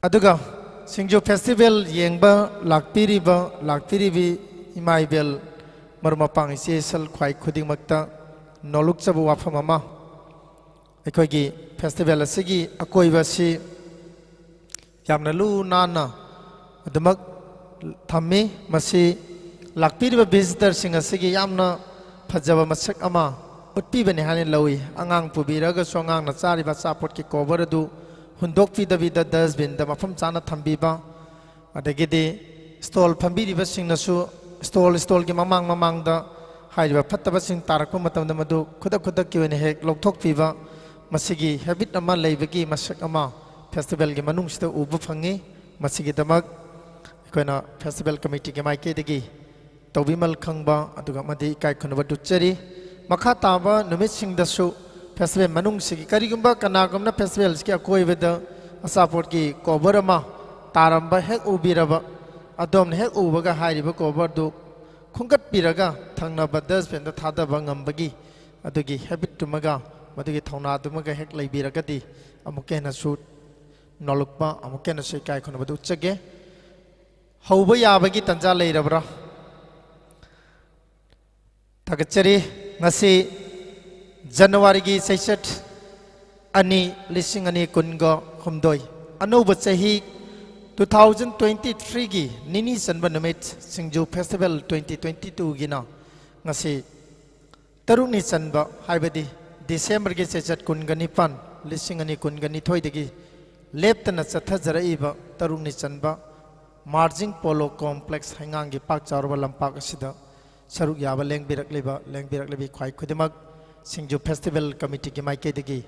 अदुगा सिंगजू festival येंबा लाक्पिरिबी इमाइबेल मरुमपांग इसेसल ख्वाई खुदिंगमक्ता नोलुकचबु वाफम अमा अखोगी festival असिगी अकोइबसि यामना लु नाना अदमक थम्मी मसी लाक्पिरिबा visitor सिंग असिगी यामना फजबा मसक अमा उत्पीबने हानि लौई अंगांग पुबिरगा सो अंगांग ना चारिबा चापोट की कोवर अदु हुंदोक्पीदबीदा डस्टबिन दा मफम चाना थम्बीबा अदगिदि स्टॉल फंबीरिबा सिंगनसु स्टॉल की ममांग दा हाइरिबा फत्तबा सिंग तारकपा मतमदा मदु खुदक की ओइने हेक लौथोकपीबा मसिगी हैबिट अमा लेबगी मसक अमा फेस्टिवल की मनुंगसिदा उबु फंगी मसिगी दमक अखोइना फेस्टिवल कमिटी के माइकेदगी तौबीमल खंगबा अदुगा मदि इकाय खुनबा दुचरी मखा ताबा नुमित सिंगदसु फेस्टिवल मनुंग सिगी करिगुंबा कनागुमना फेस्टिवल की अकोइबदा असापोट की कोबर अमा तारंबा हेक उबिरबा अदोमने हेक उबगा हाइरिबा कोबर दु खुंगत पिरगा थंगनबा डस्टबिन दा थादबा ngambagi अदुगी हैबिट तुमगा मदुगी थौना दुमगा हेक लैबिरगदी अमुकेना सु नलुकपा अमुकेना से काय खुनबा दुचगे हौबा याबगी तंजा लैरबरा थगचरी ngasi January gi sesat ani lising ani kungo humdoi anoba chahi 2023 gi nini sanba namit singju festival 2022 gi na ngasi taruni sanba haibadi December gi sesat kungani pan lising ani kungani thoi degi leptana chathajara taruni sanba MARJING POLO complex HEINGANG gi pak charwa lampak asida saruk yaba lengbirak khwai khudimak SINGJU festival committee की माइकेदगी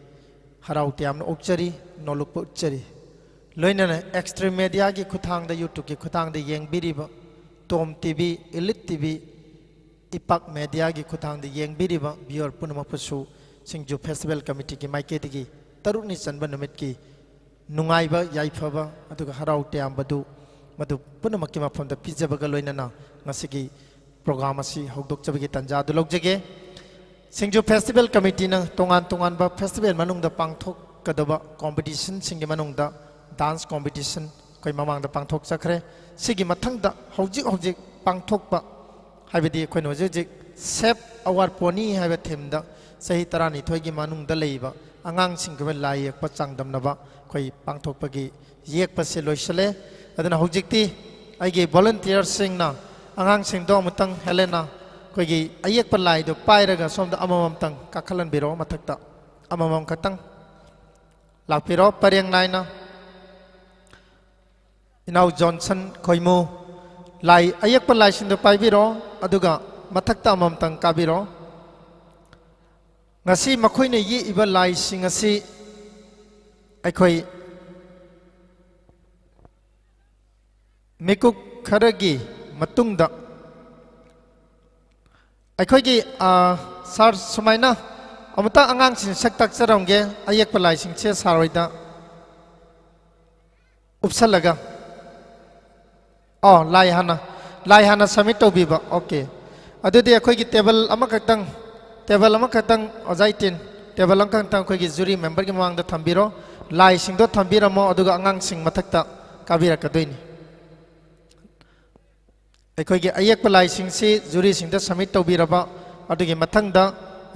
हराउते यामना उक्चरी नोलुकपा उच्चरी लोइनना extreme media की खुथांग दा YouTube की खुथांग दा येंगबिरिबा Tom TV Elite TV Ipak media की खुथांग दा येंगबिरिबा बियर पुनमपसु SINGJU फेस्टिवल कमिटी की माइकेदगी तरुनी चनबा नमित की नुंगाइबा याइफबा अदुगा हराउते यामबदु मदु पुनमकी मफमदा पिजबगा लोइनना ngasi प्रोग्राम असि हौदोकचबगी तंजा दु लौजगे SINGJU फेस्टिवल कमिटी ना तोंगान बा फेस्टिवल मनुंगदा पांगथोक कदबा कॉम्पिटिशन सिंगे मनुंगदा डांस कॉम्पिटिशन कोई ममांगदा पांगथोक चखरे सिगी मथंगदा हौजिक पांगथोकपा हाइबदी कोइन हौजिक सेफ आवर पोनी हाइबा थेमदा सही तरानी थोइगी मनुंगदा लेइबा अंगांग सिंगबा लाई एकपा चांगदमनबा कोई पांगथोकपगी येकपसे लोइसले अदना हौजिकती आइगे वॉलंटियर सिंगना अंगांग सिंगदो मुतंग हेलेना कोई अयेक पर लाई दो पायरगा सोमदा अममम तंग काखलन बिरो मथक्ता अममम खतंग लापिरो परियंग नाइना इनाउ जॉनसन खोइमु लाई अयेक पर लाई सिंदो पाइबिरो अदुगा मथक्ता अममम तंग काबिरो ngasi मखोइने ये इबा लाई सिंग असि अखोइ मिकुक खरगी मतुंगदा अखोगी सर सुमाइना अमता अंगांग सिं सक्तक चरंगे अयेक पलाई सिं चे सारोइदा उपसलगा लाई हाना सबमिट तौबीबा ओके अदुदि अखोगी टेबल अमखतंग ओजाइटिन टेबल अमखतंग अखोगी जूरी मेंबर की ममांगदा थंबिरो लाई सिंदो थंबिरमो अदुगा अंगांग सिं मथक्ता काबिरकदोइनी अखोगी अयेक पलाई सिंसी जूरी सिंदा सबमिट तौबीरबा अदुगी मथंगदा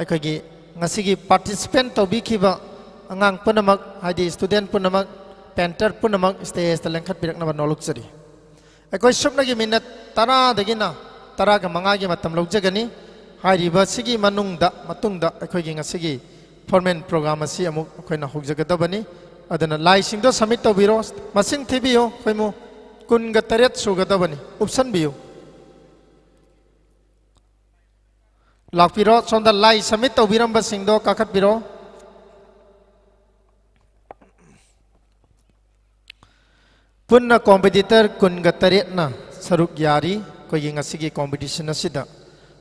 अखोगी ngasi पार्टिसिपेंट तौबीखिबा अंगांग पुनमक हाइदि स्टूडेंट पुनमक पेंटर पुनमक स्टेज ता लेंखत बिरकनबा नोलुकचरी अखोई सुमनगी मिनट 10 दगिना 10 का मंगा की मतम लौजगनी हाइरिबा सिगी मतुंगदा अखोगी ngasi फॉर्मल प्रोग्राम असि अमुक अखोइना होगजगदबनी अदना लाई सिंदो सबमिट तौबीरो मसिंग थिबियो खोइमु कुनगा तरेत सुगदबनी ऑप्शन बियो लापिरो सोंदा लाई सबमिट तौबीरंबा सिंगदो काखतबिरो पुन्ना कॉम्पिटिटर कुनगा तरेतना सरुक यारी कोई ngasi कॉम्पिटिशन असिदा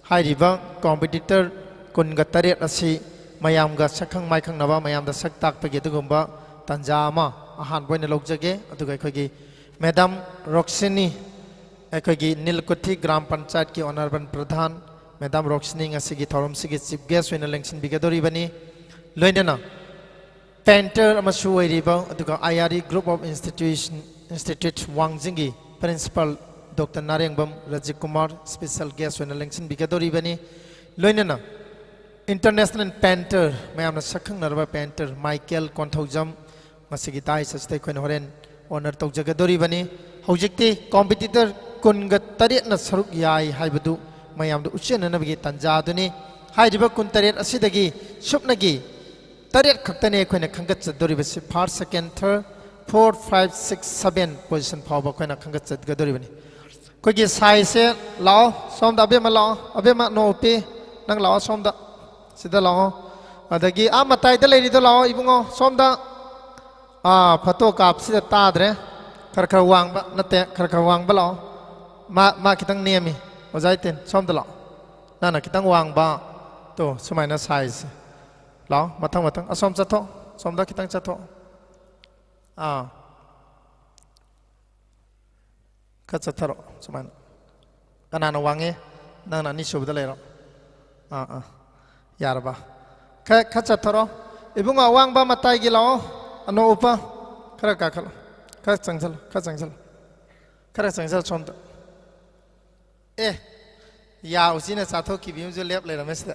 हाइरिबा कॉम्पिटिटर कुनगा तरेत असि मयामगा सखंग माइखंग नबा मयामदा सक ताकपगे दुगुंबा तंजामा आहान बोइना लौजगे अदुगा अखोगी मैडम रॉक्सिनी अखोगी नीलकुथी ग्राम पंचायत की honourable pradhan madam Roxini ngasi थौरम सिगी चीफ गेस्ट होइना लेंसिन बिगदोरिबनी लोइनना painter amasu oiriba aduga IRE group of institute wangjingi principal Dr. Narengbam Rajiv Kumar special guest when election bigadori bani loinana international painter mayamna sakhang narba painter Michael Konthaujam masigi tai sastai khoin horen honor tawjagadori bani hojikti competitor kunga taret na saruk yai haibadu mayamdu uchena bagi tanja duni haidiba kun taret asidagi supnagi taret khaktane khoina khangat chadori basi first second third 4 5 6 7 position phawba khoina khangat chadgadori bani kogi size lao somda abema lao abema no pe nang lao somda sida lao adagi amatai da leiri do lao ibungo somda photo kap sida tadre khar khar wang ba nate khar khar wang ba lao ma kitang nemi ojai ten somda lao nana kitang wang ba to sumaina size lao mathang asom chatho somda kitang chatho kachatharo sumaina kanana wange nana ni subda lero yarba kachatharo ibunga wang ba matai gi lao ano upa khara ka khala ka changsal khara changsal somda ya usina chatho ki bim jo lep le ramesta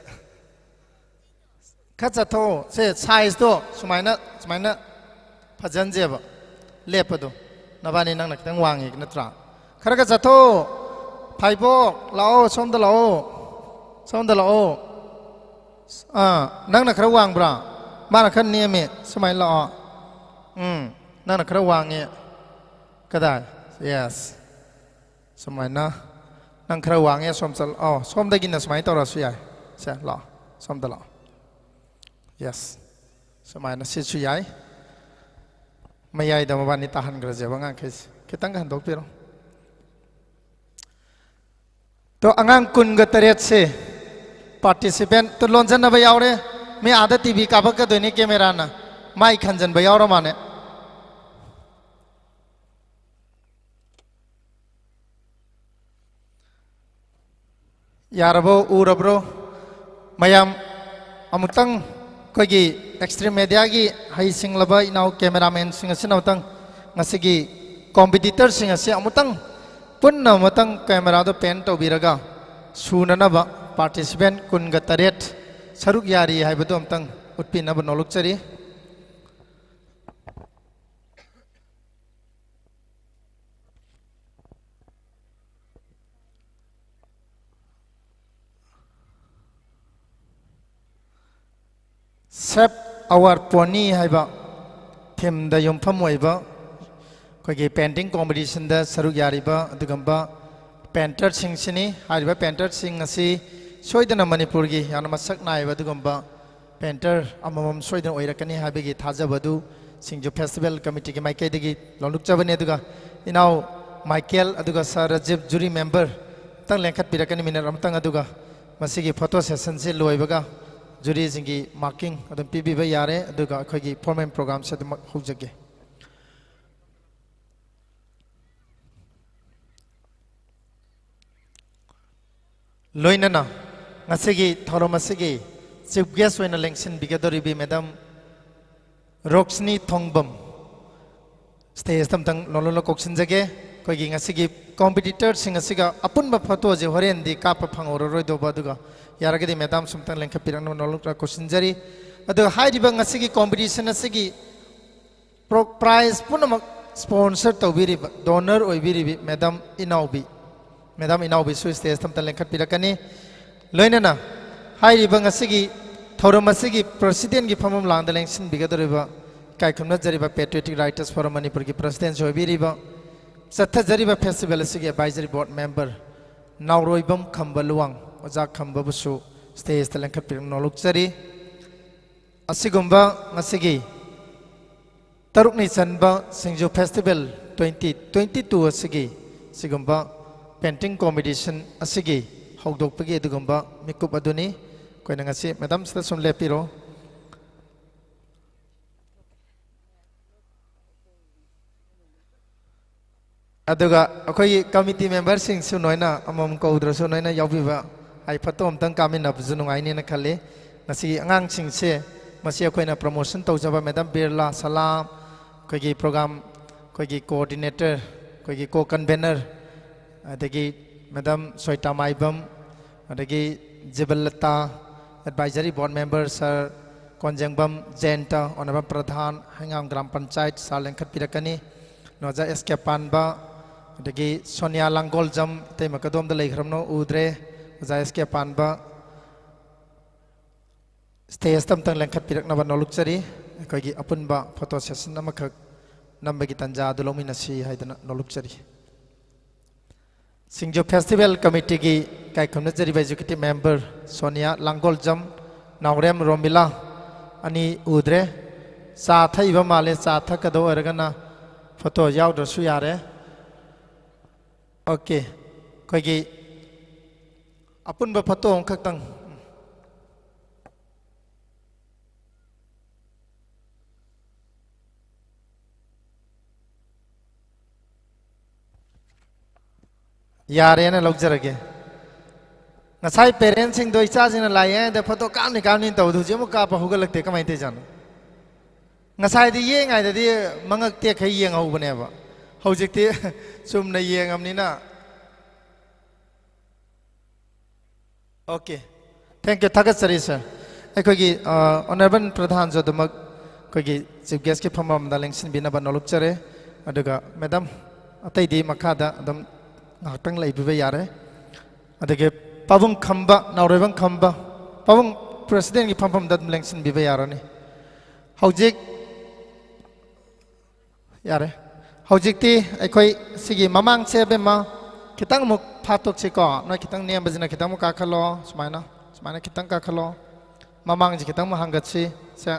kachathho se size to sumaina phajan jeba lepado nabani nang nakitang wangi natra kharaga chatho phaibo lao somda lao nang na khara wang bra mana khan niame sumai lao nang na khara wangi kada yes sumai na nang khara wangi somsal somda gina sumai tora su yai sa lao somda lao yes sumai na si su yai mayai da mabani tahan graje banga khis kitang han dok piro to angang kun ga taret se participant to lonjan na ba yaure me ada tv ka ba ka doini camera na mai khanjan ba yaura mane yarabo urabro mayam amutang kogi extreme media gi hai singlaba inau cameraman singa sinawtang ngasigi competitor singa se amutang punna matang camera do pen to biraga sunana ba participant kun ga taret saruk yari haibadu amtang utpina ba nolok chari Sep our pony haiba thim da yumpham oiba kogi painting competition da saruk yariba adugamba painter sing sini haiba painter sing asi soidana manipur gi yana masak naiba adugamba painter amamam soidana oirakani haibagi thajabadu singju festival committee gi maikai dagi loluk chabani aduga inau Michael aduga Sir Rajiv jury member tang lengkhat pirakani minar amtang aduga masigi photo session se loibaga jury zingi marking adum pibi ba yare aduga khogi formal program se dum hujage loinana ngasigi thoromasigi chief guest oina lengsin bigadori bi madam Roxni Thongbam stage tamtang nololo koksin jage khogi ngasigi competitor singasiga apunba photo je horen di kapa phangoro roido baduga yaragadi madam sumtang lengkha pirang nolokra kosinjari adu haidiba ngasigi competition asigi prize punama sponsor tawbiri donor oibiri madam inaubi su stage tamtang lengkha pirakani loinana haidiba ngasigi thauramasigi president gi phamam langda lengsin bigadoriba kaikhamna jariba patriotic writers forum manipur gi president oibiriba satha jariba festival asigi advisory board member nauroibam khambaluang oja khambabusu stage talengkhat pirang nolokchari asigumba ngasigi tarukni chanba singju festival 2022 asigi sigumba painting competition asigi hawdokpagi adugumba mikup aduni koina ngasi madam sta sum lepiro aduga akoi committee member sing su noina amam ko udra su noina yawbiba ai phatom tang kamin na bujunu ngai ne na khale ngasi angang sing se Masih अखोइना promotion तौजबा madam Birla सलाम कोई programme कोई coordinator कोई को convener अदगी madam सोइता Maibam अदगी जिबलता advisory board member sir Konjengbam जैंटा ओनबम प्रधान हैंगांग ग्राम panchayat सालेंखत पिरकनी नोजा SK Panba अदगी Sonia Langol जम ते मकदोम the लेखरमनो उद्रे नोजा SK Panba stage तम तंग लेंखत पिरकनबा नोलुकचरी कोई अपुनबा फोटो सेशन अमखक नंबगी तंजा दुलोमिनसी हाइदना नोलुकचरी सिंगजू फेस्टिवल कमिटी की कायखमनजरी एजुकेटिव मेंबर सोनिया लांगोल जम नावरेम रोमिला अनि उद्रे चा थइबा माले चा थकदो अरगना फोटो यावदसु यारे ओके कोई अपुनबा फोटो खक्तंग यारे ना लौजरगे नसाई पेरेंट्स सिंग दो इचाजिन लाये दे फोटो काम नि तौदु जेमु काप हुगलकते कमाइते जानो नसाई दि ये ngai दि मंगक ते खै येंग हौबनेबा हौजिकते सुमना येंगमनिना ओके थैंक यू थगत सरी सर अखोगी ऑनरेबल प्रधान जोदमक कोगी चीफ गेस्ट के फमम दा लेंसिन बिना बनलुक चरे अदुगा मैडम अतै दि मखादा दम ngakhtang laibiba yare adage pabung khamba nauribang khamba pabung president ki phampam dat lengsin biba yarani hojik yare hojik ti aikoi sigi mamang che bema kitang muk phatok che ko noi kitang niam bajina kitang muk ka khalo sumaina kitang ka khalo mamang ji kitang ma hangat chi sa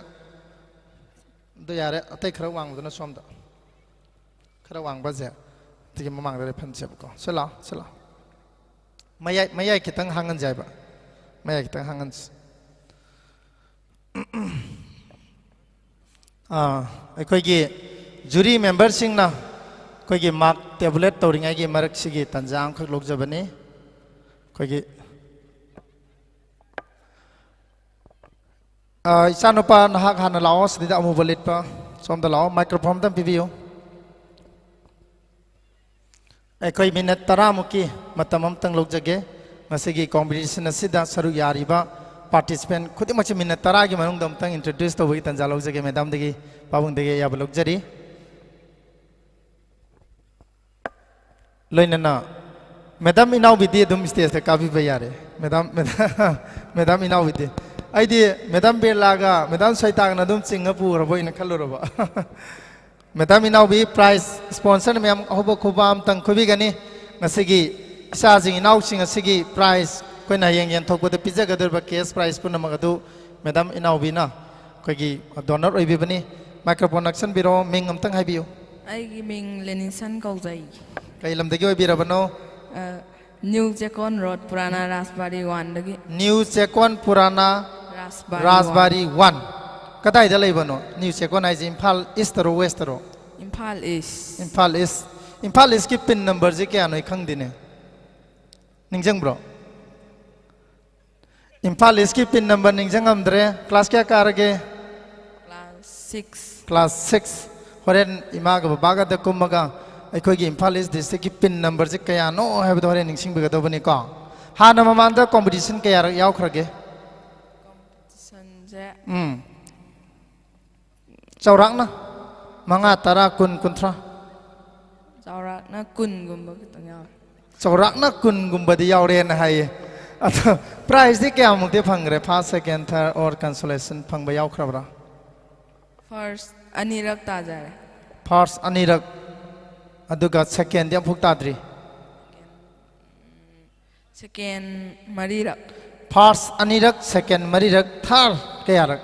do yare atai khara wang duna somda khara wang baje तिके ममांग दरे फंसेब को चला मया कितंग हांगन जायबा मया कितंग हांगन अखोगी जुरी member सिंग ना अखोगी mark tablet तौरिंगाई की मरक सिगी तंजांग खक लोकजबनी अखोगी इचानुपा नहाक हाना लाओ सिदा अमुबलित पा सोमदा लाओ माइक्रोफोन तम पिबियो अखोई मिनट 10 मुकी मतम तंग लोकजगे मसिगी कॉम्पिटिशन असिदा सरु यारिबा पार्टिसिपेंट खुदि मच मिनट 10 की मनुंग दम तंग इंट्रोड्यूस तौबगी तंजा लोकजगे मैडम दगी पाबुंग दगे याब लोकजरी लोइनना मैडम इनाउ बिदि दुम स्टेज ते काबि बयारे मैडम इनाउ बिदि आइदि मैडम बेलागा मैडम सैतागना दुम चिंगपु रबोइन खल्लुरबा मैडम इनाउ भी प्राइज स्पॉन्सर मैम अहोबो खुबाम तंग खुबी गनी ngasiगी साजिंग इनाउ सिंग ngasiगी प्राइज कोइना येंग थोकबद पिजगदरबा केस प्राइज पुनमगदु मैडम इनाउ बिना कोगी डोनर ओइबिबनी माइक्रोफोन एक्शन बिरो मिंग अमतंग हाइबियो आइगी मिंग लेनिसन कौजाई कई लमदगी ओइबिरबनो न्यू चेकोन रोड पुराना राजबाड़ी 1 दगी न्यू चेकोन पुराना राजबाड़ी 1 कदाई दा लेबनो न्यू चेकोन आइज इम्फाल ईस्ट रो वेस्ट रो इम्फाल ईस्ट की पिन नंबर जे क्या नय खंगदिने निंजंग ब्रो इम्फाल ईस्ट की पिन नंबर निंजंग हमद्रे क्लास क्या कारगे क्लास 6 होरेन इमाग बागा द कुमगा अखोगी इम्फाल ईस्ट डिस्ट्रिक्ट की पिन नंबर जे क्या नो हैबद होरेन निंसिंग बगदबनी को हाना ममांदा कंपटीशन क्या यावखरगे कंपटीशन जे चौराकना मंगा तरा कुन कुंथ्रा चौराकना कुन गुम्बा कितंग याव चौराकना कुन गुम्बदी यावरेन हाय अथ प्राइज दे क्या मुक्ते फंगरे फर्स्ट सेकंड थर्ड और कंसोलेशन फंगबा यावखरबरा फर्स्ट अनिरक ताजारे फर्स्ट अनिरक अदुगा सेकंड या फुक्ताद्री सेकंड मरीरक फर्स्ट अनिरक सेकंड मरीरक थर्ड कयारक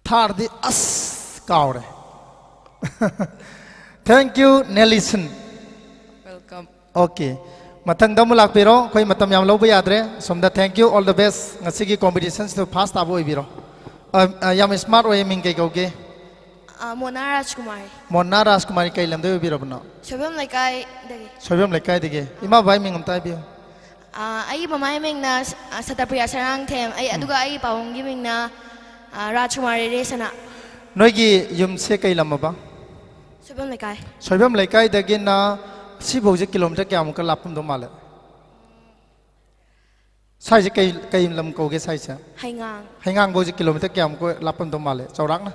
थर्ड दी अस कावरे थैंक यू नेलिसन वेलकम ओके मथंग दम लाकबिरो कोई मतम याम लौब याद्रे सोमदा thank you all the best ngasi competitions तो फास्ट आबो इबिरो याम स्मार्ट ओए मिंग कई कौगे मोना राजकुमारी कई लमदे इबिरो बनो सोबम लेकाय देगे इमा भाई Ming हमता इबियो ai mamai ming na Satapriya Sarang them ai aduga ai pawong gi ming na Rajkumari Resana Noigi yum se kai lamaba Subam lekai Soibam laikai dagi na siboje kilometer kya muka lapum do male Sai kai lam ko ge sai sa Haingang boje kilometer kya muka lapum do male chaurak na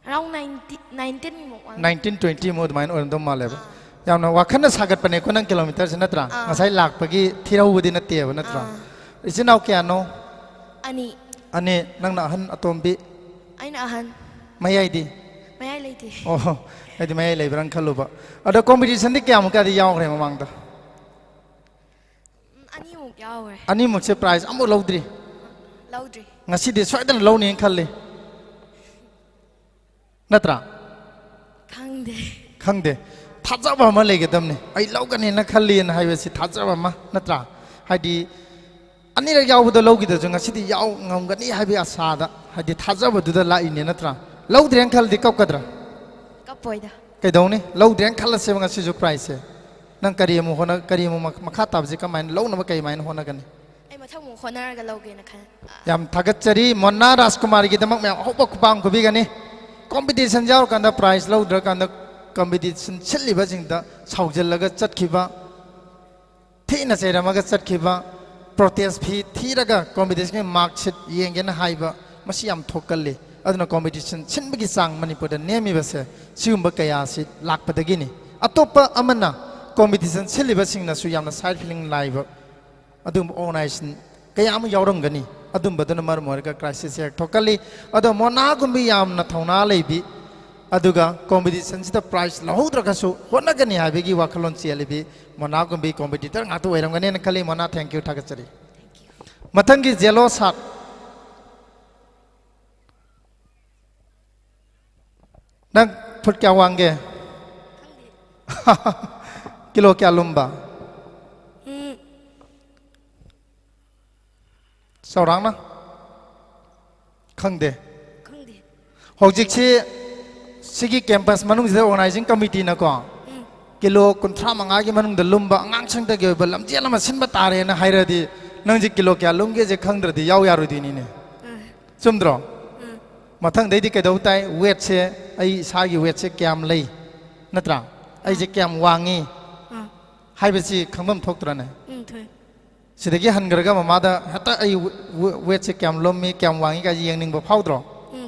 around 1920 mo main on do male ba yamna wakhana sagat pane ko nang kilometer se natra ngasai lak pagi thirau budi na te ba natra isinau kya no ani nang na han atombi aina ahan mayai di mayai leiti oh ai di mayai leibrang khaluba ada competition di kya muka di yaw khre mamang da ani muk se prize amu laudri ngasi di soidan law ni khalle natra khangde thajaba ma lege damne ai lawgani na khalli na haiwe si thajaba ma natra haidi ani ra yaw bu law gi da ngasi di yaw ngamgani haibe asada haidi thajaba du da la ine natra laudren khal di kapkadra kapoida kai dawni laudren khal se ngasi ju prize se nang kari mu hona kari mu makha tab je kamain law na kai main hona gani ai mathang mu hona ga law ge na khan yam thagat chari monna rajkumar gi damak me hopa kupang ko bi gani competition jaw kanda prize laudra kanda competition chilliba jingda saujalaga chatkhiba thina chairamaga chatkhiba protest phi thiraga competition mark sheet yengena haiba masi yam thokalli aduna competition chinbagi sang manipur da nemi base siumba kaya si lakpadagi ni atopa amana competition chilliba singna su yamna side feeling live adum organization kaya am yawrangani adum badana mar morga crisis yak thokalli ado mona gumbi yamna thona leibi aduga competition sida prize lahudragasu honagani habegi wakalon chelibi mona gumbi competitor ngatu oiramgani na khali mona thank you thagachari mathangi jelo sat nang phut kya wange kilo kya lumba saurang na khangde hojik chi sigi campus manung je organizing committee na ko kilo kunthra manga gi manung da lumba angang sang da ge balam jela ma sin ba tare na hairadi nang ji kilo kya lumge je khangdra di yaw yaru di ni ne chumdro mathang dei di kai dau tai weight se ai sa gi weight se kyam lei natra ai je kyam wangi haibasi khangbam thoktra ne sidagi hangraga mamada hata ai weight se kyam lommi kyam wangi ga yeng ning ba phaudro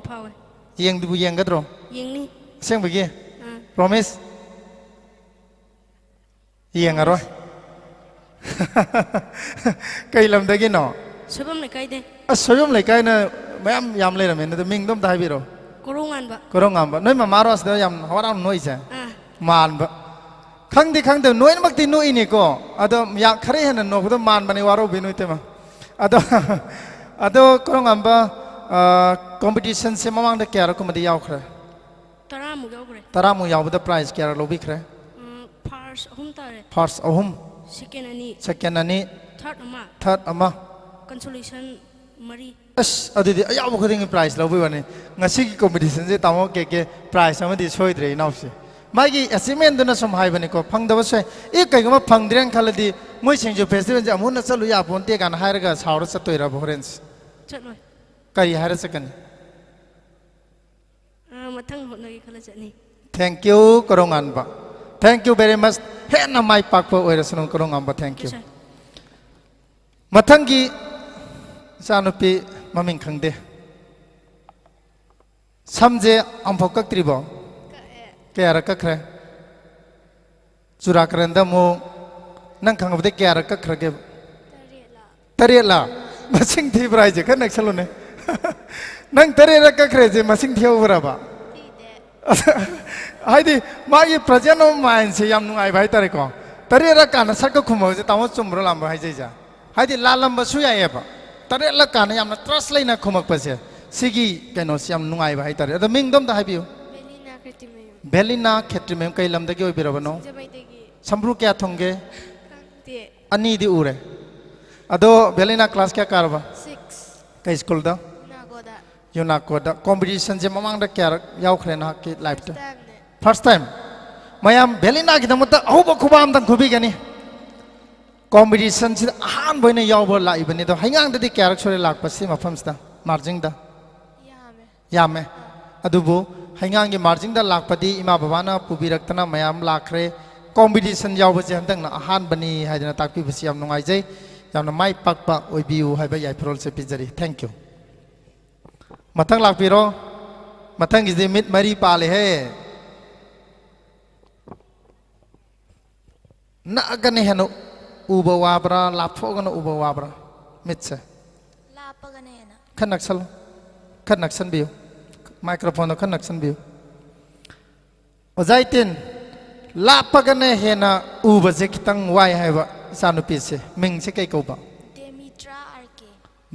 phawe yeng du yeng gadro yeng ni seng bagi promise yeng aro kai lam dagi no sobam le kai de soyom le kai na mayam yam le ramen na ming dom dai biro korongan ba noi ma maros da yam hawarang noi sa man ba khangdi khangde noi mak ti noi ni ko ado ya khare han no ko man bani waro bi noi te ma ado korongan ba competition se mamang da kya ko madi yaw khre taramu yaw da prize kya lo bi khre first ahum second ani third ama consolation mari as adudi ayaw ko ding prize lo bi bani ngasi ki competition je tamo ke prize amadi soidre nausi magi achievement duna som hai bani ko phangda se e kai gama phangdreng khaladi moi SINGJU festival je amuna chalu ya ponte kan hairaga saura chatoira bhorens chatloi kai haira sakan mathang honagi khala chani thank you korongan ba thank you very much he na mai pak po oirasun korongan ba thank you mathangi sanupi maming khangde samje amphok kaktribo kayara kakre churakranda mo nang khangabde kayara kakrage tarela masing thi brai je khanak salone nang tarela kakre je masing thiau braba haidi magi prajano main se yam nungai bai tare ko tarela kana sakka khumo je tamo chumro lamba hai ja haidi lalamba suya yeba tarela kana yamna trust leina khumak pase sigi keno siam nungai bai tare da mingdom da habiu belina khetrimem kai lamda ge oibirabano sambru kya thonge ani di ure ado belina class kya karba 6 kai school da yunakoda competition je mamang da kya yaw khrena ki life ta first time mayam belina ki damata ahuba khubam dang khubi gani competition สิอ่านบ่อยในยาวบ่หลายบันนี้ตัวให้งานที่แกรักช่วยหลักภาษีมาฟังสิตา margin ตายามไหมอดูบุให้งานกี่ margin ตาหลักปฏิอิมาบวานะผู้บิรักตนะมายามหลักเร่ competition ยาวบ่เสียงตั้งนะอาหารบันนี้ให้เดินตักพิภาษียามนงไอใจยามนไม่ปักปะโอยบิวให้ใบใหญ่โปรลเซปิจารี thank you มาทั้งหลักปีโรมาทั้งกิจมิตรมารีปาเลยให้นักกันเนี่ยนะอุบวาบราลาฟกันอุบวาบรามิดเซลาปกันเนี่ยนะขันนักสัลขันนักสันบิวไมโครโฟนขันนักสันบิวโอ้ใจตินลาปกันเนี่ยนะอุบเซกิตังไว้ให้วะสานุปิเซมิงเซกัยกูบะเดมิตราอาร์เค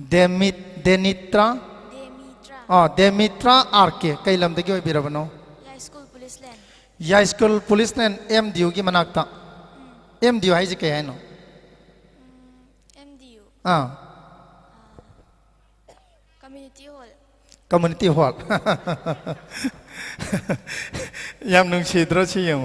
เดนิตราอ๋อเดมิตราอาร์เคใครลำตะกี้ไว้บิราบโนยาสคูลพุลิสแลนเอ็มดิวกี่มันนักตาเอ็มดิวให้จะแก่เนาะเอ็มดิวcommunity hall ยามนุ่งชีดรถชียง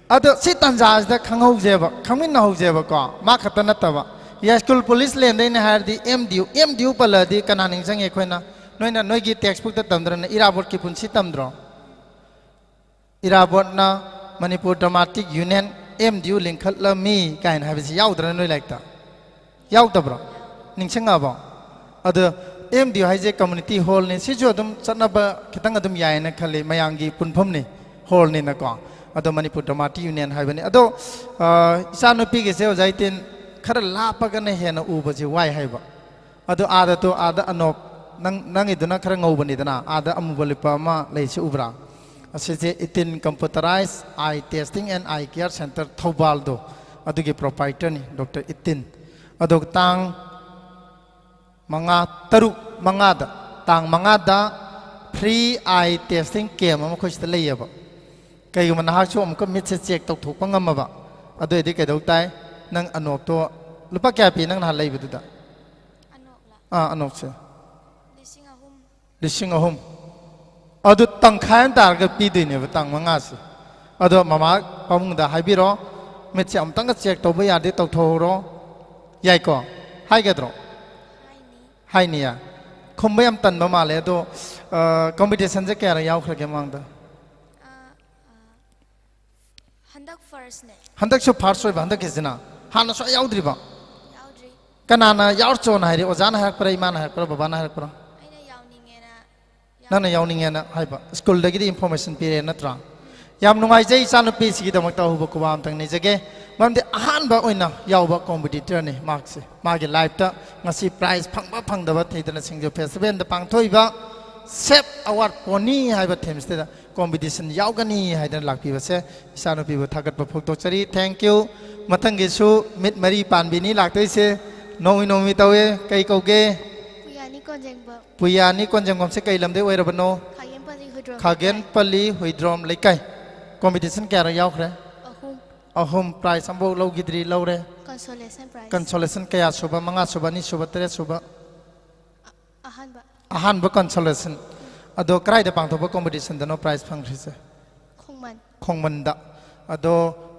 อ่ะแต่สิตันจ่าจะขังหูเจ็บขังไม่น่าหูเจ็บก็มาขัดตันนัตตะวะยาสคูล police เลนได้นะฮะดีเอ็มดิวเปล่าดีกันนั่งสังเกตคนน่ะน้อยน่ะน้อยกี่ textbook ตัดตำดรนะอิราบอดกี่ปุ่นสิตำดรอิราบอดนะมณีปูร dramatic union เอ็มดิวลิงคัลลามีกันให้ไปสิยาวดรน้อยเล็กตายาวตะบรนิ่งเชงอ่ะบ่อ่ะเด้อเอ็มดิวให้เจ community hall นี่สิจวดมสันนับคิดตั้งกันตุมใหญ่นะคัลเลมายังกี่ปุ่นพมนี่ hall นี่นะก็อ่ะเด้อมณีปูร dramatic union ให้ไปนี่อ่ะเด้อสานุปีกิเซลใจตินขนาดลาปกันเนี่ยเห็นอูบจิไว้ให้บ่อ่ะเด้ออาดะอนบนั่งอีตัวนักขนาดงูบันนี่ตัวน่ะอาดะอมุบลิปามาเลยชิอุบราAsal itin computerized eye testing and eye care center Thobaldo, adu ke proprietor ni Dr. Itin, adu tang mangada free eye testing care mama khush tele ya ba, kaya man ha chu amko mit se check tok thuk pangam ba, adu edi kaya dok tai nang anok to lupa kaya pi nang halai bedu da, anok se, lising ahum. เอาดูตั้งขายตากับปีดีเนี่ยตั้งมังงาสิเอาดูมาพอมึงได้ให้บิโรไม่ใช่อมตั้งก็เช็คตัวไปยาดีตัวโทรใหญ่ก็ให้กันตรงให้เนี่ยคงไม่ยอมตันมาเลยดูcompetition จะแก่ระยะคือแก่มังเด้อฮันดัก first เนี่ยฮันดักชุบ first เลยฮันดักกี่สินะฮันนักช่วยยาวดริบะกันน่ะยาวโจนให้ดิโอจานให้ปรายมันให้ปรบ้านให้ปรนั่นยาวนิ่งนะให้ปะสกูลเด็กที่ information ปีเรียนนัตรายามนุ่งไอใจสานุปีสิกิดมักตาหูบกวามตั้งนี้จะเก๋มันที่อาหารแบบอ้อยนะยาวแบบคอมพิวเตอร์นี่มากสิมาเกี่ยวไลฟ์ต์งั้นสิ prize พังเดบัตที่ตอนนั้นสิงห์เพสเวนเดปังถ้วยบะเซฟอวอร์ดปนี่ให้บัตเทมสเตอร์คอมพิวเตอร์ยาวกันนี่ให้ดันหลักปีบัตเซ่สานุปีบัตทักกัดพวกตัวจรี thank you มาทั้งกิจสุมิดมารีปานบินี่หลักตัวเซ่น้องมีตัวเอ๋ไก่เกาเก๋ปุยานี่คนจังกอมเสกไอลำเดียวไอระบโนขากเกนปลีหอยดรอมเลยไก่คอมพิธีสันแก่ระยาวครับอาหุมไพรสัมบูรณ์เรากิดรีเราเลยconsolation แก่สุบะมังอาสุบะนี่สุบะเตระสุบะอาหารบะ consolation อโดใครเดปังทบะคอมพิธีสันเดโนไพรส์ฟังริเซคงมันดะอโด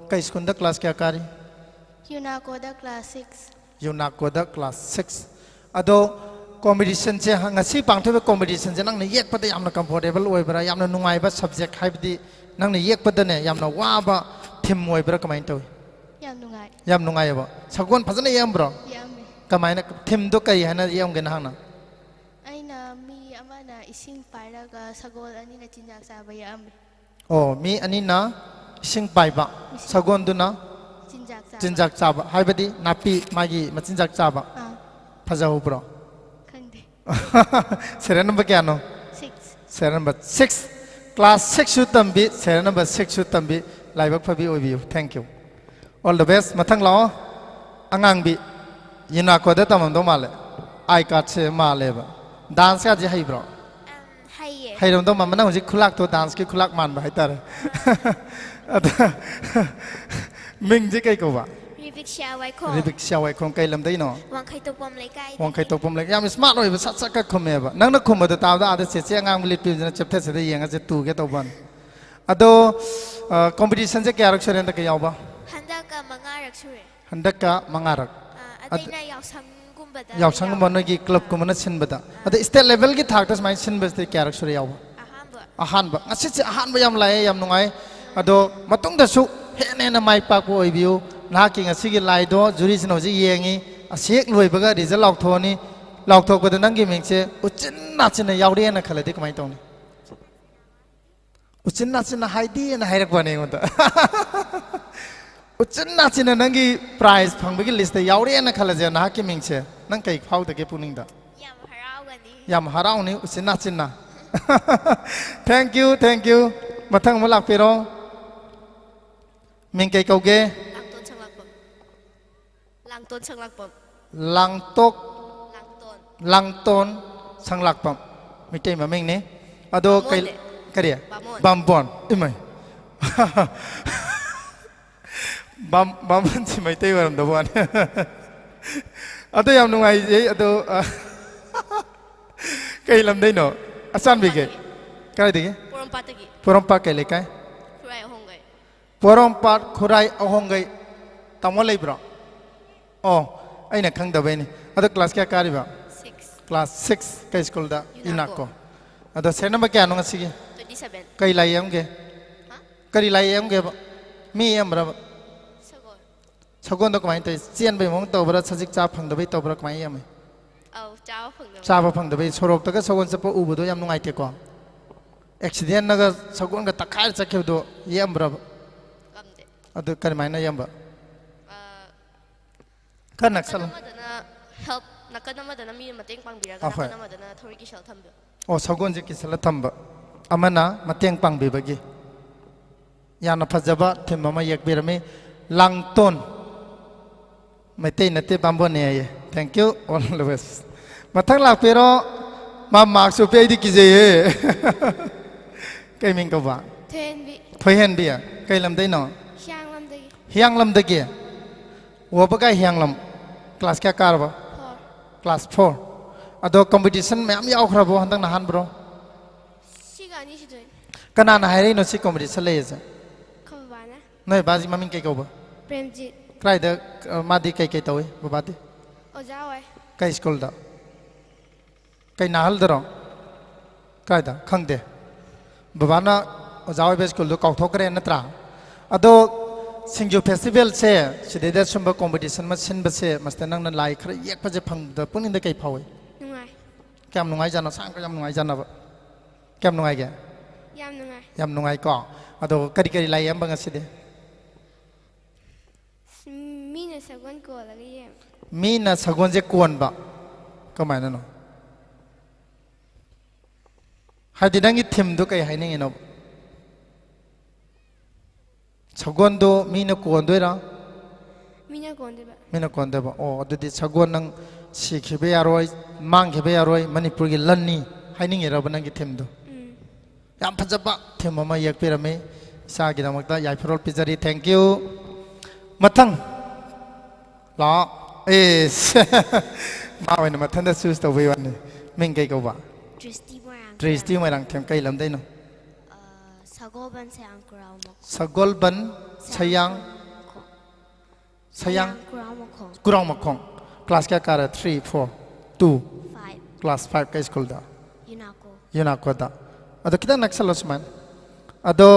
ใครสกุลดักคลาสแก่การียูนาโกดักคลาส 6อโดcompetition เจ้างั้นสิปังทุก competition เจ้านั่งในเย็กปัดยามนัก comfortable ไว้บรายามนักนุ่งไงบัด subject ให้ดีนั่งในเย็กปัดเนี่ยยามนักว่าบะทีมไว้บรากำไมตัวยามนุ่งไงบะสักวันพัฒนาเยี่ยมบรอกำไมนักทีมดูใครให้น่าเยี่ยมกันห้างนะไอ้น่ะมีอามาน่ะอิสิงไปแล้วก็สักวันอันนี้น่ะจินจักซาบะยามโอ้มีอันนี้นะอิสิงไปบะสักวันดูนะจินจักซาบะให้บดีนับปีมากี่มาจินจักซาบะพัฒนาหูบรอserial number क्या no? 6 serial number 6 class 6 शुद्ध तंबी serial number 6 शुद्ध तंबी लाइव अप फबी ओबी thank you all the best मथंग लाओ अंगांग भी ये ना कोडे तमन दो माले आई कार्ड से माले बा डांस का जे हाई ब्रो हाई रम तो ममना मुझे खुलाक तो डांस की खुलाक मान बा इतर मिंग जी कई को बाริบิกเชียวไว้คงไกลลำได้เนาะวางไข่ตกปมเลยยามสมาร์ทเลยสักก็คมเอบะนั่งนักคุมมาตัวตาวได้อาจจะเสียงานมิลิปินจะเจ็บเทสได้ยังอาจจะตูแกตัวบันอะโดcompetition จะแก่รักษาเรื่องตะกี้ยาวบ่ฮันดากับมังงารักษา Handaka Mangarak. อันนี้ยาวสังกุมบัด Yaksang Monagi Club Kumana Sinbada. At the state level get hackers my Sinbas the character. Ahanba. I sit Ahan Yam Lai Yam Nungai. Ado Matung the Su, Hen my Papo view, knocking a Sigi Lido, Jurisin of Yangi, a Sick Louibaga is a lock Tony, lock talk with the Nangi Mingse, Uchin nuts in a Yaudi and a Kaladik my Tony. Uchin nuts in a Heidi and a Hairakwane. Uchin nuts in a Nangi prize, Pangbi list the Yaudi and a Kalajan Haki Mingse, Nankai, how the Gepuninda. Yam Harauni, Uchin nuts in na. Thank you, thank you. Matang Malak Pero Mingkay Kauge Langton Sanglakpam Langtok Langton Sanglakpam Mitay Maming ni Ado kay Kariya Bambon Imay Bambon si may tayo waram dawan Ado yam nungay Ado Kay lamday no Asan bigay Kaya digi Porompat kay lekay Porompat Kuray Ohongay Tamo libro Oh ay nakhang dabay ni Ado class kaya kari ba 6 Class 6 kay school da Inako Ado sena ba kaya nung sige 27 Kay layam ge Kari layam ge ba Mi yam ba Sagon da kumain tayo Siyan ba yung tao ba Sasik cha phang dabay tao ba kumain yam eh Cha ba phang dabay Sorok taga sagon sa po ubo do yam nung ay te ko Accident naga sagon ka takar sa kyo do yam ba Ado kari may na yam ba Kan naksal help nakanamadana mi mateng pangbiraga nakanamadana thori ki shel thambe Oh sagon je kisala thamba amana mateng pangbibagi yana phajaba thimama yakbirami langton mate nate bambo ne thank you all the best mathang lak pero ma mark su pe di kije ye kai ming ka ba ten bi thoyen bi kai lam dai no hiang lam da ge wo ba kai hiang lam class kya kar ba class 4 ado competition mayam yaw khrabo handang nahan bro sigani sidoi kana na hai no si competition le ja khobana noi baji mamin kai ko ba premjit krai da madi kai kai tawi babadi oja wai kai school da kai nahal daro kai da khangde babana oja wai school do kau thokre natra ado SINGJU festival se sideda sumba competition ma sin ba se master nang na lai khra yak pa je phang da punin da kai phawi nungai kam nungai jana sang kam nungai jana ba kam nungai ge yam nungai ko ado kari kari lai yam ba ngaside mina sagon ko lagi yam mina sagon je kon ba kamai na no hadi dangi thim do kai haining ino sagon do mina kon do ra mina kon de ba oh adudi sagon nang sikhibe yaroi manghibe yaroi manipur gi lanni haining era ba nang gi thim do yam phajaba thim ma yak pirame sa gi damakta yai phorol pizari thank you mathang la is ma wen mathang da sus to we wan ni ming kai ko ba Tristy marang them kai lam dai no Sagolban sayang kurang makong class kya kara 3 4 2 class 5 kai school da Yunako da ado kita naksal osman ado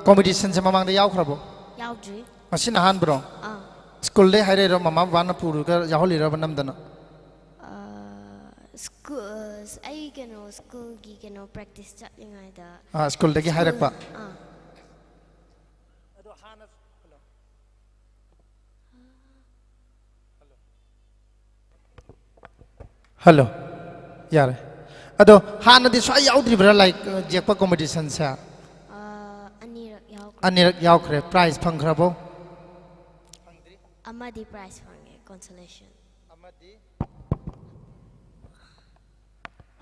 competition se mamang da yaw khrabo yaudri masin han bro school de haire ro mama wana puru ka yaholi ro banam dana ai school gi practice chat lingai da school de gi hairak pa Hello yar ado hana di swa yaudri bra like jekpa competition sa anirak yaw khre prize phang khrabo amadi prize phange consolation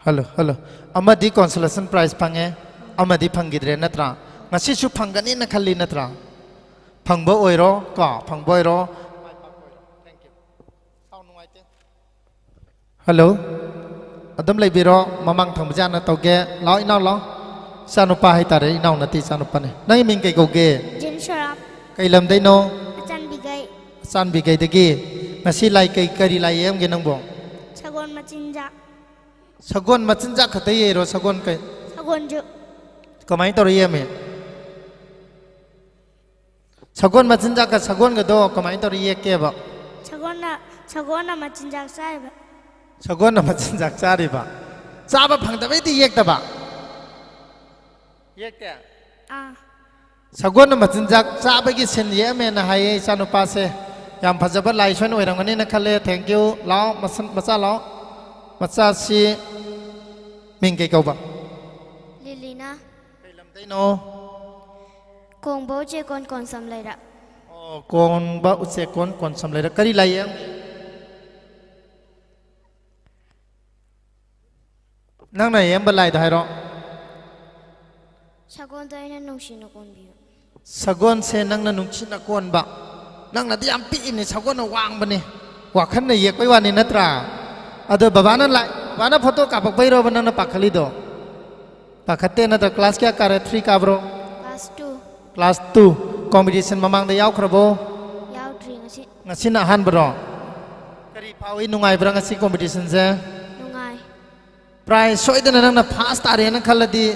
Hello amadi consolation prize phange amadi phangidre natra ngasi su phangani na khalli natra phangbo oiro ka phangbo oiro Hello Adam lai biro mamang thang bajana tauge lao inaw lao sanupa hai tare inaw nati sanupa ne nai ming kai ko ge Jin Sharap kai lam dai no สันบิกไก่ตะกี้มาสิไลไก่กะรีไลเอ็มกันน้องบอก Sagon machinja. สกุลมาจินจักขัดเยโรสกุลไก่ Sagon ju. ก็ไม่ตัวเยี่ยมสกุลมาจินจักกับสกุลก็โดก็ไม่ตัวเยี่ยเก็บ Sagon na machinja sai ba. สกุลน่ะมาจินจักจ้าดิบะจ้าบะพังแต่ไม่ตีเยี่ยตบะเยี่ยแก่ Ah. สกุลน่ะมาจินจักจ้าไปกินเส้นเยี่ยมนะให้สนุปาเซยามพัชบัลไลชวนไว้ตรงนี้นะครับเลย thank you ล้อมาซาล้อมาซาซีมิงเกย์กูบะ Lilina. ไปลำได้โน Kung bo je kon sam lai ra. กอนบะอุเสกอนสำเร็จกะรีไลเอ็มนั่งไหนเอ็มบัลไลได้หรอ Sagon to ina nung sino kon biyo. สกุลเซนังนันุชินักวนบะนังนาที่อัมพีนี่สกุลวางบะนี่ว่าขันนี่เยกไปวันนี้นัตราอะเดบบานั้นไลบานั้นพอตัวกับไปรอบนั้นปักขลิดอปักขัดเต้นนัตคลาสแค่การ์3กับโร Class 2. Class 2 competition mamang da yaw krabo Yaw dri ngasi. ngasi na han bro kari pawi nungai bra ngasi competition se Nungai. prize soidana nang na fast are na khaladi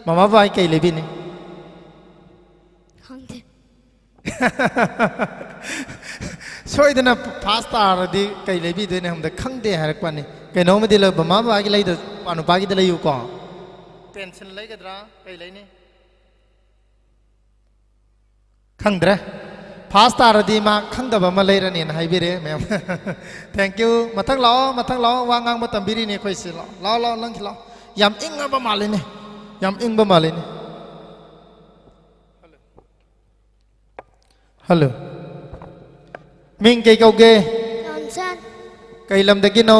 mama bai kai lebi ni Hangde. soidana fast are di kai lebi de ne hum da khangde har kwa ni kai no ma di lo mama bai ki lai da panu ba ki da lai yu ko tension lai ga dra kai lai ni khangdra fast are di ma khangda ba ma lai ra ni na hai bi re mem thank you mathang lo wangang ma tambiri ni khoi si lo lang ki lo yam ing ba ma le ni yam ing ba ma le ni hello ming kai kau ge Nonsan. kai lam da ki no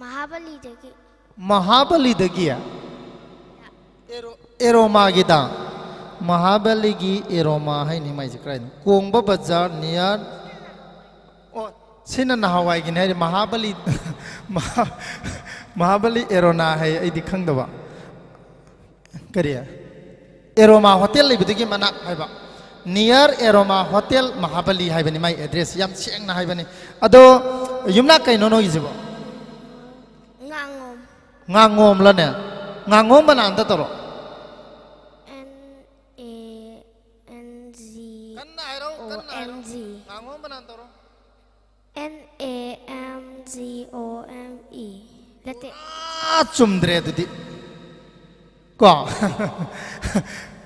Mahabali mahabali dagi. da gi ya eroma gi da mahabali gi eroma hai ni mai jikrai kong ba bazar near oh sina na hawai gi ne mahabali mahabali erona hai ai di khang da ba kariya eroma hotel li bidigi manak hai ba near eroma hotel mahabali hai bani mai address yam cheng na hai bani ado yumna kai no no gi jibo Ngangom. ngangom la ne ngangom ba nan ta toro N-A-N-Z-O-M-Z. ngangom ba nan toro N-A-M-Z-O-M-E. Lati. chumdre dudi ko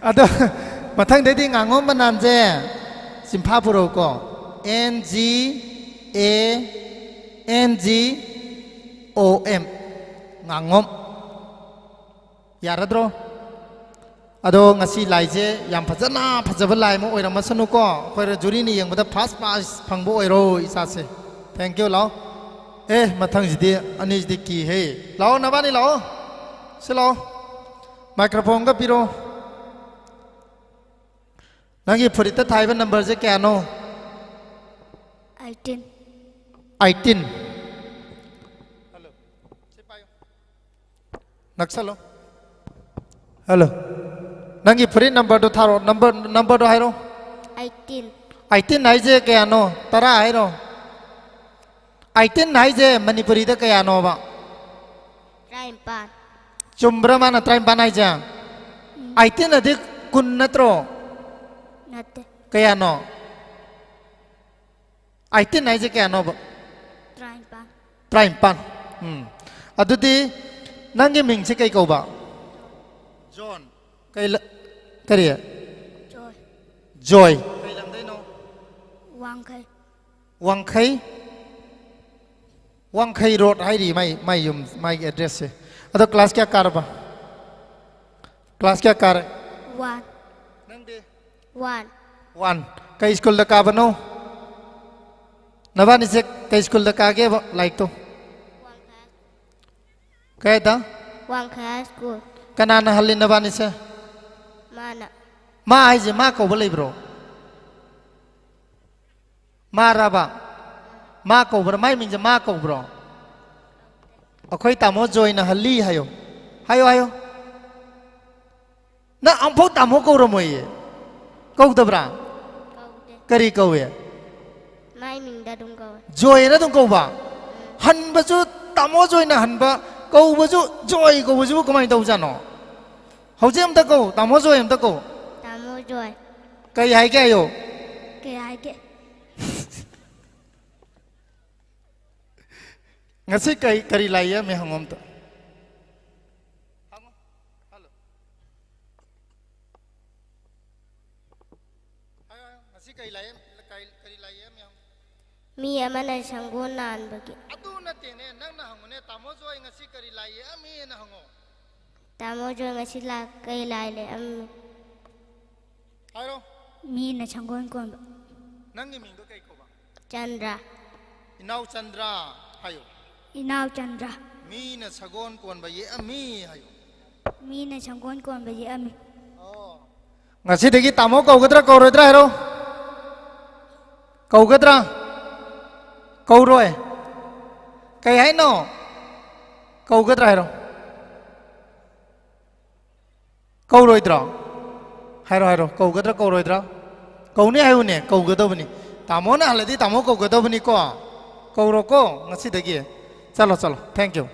ado mathang de di ngangom ba nan je simpha puro ko N-G-A-N-G-O-M ngangom yaradro ado ngasi lai je yam phajaba lai mo oira masanu ko khoi juri ni yang bada first pass phangbo oiro isa se thank you lao mathang jidi ani jidi ki he lao na bani lao se lao microphone ka piro nangi phurita thai ba number je kya no 18. 18 hello se payo naksalo hello nangi free number to tharo number to hairo 18. 18 nai je kaya no tara hairo 18 nai je manipuri da kaya no ba Raimpan. chumbra mana train banai ja 18 adik kun natro Nate. kaya no 18 nai je kaya no ba Raimpan. train pan adudi nangi ming se kai ko ba John kai kariya Joy. joy kai lam dai no Wangkai. wangkai road hai ri mai yum mai address se ado class kya kar ba class kya kar 1. nang de 1. 1 kai school da ka ba no nabani se kai school da ka ge ba like to kai da Wangkai school. kanana halin nabani se Mana. ma ai je ma ko ba lai bro ma ra ba ma ko bro mai min je ma ko bro akhoi tamo joy na halli hayo hayo na ang pho tamo ko ro moi câu tập ra câu đê cái gì câu vậy mai mình đã đúng câu rồi đó đúng câu ba hằn bao nhiêu tao mua rồi nè hằn ba câu bao nhiêu rồi câu bao nhiêu có mấy đâu ra nó hậu chứ em ta câu tao mua rồi em ta câu ta mua rồi cái hay cái yo cái ai cái ngasi cái lại ya mày hangom ta ngasi cái lại ya mày mi ama na sangguan nan bagi atu na tene nang na hangone tamo joy ngasi cái lại ya mi na hango ta mua rồi ngasi la cái lại le am ai đâu mi na sangguan kon nang ni ming do kai ko ba Chandra inau chandra hayo Inau Chandra mi na sagon kon ba ye ami hayo mi na sangguan kon bagi ami ngasi degi tamo kau gadra kau rodra hero kau gadra kau rồi cái hay no kau gadra hero kau rồi tra hero kau gadra kau rồi tra kau ni hayo ne kau gadra bani tamo na haladi tamo kau gadra bani ko kau roko ngasi degi chalo chalo thank you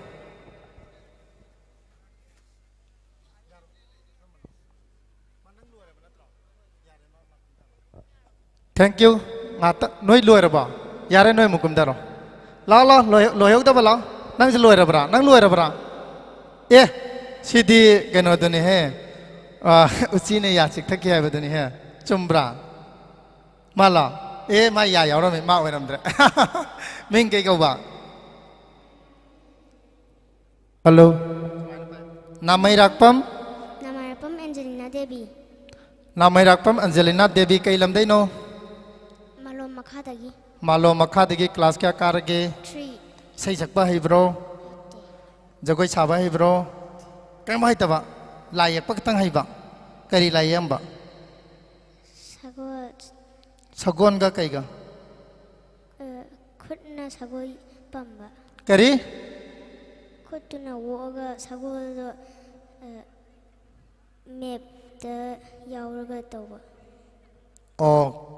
thank you ngata noi luar ba yare noi mukum daro la loy yok da ba la nang luar ba nang luar ba eh sidi keno duni he usi ne ya chik thak ya ba duni he chumbra mala ma ya yaw ro me ma oi ram dre ming ke ko ba hello namai rakpam Angelina Devi namai rakpam Angelina Devi kai lam dai no malo makha dagi class kya karage 3 sei sakba hai bro jagoi chaba hai bro kam hai taba lai pak tang hai ba kari lai am ba sagon ga kai ga khutna sagoi pamba kari khutna wo ga sagol do map da yauraga tawba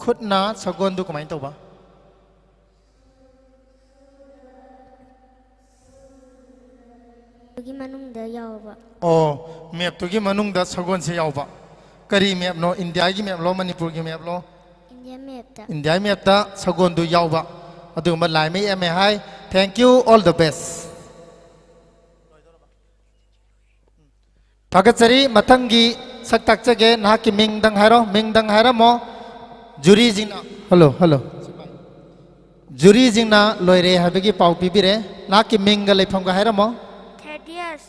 khutna sagon du kamai tawba gi manung da yawba map to gi manung da sagon se yawba kari map no India gi map lo Manipur gi map lo India map da sagon du yawba adu ma lai mai em hai thank you all the best Thakachari mathangi saktak chage na ki ming dang hairo mo juri jingna hello juri jingna loire habegi pau pibire na ki ming ga lepham ga hairo mo 30 years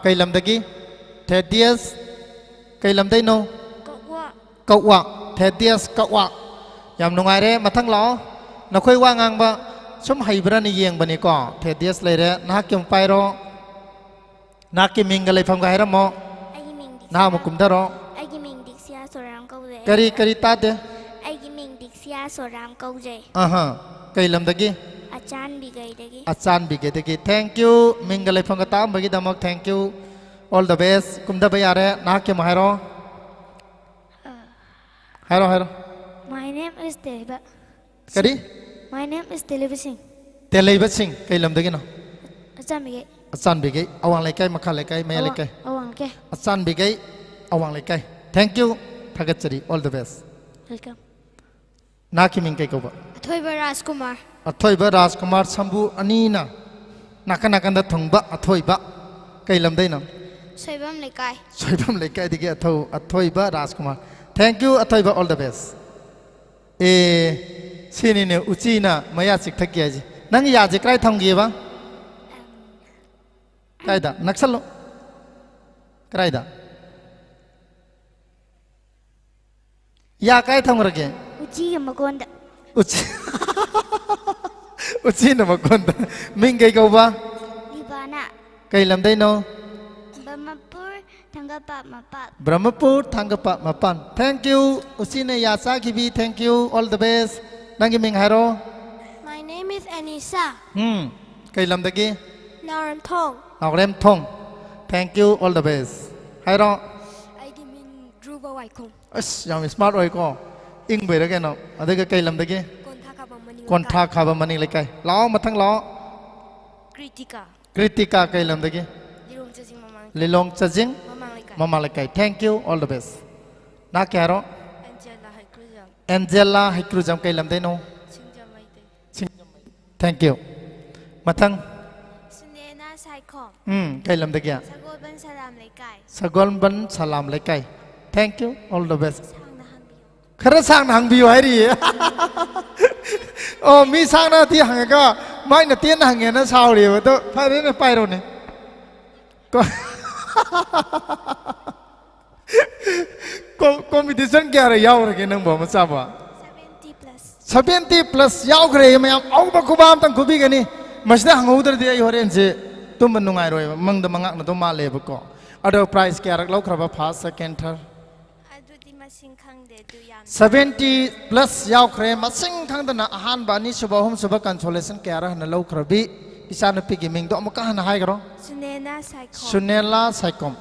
kai lam dagi 30 years kai lam dai no kawwa 30 years kawwa yam nungai re mathang lo na khoi wa ngang ba sum haibra ni yeng bani ko 30 years leire na kim pairo na ki ming ga lepham ga hairo mo na mo kum daro Agi ming diksia soram kauze kari ta de Agi ming diksia soram kauze kai lam dagi achan bigai dagi dagi thank you ming ga lepham ga tam bagi damak thank you all the best kum da bayare na ki mo hairo My name is Deva kari My name is Deliver Singh Telaiba Singh kai lam dagi no achan bigai Asan bigai awang lekai makha lekai maya lekai awang ke Asan bigai awang lekai thank you thagachari all the best welcome na ki ming kai ko ba athoiba rajkumar sambu anina nakan da thongba athoiba kai lam dai no soibam lekai dige athoiba rajkumar thank you athoiba all the best sini ne uchina maya chik thakya ji nang ya je krai thonggi ba kaida naksalo kaida ya kai thong rage uchi magonda uchi na magonda ming kai ko ba libana kai lam dai no Brahmapur thangapa mapan thank you uchi ne ya sa ki bi thank you all the best nangi ming haro My name is Anissa kai lam dagi Naram Thong thank you all the best haro Agi ming Dhruva White Kong. ยามสมาร์ทไว้ก็อิงไปแล้วแกเนาะอะไรก็ไกลลำตะกี้ Kontaka Bamani. ก่อนทาขาบมันนี่เลยไกลล้อมาทั้งล้อ Kritika. กริติกาไกลลำตะกี้ Lirong chasing mamang. ลิลงจะจิง Mamang like. มาเลยไกล thank you all the best น่าแกรอ Angela Haikuzam. แอนเจล่าให้ครูจำไกลลำได้โน Singja Maite. thank you มาทั้ง Sunena Saikom. ไกลลำตะกี้ Sagoban Salam Lekai. สกลบันสลามเลยไกล thank you all the best Sang Nahambi. คาสร้างหางบิวให้ดีโอ้มีสร้างหน้าที่หางก็ไม่น่ะเตี้ยนหางเงี้ยนะชาวเลยว่าตัวไปเรื่อยไปเราเนี่ยก็มีที่ฉันแก่เลยยาวเลยกันนึงบอกมาทราบว่า 70 plus. 70+ ยาวเลยไหมเอาไปคุบามตั้งคุบีกันนี่ไม่ใช่หางอุตรดีอยู่เรียนสิตุ้มมันนุ่งไงรวยมังดมังอักนั่นตุ้มมาเลยบุกก็เอาเดี๋ยว price แก่รักเราครับว่า first second third Aduti Masing Kang de Duyam. 70+ ยาวเครมาสิ่งทั้งนั้นอาหารบ้านนี้สุบะหุ่มสุบะกันโซเลสันแก่รักนั่นเราครับบีอิสานพิกิมิงดอกมันก็หันหายกันหรอ Sunena Saikom. สุนเนล่าไซคอม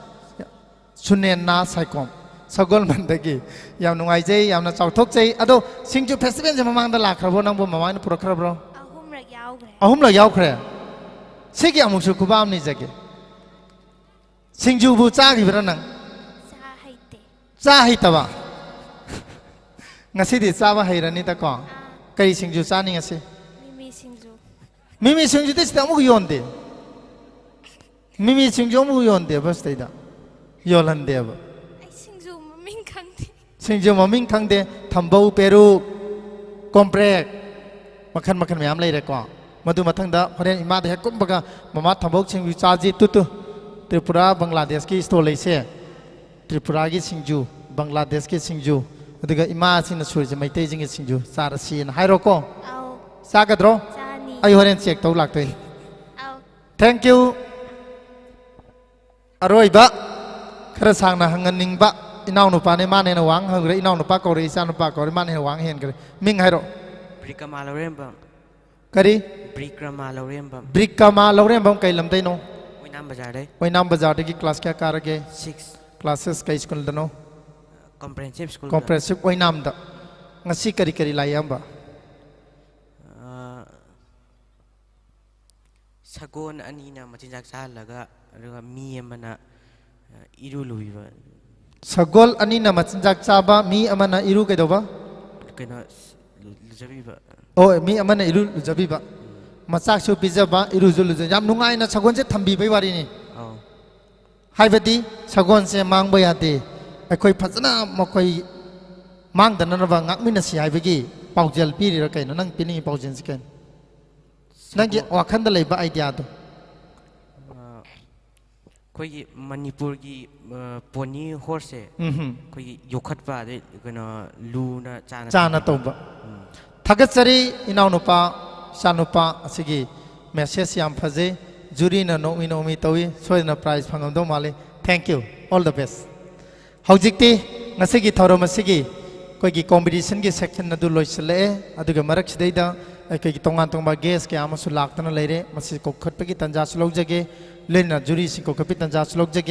สุนเนน่าไซคอมสกลมันตะกี้ยามนุ่งไอเจยามน่ะเจ้าทุกใจอะดูสิงจูเฟสติวัลจะมามังตลาดครับนังบุมาวันปรครับเรา Ahum Rak Yaugre. อาหุ่มเรายาวเครสิกยามุสุคุบามนี่จักสิงจูบูจ้ากี่เป็นนัง Sa Haite. จ้าให้ตะวะงั้นสิดิจ้าว่าให้รันนี่ตะก่อนใครสิงจูจ้านี่งั้นสิ Mimi Singju. มิสิงจูที่สตามุกยอนเดมิสิงจูมุกยอนเดบัสเตดายอลันเดบ Ai Singju Maming Kang de. สิงจูมามิงทั้งเดทำบูเปรูคอมเพรกมาขันไม่ยามเลยดีกว่ามาดูมาทั้งเด้อพอเรียนอิมาเดกุมบกมาทำบูสิงจูจ้าจีตุตุตริปุระบังกลาเทศกีสโตเลยเสียตริปุระกีสิงจูบังกลาเทศกีสิงจูดูกันอิมาสินสุริจะไม่เตจิงกีสิงจูสารสีนไฮโรโก Au. สากัดรอ Sani. ไอหัวเรียนเช็คตัวหลักตัว Au. thank you อร่อยบะคราสังนะหังเงินนิงบะอินาวนุปาในมาในนวังหังเรอินาวนุปากอริสานุปากอริมาในนวังเห็นกันมิงไฮโร Brikama Lorembam. กะดี Brikama Lorembam. บริกามาเราเรียนบังไกลลำได้โน Winam Bazare. ไว้นำบาจาร์ที่คลาสแค่การะเก 6. คลาสสไกสกุลดโน Comprehensive School. คอมเพรสซิฟไว้นำดะงั้นสิกะดีกะดีลายยัมบะ Sagon Anina Machinjak Salaga. Mi Amana Iruluiva. สกลอันนี้นะมันจักจ้าบะมีอามันนะอิรุกันดบะ Kana Lujaviva. โอ้มีอามันนะอิรุลุจบีบะมาสักชูปิซาบะอิรุจุลุจยามนุ่งไงนะสกลเจะทำบีไปวารีนี่ Oh. ให้ไปดีสกลเสียมังไปอาตีไอ้คอยพัฒนามาคอยมังแต่นั่นว่างักมินาสีให้ไปกี่เป่าเจลปีรีระกันนั่งปีนี้เป่าเจนสิกันนั่งเกี่ยวขันตะเลยบะไอเดียตัว Koi Manipurgi Pony Horse. Koi Yokatpa de Gana Luna Chana. จานาตัวบะทักษะรีอินาวนุปาชานุปาสิกีเมสเซสยามพะเจจูรีน่ะโนมิตัววิช่วยน่ะไพรส์ฟังกันตัวมาเลย thank you all the best ฮาวจิกตีงั้นสิกีทารมาสิกีคอยกีคอมเพติชันกีเซกชันน่ะดูลอยเสล่อะดูกันมารักสิได้ดาไอ้คอยกีตรงงานตรงบาเกสกีอามาสุลักตันเลยเร่มาสิก็ขัดไปกีตันจาสโลกจักเกเล่นน่ะจูรีสิก็ขัดไปตันจาสโลกจักเก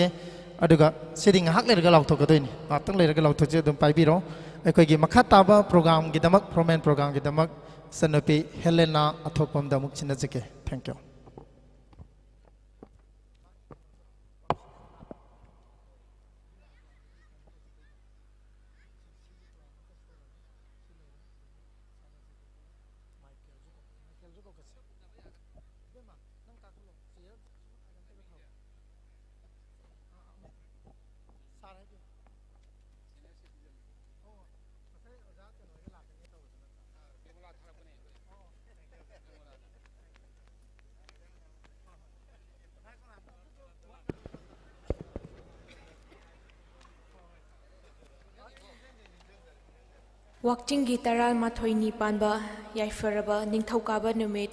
อะดูกันสิดิ่งหักเลยก็ลอกตัวกันด้วยนี่มาตั้งเลยก็ลอกตัวเจอตรงไปบีโร่ไอ้คอยกีมาขัดตาบะโปรแกรมกีดามักโปรแมนโปรแกรมกีดามักสนุปีเฮเลนาอัทโปมดามุกชินจักเก thank you Walking Gitaral Mathoini Panba Yaifaraba Ningthokaba Numit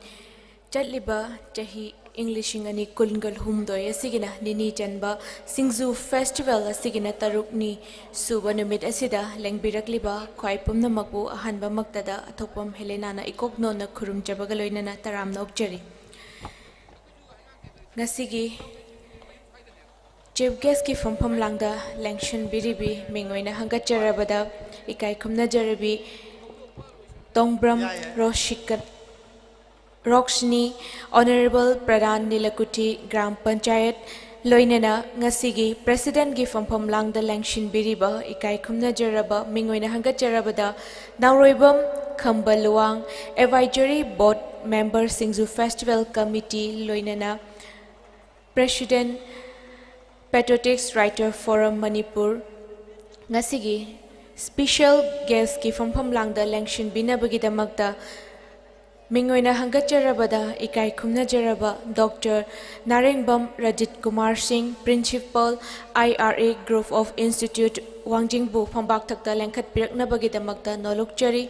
Chatliba Jahi Englishing ani Kulngal Humdo Yasigina Nini Janba SINGJU Festival Asigina Tarukni Suba Numit Asida Lengbirakliba Kwaipum Namaku Ahanba Maktada Atopam Helena na Ikokno na Kurum Jabagaloina na Taram na Okjari Ngasigi Chief guest ki from langda Langshan Biribi Mingoina Hangajarabada Ikai Kumna Jarabi Tongbram Roshikat Roxni Honorable Pradhan Nilakuti Gram Panchayat Loinana Ngasigi President gi from langda Langshan Biriba Ikai Kumna Jaraba Mingoina Hangajarabada Nauroibam Kambaluang Advisory Board Member SINGJU Festival Committee Loinana President Patriotics Writer Forum Manipur Ngasigi Special Guest ki from langda Langshan Binabagi Damakta Mingoina Hangajarabada Ikai Kumna Jaraba Dr. Narengbam Rajit Kumar Singh Principal IRA Group of Institute Wangjing Bu Pambak Takta Langkat Pirak Nabagi Damakta Nolokchari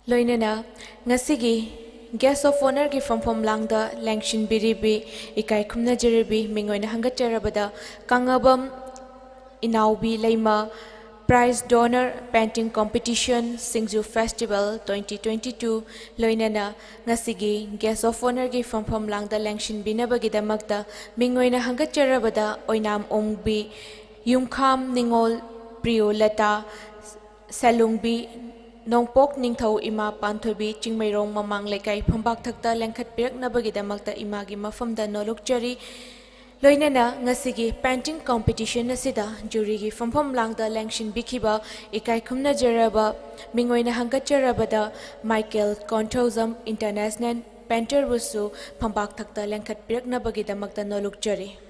Loinana Ngasigi Guest of honor ki from langda Langshan Biribi Ikai Kumna Jaribi Mingoina Hangajarabada Kangabam Inaubi Laima Prize Donor Painting Competition SINGJU Festival 2022 Loinana Ngasigi Guest of honor ki from langda Langshan Binabagi Damakta Mingoina Hangajarabada Oinam Ongbi Yumkham Ningol Priolata Salungbi Nongpok Ningthau Ima Panthobi Chingmairong Mamang Lekai Phambak Thakta Langkhat Pirak Nabagi Damakta Imagi Mafamda Nolokchari Loinana Ngasigi Painting Competition Asida Jury gi from langda Langshan Bikiba Ikai Kumna Jaraba Mingoina Hangajarabada Michael Controsam International Painter Busu Phambak Thakta Langkhat Pirak Nabagi Damakta Nolokchari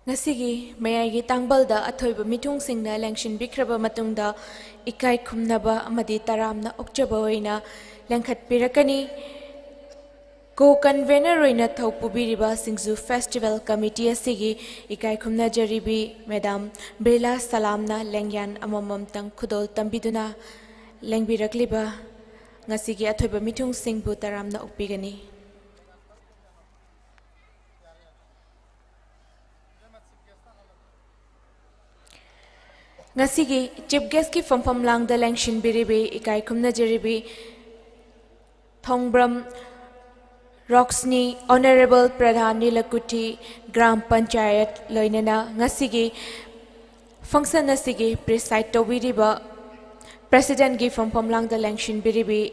Ngasigi mayagi tangbalda athoiba mitung singna Langshan bikraba matungda ikai khumnaba amadi taramna okjaba oina langkhat pirakani co-convener oina thopubiriba SINGJU Festival Committee asigi ikai khumna jaribi Madam Birla Salamna Lengyan amamam tang khudol tambiduna lengbirakliba ngasigi athoiba mitung singbu taramna okpigani Ngasigi chief guest ki from langda Langshan Biribi Ikai Kumna Jaribi Thongbram Roxni Honorable Pradhan Nilakuti Gram Panchayat Loinana Ngasigi function asigi preside tobiriba President gi from langda Langshan Biribi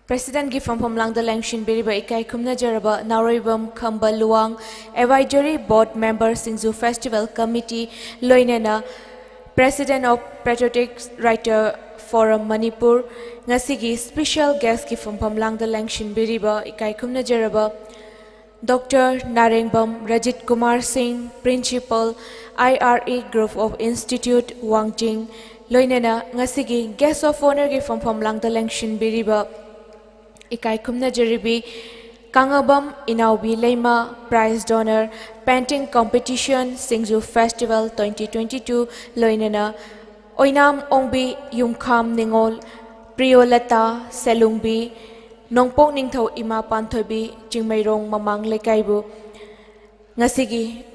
President gi from langda Langshan Biriba Ikai Kumna Jaraba Nauroibam Khamba Luang Advisory Board Member SINGJU Festival Committee Loinana President of Patriotics Writer Forum Manipur Ngasigi Special Guest ki from langda Langshan Biriba Ikai Kumna Jaraba Dr. Narengbam Rajit Kumar Singh Principal IRA Group of Institute Wangjing Loinana Ngasigi Guest of honor ki from langda Langshan Biriba Ikai Kumna Jaribi Kangabam Inaubi Laima Prize Donor Painting Competition SINGJU Festival 2022 Loinana Oinam Ongbi Yumkham Ningol Priolata Selungbi Nongpok Ningthau Ima Panthobi Chingmairong Mamang Lekaibu Ngasigi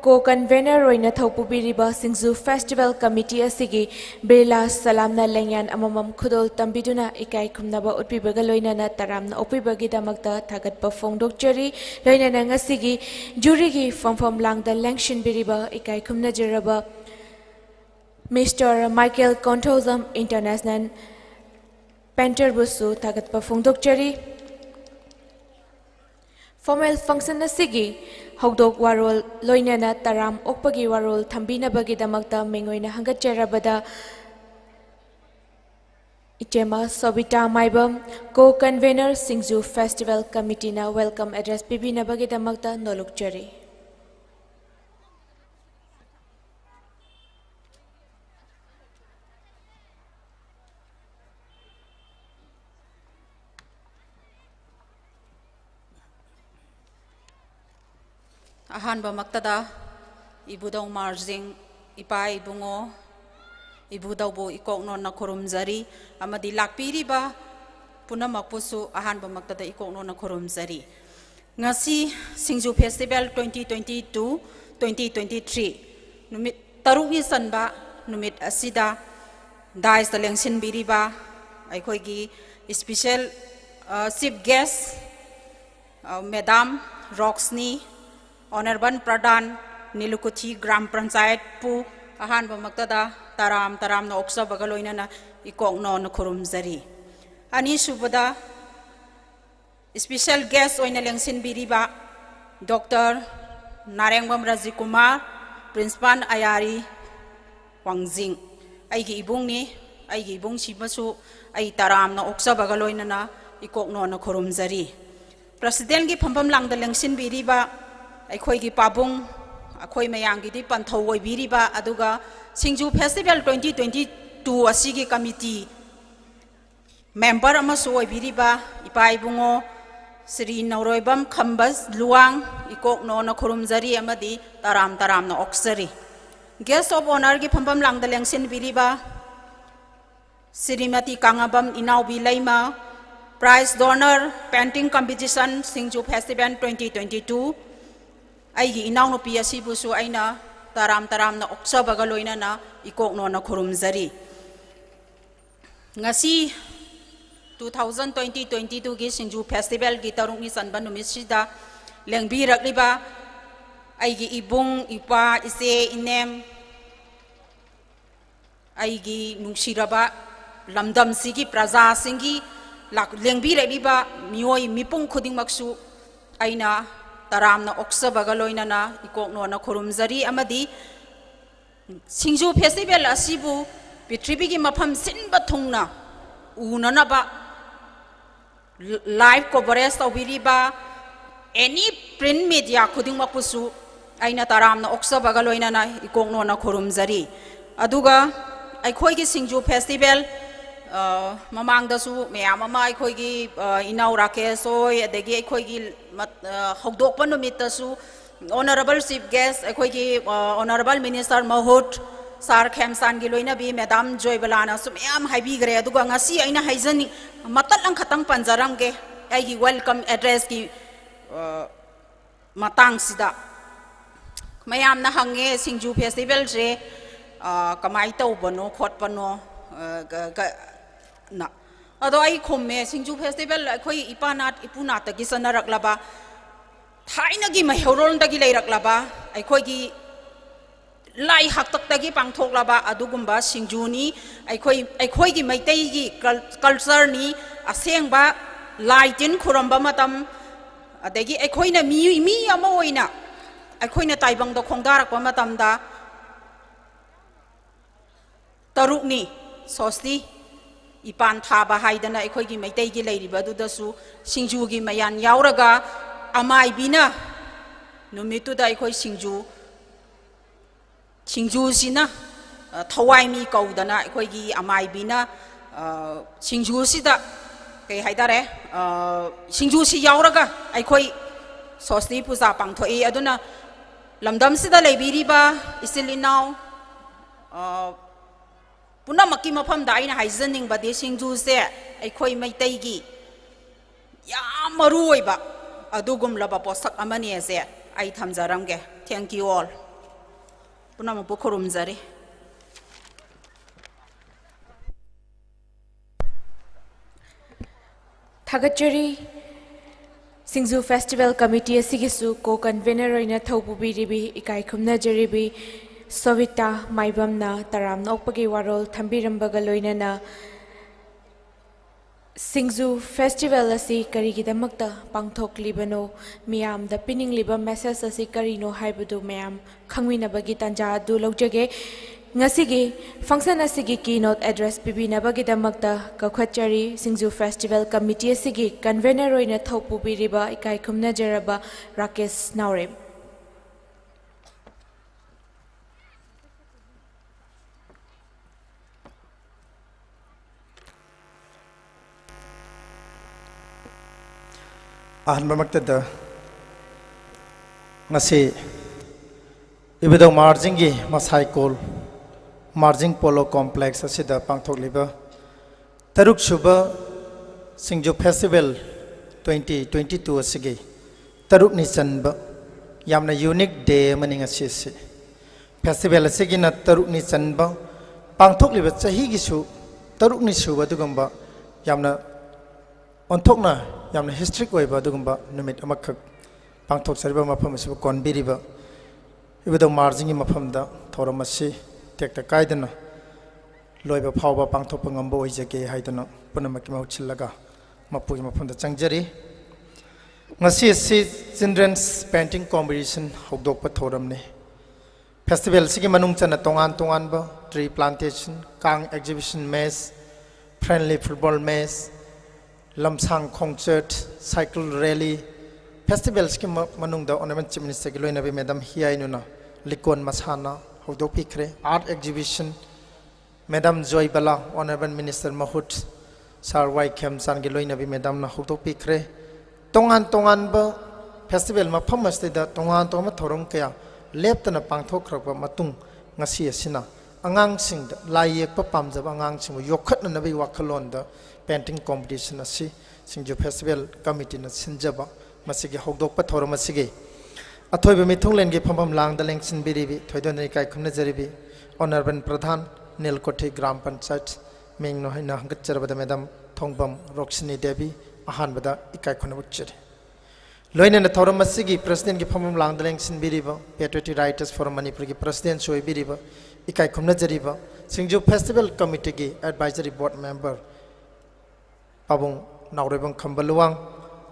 Co-convener oina thopubiriba SINGJU Festival Committee asigi Birla Salamna Lengyan amamam khudol tambiduna ikai khumnaba utpibaga loinana taramna opibagi damakta thagatpa phongdokchari loinana ngasigi jury gi from langda Langshan Biriba ikai khumna jaraba Mr. Michael Controsam International Painter Busu thagatpa phongdokchari Formal function asigi Hogdok warol loinana taram okpagi warol thambina bagi damakta mingoina hangatjarabada Ichema Sobita Maibam co-convener SINGJU Festival Committee na welcome address pibina bagi damakta nolokchari Ahanba maktada ibudong marjing ipai bungo ibudaw bo ikokno na kurumzari amadi lakpiriba punamak pusu ahanba maktada ikokno na kurumzari ngasi Singju Festival 2022-2023 numit taruk ni sanba numit asida dais talengsin biriba aikoi gi special chief guest Madam Roxni Honorable Pradhan Nilukuthi Gram Panchayat pu ahan bamaktada taram na oksa bagaloina na ikok no na khurumjari ani subada special guest oina lengsin biriba Dr. Narengbam Raji Kumar Principal Ayari Wangjing aigi ibung ni aigi ibung sibasu ai taram na oksa bagaloina na ikok no na khurumjari President gi phambam langda lengsin biriba aikoi gi pabung akoi mayang gi di panthau oi biriba aduga Singju Festival 2022 asigi committee member amasu oi biriba ipai bungo Sri Nauroibam Khambas Luang ikok no na khurumjari amadi taram na oksari guest of honor gi phambam langda lengsin biriba Srimati Kangabam Inau Bilaima prize donor painting competition Singju Festival 2022 aigi inau no pi asibusu aina taram na oksa bagaloina na ikok no na khurumjari ngasi 2022 gi Singju Festival gi tarung ni sanban numit sida lengbi rakliba aigi ibung ipa ise inem aigi nungsiraba lamdam sigi praja singi lak lengbi rakliba mioi mipung khuding maksu aina taram na oksa bagaloina na ikok no na khurumjari amadi Singju Festival asibu pitribi gi mafam sinba thungna unana ba live coverage tawbiriba any print media khuding mapusu aina taram na oksa bagaloina na ikok no na khurumjari aduga aikoi gi Singju Festival mamang dasu meyam ama aikoi gi inau rakesoi adegi aikoi gi hogdok panumit dasu honorable chief guest aikoi gi honorable minister Mahut Sar Khemsan gi loina bi Madam Joy Balana sum yam haibi gre aduga ngasi aina haijani matalang khatang panjaram ge aigi welcome address gi matang sida mayam na hange Singju Festival je kamai tawbano khotpano na ado ai khomme Singju Festival khoi ipanat ipunat gi sanarak laba thaina gi mahorol dagi leirak laba ai khoi gi lai haktak dagi pangthok laba adugumba Singju ni ai khoi gi maitai gi culture ni asengba lai tin khuramba matam adagi ai khoi na mi ama oina ai khoi na taibang da khongdarak pa matam da taruk ni sosti ipan thaba haidana aikoi gi maitai gi leiriba du dasu Singju gi mayan yauraga amai bina numitu da aikoi Singju sina thawai mi kaudana aikoi gi amai bina Singju sida kai haidare Singju si yauraga aikoi sosti puja pangthoi aduna lamdam sida leibiriba isilinau puna maki mafam da aina haizaning ba de Singju se aikoi maitai gi yam maru oiba adugum laba posak amani ase ai thamjaram ge thank you all puna ma pokhurumjari Thagachari Singju Festival Committee asigisu co-convener oina thopubiribi ikai khumna jaribi Sovita Maibamna taram nokpagi warol thambirambaga loinana Singju Festival asi karigidamakta pangthoklibano miyam da piningliba message asi karino haibadu mayam khangminabagi tanja adu lojage ngasigi function asigi keynote address pibinabagidamakta kakhachari Singju Festival Committee asigi convener oina thopubiriba ikai khumna jaraba Rakesh Naure ahanba maktada ngasi ibidong marjing gi masai kol marjing polo complex asida pangthokliba taruk suba Singju Festival 2022 asigi tarukni chanba yamna unique day maning asisi festival asigina tarukni chanba pangthok liba chahi gisu tarukni suba dugamba yamna onthokna yamna historic oiba dugamba numit amakhak pangthok sariba mafam asu konbiriba ibado marjing mafamda thoramasi tekta kaidana loiba phawba pangthok ngambo oijage haidana punamaki mauchillaga mapugi mafamda changjari ngasi si children's painting competition hokdokpa thoramne festival sigi manung chana tongan tongan ba tree plantation kang exhibition maze friendly football maze lamsang concert cycle rally festival sigi manung da honorable chief minister gi loina bi madam hiainuna likon masana hokdok pikre art exhibition madam joy bala honorable minister mahut sar wai khem san gi loina bi madam na hokdok pikre tongan tongan ba festival ma phamas da tongan to ma thorom kya leptana pangthok khraba matung ngasi asina angang sing da lai yekpa pamjaba angang sing yokhatna nabi wakhalon da painting competition asi singju festival committee na sinjaba masigi hokdokpa thorom asigi athoiba mithunglen gi phambam lang da lengsin biribi thoidon kai khumna jaribi honorable pradhan nilkothi gram panchayat mingno haina hangcharabada madam thongbam roxini devi ahan bada ikai khona uchere loina na thoram asigi president gi phambam lang da lengsin biriba patriotic writers for manipur gi president soi biriba ikai khumna jariba singju festival committee gi advisory board member pabung nawrebang khambaluwang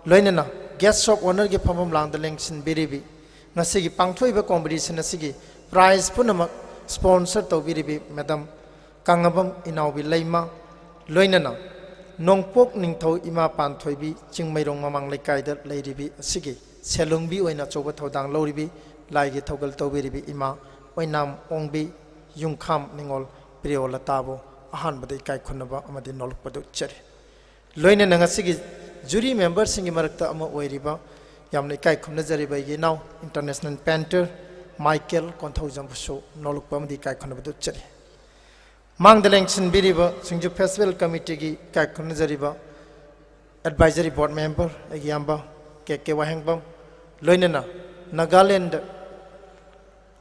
loina na guest shop owner gi phambam lang da lengsin biribi ngasigi pangthoiba competition asigi prize punama sponsor to biribi madam kangabam inawbi leima loina na nongpok ningthau ima panthoibi chingmairong mamang lekai da leiribi asigi selungbi oina choba thodang loribi laigi thogal tobiribi ima oinam ongbi yungkham ningol priola tabo ahan badai kai khunaba amadi nolpadu chare loina na ngasigi jury members singi marakta ama oiriba yamna kai khumna jariba gi now international painter michael konthojam buso nolukpa amadi kai khunaba chare Mangdeleng Sinbiriba, Singju Festival Committee gi Kaikun Jariba, Advisory Board Member, Agiamba, KK Wahangbam, Loinana, Nagaland,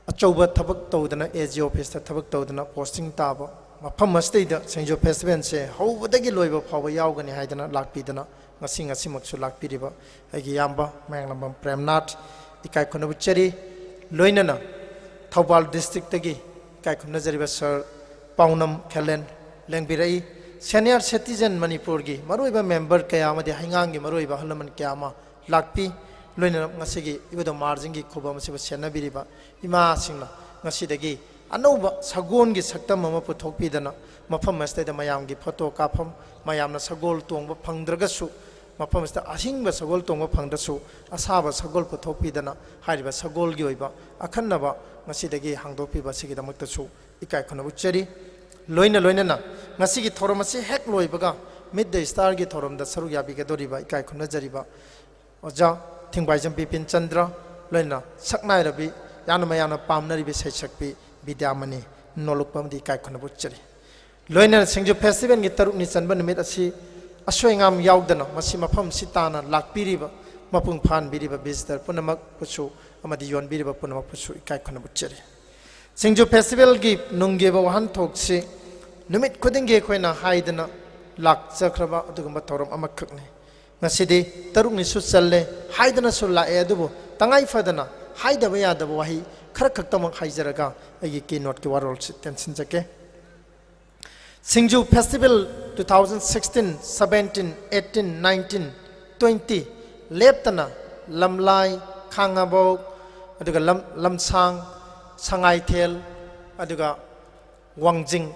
Achoba Tabak Todana, AG Office, Tabak Todana, Posting Taba, Mapamasti, Singju Festival say, how would they loiva power Yaugani Haidana, Lakpidana, Masinga Simaksu Lakpiriba, Agiamba, Manglambam Premnat, Ikaikunabucheri, Loinana, Taubal District Tagi, Kaikun Jariba, Sir. Paunam Kalen Langbirai senior citizen Manipur gi maruiba member kaya amadi haingang gi maruiba halaman kayama lakpi loina ngasigi ibodo marjing gi khoba masiba sena biriba ima singna ngasidagi anouba sagon gi saktam ama puthokpi dana mafam masta da mayam gi photo kapam mayamna sagol tongba phangdragasu mafam masta ahingba sagol tongba phangdasu asaba sagol puthokpi dana hariba sagol gi oiba akhannaba ngasidagi hangdopi ba sigi damakta su ikai khona uchari loina na ngasigi thoromasi hek loibaga mid the star gi thorom da saru yabi ga doriba ikai khona jariba oja thingbai jam pipin chandra loina saknai rabi yana pamnari bi sai sakpi bidyamani nolukpam di ikai khona uchari loina singju festival gi taruk ni chanba nimit asi aswengam yaudana masi mafam sitana lakpiriba mapung phan biriba visitor punamak puchu amadi yon biriba punamak puchu ikai khona uchari Singju Festival gi nunggeba wahan thokse numit khudinge khoina haidana lak chakraba adugamba thoram amakhakne ngasidi taruk ni su challe haidana su la e adubu tangai fadana haidaba yadaba wahi khara khaktamak haijaraga agi keynote ki warol tension jake Singju Festival 2016 17 18 19 20 leptana lamlai khangabok aduga lamsang Sangai Tel, aduga Wangjing.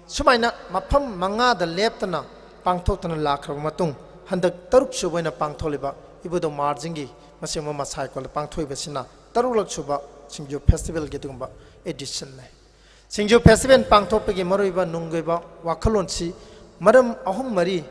Sumaina mapam manga da leptana pangthotana lakraba matung handak taruk subaina pangtholiba ibudo marjingi masima masai kol pangthoiba sina tarulak suba Singju Festival gedumba edition ne Singju Festival pangthopegi maroiba nunggoiba wakhalonsi maram ahum mari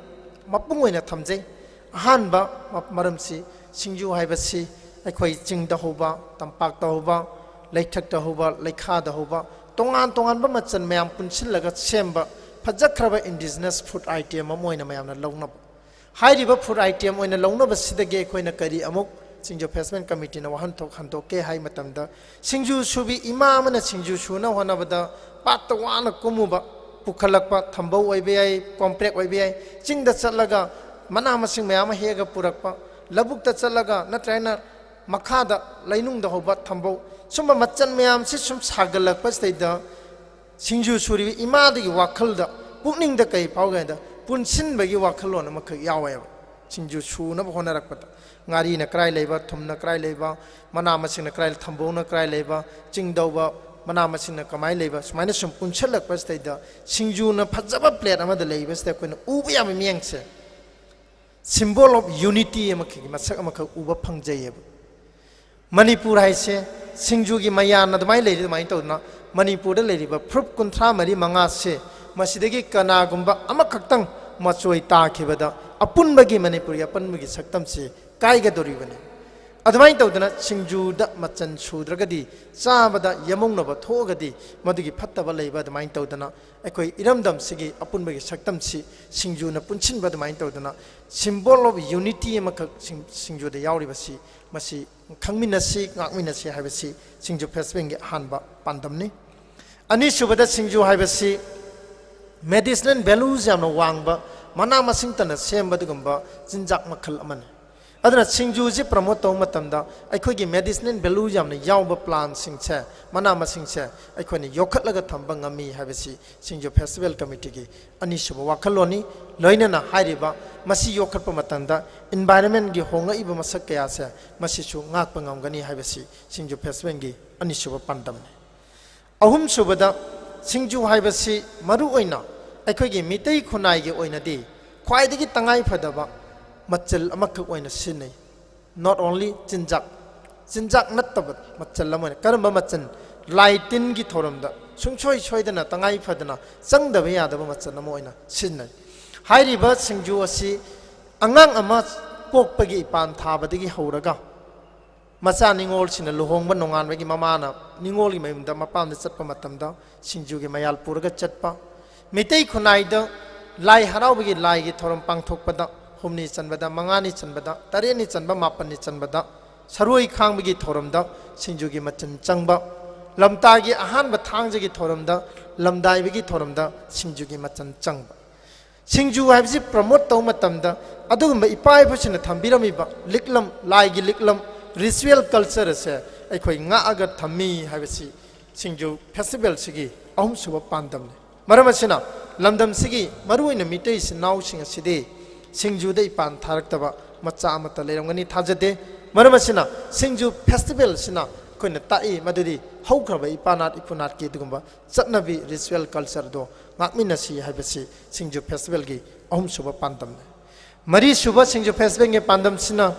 mapung oina thamje ahanba maramsi Singju haibasi aikhoi chingda hoba tampak da hoba Laitak da hoba, laikha da hoba, tongan ba machan mayam punsil laga semba, pajakraba indigenous food item amoina mayam na launab. Hairiba food item oina launab sidage koina kari amuk SINGJU Festival Committee na wahan tok hanto ke hai matamda SINGJU subi ima mana SINGJU suna hona bada patwana kumuba pukhalakpa thambau oibe ai complex oibe ai chingda chatlaga mana masing mayama hega purakpa labukta chatlaga natraina makhada lainungda hoba thambau sumba machan mayam si sum sagalakpa staida SINGJU suri ima dagi wakhalda pukningda kai paugaida punsin bagi wakhalon makha yawa SINGJU suna hona rakpata ngari na krai leba thum na krai leba mana masing na krai thambau na krai leba chingdauba mana masing na kamai leba sumaina sum punchalak pastaida SINGJU na phajaba plate amada leba sta koina uba yam miengse symbol of unity amakhi masak amakha uba phangjai Manipur haise SINGJU gi mayan na dmai leiri dmai tawna Manipur da leiriba prup kunthra mari manga se masidagi kana gumba amakhakhtang machoi ta khibada apunbagi Manipur apunbagi saktam se kaiga doribani admai tawdana SINGJU da machan sudragadi sabada yamongnaba thogadi madugi phattaba leiba admai tawdana ekoi iramdam sigi apunbagi saktam si SINGJU na punchinba admai tawdana symbol of unity amakak SINGJU da yauriba si masi khangminasi ngakminasi haibasi SINGJU Festival gi hanba pandamni ani subada SINGJU haibasi medicinal values yamna wangba mana masing tana semba dugumba jinjak makhal amane adana SINGJU ji promote taw matamda aikoi gi medicinal value yamna yawba plan singche mana masing che aikoi ni yokhatlaga thamba ngami haibasi SINGJU Festival Committee gi ani suba wakhaloni loinana hairiba masi yokhatpa matanda environment gi honga iba masak kaya se masi chu ngakpa ngamgani haibasi SINGJU Festival gi ani suba pandamne ahum subada SINGJU haibasi maru oina aikoi gi mitei khunai gi oina di khwaidagi tangai phadaba machal amakak oina sinai not only jinjak nattaba machal amane karamba machan lightin gi thoramda sungchoi choidana tangai phadana changdaba yadaba machal amo oina sinai hairiba SINGJU asi angang ama pokpagi ipan thabadagi horaga macha ningol sina luhongba nonganbagi mamana ningol gi mayumda mapamda chatpa matamda SINGJU gi mayal puraga chatpa mitei khunaida lai haraubagi lai gi thoram pangthokpada humni chanbada mangani chanbada tareni chanba mapani chanbada saroi khangbagi thoramda SINGJU gi machan changba lamta gi ahanba thangjagi thoramda lamdai bagi thoramda SINGJU gi machan changba SINGJU haibsi promote taw matamda adugumba ipai phusina thambiramiba liklam lai gi liklam ritual culture se aikoi nga aga thammi haibsi SINGJU Festival sigi ahum suba pandamne maramasina lamdam sigi maruina mitei sinau singa sidi SINGJU dei pan tharaktaba macha amata leramgani thajade maramasina SINGJU Festival sina koina tai madudi haukraba ipanat ipunat ki dugumba chatnabi ritual culture do ngakminasi haibasi SINGJU Festival gi ahum suba pandamne mari suba SINGJU Festival ge pandam sina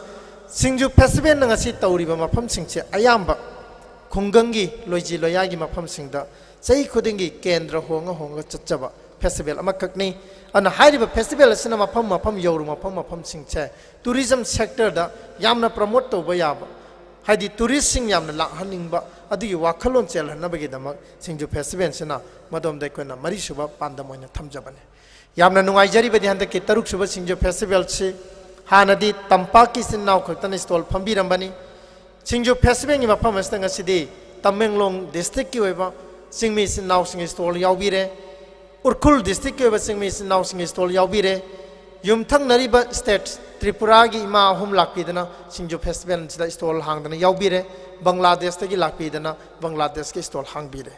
SINGJU Festival na ngasi tawriba mafam singche ayamba khunggangi loiji loyagi mafam singda chai khudingi kendra honga chachaba festival amakakni ana hairiba festival asina mafam yoru mafam singche tourism sector da yamna promote to bayaba haidi tourist sing yamna lakhaningba adigi wakhalon chelhanabagi damak SINGJU Festival sina madom de kona mari suba pandamoina thamjabane yamna nungaijari badi handa ke taruk suba SINGJU Festival se hanadi tampaki sinnaw khaktan stall phambirambani SINGJU Festival gi mafam astanga sidi Tamenglong district ki weba singmi sinnaw sing stall yaubire Urkhul district ki weba singmi sinnaw sing stall yaubire yumthang nariba state Tripura gi ima hum lakpidana SINGJU Festival sida stall hangdana yaubire Bangladesh tagi lakpidana Bangladesh ki stall hangbire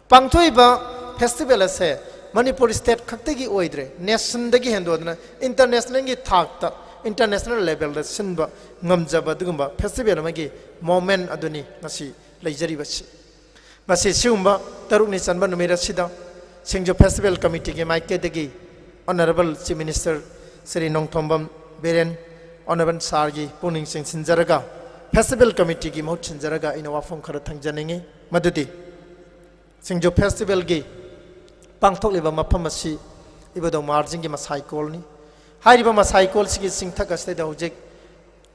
pangthoiba festival ase Manipur state khaktagi oidre nation dagi hendodana international gi thakta international level da sinba ngamjaba dugumba festival magi moment aduni ngasi leijaribachi ngasi siumba tarukni chanba numera sida SINGJU Festival Committee ge maike dagi honorable chief minister Sri Nongthombam Beren honorable sargi puning sing sinjaraga festival committee gi mohut sinjaraga ina wafam khara thangjaningi madudi SINGJU Festival ge pangthok leba mafam asi ibado marjing gi masai kolni hairiba masai kol sigi singthak astai da hojek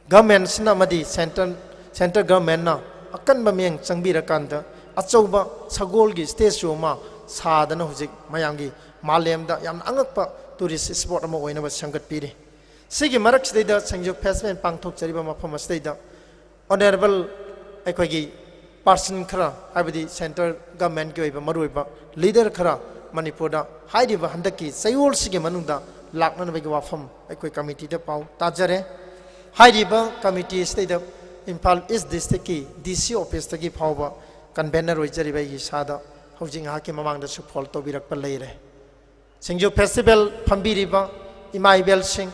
government sina madi center government na akan bameng changbira kanda achauba sagol gi stage show ma sadana hojek mayangi malem da yam angakpa tourist spot ama oina ba sangat piri sigi marak stai da SINGJU Festival pangthok chariba mafam astai da honorable ꯑꯩꯈꯣꯏꯒꯤ person khara habidi center government ki oiba maruiba leader khara manipurda haidiba handaki sayol sige manungda lakna bagi wafam aikoi committee da pau tajare haidiba committee state of Impal East District ki DC office tagi phawba convener oijariba gi sada hojing ha ki mamang da su phol to birak pa leire Singju festival phambiriba imaibel sing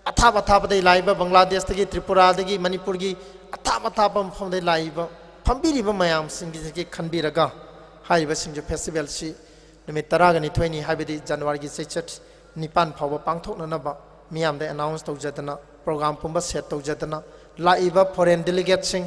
athap athap dai laiba Bangladesh tagi Tripura tagi Manipur gi athap athap pham dai laiba phambiriba mayam sing gi khanbiraga haiba Singju festival si numit 12 habidi January gi sechat nipan phawba pangthokna na ba miyam da announce tawjadana program pumba set tawjadana laiba foreign delegate sing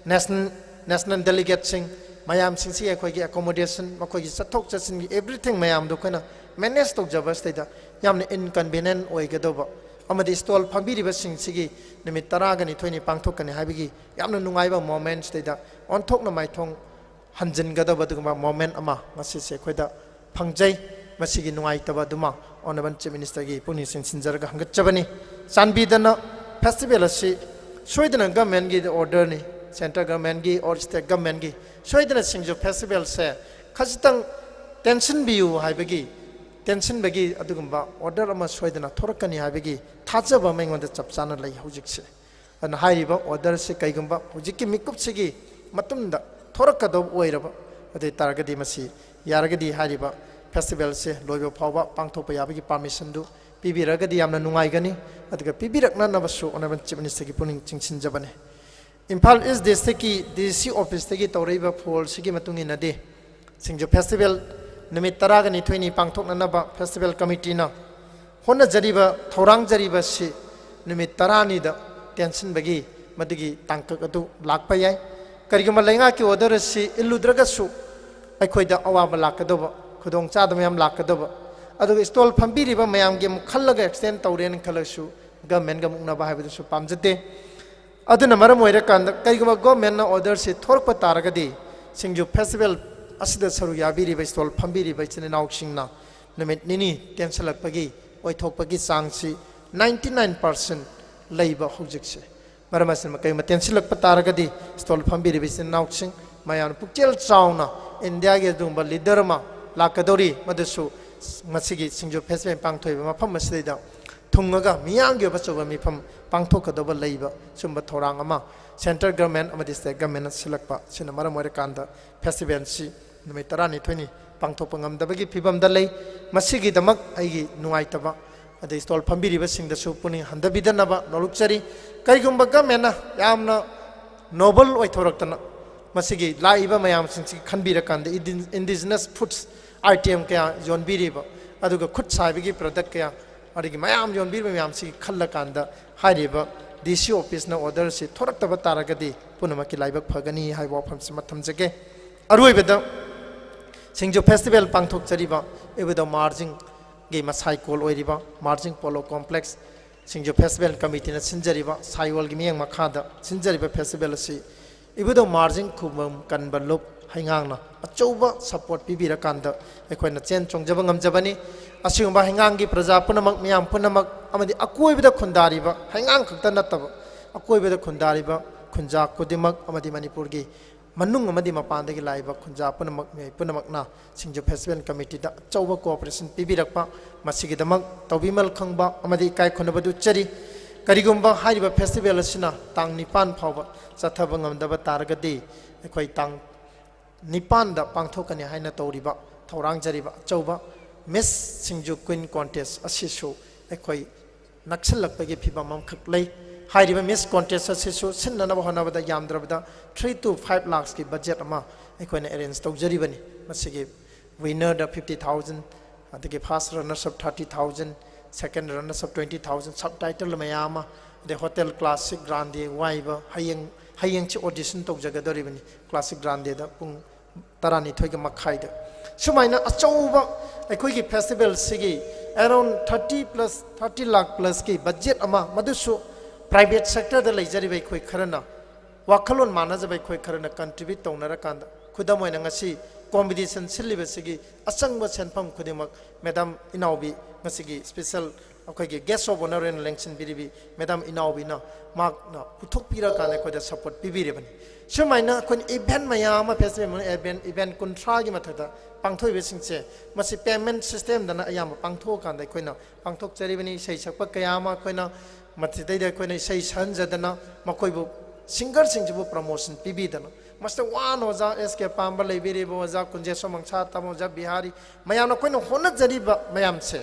national delegate sing mayam sing si akhoi gi accommodation makhoi gi chathok chachin gi everything mayam do khona manage tawjaba stada yamne inconvenient oigadoba amadi stall phambiriba sing sigi numit 12 pangthokani habigi yamna nungaiba moments stada onthokna maithong hanjin gadaba dugma moment ama masi se khoida phangjai masigi nungai taba duma honorable chief minister gi puni sing sinjarga hangachabani sanbidana festival asi soidana government gi order ni central government gi or state government gi soidana Singju festival se khajitang tension biu haibagi tension bagi adugumba order ama soidana thorakani haibagi thajaba mengonda chapchana lai hujikse an hairiba order se kaigumba hujikki mikup sigi matumda thorakado oiraba ade taragadi masi yaragadi hairiba festival se loiba phawba pangthopa yabagi permission du pibiragadi yamna nungai gani aduga pibirakna nabasu honorable chief minister gi puning chingsinjabane Impal East District ki DC office tagi tawreiba phol sigi matungi nade Singju festival numit 12 pangthokna naba festival committee na honna jariba thorang jariba si numit 12 da tension bagi madigi tangkak adu lakpa yai karigama lainga ki order si illudraga su aikhoida awaba lakadoba khudong chadam yam lakadoba adu stall phambiriba mayam ge mukhallaga extend tawren khalasu government ga mukna ba habidu su pamjate aduna maram oira kanda kaigama government na order si thorpa taragadi Singju festival asida saru yabiriba stall phambiriba chine nauksingna numit nini tension lakpagi oithokpagi changsi 99% leiba hojikse maram asin kai ma tension lakpa taragadi stall phambiriba chine nauksing mayan pukchel chauna India ge dumba leader ma lakadori madasu masigi Singju festival pangthoiba mafam masida thungaga miyang ge bachoba mifam pangthokadaba leiba sumba thorang ama central government amadi state government silakpa sina maram oira kanda festival si numit 12 pangthopa ngamdabagi phibam da lei masigi damak aigi nuaitaba ade stall phambiriba singda su puni handabidanaba nolukchari kaigumba government na yamna noble oithoroktana masigi laiba mayam singsi khanbira kanda indigenous foods item kya jonbiriba aduga khut saibigi product kya adigi mayam jonbiriba mayam si khalla kanda hariba DC office na order si thoraktaba taragadi punamaki laibak phagani haiwa phamsi mathamjage aruibeda Singju festival pangthok chariba ebeda marjing ge masai kol oiriba marjing polo complex Singju festival committee na sinjariba saiwal gi miyang makhada sinjariba festival si ibado marjing khumam kanbalop haingang na achouba support pibira kanda ekhoina chen chongjaba ngamjabani asingba haingang gi praja punamak miyam punamak amadi akoibada khundariba haingang khakta nataba akoibada khundariba khunja kudimak amadi Manipur gi manung amadi mapandagi laiba khunja punamak me punamak na Singju festival committee da achouba cooperation pibirakpa masigi damak tawbimal khangba amadi kai khonabadu chari karigumba haiba festival asina tang nipan phawba chathaba ngamdaba taragadi ekhoi tang nipan da pangthokani haina tawriba thorang jariba chauba Miss Singju Queen contest asisu ekhoi naksalakpagi phibamam khaklei hairiba Miss contest asisu sinnana bahonabada yamdrabada 3 to 5 lakhs ki budget ama ekhoina arrange tawjaribani masigi winner da 50,000 adigi first runners up 30,000 second runners up 20,000 subtitle mayama the hotel classic grande waiba hayeng chi audition tawjagadoribani classic grande da pung 12 ga makhai da sumaina achouba ekhoigi festival sigi around 30 lakh plus ki budget ama madusu private sector da leijaribai khoi kharana wakhalon manajabai khoi kharana contribute tonara kanda khudamoina ngasi competition siliba sigi asangba senpham khudimak madam inaubi ngasigi special ꯑꯩꯈꯣꯏꯒꯤ guest of honour ꯑꯣꯏꯅ ꯂꯦꯡꯁꯤꯟꯕꯤꯔꯤꯕꯤ madam ꯏꯅꯥꯎꯕꯤꯅ ꯃꯍꯥꯛꯅ ꯄꯨꯊꯣꯛꯄꯤꯔꯀꯥꯟꯗ ꯑꯩꯈꯣꯏꯗ support ꯄꯤꯕꯤꯔꯤꯕꯅꯤ ꯁꯨꯃꯥꯏꯅ ꯑꯩꯈꯣꯏꯅ ꯏꯚꯦꯟ ꯃꯌꯥꯝ ꯑꯃ festival ꯏꯚꯦꯟ 30ꯒꯤ ꯃꯊꯛꯇ ꯄꯥꯡꯊꯣꯛꯏꯕꯁꯤꯡꯁꯦ ꯃꯁꯤ ꯄꯦꯃꯦꯟ ꯁꯤꯁꯇꯦꯝꯗꯅ ꯑꯌꯥꯝꯕ ꯄꯥꯡꯊꯣꯛꯑꯀꯥꯟꯗ ꯑꯩꯈꯣꯏꯅ ꯄꯥꯡꯊꯣꯛꯆꯔꯤꯕꯅꯤ ꯏꯁꯩ ꯁꯛꯄ ꯀꯌꯥ ꯑꯃ ꯑꯩꯈꯣꯏꯅ ꯃꯁꯤꯗꯩꯗ ꯑꯩꯈꯣꯏꯅ ꯏꯁꯩ ꯁꯛꯍꯟꯖꯗꯅ ꯃꯈꯣꯏꯕꯨ ꯁꯤꯡꯒꯔꯁꯤꯡꯁꯤꯕꯨ ꯄ꯭ꯔꯃꯣꯁꯟ ꯄꯤꯕꯤꯗꯅ ꯃꯁꯤꯗ ꯋꯥꯅ ꯑꯣꯖꯥ ꯑꯦꯁ ꯀꯦ ꯄꯥꯝꯕ ꯂꯩꯕꯤꯔꯤꯕ ꯑꯣꯖꯥ ꯀꯨꯟꯖꯦꯁꯣ ꯃꯪꯁꯥ ꯇꯝ ꯑꯣꯖꯥ ꯕꯤꯍꯥꯔꯤ ꯃꯌꯥꯝꯅ ꯑꯩꯈꯣꯏꯅ ꯍꯣꯠꯅꯖꯔꯤꯕ ꯃꯌꯥꯝꯁꯦ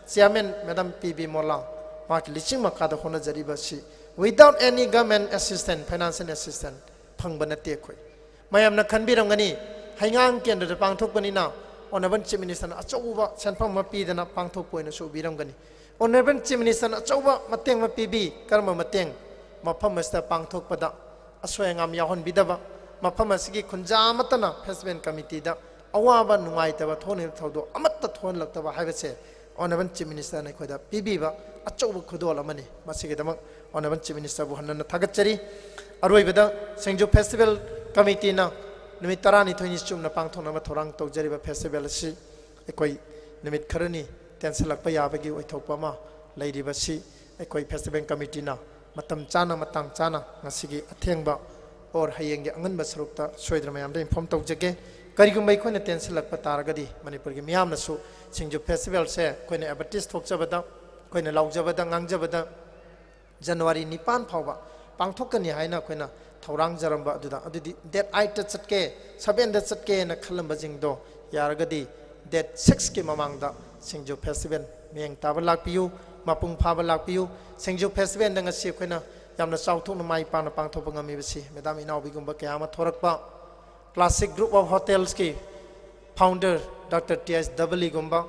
ꯆꯤꯌꯔꯃꯦꯟ ꯃꯦꯗꯥꯝ ꯄꯤ ꯕꯤ ꯃꯣꯂꯥ ꯃꯥꯒꯤ ꯂꯤꯆꯤꯡ ꯃꯈꯥꯗ ꯍꯣꯠꯅꯖꯔꯤꯕꯁꯤ without any government assistant financial assistant ꯐꯪꯕ ꯅꯠꯇꯦ ꯑꯩꯈꯣꯏ ꯃꯌꯥꯝꯅ ꯈꯟꯕꯤꯔꯝꯒꯅꯤ ꯍꯩꯉꯥꯡ ꯀꯦꯟꯗ꯭ꯔꯗ ꯄꯥꯡꯊꯣꯛꯄꯅꯤꯅ ꯑꯣꯅꯔꯦꯕꯜ ꯆꯤꯐ ꯃꯤꯅꯤꯁꯇꯔꯅ ꯑꯆꯧꯕ ꯁꯦꯟꯐꯝ ꯑꯃ ꯄꯤꯗꯅ ꯄꯥꯡꯊꯣꯛꯄ ꯑꯣꯏꯅꯁꯨ ꯎꯕꯤꯔꯝꯒꯅꯤ ꯑꯣꯅꯔꯦꯕꯜ ꯆꯤꯐ ꯃꯤꯅꯤꯁꯇꯔꯅ ꯑꯆꯧꯕ ꯃꯇꯦꯡ ꯑꯃ ꯄꯤꯕꯤ ꯀꯔꯝꯕ ꯃꯇꯦꯡ ꯃꯐꯝ ꯑꯁꯤꯗ ꯄꯥꯡꯊꯣꯛꯄꯗ ꯑꯁꯣꯏ ꯑꯉꯥꯝ ꯌꯥꯎꯍꯟꯕꯤꯗꯕ ꯃꯐꯝ ꯑꯁꯤꯒꯤ ꯈꯨꯟꯖꯥ ꯑꯃꯠꯇꯅ ꯐꯦꯁꯇꯤꯚꯦꯜ ꯀꯃꯤꯇꯤꯗ ꯑꯋꯥꯕ ꯅꯨꯡꯉꯥꯏꯇꯕ ꯊꯣꯛꯅꯤꯡꯕ ꯊꯧꯗꯣꯛ ꯑꯃꯠꯇ ꯊꯣꯛꯍꯜꯂꯛꯇꯕ ꯍꯥꯏꯕꯁꯦ ꯑꯣꯅꯔꯦꯕꯜ ꯆꯤꯐ ꯃꯤꯅꯤꯁꯇꯔꯅ ꯑꯩꯈꯣꯏꯗ ꯄꯤꯕꯤꯕ ꯑꯆꯧꯕ ꯈꯨꯗꯣꯜ ꯑꯃꯅꯤ ꯃꯁꯤꯒꯤꯗꯃꯛ ꯑꯣꯅꯔꯦꯕꯜ ꯆꯤꯐ ꯃꯤꯅꯤꯁꯇꯔꯕꯨ ꯍꯟꯅ ꯊꯥꯒꯠꯆꯔꯤ ꯑꯔꯣꯏꯕꯗ ꯁꯤꯡꯖꯨ ꯐꯦꯁꯇꯤꯚꯦꯜ ꯀꯃꯤꯇꯤꯅ ꯅꯨꯃꯤꯠ 12ꯅꯤ ꯆꯨꯝꯅ ꯄꯥꯡꯊꯣꯛꯅꯕ ꯊꯧꯔꯥꯡ ꯇꯧꯖꯔꯤꯕ ꯐꯦꯁꯇꯤꯚꯦꯜ ꯑꯁꯤ ꯑꯩꯈꯣꯏ ꯅꯨꯃꯤꯠ ꯈꯔꯅꯤ ꯇꯦꯟꯁꯤꯜꯂꯛꯄ ꯌꯥꯕꯒꯤ ꯑꯣꯏꯊꯣꯛꯄ ꯑꯃ ꯂꯩꯔꯤꯕꯁꯤ ꯑꯩꯈꯣꯏ ꯐꯦꯁꯇꯤꯚꯦꯜ ꯀꯃꯤꯇꯤꯅ ꯃꯇꯝ ꯆꯥꯅ ꯃꯇꯥꯡ ꯆꯥꯅ ꯉꯁꯤꯒꯤ ꯑꯊꯦꯡꯕ ꯑꯣꯔ ꯍꯌꯦꯡꯒꯤ ꯑꯉꯟꯕ ꯁꯔꯨꯛꯇ ꯁꯣꯏꯗꯅ ꯃꯌꯥꯝꯗ ꯏꯟꯐꯣꯔꯝ ꯇꯧꯖꯒꯦ ꯀꯔꯤꯒꯨꯝꯕ ꯑꯩꯈꯣꯏꯅ ꯇꯦꯟꯁꯤꯜꯂꯛꯄ ꯇꯥꯔꯒꯗꯤ ꯃꯅꯤꯄꯨꯔꯒꯤ ꯃꯤꯌꯥꯝꯅꯁꯨ ꯁꯤꯡꯖꯨ ꯐꯦꯁꯇꯤꯚꯦꯜꯁꯦ ꯑꯩꯈꯣꯏꯅ ꯑꯦꯗꯚꯔꯇꯤꯁ ꯊꯣꯛꯆꯕꯗ ꯑꯩꯈꯣꯏꯅ ꯂꯥꯎꯖꯕꯗ ꯉꯥꯡꯖꯕꯗ ꯖꯅꯋꯥꯔꯤ 9 ꯐꯥꯎꯕ ꯄꯥꯡꯊꯣꯛꯀꯅꯤ ꯍꯥꯏꯅ ꯑꯩꯈꯣꯏꯅ ꯊꯧꯔꯥꯡꯖꯔꯝꯕ ꯑꯗꯨꯗꯤ ꯗꯦꯠ 8ꯇ ꯆꯠꯀꯦ 7ꯗ ꯆꯠꯀꯦꯅ ꯈꯜꯂꯝꯕꯁꯤꯡꯗꯣ ꯌꯥꯔꯒꯗꯤ ꯗꯦꯠ 6ꯀꯤ ꯃꯃꯥꯡꯗ ꯁꯤꯡꯖꯨ ꯐꯦꯁꯇꯤꯚꯦꯜ ꯃꯤꯌꯦꯡ ꯇꯥꯕ ꯂꯥꯛꯄꯤꯌꯨ ꯃꯄꯨꯡ ꯐꯥꯕ ꯂꯥꯛꯄꯤꯌꯨ ꯁꯤꯡꯖꯨ ꯐꯦꯁꯇꯤꯚꯦꯜꯗ ꯉꯁꯤ ꯑꯩꯈꯣꯏꯅ ꯌꯥꯝꯅ ꯆꯥꯎꯊꯣꯛꯅ ꯃꯥꯏ ꯄꯥꯛꯅ ꯄꯥꯡꯊꯣꯛꯄ ꯉꯝꯃꯤꯕꯁꯤ ꯃꯦꯗꯥꯝ ꯏꯅꯥꯎꯕꯤꯒꯨꯝꯕ ꯀꯌꯥ ꯑꯃ ꯊꯣꯔꯛꯄ ꯀ꯭ꯂꯥꯁꯤꯛ ꯒ꯭ꯔꯨꯞ ꯑꯣꯐ ꯍꯣꯇꯦꯜꯁꯀꯤ ꯐꯥꯎꯟꯗꯔ ꯗꯥꯛꯇꯔ ꯇꯤ.ꯑꯦꯁ. ꯗꯕꯂꯤꯒꯨꯝꯕ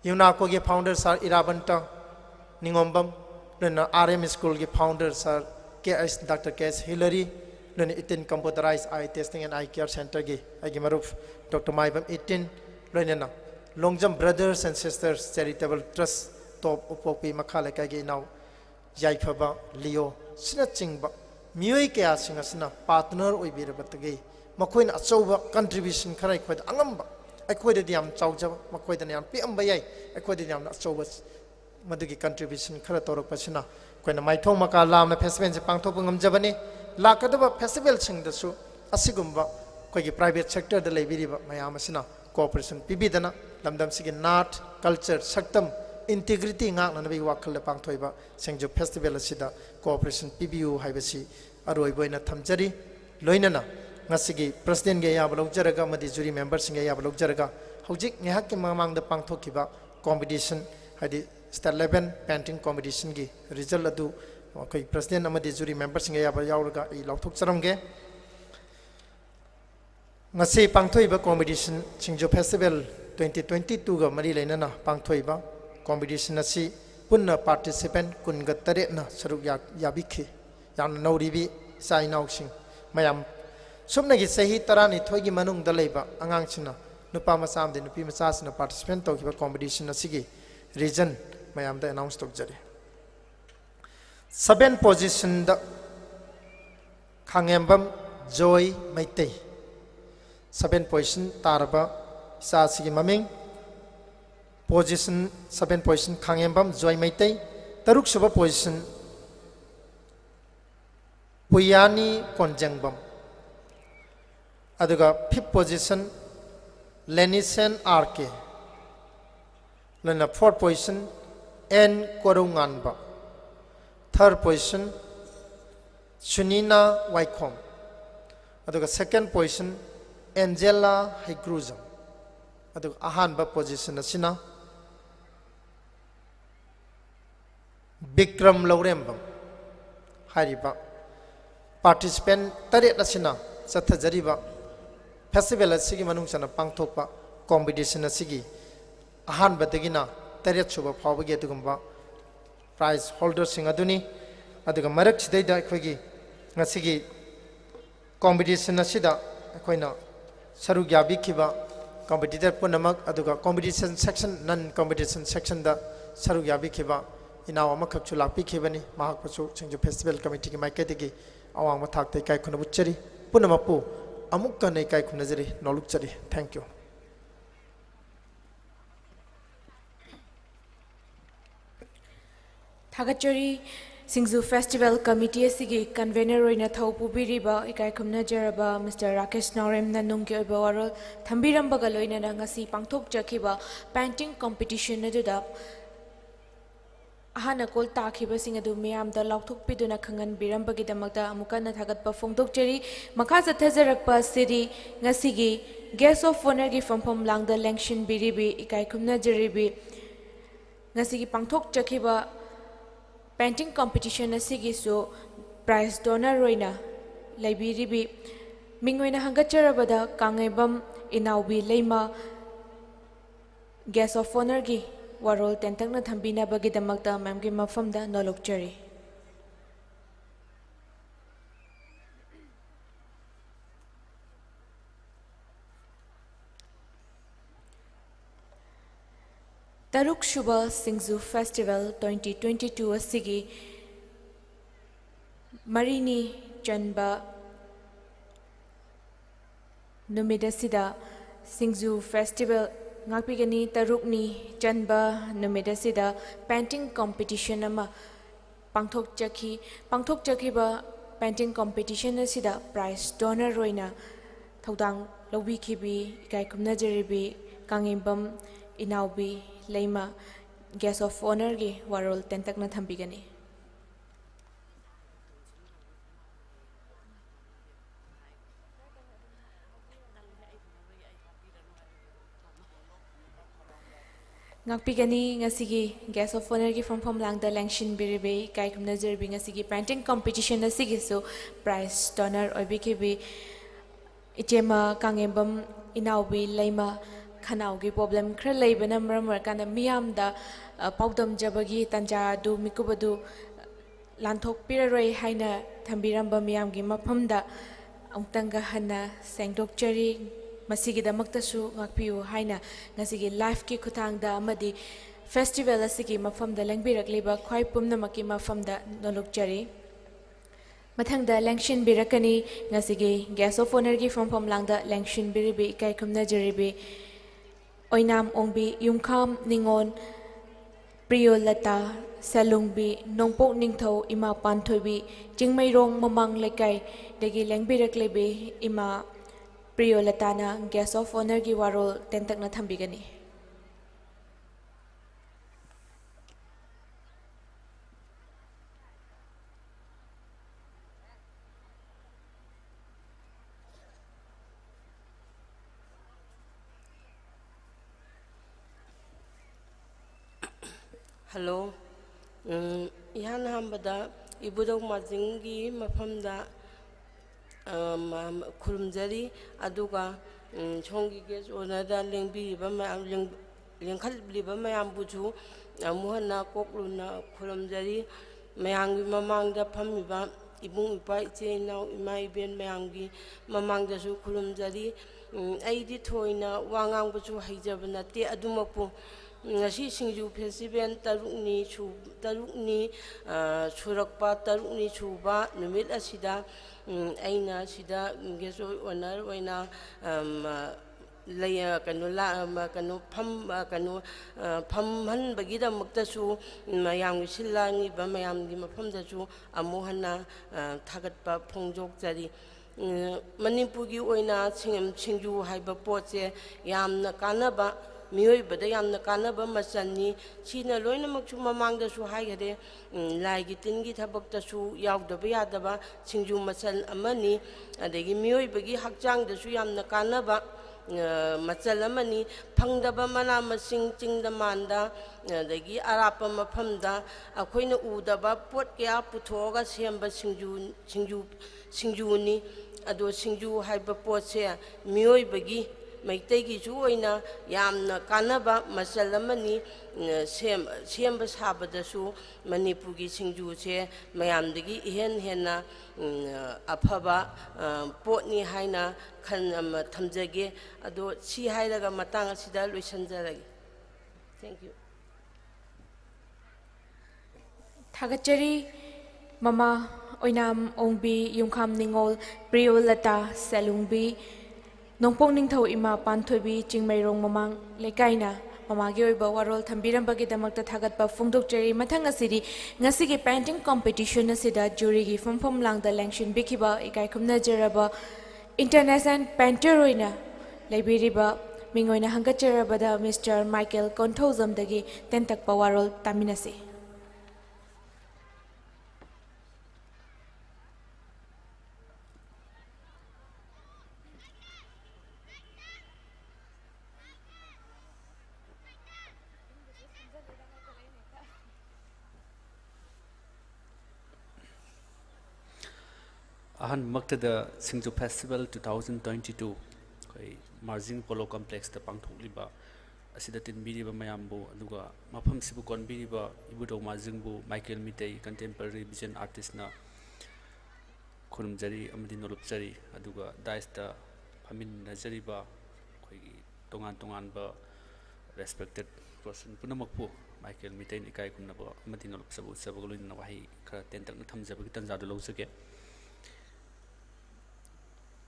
ꯌꯨꯅꯥꯀꯣꯒꯤ ꯐꯥꯎꯟꯗꯔ ꯁꯥꯔ ꯏꯔꯥꯕꯟꯇ ꯅꯤꯡꯉꯣꯝꯕꯝ ꯂꯣꯏꯅ RM ꯁ꯭ꯀꯨꯜꯒꯤ ꯐꯥꯎꯟꯗꯔ ꯁꯥꯔ ꯗꯥꯛꯇꯔ ꯀꯦ.ꯑꯦꯁ. ꯍꯤꯂꯔꯤ ꯂꯣꯏꯅ 18 ꯀꯝꯄ꯭ꯌꯨꯇꯔꯥꯏꯖ ꯑꯥꯏ ꯇꯦꯁꯇꯤꯡ ꯑꯦꯟड ꯑꯥꯏ ꯀꯦꯌꯔ ꯁꯦꯟꯇꯔꯒꯤ ꯑꯩꯒꯤ ꯃꯔꯨꯞ ꯗꯣꯛꯇꯔ ꯃꯥꯏꯕꯝ 18 ꯂꯣꯏꯅꯅ ꯂꯣꯡꯖꯝ ꯕ꯭ꯔꯗꯔꯁ ꯑꯦꯟड ꯁꯤꯁꯇꯔꯁ ꯆꯦꯔꯤꯇꯦꯕꯜ ꯇ꯭ꯔꯁ ꯇꯣꯞ ꯎꯄꯣꯛꯄꯤ ꯃꯈꯥ ꯂꯩꯀꯥꯏꯒꯤ ꯏꯅꯥꯎ ꯌꯥꯏꯐꯕ ꯂꯤꯌꯣ ꯁꯤꯅꯆꯤꯡꯕ ꯃꯤꯑꯣꯏ ꯀꯌꯥꯁꯤꯡ ꯑꯁꯤꯅ ꯄꯥꯔꯠꯅꯔ ꯑꯣꯏꯕꯤꯔꯕꯗꯒꯤ ꯃꯈꯣꯏꯅ ꯑꯆꯧꯕ ꯀꯟꯇ꯭ꯔꯤꯕ꯭ꯌꯨꯁꯟ ꯈꯔ ꯑꯩꯈꯣꯏꯗ ꯑꯉꯝꯕ ꯑꯩꯈꯣꯏꯗꯗꯤ ꯌꯥꯝ ꯆꯥꯎꯖꯕ ꯃꯈꯣꯏꯗꯅ ꯌꯥꯝ ꯄꯤꯛꯑꯝꯕ ꯌꯥꯏ ꯑꯩꯈꯣꯏꯗꯗꯤ ꯌꯥꯝꯅ ꯑꯆꯧꯕ ꯃꯗꯨꯒꯤ ꯀꯟꯇ꯭ꯔꯤꯕ꯭ꯌꯨꯁꯟ ꯈꯔ ꯇꯧꯔꯛꯄꯁꯤꯅ ꯑꯩꯈꯣꯏꯅ ꯃꯥꯏꯊꯣꯡ ꯃꯀꯥ ꯂꯥꯝꯅ ꯐꯦꯁꯇꯤꯚꯦꯜꯁꯦ ꯄꯥꯡꯊꯣꯛꯄ ꯉꯝꯖꯕꯅꯤ ꯂꯥꯛꯀꯗꯕ ꯐꯦꯁꯇꯤꯚꯦꯜꯁꯤꯡꯗꯁꯨ ꯑꯁꯤꯒꯨꯝꯕ ꯑꯩꯈꯣꯏꯒꯤ ꯄ꯭ꯔꯥꯏꯚꯦꯠ ꯁꯦꯛꯇꯔꯗ ꯂꯩꯕꯤꯔꯤꯕ ꯃꯌꯥꯝ ꯑꯁꯤꯅ ꯀꯣꯑꯣꯄꯔꯦꯁꯟ ꯄꯤꯕꯤꯗꯅ ꯂꯝꯗꯝꯁꯤꯒꯤ ꯅꯥꯠ ꯀꯜꯆꯔ ꯁꯛꯇꯝ ꯏꯟꯇꯤꯒ꯭ꯔꯤꯇꯤ ꯉꯥꯛꯅꯅꯕꯒꯤ ꯋꯥꯈꯜꯗ ꯄꯥꯡꯊꯣꯛꯏꯕ ꯁꯤꯡꯖꯨ ꯐꯦꯁꯇꯤꯚꯦꯜ ꯑꯁꯤꯗ ꯀꯣꯑꯣꯄꯔꯦꯁꯟ ꯄꯤꯕꯤꯌꯨ ꯍꯥꯏꯕꯁꯤ ꯑꯔꯣꯏꯕ ꯑꯣꯏꯅ ꯊꯝꯖꯔꯤ ꯂꯣꯏꯅꯅ ꯉꯁꯤꯒꯤ ꯄ꯭ꯔꯁꯤꯗꯦꯟꯒꯤ ꯑꯌꯥꯕ ꯂꯧꯖꯔꯒ ꯑꯃꯗꯤ ꯖꯨꯔꯤ ꯃꯦꯝꯕꯔꯁꯤꯡꯒꯤ ꯑꯌꯥꯕ ꯂꯧꯖꯔꯒ ꯍꯧꯖꯤꯛ ꯉꯥꯏꯍꯥꯛꯀꯤ ꯃꯃꯥꯡꯗ ꯄꯥꯡꯊꯣꯛꯈꯤꯕ ꯀꯣꯝꯄꯤꯇꯤꯁꯟ ꯍꯥꯏꯗꯤ ꯁ꯭ꯇꯦꯠ ꯂꯦꯚꯦꯜ ꯄꯦꯟꯇꯤꯡ ꯀꯣꯝꯄꯤꯇꯤꯁꯟꯒꯤ ꯔꯤꯖꯜ ꯑꯗꯨ ꯑꯩꯈꯣꯏ ꯄ꯭ꯔꯁꯤꯗꯦꯟ ꯑꯃꯗꯤ ꯖꯨꯔꯤ ꯃꯦꯝꯕꯔꯁꯤꯡꯒꯤ ꯑꯌꯥꯕ ꯌꯥꯎꯔꯒ ꯑꯩ ꯂꯥꯎꯊꯣꯛꯆꯔꯝꯒꯦ ngasi pangthoiba competition Singju Festival 2022 ga mari leinana pangthoiba competition asi punna participant kunga tare na saruk yabikhi yam nauribi sai nausing mayam sumna gi sahi tarani thoigi manung da leiba angang china nupa masam de nupi masas na participant to kiba competition asigi region mayam da announce tok jare 7 position da khangembam joy maitei 7 position taraba sa sigi maming position 7 position khangembam joy maitei taruk suba position puyani konjangbam aduga 5th position lenisen rk lena 4th position n korunganba 3rd position sunina waikhom aduga 2nd position Angela Higruzam aduga ahanba position asina Bikram Laurembam hariba participant taret asina sathajariba festival asigi manung sana pangthokpa competition asigi ahanba dagina taret suba phawbagi adugumba prize holder sing aduni aduga marak sidaida akhoi ngasigi competition asida akoina saruk yabikiba competitor punamak aduga competition section non competition section da saruk yabikiba inaw amakak chu lakpikhibani mahakpachu Singju festival committee ki maiketigi awang mathak te kai khuna buchari punamapu amukka nei kai khunajari nolukchari thank you Thagachari Singju Festival Committee asigi convener oina thau pubiriba ikai khumna jaraba Mr. Rakesh Naurem na nungki oiba warol thambiramba ga loina na ngasi pangthok jakhiba painting competition aduda ahana kol takhiba sing adu miyam da lauthok piduna khangan biramba gi damakta amuka na thagat pa phongdok cheri makha sathajarakpa siri ngasigi guest of honor gi from langda lengshin biribi ikai khumna jaribi ngasigi pangthok jakhiba painting competition asigi so prize donor roina laibiribi mingoina hangacharabada kangebam inaubi leima guest of honor gi warol tentakna thambina bagi damakta mamgi mafamda nolokchari Taruk Shubha Singju Festival 2022 asigi Marini Chanba Numidasida Singju Festival Ngakpigani Tarukni Chanba Numidasida painting competition ama pangthok chakhi ba painting competition asida prize donor roina thodang lobi khibi ikai kumna jaribi kangimbam inaubi Leima guest of honor gi warol tentakna thambigani ngakpigani ngasigi guest of honor gi from langda lengshin biribe kai kumna jerbi ngasigi painting competition asigi so prize donor obikibi itema kangembam inaubi leima Khanaugi problem khra leibana maramar kana miyamda paudam jabagi tanja du mikubadu lanthok piraroi haina thambiramba miyamgi mafamda amtanga hana sengdokchari masigi damaktasu ngakpiu haina ngasigi life ki khutangda amadi festival asigi mafamda langbirakliba khwai pumnamaki mafamda nolokchari mathangda lengshin birakani ngasigi guest of honor gi from langda lengshin biribi ikai khumna jaribi Oinam Ongbi Yumkham Ningon Priyolata Salungbi Nongpok Ningtho Ima Panthobi Jingmairong Mamang Lekai Degi Lengbiraklebi Ima Priyolatana Guest of Honor Gi Warol Tentakna Thambigani Hello, ihan hambada ibudok marjingi mafamda khurumjari aduga chongi ge onada lengbi ba lengkhal ba mayam buju muhanna kokluna khurumjari mayanggi mamangda phamiba ibung ipa iche naw ima iben mayanggi mamangda su khurumjari aidi thoina wangang buju haijabna te adumapu ngasi Singju Festival tarukni surakpa tarukni chuba numit asida aina sida geso honor oina laya kanu phamhan bagida muktasu mayam silangi ba mayam di mafamdasu amuhana thagatpa phongjok jari Manipurgi oina Singju haiba potse yamna kanaba Mioi bada yamna kanaba masani sina loina makchu mamangda su haigade laigi tingi thabakta su yaudaba yadaba Singju masal amani adegi mioi bagi hakjang da su yamna kanaba masal amani phangdaba mana masing chingda manda adegi arapa mafamda akhoina udaba pot kya puthoga semba Singju ni ado Singju haiba potse mioi bagi Maitegi Juina Yamna Kanaba Masalamani Semba Sabadasu Manipugi Singju che Mayamdegi Hena Apaba Potni Haina Kan Tamjage Ado Si Hailaga Matanga Sida Luisanjaragi. Thank you. Thagachari Mama Oinam Ongbi Yumkham Ningol Priyolata Salungbi Nongpong Ningtho Ima Panthobi Jingmairong Mamang Lekaina ꯃꯃꯥꯒꯤ ꯑꯣꯏꯕ ꯋꯥꯔꯣꯜ ꯊꯝꯕꯤꯔꯝꯕꯒꯤꯗꯃꯛꯇ ꯊꯥꯒꯠꯄ ꯐꯣꯡꯗꯣꯛꯆꯔꯤ ꯃꯊꯪ ꯑꯁꯤꯗꯤ ꯉꯁꯤꯒꯤ painting competition ꯑꯁꯤꯗ ꯖꯨꯔꯤꯒꯤ ꯐꯝꯐꯝ ꯂꯥꯡꯗ ꯂꯦꯡꯁꯤꯟꯕꯤꯈꯤꯕ ꯏꯀꯥꯏ ꯈꯨꯝꯅꯖꯔꯕ ꯏꯟꯇꯔꯅꯦꯁꯅꯦꯜ ꯄꯦꯟꯇꯔ ꯑꯣꯏꯅ ꯂꯩꯕꯤꯔꯤꯕ ꯃꯤꯡ ꯑꯣꯏꯅ ꯍꯪꯒꯠꯆꯔꯕꯗ ꯃꯤꯁꯇꯔ ꯃꯥꯏꯀꯦꯜ ꯀꯣꯟꯊꯧꯖꯝꯗꯒꯤ ꯇꯦꯟꯇꯛꯄ ꯋꯥꯔꯣꯜ ꯇꯥꯃꯤꯟꯅꯁꯤ अहन मक्तदा सिंगजू फेस्टिवल 2022 कोई मार्जिंग पोलो कॉम्प्लेक्स द पांगथोकलिबा असिदा तिनबिरिबा मयामबो अदुगा मफम सिबु कोनबिरिबा इबुदो मार्जिंगबु Michael Meitei contemporary vision artist ना खुरुमजरी अमदि नोलुपजरी अदुगा दाइसता फमिन नजरीबा कोई तोंगान तोंगानबा रेस्पेक्टेड पर्सन पुनमकपु माइकेल मितै इकाय कुनबा अमदि नोलुपसबु सबगलोइन वाही खरा तेंतक थमजबगी तंजादु लौजगे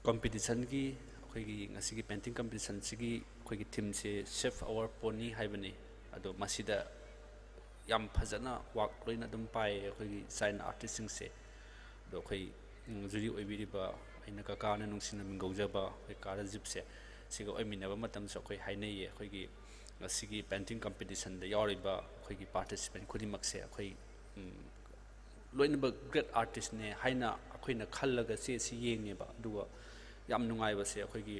competition की अखोगी ngasi की painting competition सिगी अखोगी theme से chef our pony हाइबनी अदो मसीदा याम फजना वाक लोइना दम पाए अखोगी sign artist सिंग से अदो अखोई जुरी ओइबिरिबा अइना काकाना नुंसिना मिंगौजबा अखोई कार जिप से सिगा ओइमिनबा मतम से अखोई हाइनैये अखोगी ngasi की painting competition द यारिबा अखोगी participant खुदिमक से अखोई लोइनबा great artist ने हाइना अखोइना खल्लगा से सि येंगेबा दुवा याम नुंगाई बसे अखोगी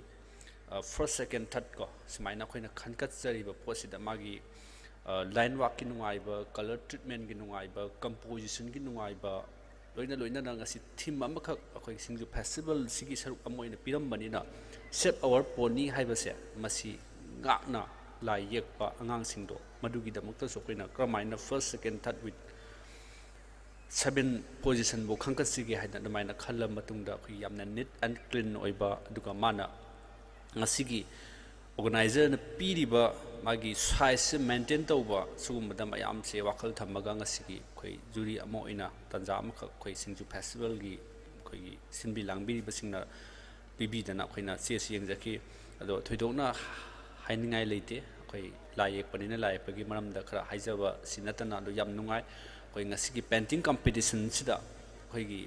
फर्स्ट सेकंड थर्ड को सुमाइना अखोइना खनकचरीबा पोसिदा मागी लाइन वाक की नुंगाइबा कलर ट्रीटमेंट की नुंगाइबा कंपोजिशन की नुंगाइबा लोइना लोइना ngasi थीम अमखक अखोई सिंगजू फेस्टिवल सिगी सरुक अमोइना पिरमबनिना शेप आवर पोनी हाइबसे मसी गाकना लाई येकपा अंगांग सिंगदो मदुगी दमक्ता सोकैना क्रमाइना first second third with 7 position bo khangka sigi haina damaina khallam matungda khu yamna neat and clean oiba aduga mana ngasigi organizer na piriba magi size maintain tawba sugumda mayam se wakhal thamaga ngasigi khoi jury amo ina tanja amakha khoi singju festival gi khoi sinbi langbi basingna bibi dana khoina se yengjaki ado thoidokna hainingai leite khoi layek panina layek pagi maramda khara haijaba sinatana do yam nungai कोई ngasi की painting competition सिदा कोई की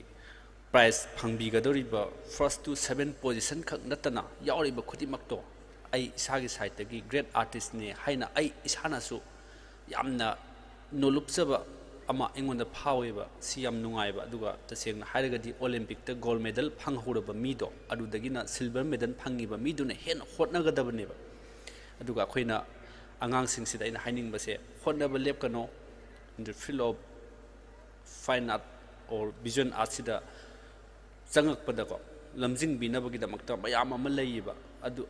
prize फंगबी गदोरिबा first to 7 position खक नतना यावरिबा खुदिमक्तो आई इसागी साइड तगी great artist ने हाइना आई इसाना सु यामना नोलुपसबा अमा इंगोंदा फावेबा सि याम नुंगाइबा दुगा तसेंगना हाइरगदी ओलंपिक त गोल्ड मेडल फंगहोरबा मीदो अदुदगिना सिल्वर मेडल फंगिबा मीदुना हेन होटनगदबनेबा अदुगा खोइना अंगांग सिंगसिदा इन हाइनिंगबसे होटनबा लेपकनो in the field of fine art or vision art sida changak padako lamjing binabagi damakta mayam ama leiba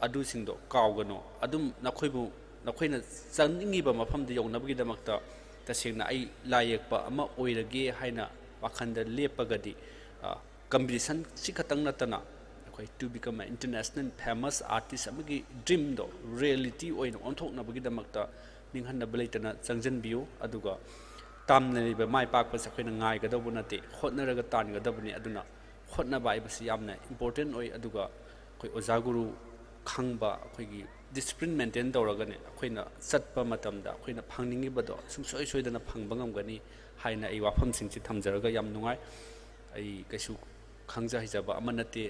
adu singdo kawgano adum nakhoibu nakhoina changningiba mafamda yognabagi damakta tasengna ai layekpa ama oirage haina wakhanda lepagadi competition sikhatang natana akhoi to become an international famous artist amagi dream do reality oina onthoknabagi damakta ninghanna beleitana changjanbiu aduga tamnariba mai pakpa sakhoina ngai gadawbu nate hotnaraga tan gadabni aduna hotna bai basi yamna important oi aduga khoi oja guru khangba khoigi discipline maintain tawragane khoina chatpa matamda khoina phangningi bado sungsoi soidana phangbangam gani haina ai wafam singchi thamjaraga yam nungai ai kaisu khangja hijaba amanate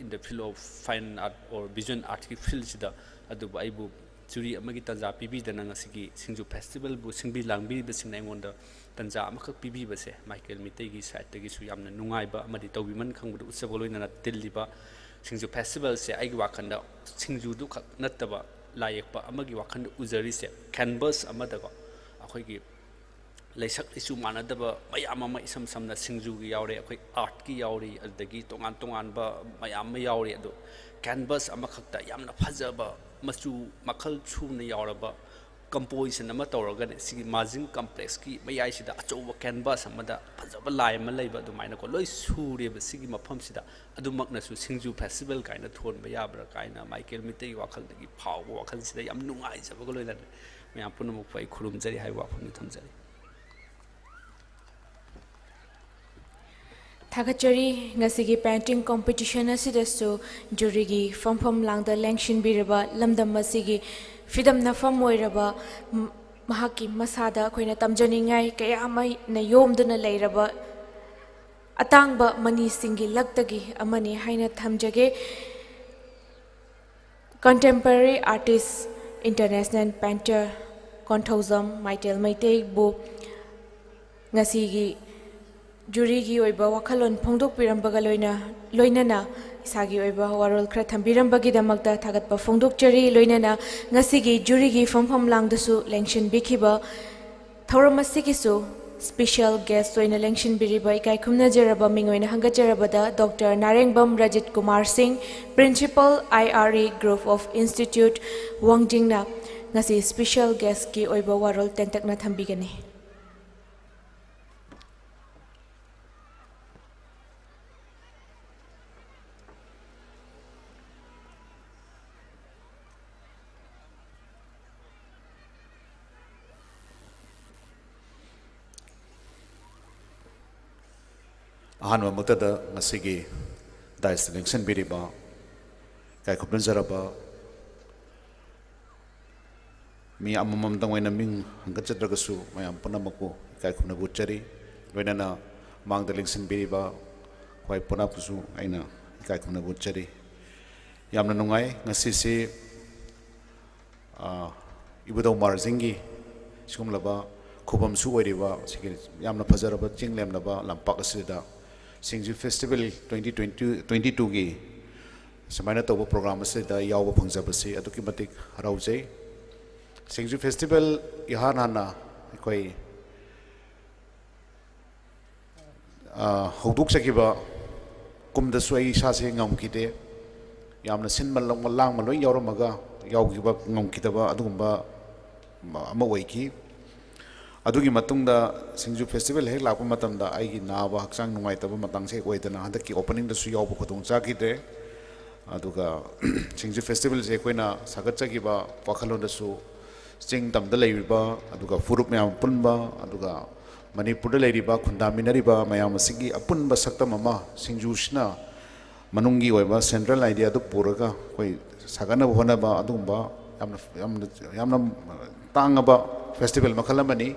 in the field of fine art or vision art ki field sida aduba aibu jury amagi tanja pibi dana ngasigi singju festival bu singbi langbi besingna engonda tanja amakak pibi base michael mitei gi side tagi su yamna nungai ba amadi tawbi man khangbu usaboloina tilliba singju festival se aigi wakhanda singju du khak nattaba layekpa amagi wakhanda ujari se canvas amada ko akhoi gi laisak isu manadaba mayam ama isam samna singju gi yaure akhoi art ki yauri adagi tongan tongan ba mayam ma yauri ado canvas amakhakta yamna phajaba machu makhal chuna yauraba composition ama tawragane sigi marjing complex ki mayai sida achoba canvas amada phajaba lai ma leiba adumaina ko loi sureba sigi mafam sida adumakna su singju festival kaina thon ba yabra kaina michael mitei wakhal dagi phaw wakhal sida yam nungai jaba ko loina mayam punamuk pai khurum jari hai wakham ni thamjari थागचरी ngasi painting competition asidasu jury gi famfam langda lengshin biraba lamdam masigi फिदम नफम ओइरबा महाकी मसादा अखोइना तमजनिंगाई कया अमना योमदुना लेरबा अतांगबा money सिंगी लक्तगी अमनी हाइना थमजगे contemporary artist international painter Konthozam Maitel Maitei bu ngasigi jury gi oiba wakhalon phongdok pirambaga loinana isagi oiba warol khra thambirambagi damakta thagatpa phongdok chari loinana ngasigi jury gi phomphom langdasu lengshin bikhiba thauramasigisu special guest oina lengshin biriba ikai khumna jaraba mingoina hangajarabada Dr. Narengbam Rajit Kumar Singh Principal IRE Group of Institute Wangjingna ngasi special guest ki oiba warol tentakna thambigani ahanwa mutada ngasigi dais election biriba kai khupnan jaraba mi amamam tangwaina ming hangkat chadragasu mayam punamaku kai khupna buchari loinana mangda election biriba khwai punapusu aina kai khupna buchari yamna nungai ngasi si ibudau marjingi sikumlaba khubam su oiriba sigi yamna phajaraba chinglemnaba lampak asida SINGJU Festival 2022 gi samaina tobo program asida yawa phangjabasi aduki matik haraujai SINGJU Festival ihanana koi hoduk sakiba kumda suai sa se ngamkite yamna sinmal lang maloi yawramaga yawgiba ngamkitaba adugumba ama waiki adugi matungda SINGJU Festival hek lakpa matamda aigi naaba hakchang nungaitaba matang se oidana handaki opening da su yawba khudong chakide aduga SINGJU Festival je koina sagatchagiba wakhalon da su ching tamda leiba aduga furup mayam punba aduga manipur da leiriba khundaminariba mayam asigi apunba saktam ama SINGJU sina manungi oiba central idea du puraga koi sagana hona ba adumba yamna tangaba festival makhalamani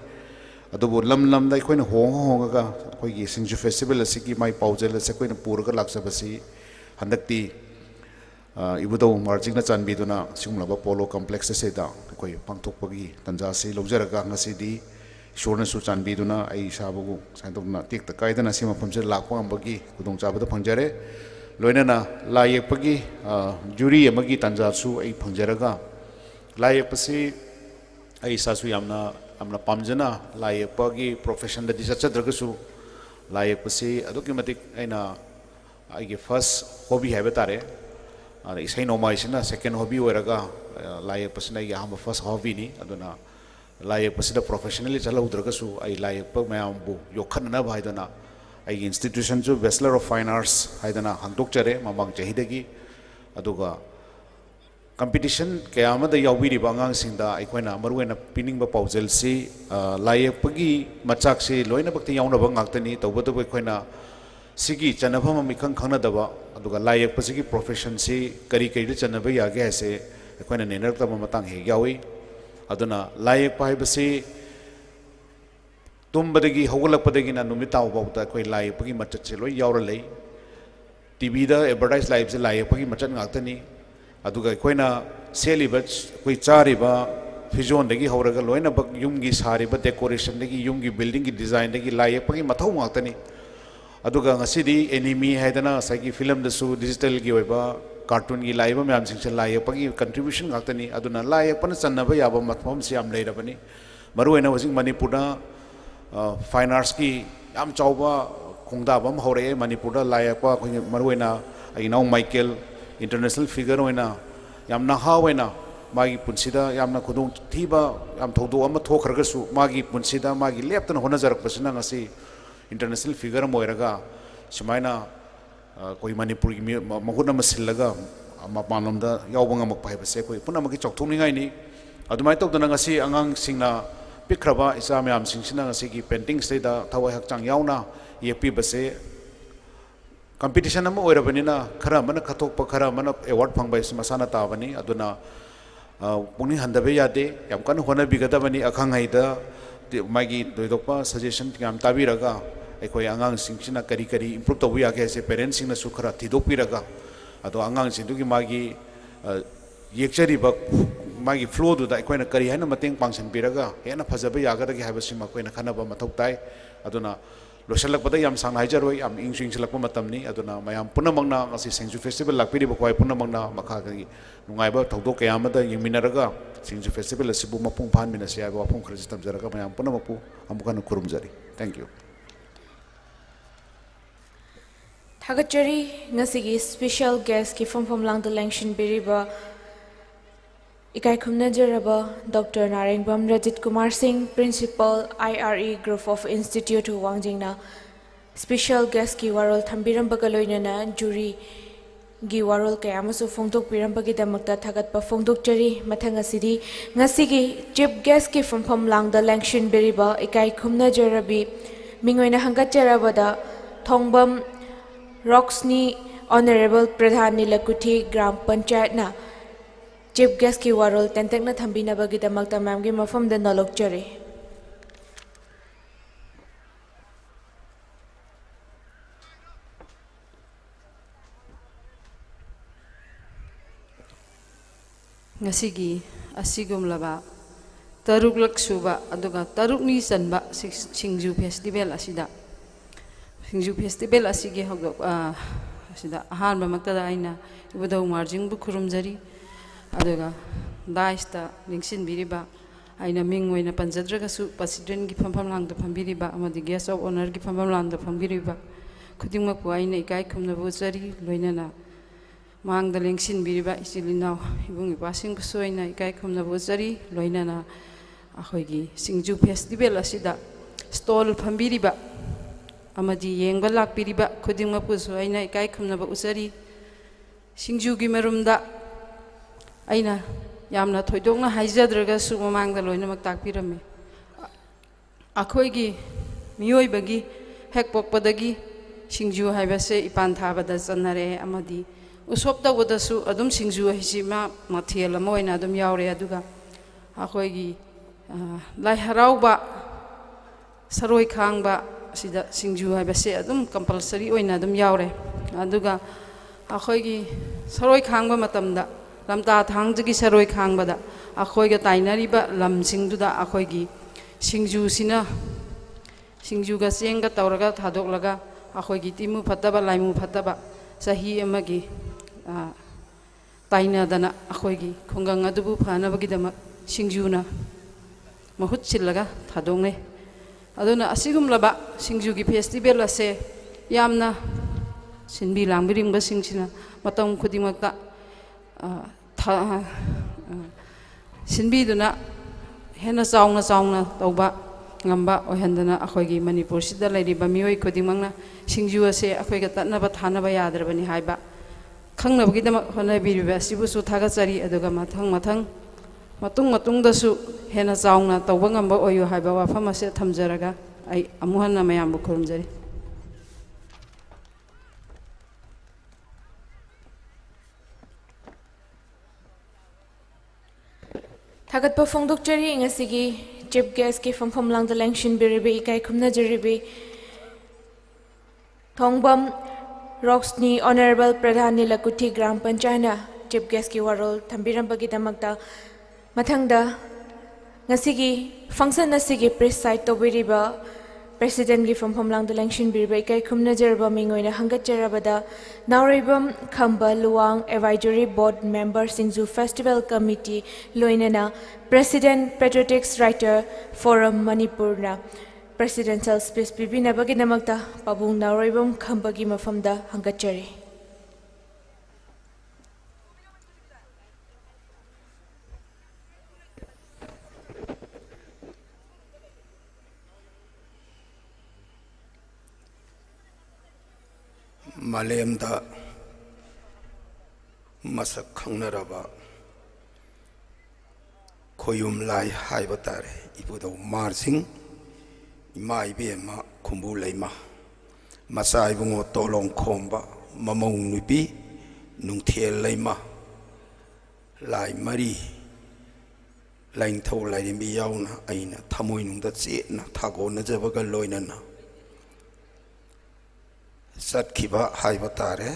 adubu lam da koina honga koigi SINGJU Festival asigi mai paujel se koina puraga laksabasi handakti ibudau marjing na chanbiduna singulaba polo complex se da koi pangthokpagi tanja se lojaraga ngasi di shorna su chanbiduna ai sabugu saintokna tikta kaidana sima phamse lakpa ambagi kudong chabada phangjare loinana layekpagi jury amagi tanja su ai phangjaraga layekpasi ai sasu yamna pamjana layekpagi profession da disachadragasu layekpasi aduki matik aina aigi first hobby haiba tare isai nomai sina second hobby oiraga layekpasina ai hamba first hobby ni aduna layekpasida professionally chalaudragasu ai layekpa mayambu yokhanna bhaidana ai institution ju Bachelor of Fine Arts haidana hangdokchare mamang chahidagi aduga competition kayamada yawbiri bangang singda aikoina maruena pining ba paujel si layekpagi machak si loina bakti yauna ba ngaktani tawbadu aikoina sigi chanabham amikang khangna daba aduga layekpasigi profession si kari kari chanaba yage ase aikoina nenarak tama matang he yawi aduna layekpa haibasi tumbadagi hogolakpadagi na numitaw bauta koi layekpagi machat se loi yawra lei TV da advertise live se layekpagi machat ngaktani aduga koina seliba koi chariba fijon dagi horaga loina bak yumgi sariba decoration dagi yumgi building gi design dagi layekpagi mathau ngaktani aduga ngasidi enemy haidana sagi film da su digital gi oiba cartoon gi laiba myam sing layekpagi contribution ngaktani aduna layekpana channaba yaba mathom siam leirabani maruena hosing manipurna fine arts ki yam chauba khongda bam hore manipurda layekpa khoi maruena ainau Michael international figure oina yamna hawaina magi punsida yamna khudong thiba yam thodo ama thokhragasu magi punsida magi leptana hona jarak pasina ngasi international figure moiraga sumaina koi manipur gi mahuna masillaga ama panomda yawbanga mak pai base koi puna magi chokthongningai ni adumai tokdana ngasi angang singna pikraba isa myam singsina ngasi gi painting state da thawai hakchang yauna yepi base competition ama oirabanina khara mana khathokpa khara mana award phangbai masana tabani aduna पुंग हंदबे यादे याम कन होनबिगदबनी अखंग हैदा मागी दोइदोपा suggestion याम ताबिरगा अखोई आंगांग सिंगसिना करी करी improve तौबु यागे से parents सिंगना सु खरा थिदोपिरगा अदो आंगांग सिंदुगी मागी येक्चरीबा मागी फ्लो दुदा अखोइना करी हैना मतेंग पांगसन पिरगा हेना फजबे यागदगी हाइबसिम अखोइना खनबा मथौ ताई अदुना लोसलकपदा याम सांगना हाइजरोय याम इंसिंगसलकपा मतमनी अदुना मयाम पुनमंगना ngasi सिंगजु फेस्टिवल लाकपिरिबा खवाई पुनमंगना मखागी नुंगाइबा थौदोक कयामदा यमिनरगा सिंगजु फेस्टिवल असिबु मपुंग फानमिनसे याबा वाफम खरजि तमजरगा मयाम पुनमपु अमुकन खुरुमजरी थैंक यू थागचरी ngasi special guest ki from lang the lengshin biriba ikai khumna jaraba Dr. Narengbam Rajit Kumar Singh Principal IRE Group of Institute Wangjingna special guest ki warol thambiram bagaloina jury gi warol kayamasu phongdok piram bagi damakta thagat pa phongdok chari mathang asidi ngasi gi chief guest ki from lang the lengshin biriba ikai khumna jarabi mingoina hangat jarabada thongbam Roxni Honorable Pradhan Nilakuthi Gram Panchayat na Chief Guest ki warol tentek na thambina bagi damakta ma'am gi mafam da nalok chare ngasigi asigum laba taruk lak suba aduga taruk ni sanba SINGJU festival asida SINGJU festival asigi hogok asida ahan ba maktada aina ibudau marjing bu khurumjari aduga daista ningsin biriba aina mingoina panjadraga su president gi phampham lang da phambiriba amadi guest of honor gi phampham lang da phambiriba khudingma ku aina ikai khumna bu chari loinana mang da lengsin biriba isilinaw ibung ipasing bu aina ikai khumna bu chari loinana akhoigi SINGJU festival asida stall phambiriba amadi yengba lakpiriba khudingma pu aina ikai khumna bu chari SINGJU gi marumda aina yamna thoidongna haijadraga su mamangda loinamak takpirame akhoigi miyoibagi hekpokpadagi SINGJU haibase ipan thabada chanare amadi usop tawdasu adum SINGJU hisima mathiel ama oina adum yaure aduga akhoigi lai harauba saroi khangba sida SINGJU haibase adum compulsory oina adum yaure aduga akhoigi saroi khangba matamda lamta thangjagi saroi khangbada akhoiga tainariba lamsingduda akhoigi SINGJU sina SINGJU ga senga tawraga thadoklaga akhoigi timu phataba laimu phataba sahi amagi taina dana akhoigi khongang adubu phanabagi dama SINGJU na mahut chillaga thadongne aduna asigum laba SINGJU gi festival ase yamna sinbi langbirim ba singsina matam khudimakta sinbiduna hena chauna tauba ngamba ohendana akhoigi manipur sida lairiba mioi khudimangna SINGJU ase akhoiga tatnaba thanaba yadrabani haiba khangnabagi dama honabiriba sibusu thagachari aduga matung dasu hena chauna tauba ngamba oyu haiba wafam ase thamjaraga ai amuhanna mayam bu khurumjari Thagat pa phongdok chari ngasigi chief guest ki from lang the lengshin biribe ikai khumna jaribe thongbam Roxni Honorable Pradhan Nilakuthi Gram Panchayat chief guest ki warol thambiram bagi damakta mathangda ngasigi function asigi preside to biriba President gi from lang the lengshin biribe ikai khumna jaraba mingoina hangat jarabada nauribam khamba luang advisory board member SINGJU festival committee loinana President patriotics writer forum Manipur na presidential speech bibina bagi namakta pabung nauribam khamba gi mafamda hangat jari Malemda masak khangnaraba khoyum lai haibatare ibudo marjing imai bema khumbu leima masai bungo tolong khomba mamong nupi nungthiel leima lai mari lain thau lai mi yauna aina thamoi nung da che na thago na jabaga loina na sat khiba haiba tare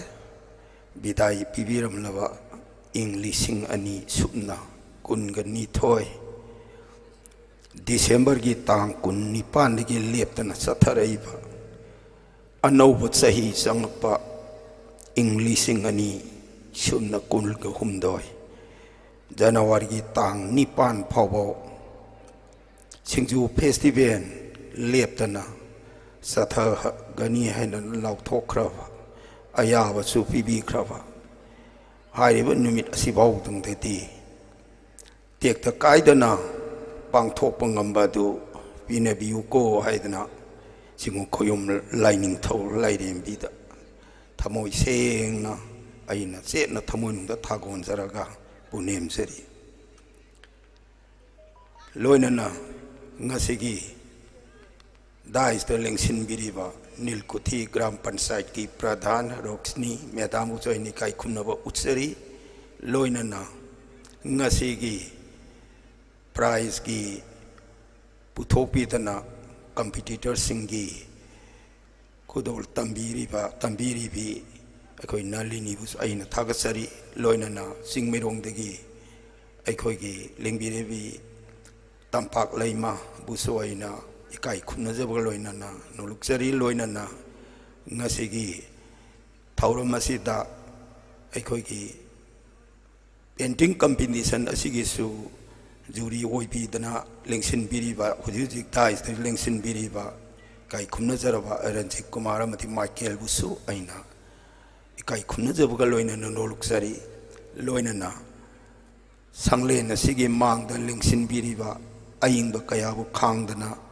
bidai pibiram laba Englishing ani subna kunga ni thoi December gi tang kun ni pan gi leptana satharaiba anauba sahi sangpa Englishing ani subna kunga humdoi January gi tang ni pan phawbo Singju festival leptana satha gani haina lau thokrawa ayaba su pibi krava hairiba numit asibau dung de ti tekta kaidana pangthokpa ngamba du binabiu ko haidana singu khoyum lining thau lairem bida thamoi sengna aina chetna thamoi nungda thagon jaraga punem seri loinana ngasigi daista lengsin biriba Nilkuthi Gram Panchayat ki Pradhan Roksni Madam Ujoini kai khunaba utsari loinana ngasigi prize ki puthopi dana competitor singi kudol tambiri bi akoi nalini bus aina thagasari loinana singmirong degi akoi gi lengbire bi tampak laima busoina ikai khunna jabal loinana noluksari loinana ngasigi thauramasida aikoi gi painting competition asigi su juri oibi dana lengsin biriba huji dais de lengsin biriba kai khunna jaraba Ranjit Kumar amati Michael busu aina ikai khunna jabal loinana noluksari loinana sangle nasigi mangda lengsin biriba ayingba kayabu khangdana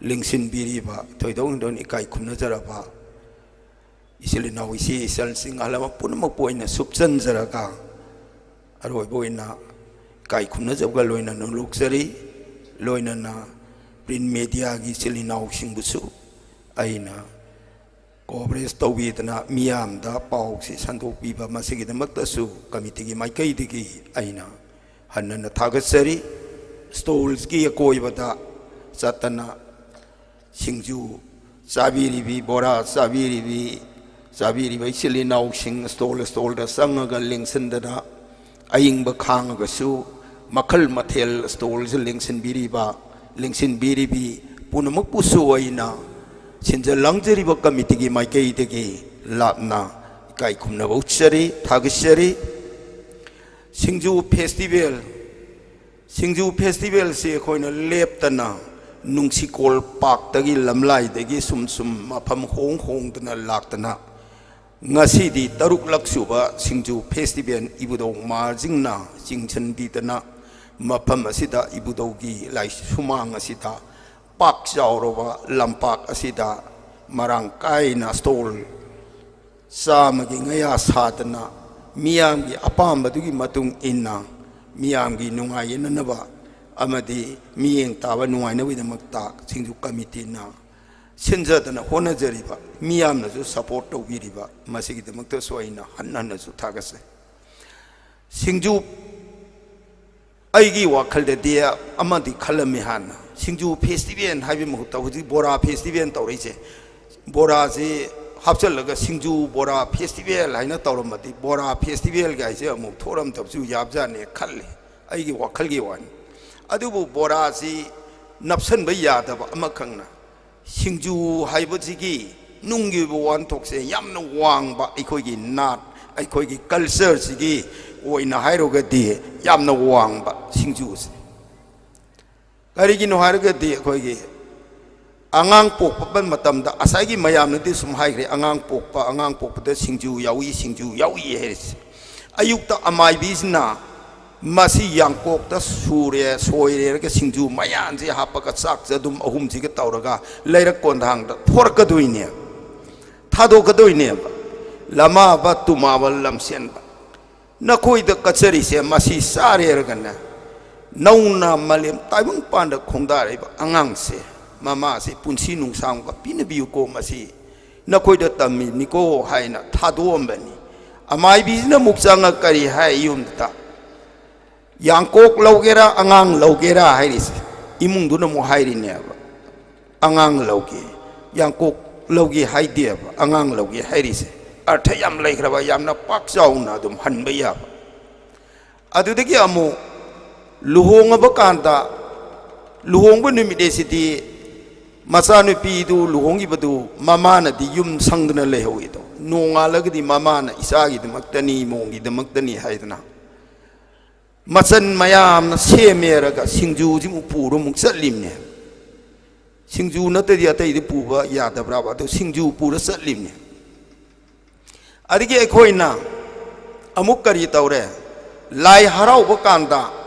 Lingsin biriba toidong don ikai khunna jaraba isilina wisi isal sing alama punama poina subchan jaraga aroi boina kai khunna jabga loina no luxury loina na print media gi silina sing busu aina coverage tawidana miam da pau si sandok piba masigi da maktasu committee gi maikai digi aina hanna thagasari stalls gi koibada satana Singju sabiribi bora sabiribi silinau sing stol da sangaga lingsendana ayingba khangaga su makhal mathel stol lingsin biribi punamak pusu aina sinja langjariba committee gi maikai degi lapna kai khumna bauchari thagisari Singju festival se khoina leptana Nungsikol Park tagi lamlai dagi sum mafam hong dana laktana ngasi di taruk laksuba Singju festival ibudong MARJING na singchan bidana mafam asida ibudogi lai sumang asida park jawroba lampak asida marang kai na stall samagi ngaya sadana miyamgi apamba dugi matung inna miyamgi nungayena naba amadi miyeng taba nuaina wida makta Singju committee na sinjadana hona jariba miyamna ju support to biriba masigi de makta soina hanna ju thagase Singju aigi wakhal de dia amadi khalami hana Singju festival haibi muhta huji bora festival tawrise bora je hapchalaga Singju bora festival haina tawramadi bora festival gaise amu thoram tabju yabjane khalle aigi wakhal gi wan adubu borasi napsan bayadaba amakangna Singju haibajigi nungi buwan tokse yamna wangba ikogi nat ikogi culture sigi oina hairogadi yamna wangba Singju karigi no hairogadi ikogi angang pokpa matamda asagi mayamna di sum haigre angang pokpa da Singju yawi heres ayukta amai bisna Masi yangkok ta sure soire ka Singju mayan ji hapaka chak jadum ahum ji ka tawraga leirak kondhang da thorka duine thado ka duine lama ba tuma wal lamsen ba nakhoi da kachari se masi sare ragana nauna malem taibung panda khongdare ba angang se mama se punsi nung sang ka pinabiu ko masi nakhoi da tammi niko haina thado ambani amai bizna mukchanga kari hai yum ta yang kok laugera angang laugera hairis imung duna mo hairin ya angang lauge yang kok lauge haide angang lauge hairis artha yam laikhraba yamna pak chauna dum hanba ya adudagi amu luhonga bakanta luhongba numide siti masanu pidu luhongi badu mamana di yum sangdana lehoido nongalagdi mamana isagi damaktani mongi damaktani haidna masan mayam na semeraga singju jimu puro muk satlimne singju natadi atai de puba yada braba to singju pura satlimne adigi ekhoina amuk kari tawre lai harau bakanda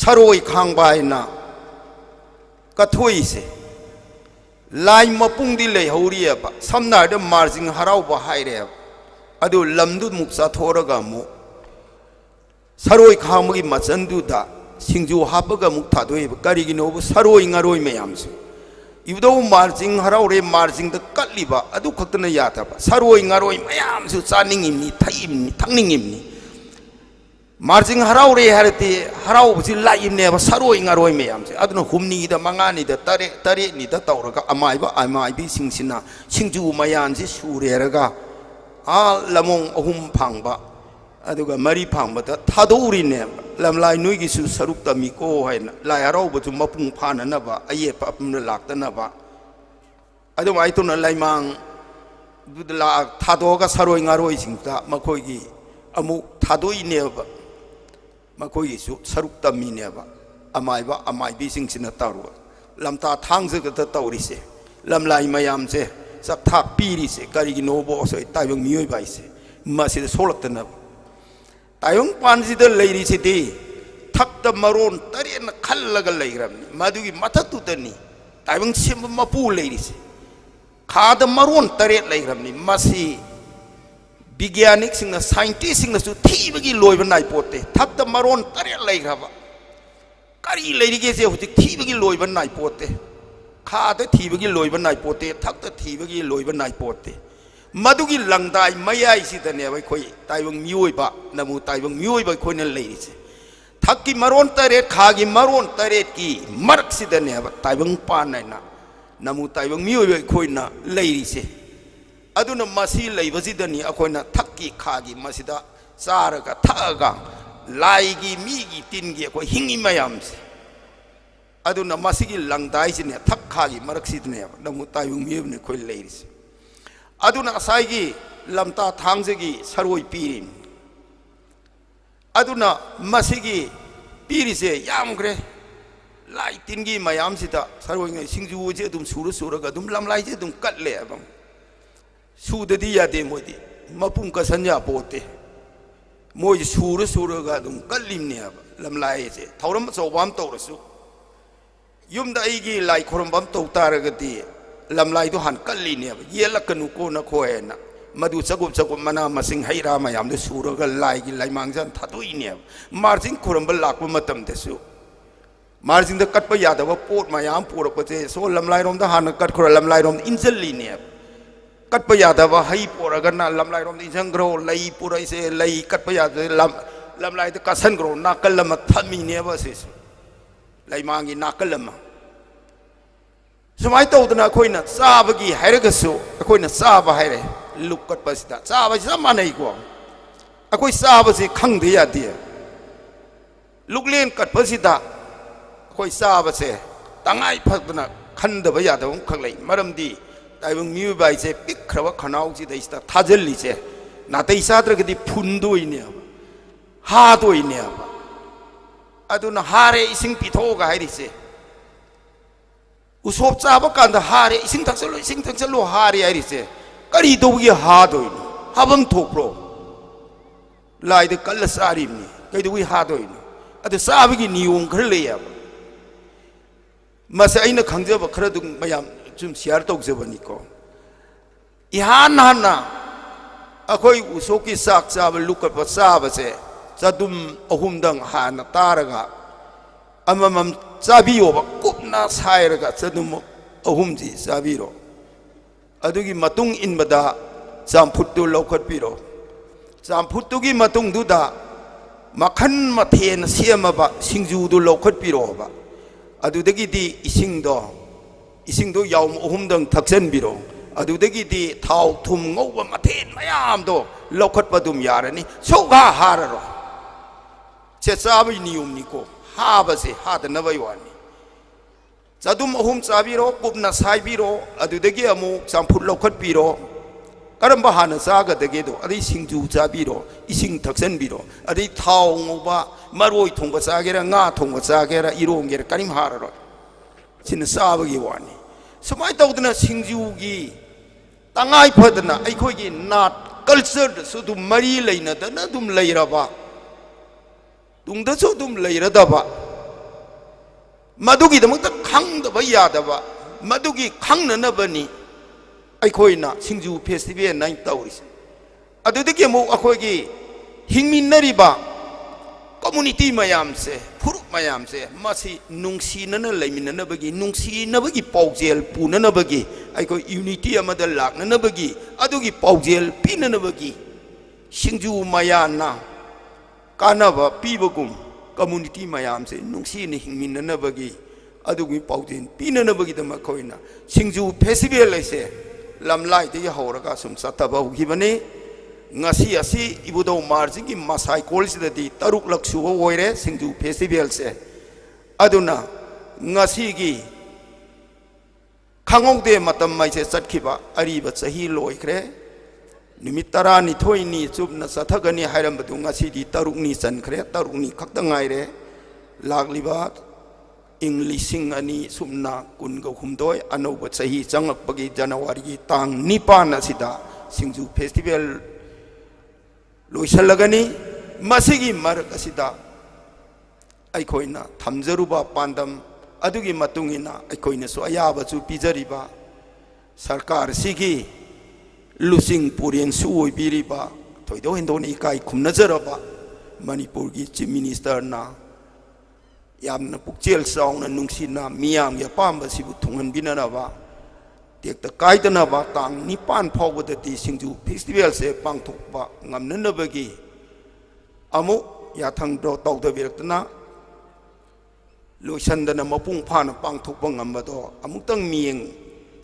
saroi khangbaina kathoi se lai mapung di lei horiya ba samna de marjing harau ba haire adu lamdu muksa thoraga mu saroi khangmagi machandu da singju hapaga muk thadoi ba kari gino bu saroi ngaroi mayamse ibdo marjing harau re marjing da katliba adu khaktana yata ba saroi ngaroi mayam su chaningimni thaimni thangingimni marjing harau re harati harau busi laimne ba saroi ngaroi mayamse aduna humni da mangani da tare ni da tawraga amai bi singsina singju mayan si sureraga a lamong ahum phangba aduga mari phangba da thadori ne lamlai nui gi su saruk ta mi ko haina lai harau bu mapung phana na ba aye pa pum lakta na ba adu mai to na laimang dudla thadoga saroi ngaroi singta makoi gi amu thadoi ne ba makoi su saruk tami ne ba amai bi sing sina taru lamta thang se ta tawri se lamlai mayam se sak thak piri se kari gi no bo so taiyong mioi bai se ma se solak ta na taiyong pan si da leiri se de thak ta maron tari na khallaga leiram ni madugi mathatu ta ni taiyong sim mapu leiri se kha da maron tare leiram ni masi Bigyanik sing na scientist sing na su thibagi loiba nai pote thap da maron tare lai graba kari leiri ge se hutik thibagi loiba nai pote kha da thibagi loiba nai pote thap da thibagi loiba nai pote madugi langdai mayai si da ne bai khoi taibang mioi ba namu taibang mioi ba khoi na leiri se thak ki maron tare kha gi maron tare ki mark si da ne ba taibang pan nai na namu taibang mioi ba khoi na leiri se aduna masi leibazidani akoina thakki khagi masida saraga thaga laigi migi tingi ko hingi mayamse aduna masigi langdai sine thak khagi maraksidne namu tayung miyebne khoi leiris aduna saigi lamta thangjegi saroi pirin aduna masigi pirise yamgre lai tingi mayamsida saroi ngai singju je dum suraga dum lamlai je dum katle abam Sudadi ya de modi mapung ka sanya pote moi suraga dum kallim ne aba lamlai se thauram so bam tawrasu yumda aigi lai khoram bam taw taragati lamlai do han kalli ne aba yelakanu ko na khoena madu chagup mana masing haira mayam de suraga lai gi lai mangjan thadoi ne marjing khoram bal lakpa matam desu marjing da katpa yadaba pot mayam porakpate so lamlai rom da han kat khora lamlai rom injalli ne katpa yadaba hai poragana lamlai rom di jangro lai pura ise lai katpa yadaba lamlai de kasan gro nakalama thami ne ba se lai mangi nakalama sumai tawdana khoina sabagi hairagasu khoina saba haire lukkat pasita saba sama nei ko akoi saba se khangde yade luklen kat pasita khoi saba se tangai phadna khandaba yadaba khaglai maramdi taibang miu bai se pikraba khanau ji daista thajalli se natai sadragadi phundoi ha doi ne aduna hare ising pithoga hairi se usop chaba kanda hare ising thaksalo hare hairi se kari dogi ha doi habam thokro lai de kal sarim ni kai doi ha doi adu sabagi niyong khar le ya masa aina khangjaba khara dung mayam zum share tawjabani ko ihan hanna akoi usoki sak chaba lukap chaba se chadum ahumdang hana taraga amamam chabiyo ba kupna sairaga chadum ahumji chabiro adugi matung inbada champuttu lokhat piro champuttu gi matung duda मखन मथेन सेमबा सिंजुदु लौखटपिरोबा अदुदगिदी इसिंगदो याउम अहुमदंग थक्सनबिरो अदुदगिदी थाव थुम ngौबा मथेन मयामदो लौखटपदुम यारनी सौगा हाररो चेचाबि नियमनिको हाबसे हादनबय वानी चादुम अहुम चाबिरो पुपना साइबिरो अदुदगी अमु चांफुट लौखटपिरो करम हाना चागदगेदो अदि सिंजू चाबिरो इसिंग थक्सनबिरो अदि थाव ngौबा मरोय थोंबा चागेरा nga थोंबा चागेरा इरोंगेरा करिम हाररो सिन चाबगी वानी सुमाय तौदना सिंजूगी तंगाई फदना अखोगी नाट culture दसु मरी लेनदना दुम लेरबा तुंगदसु दुम लेरदबा मदुगी दमक खंगदबा यादबा मदुगी खंगननबनी अखोइना सिंजू फेस्टिवल नाइन तौरिस अदुदगी मु अखोगी हिंगमिनरिबा कम्युनिटी मयाम से फुरुक मयाम से मसी नुंगसीनन लेमिननबगी नुंगसीनबगी पाउजेल पुननबगी अखो यूनिटी अमद लाकननबगी अदुगी पाउजेल पिननबगी सिंजू मयाना कानब पीबगुम कम्युनिटी मयाम से नुंगसीन हिंगमिननबगी अदुगी पाउजेल पिननबगी दमखोइना सिंजू फेस्टिवल ऐसे लमलाई दे हौरगा सुम सतबा उगिबने ngasi asi ibudo marjing ki masai college dadi taruk laksu oire singju festival se aduna ngasi gi khangong de matam mai se chatkhiba ariba chahi loikre nimit tara ni thoi ni chupna sathagani hairam badu ngasi di taruk ni chankhre taruk ni khakta ngaire lagliba इंग्लिशिंग अनि सुमना कुनगो हुमदोय अनौब चाही चंगपगी जनवरी की तांग निपान असिदा सिंजू festival लोइसलगनी मसिगी मरक असिदा अखोइना थमजरुबा पांदम अदुगी मतुंगिना अखोइना सो अयाबचु पिजरिबा सरकार सिगी लुसिंग पुरेन सुओइबिरिबा थोइदो हिंदोनी इकाई खुमनजरबा मणिपुर की chief minister ना यामना पुक्चेल साउना नुंगसिना मियाम या पांबा सिबु थुंगनबिननाबा टेक्ता काइदनाबा तांग निपान फावबदति सिंजू festival से पांगथोकबा ngamnanabagi amu yathangdo tawdabirakna loisandana mapung phana pangthokba ngambado amuktang mieng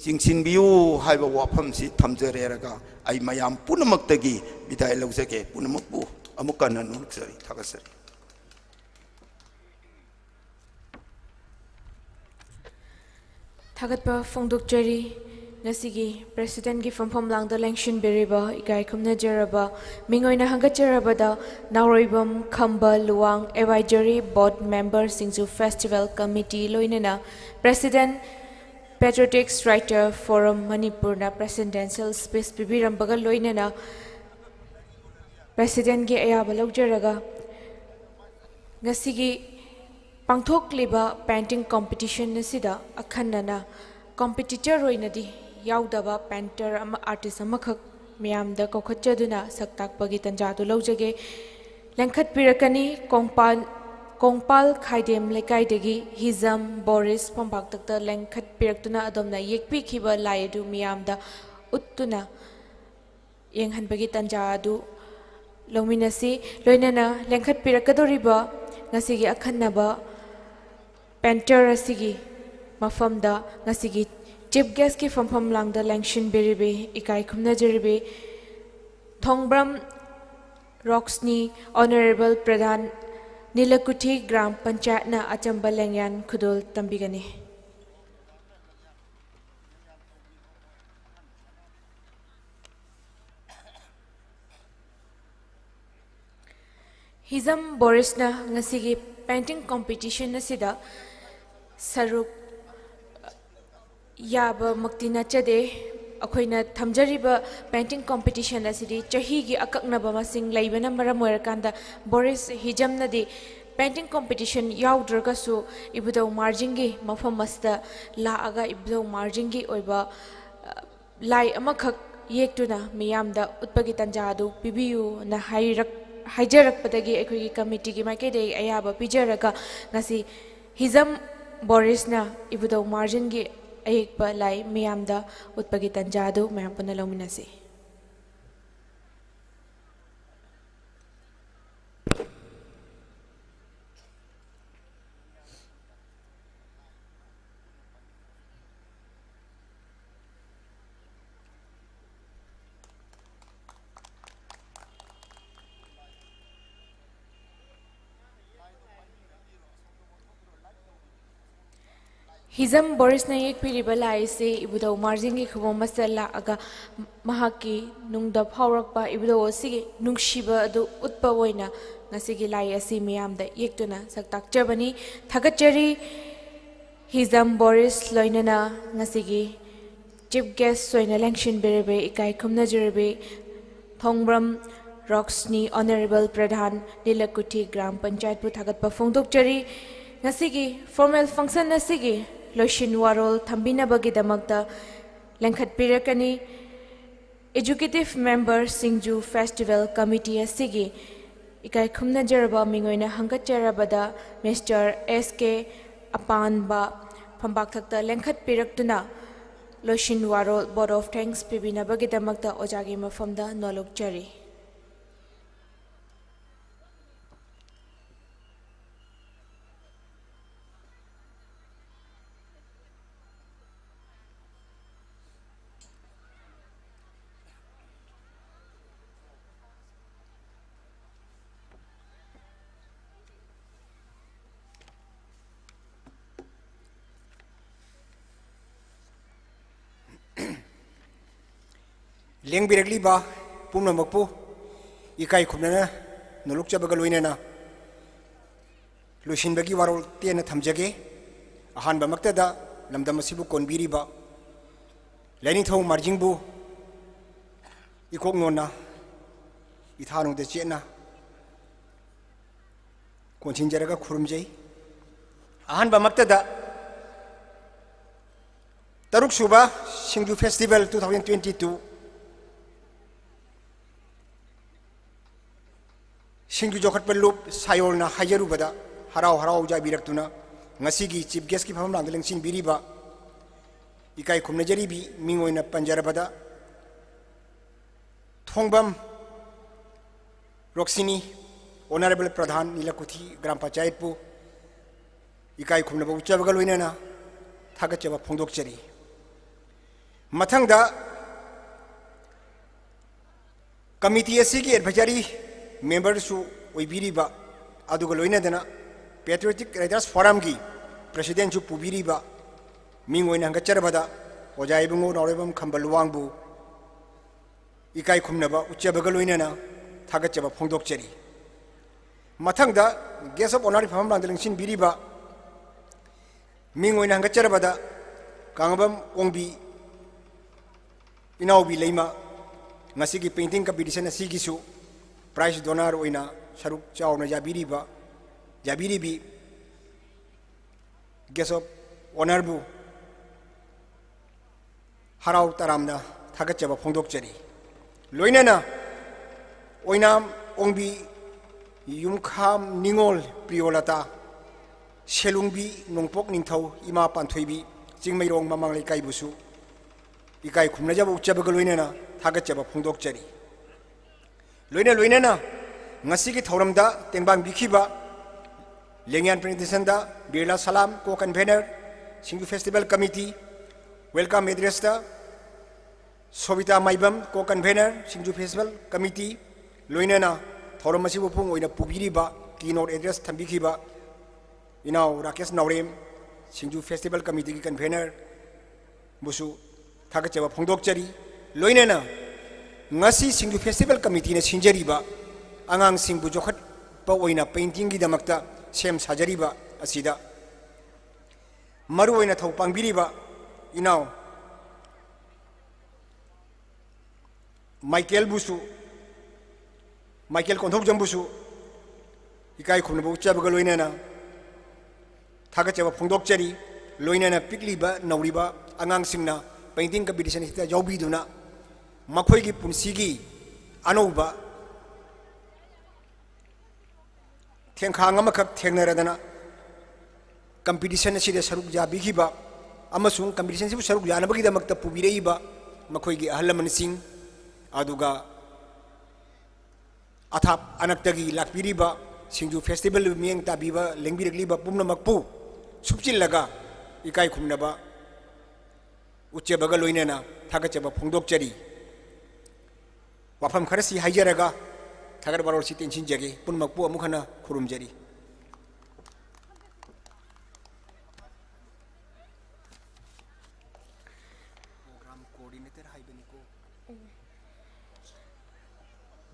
jingsinbiu haiba wafam si thamjareraga ai mayam punamaktagi bidai laujage punamakbu amukana nuksari thagasari थागतपा फोंदोकचरी नसिगी प्रेसिडेंट की फमफम लांगदा लेंशन बेरिबा इकाई खुमना जरबा मिंगोइना हंगचरबदा Naroibam Khamba Luwang advisory board member Singju festival committee लोइनना president patriotics writer forum Manipur ना प्रेसिडेंशियल स्पेस पिबिरंबगा लोइनना प्रेसिडेंट की अयाबा लौजरगा ngasi पांथोकलिबा पेंटिंग कॉम्पिटिशन नसिदा अखन्नना कॉम्पिटिटर रोइनदी याउदबा पेंटर अमा आर्टिस्ट अमखक मियामदा कोखचदुना सक्ताकपगी तंजादु लौजगे लेंखत पिरकनी कोंगपाल खाइदेम लेकाइदगी हिजम बोरिस पंबाक्तक लेंखत पिरक्तुना अदोमना येकपिखिबा लायदु मियामदा उत्तुना येंगहनबगी तंजादु लौमिनसी लोइनना लेंखत पिरकदोरिबा ngasi अखन्नबा पेंटर असिगी मफमदा ngasi चीफ गेस्ट की फमफम लांगदा लेंशन बेरिबे इकाई खुमना जरिबे थोंगब्रम रॉक्सनी ऑनरेबल प्रधान नीलकुठी ग्राम पंचायत ना अचंबा लेंयान खुदोल तंबिगनी हिजम बोरिसना ngasi पेंटिंग कॉम्पिटिशन असिदा सरुक याबा मक्तिना चदे अखोइना थमजरिबा पेंटिंग कॉम्पिटिशन असिदी चहीगी अकक्नबा मसिंग लैबना मरम ओइरकांदा बोरिस हिजमनदी पेंटिंग कॉम्पिटिशन याउद्रगसु इबुदौ मार्जिंगी मफम मस्ता लाआगा इबुदौ मार्जिंगी ओइबा लाई अमखक येक्तुना मियामदा उत्पगी तंजादु पिबियु ना हाइजरकपदगी अखोइगी कमिटी की माइकेदे अयाबा पिजरगा ngasi हिजम बोरिसना इबुदौ मार्जिंगी अयेकपा लाई मियामदा उत्पगी तंजादु मैम पुनः लौमिनसी हिजम बोरिस ने एक पीरिबा लाइसे इबुदो मार्जिंग की खबो मसला अगा महाकी नुंगद फावरकपा इबुदो सिगे नुंगशिबा अदु उत्पा ओइना ngasiगी लाई असि मियामदा येक्तुना सक्ताक्चबनी थगचरी हिजम बोरिस लोइनना ngasiगी चीफ गेस्ट सोइना लेंक्शन बेरेबे इकाई खुमना जरेबे थोंग्रम रॉक्सनी ऑनरेबल प्रधान नीलकुठी ग्राम पंचायत पु थगतपा फोंदोकचरी ngasiगी फॉर्मल फंक्शन nasiगी लोशिन वारोल थंबिनबगिदमक्ता लेंखटपिरकनी executive member Singju festival committee असिगी इकाई खुमना जरबा मिंगोइना हंगचरबदा मिस्टर एसके अपानबा फंबाकथक्ता लेंखटपिरक्तुना लोशिन वारोल बोर्ड ऑफ थैंक्स पिबिनबगिदमक्ता ओजागी मफमदा नोलुकचरी लेंग बिरगली बा पुमना मकपु इकाई खुमना नलुक चबगा लोइनेना लोशिनबगी वारोल तेना थमजगे अहानबा मक्तदा लमदम असिबु कोनबिरिबा लेनिथौ मार्जिंगबु इकोक नोना इथानु दे चेना कोनसिनजरगा खुरुमजै अहानबा मक्तदा तरुक सुबा सिंगजू फेस्टिवल 2022 सिंगजू जोखट पर लुप सायोलना हाजरुबदा हराव हराव जाबिरक्तुना ngasiगी चीफ गेस्ट की फमलांग लेंसिन बिरिबा इकाई खुमनजरीबी मिंगोइना पंजरबदा थोंबम रॉक्सिनी ऑनरेबल प्रधान नीलकुठी ग्राम पंचायत पु इकाई खुमनबा उच्चबगा लोइनाना थागचबा फोंदोकचरी मथंगदा कमिटी असिगी एडवाइजरी मेंबर सु ओइबिरिबा अदुगा लोइनादना पेट्रियोटिक राइटर्स फोरम की प्रेसिडेंट सु पुबिरिबा मिंग ओइना हंगचरबदा ओजाइबंगो नौरेबम खंबलवांगबु इकाई खुमनबा उच्चबगा लोइनाना थागचबा फोंदोकचरी मथंगदा गेस्ट ऑफ ऑनर फम लांदलिंगसिन बिरिबा मिंग ओइना हंगचरबदा कांगबम ओंबी इनाउबी लेमा ngasiगी पेंटिंग कंपटीशन असिगिसु प्राइज डोनर ओइना सरुक चावना जाबिरिबी गेस्ट ऑफ ऑनर बु हराव तरामना थागचबा फोंदोकचरी लोइनाना ओइनाम ओंबी युमखाम निंगोल प्रियोलता सेलुंबी नोंपोक निंथौ इमा पांथोइबी चिंगमैरोंग ममांग लेकाइबुसु इकाई खुमनजबा उच्चबगा लोइनाना थागचबा फोंदोकचरी लोइनाना ngasiगी थौरमदा तेंबांग बिखिबा लेंगियान प्रेजेंटेशनदा बिरला सलाम को convener Singju festival committee welcome address दा सोबिता माइबम को कन्वेनर सिंगजू फेस्टिवल कमिटी लोइनाना थौरम मसिबु पुंग ओइना पुबिरिबा कीनोट एड्रेस थंबिखिबा इनाव राकेश नौरेम सिंगजू फेस्टिवल कमिटी की कन्वेनर बुसु थागचबा फोंदोकचरी लोइनाना ngasi सिंगजू फेस्टिवल कमिटी ने सिंजरीबा आंगांग सिंगबु जोखट पा ओइना पेंटिंग की दमकता सेम साजरीबा असिदा मरु ओइना थौ पांगबिरिबा इनाव माइकेल कोंथोक जंबुसु इकाई खुमनबु उच्चबगा लोइनाना थागचबा फोंदोकचरी लोइनाना पिकलिबा नौरिबा आंगांग सिंगना पेंटिंग कंपटीशन हिता यावबिदुना मखोइगी पुंसिगी अनौबा थेंखांग अमखक थेंगनरदना कंपटीशन असिदा सरुक जाबिखिबा अमसुंग कंपटीशन सिबु सरुक यानबगिदमक्ता पुबिरइबा मखोइगी अहलमनसिंग अदुगा अथाप अनक्तगी लाकपिरिबा सिंगजू फेस्टिवल मियंग ताबिबा लेंबिरगलिबा पुमनमकपु सुपचिलगा इकाई खुमनबा उच्चबगा लोइनाना थागचबा फोंदोकचरी वाफम खरसी हाइजरगा थागर बारोल सी टेंशन जगे पुनमकपु अमुखना खुरुमजरी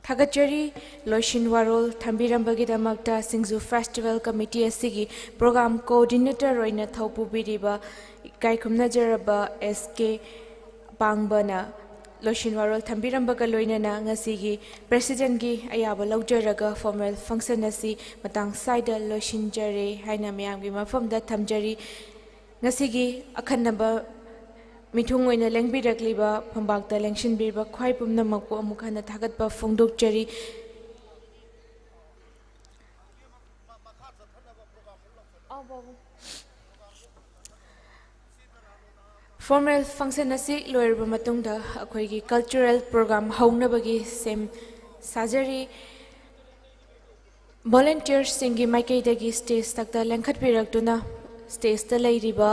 Thagachari Loishin Warol Thambirambagidamagta Singju Festival Committee asigi program coordinator roina thaupu biriba kaikumna jaraba SK Pangbana Loishin Warol Thambirambaga loinana ngasigi president gi ayaba laujaraga formal function asi matang saida loishin jare haina miyamgi mafamda thamjari ngasigi akhanaba Mithung oina lengbirakliba phambakta lengshinbirba khwai pumnamakpu amukhana thagatpa phongdokchari formal function asi loirba matungda akhoigi cultural program haunabagi sem sajari volunteers singi maikaidagi stage takta lengkhatpiraktuna stage ta leiriba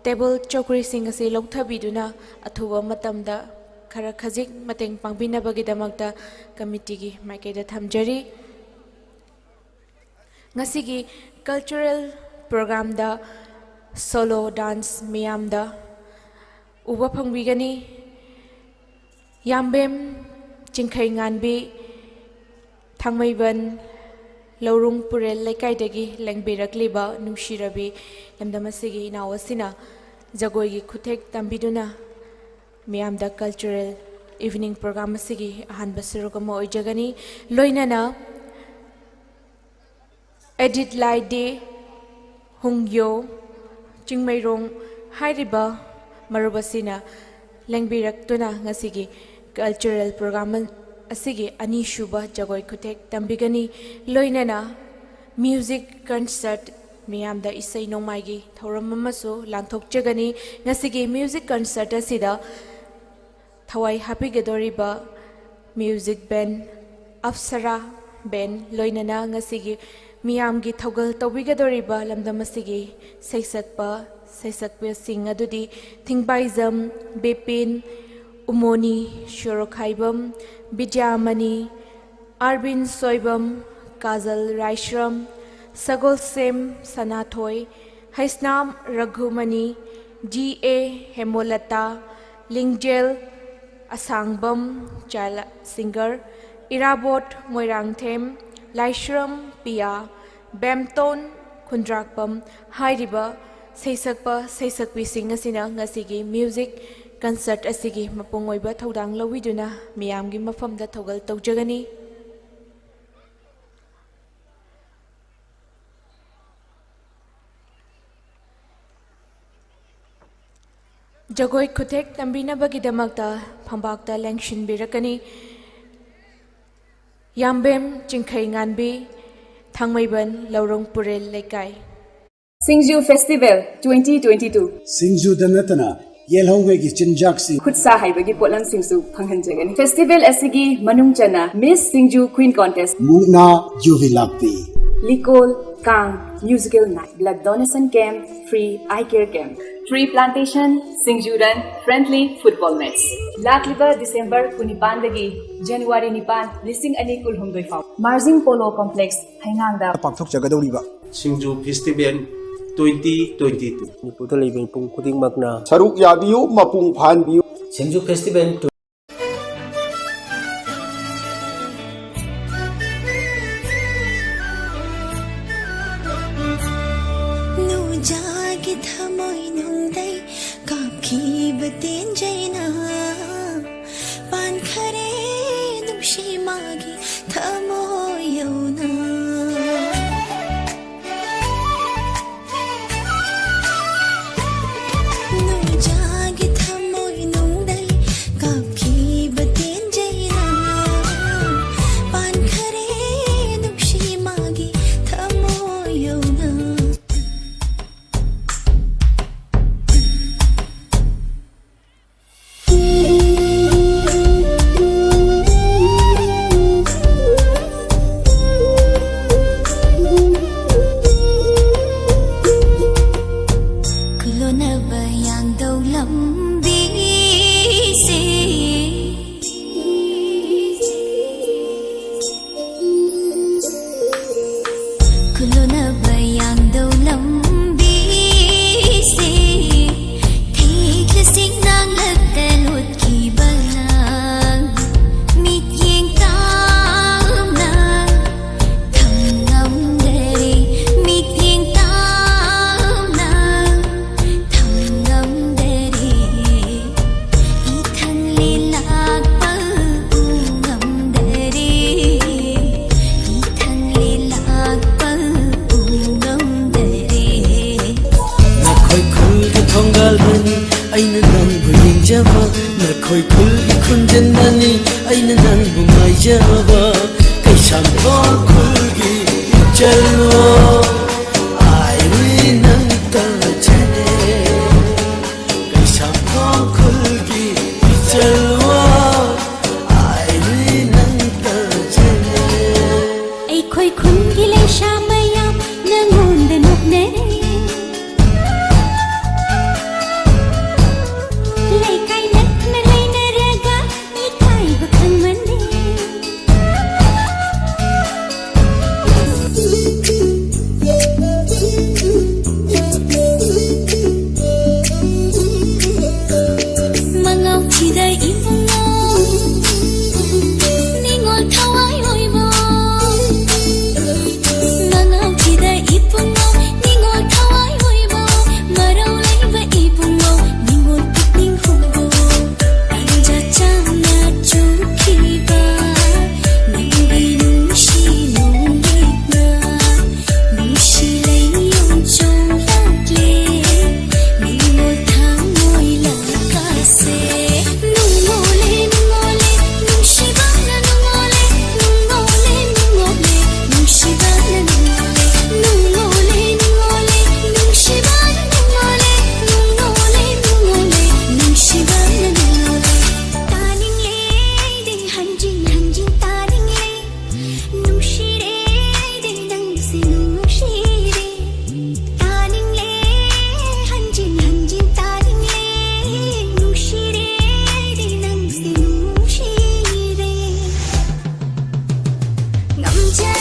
table chokri sing asi longthabiduna athuba matamda khara khajik mateng pangbinabagidamakta committee gi maikaida thamjari ngasigi cultural program da solo dance miyamda uba phangbigani yambem chingkhai nganbi thangmaiban Laurung Purel Lekaidagi Langbirakliba Nushirabi Lamdamasigi Nawasina Zagogi Kutek Tambiduna Miamda Cultural Evening Program Sigi Han Basirugamo Ojagani Loinana Edit Lai De Hungyo Chingmairong Hairiba Marubasina Langbirak Tuna Ngasigi Cultural Program Asigi ani shuba jagoi kutek tambigani loinana music concert miyamda isai nongmaigi thoram amasu langthokjagani ngasigi music concert asida thawai hapigedoriba music band Apsara band loinana ngasigi miyamgi thogal tawbigedoriba lamdamasigi saisakpa sing adudi thingbaizam bepin Umoni Shorokhaibam Bidyamani Arbin Soibam Kazal Raishram Sagol Sem Sanathoi Haisnam Raghumani G.A. Hemolata Lingjel Asangbam Chala Singer Irabot Moirangthem Laishram Pia Bemton Kundrakpam Hairiba Saisakpi Singasina Ngasigi Music Concert asigi mapungoiba thodang lawiduna miyamgi mafamda thogal tawjagani Jagoi Kutek tambinabagidamakta phambakta lengshinbirakani Yambem Chingkhai nganbi Thangmaiban Laurung Purel Lekai SINGJU Festival 2022 SINGJU Danatana Yelhongwegi Chinjaksi Khutsa haibagi potlam singsu phanghanjagani Festival asigi manungchana Miss SINGJU Queen Contest Muna Juvilakpi Likol Kang Musical Night Blood Donation Camp Free Eye Care Camp Tree Plantation SINGJU Run Friendly Football Match Lakliba December 19 dagi January 9 listing ani kulhumdoi fau MARJING POLO Complex HEINGANG Pakthok Jagadoriba SINGJU Festival 2022 Niputa Living Pung Kuting Magna Saruk Yabiu Mapung Phanbiu SINGJU Festival Nu jagi thamoi nungdai kapki batin jaina pan khare nushi magi thamoi yauna Hãy subscribe cho kênh Ghiền Mì Gõ để không bỏ lỡ चलो आई हुई नंता चले कैसा खुल की चलो आई हुई नंता चले ai khoi khun gi le sha mayam na ngon de nok ne le kai net na le na raga i kai ba khang man ne mangau chi dai im mo ni ngol thawai hoi mo mangau chi dai ipung mo ni ngol thawai hoi mo marau lai va ipung mo ni ngol picking hu mo anja chang na chu khi ba nang gi nung shi nung le na nung shi lai yong chong lak le ni ngol thang moi la ka se nung ngole nung shi ba na nung ngole nung shi ba na nung ngole nung shi ba na nung ngole nung shi ba na nung ngole ta ning le ding han jing ta ning le nung shi re ding dang si nung shi re ta ning le han jing ta ning le nung shi re ding dang si nung shi re ngam cha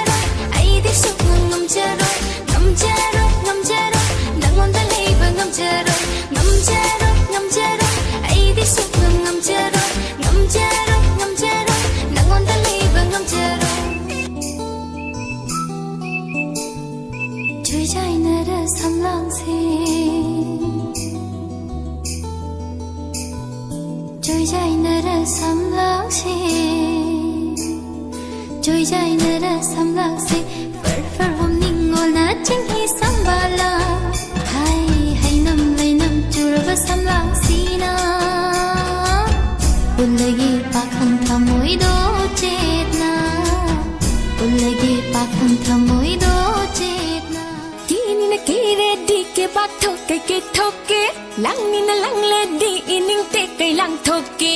rồi ai tiếp xúc ngam cha rồi đang on ta lấy và ngam cha rồi ai tiếp xúc ngam cha rồi đang on ta lấy và ngam cha rồi chơi trái nở ra sam lang se chơi trái nở ra sam lang se chơi trái nở ra sam lang se phar hôm ning ngol na ching hi sam bala hai nam lai nam chur va sam lang si na ulagi pa khang thamoi do chet na ulagi pa khang thamoi do chet na tini na ke ready ke ba thoke lang ni na lang le di ining te kai lang thoke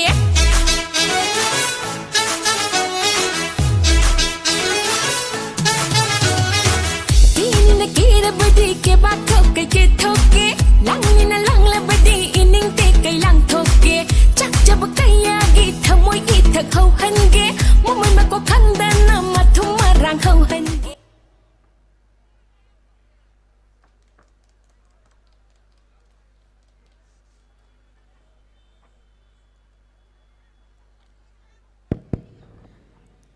na kira badi ke ba thoke ke thoke lang ni na lang la badi ining te kai lang thoke chak jab kaya gi thamoi gi thak hau han ge mo mai ma ko khang da na ma thum ma rang hau han ge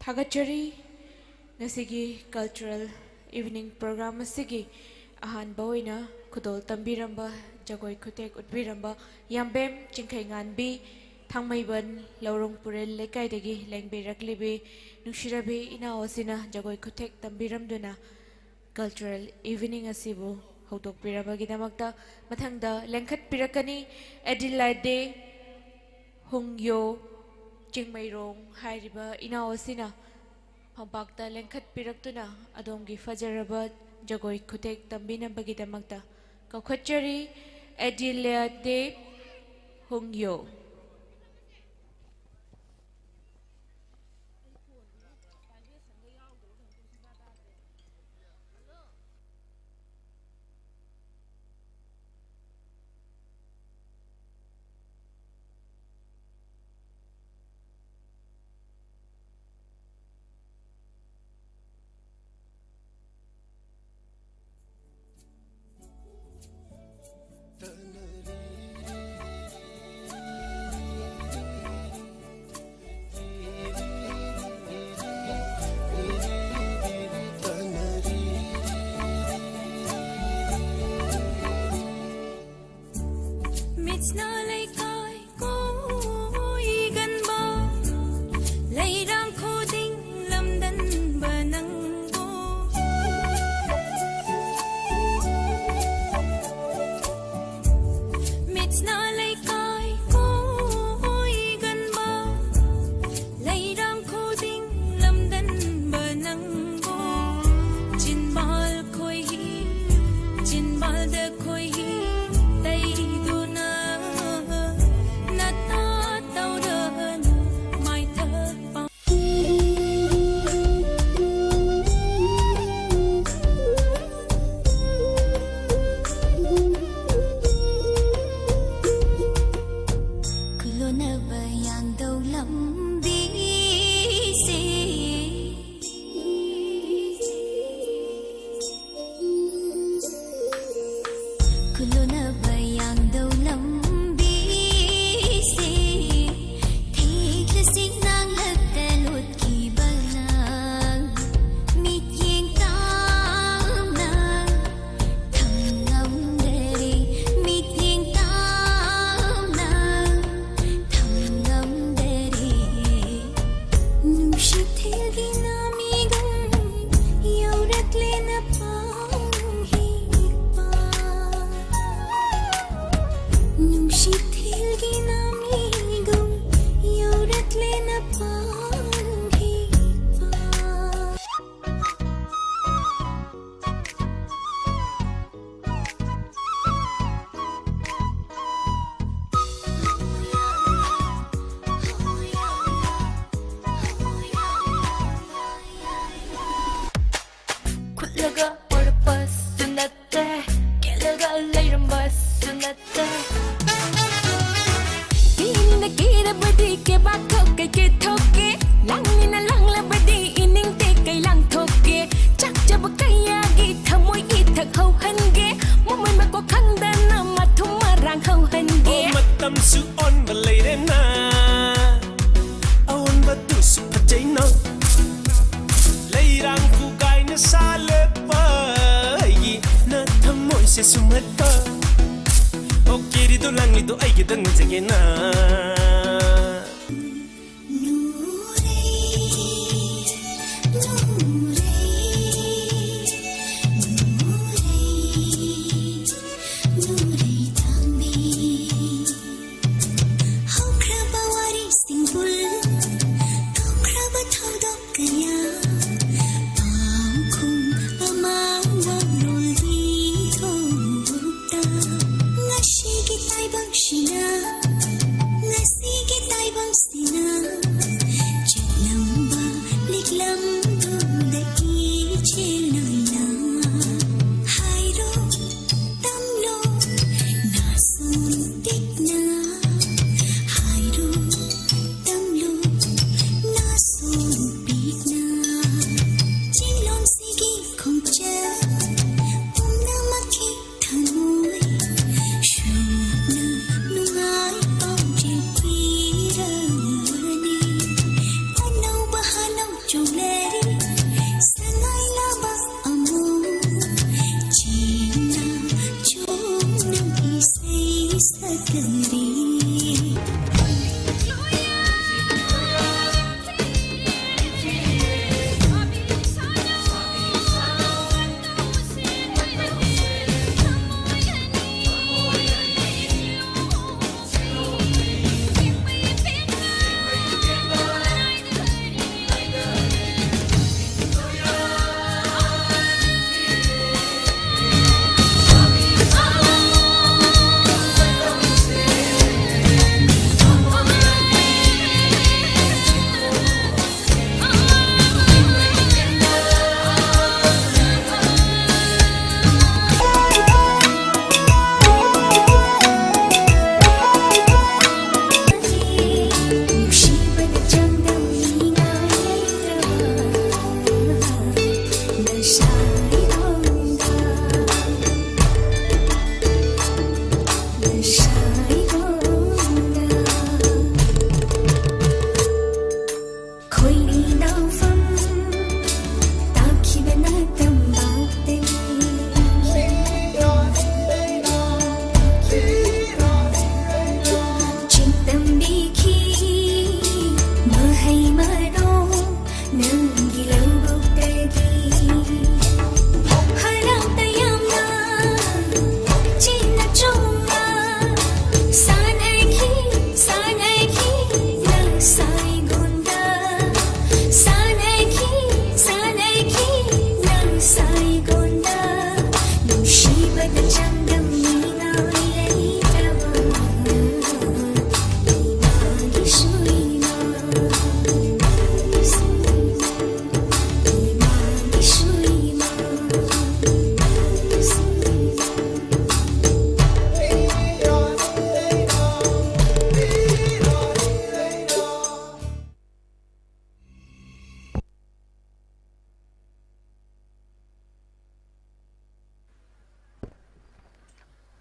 Thagachari ngasigi cultural evening program asigi ahan boina khudol tambiramba jagoi khutek utbiramba yambem chingkhai nganbi thangmaiban laurong purel lekai degi lengbiraklibi nushirabi ina osina jagoi khutek tambiramduna cultural evening asibu hodok pirabagi damakta mathangda lengkhat pirakani Adelaide hongyo chingmairong hairiba ina osina Hampakta lengkhat piraktuna adomgi fajaraba jagoi khutek tambinabagidamagta kaukhatchari Adelaide hongyo ꯀꯞꯂꯒ ꯑꯣꯏꯔꯛꯄꯁꯨ ꯅꯠꯇꯦ ꯀꯦꯜꯂꯒ ꯂꯩꯔꯝꯕꯁꯨ ꯅꯠꯇꯦ ꯀꯤꯅ ꯀꯤꯔꯕꯗꯤ ꯀꯦꯕꯥꯛ ꯊꯣꯛꯀꯦ ꯀꯤꯊꯣꯛꯀꯦ ꯂꯥꯡꯅꯤꯅ ꯂꯥꯡꯂꯕꯗꯤ ꯏꯅꯤꯡꯇꯦ ꯀꯩ ꯂꯥꯡꯊꯣꯛꯀꯦ ꯆꯥꯛꯆꯕ ꯀꯌꯥꯒꯤ ꯊꯃꯣꯏ ꯏꯊꯛ ꯍꯧꯍꯟꯒꯦ ꯃꯃꯣꯏ ꯃꯀꯣꯛ ꯈꯪꯗꯅ ꯃꯊꯨꯝ ꯃꯔꯥꯡ ꯍꯧꯍꯟꯒꯦ ꯃꯇꯝꯁꯨ ꯑꯣꯟꯕ ꯂꯩꯔꯦꯅ ꯑꯑꯣꯟꯕꯗꯨꯁꯨ ꯐꯖꯩꯅ ꯂꯩꯔꯥꯡ ꯐꯨꯒꯥꯏꯅ ꯁꯥꯂꯦꯞꯄ ꯑꯩꯒꯤꯅ ꯊꯃꯣꯏꯁꯦ ꯁꯨꯝꯍꯠꯄ ꯑꯣ ꯀꯦꯔꯤꯗꯣ ꯂꯥꯡꯂꯤꯗꯣ ꯑꯩꯒꯤꯗ ꯉꯖꯒꯦꯅ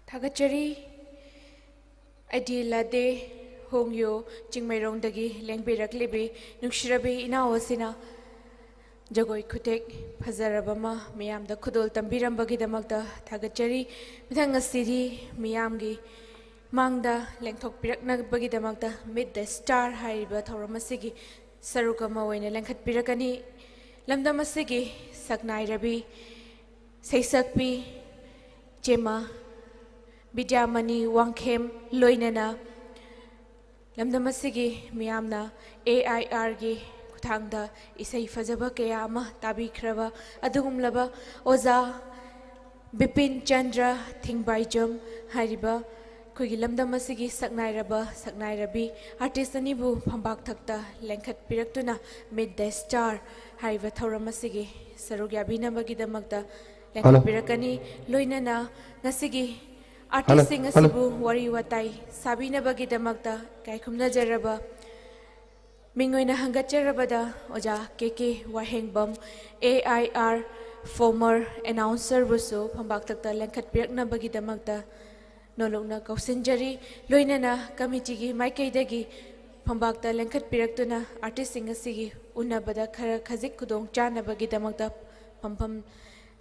Thagachari Adilade Hongyo Jingmairongdagi Lengbiraklibi Nushirabi Inaosina Jagoi Kutek Pazarabama Miam the Kudol Tambirambagi the Magda Thagachari Mithanga City Miamgi Mangda Lengtok Pirakna Bagi the Magda Mid the Star Haiba Toramasigi Sarukama Wayne Lenkat Pirakani Lamdamasigi Saknai Rabi Saysakpi Jema Bidyamani Wangkem Loinana Lamdamasigi Miamna AIR gi Kutangda Isai Fazaba Kayama Tabi Krava Adugumlaba Oza Bipin Chandra Thingbaijum Hariba ꯑꯩꯈꯣꯏꯒꯤ ꯂꯝꯗꯝ ꯑꯁꯤꯒꯤ ꯁꯛꯅꯥꯏꯔꯕ ꯁꯛꯅꯥꯏꯔꯕꯤ ꯑꯥꯔꯇꯤꯁ ꯑꯅꯤꯕꯨ ꯐꯝꯕꯥꯛ ꯊꯛꯇ ꯂꯦꯡꯈꯠꯄꯤꯔꯛꯇꯨꯅ ꯃꯤꯠ ꯗ star ꯍꯥꯏꯔꯤꯕ ꯊꯧꯔꯝ ꯑꯁꯤꯒꯤ ꯁꯔꯨꯛ ꯌꯥꯕꯤꯅꯕꯒꯤꯗꯃꯛꯇ ꯂꯦꯡꯈꯠꯄꯤꯔꯛꯀꯅꯤ ꯂꯣꯏꯅꯅ ꯉꯁꯤꯒꯤ ꯑꯥꯔꯇꯤꯁꯁꯤꯡ ꯑꯁꯤꯕꯨ ꯋꯥꯔꯤ ꯋꯥꯇꯥꯏ ꯁꯥꯕꯤꯅꯕꯒꯤꯗꯃꯛꯇ ꯏꯀꯥꯏꯈꯨꯝꯅꯖꯔꯕ ꯃꯤꯡ ꯑꯣꯏꯅ ꯍꯪꯒꯠꯆꯔꯕꯗ ꯑꯣꯖꯥ ꯀꯦ ꯋꯥꯍꯦꯡꯕꯝ AIR former announcerꯕꯨꯁꯨ ꯐꯝꯕꯥꯛ ꯊꯛꯇ ꯂꯦꯡꯈꯠꯄꯤꯔꯛꯅꯕꯒꯤꯗꯃꯛꯇ ꯅꯣꯂꯨꯛꯅ ꯀꯧꯁꯤꯟꯖꯔꯤ ꯂꯣꯏꯅꯅ ꯀꯃꯤꯇꯤꯒꯤ ꯃꯥꯏꯀꯩꯗꯒꯤ ꯐꯝꯕꯥꯛꯇ ꯂꯦꯡꯈꯠꯄꯤꯔꯛꯇꯨꯅ ꯑꯥꯔꯇꯤꯁꯁꯤꯡ ꯑꯁꯤꯒꯤ ꯎꯅꯕꯗ ꯈꯔ ꯈꯖꯤꯛ ꯈꯨꯗꯣꯡ ꯆꯥꯅꯕꯒꯤꯗꯃꯛꯇ ꯐꯝꯐꯝ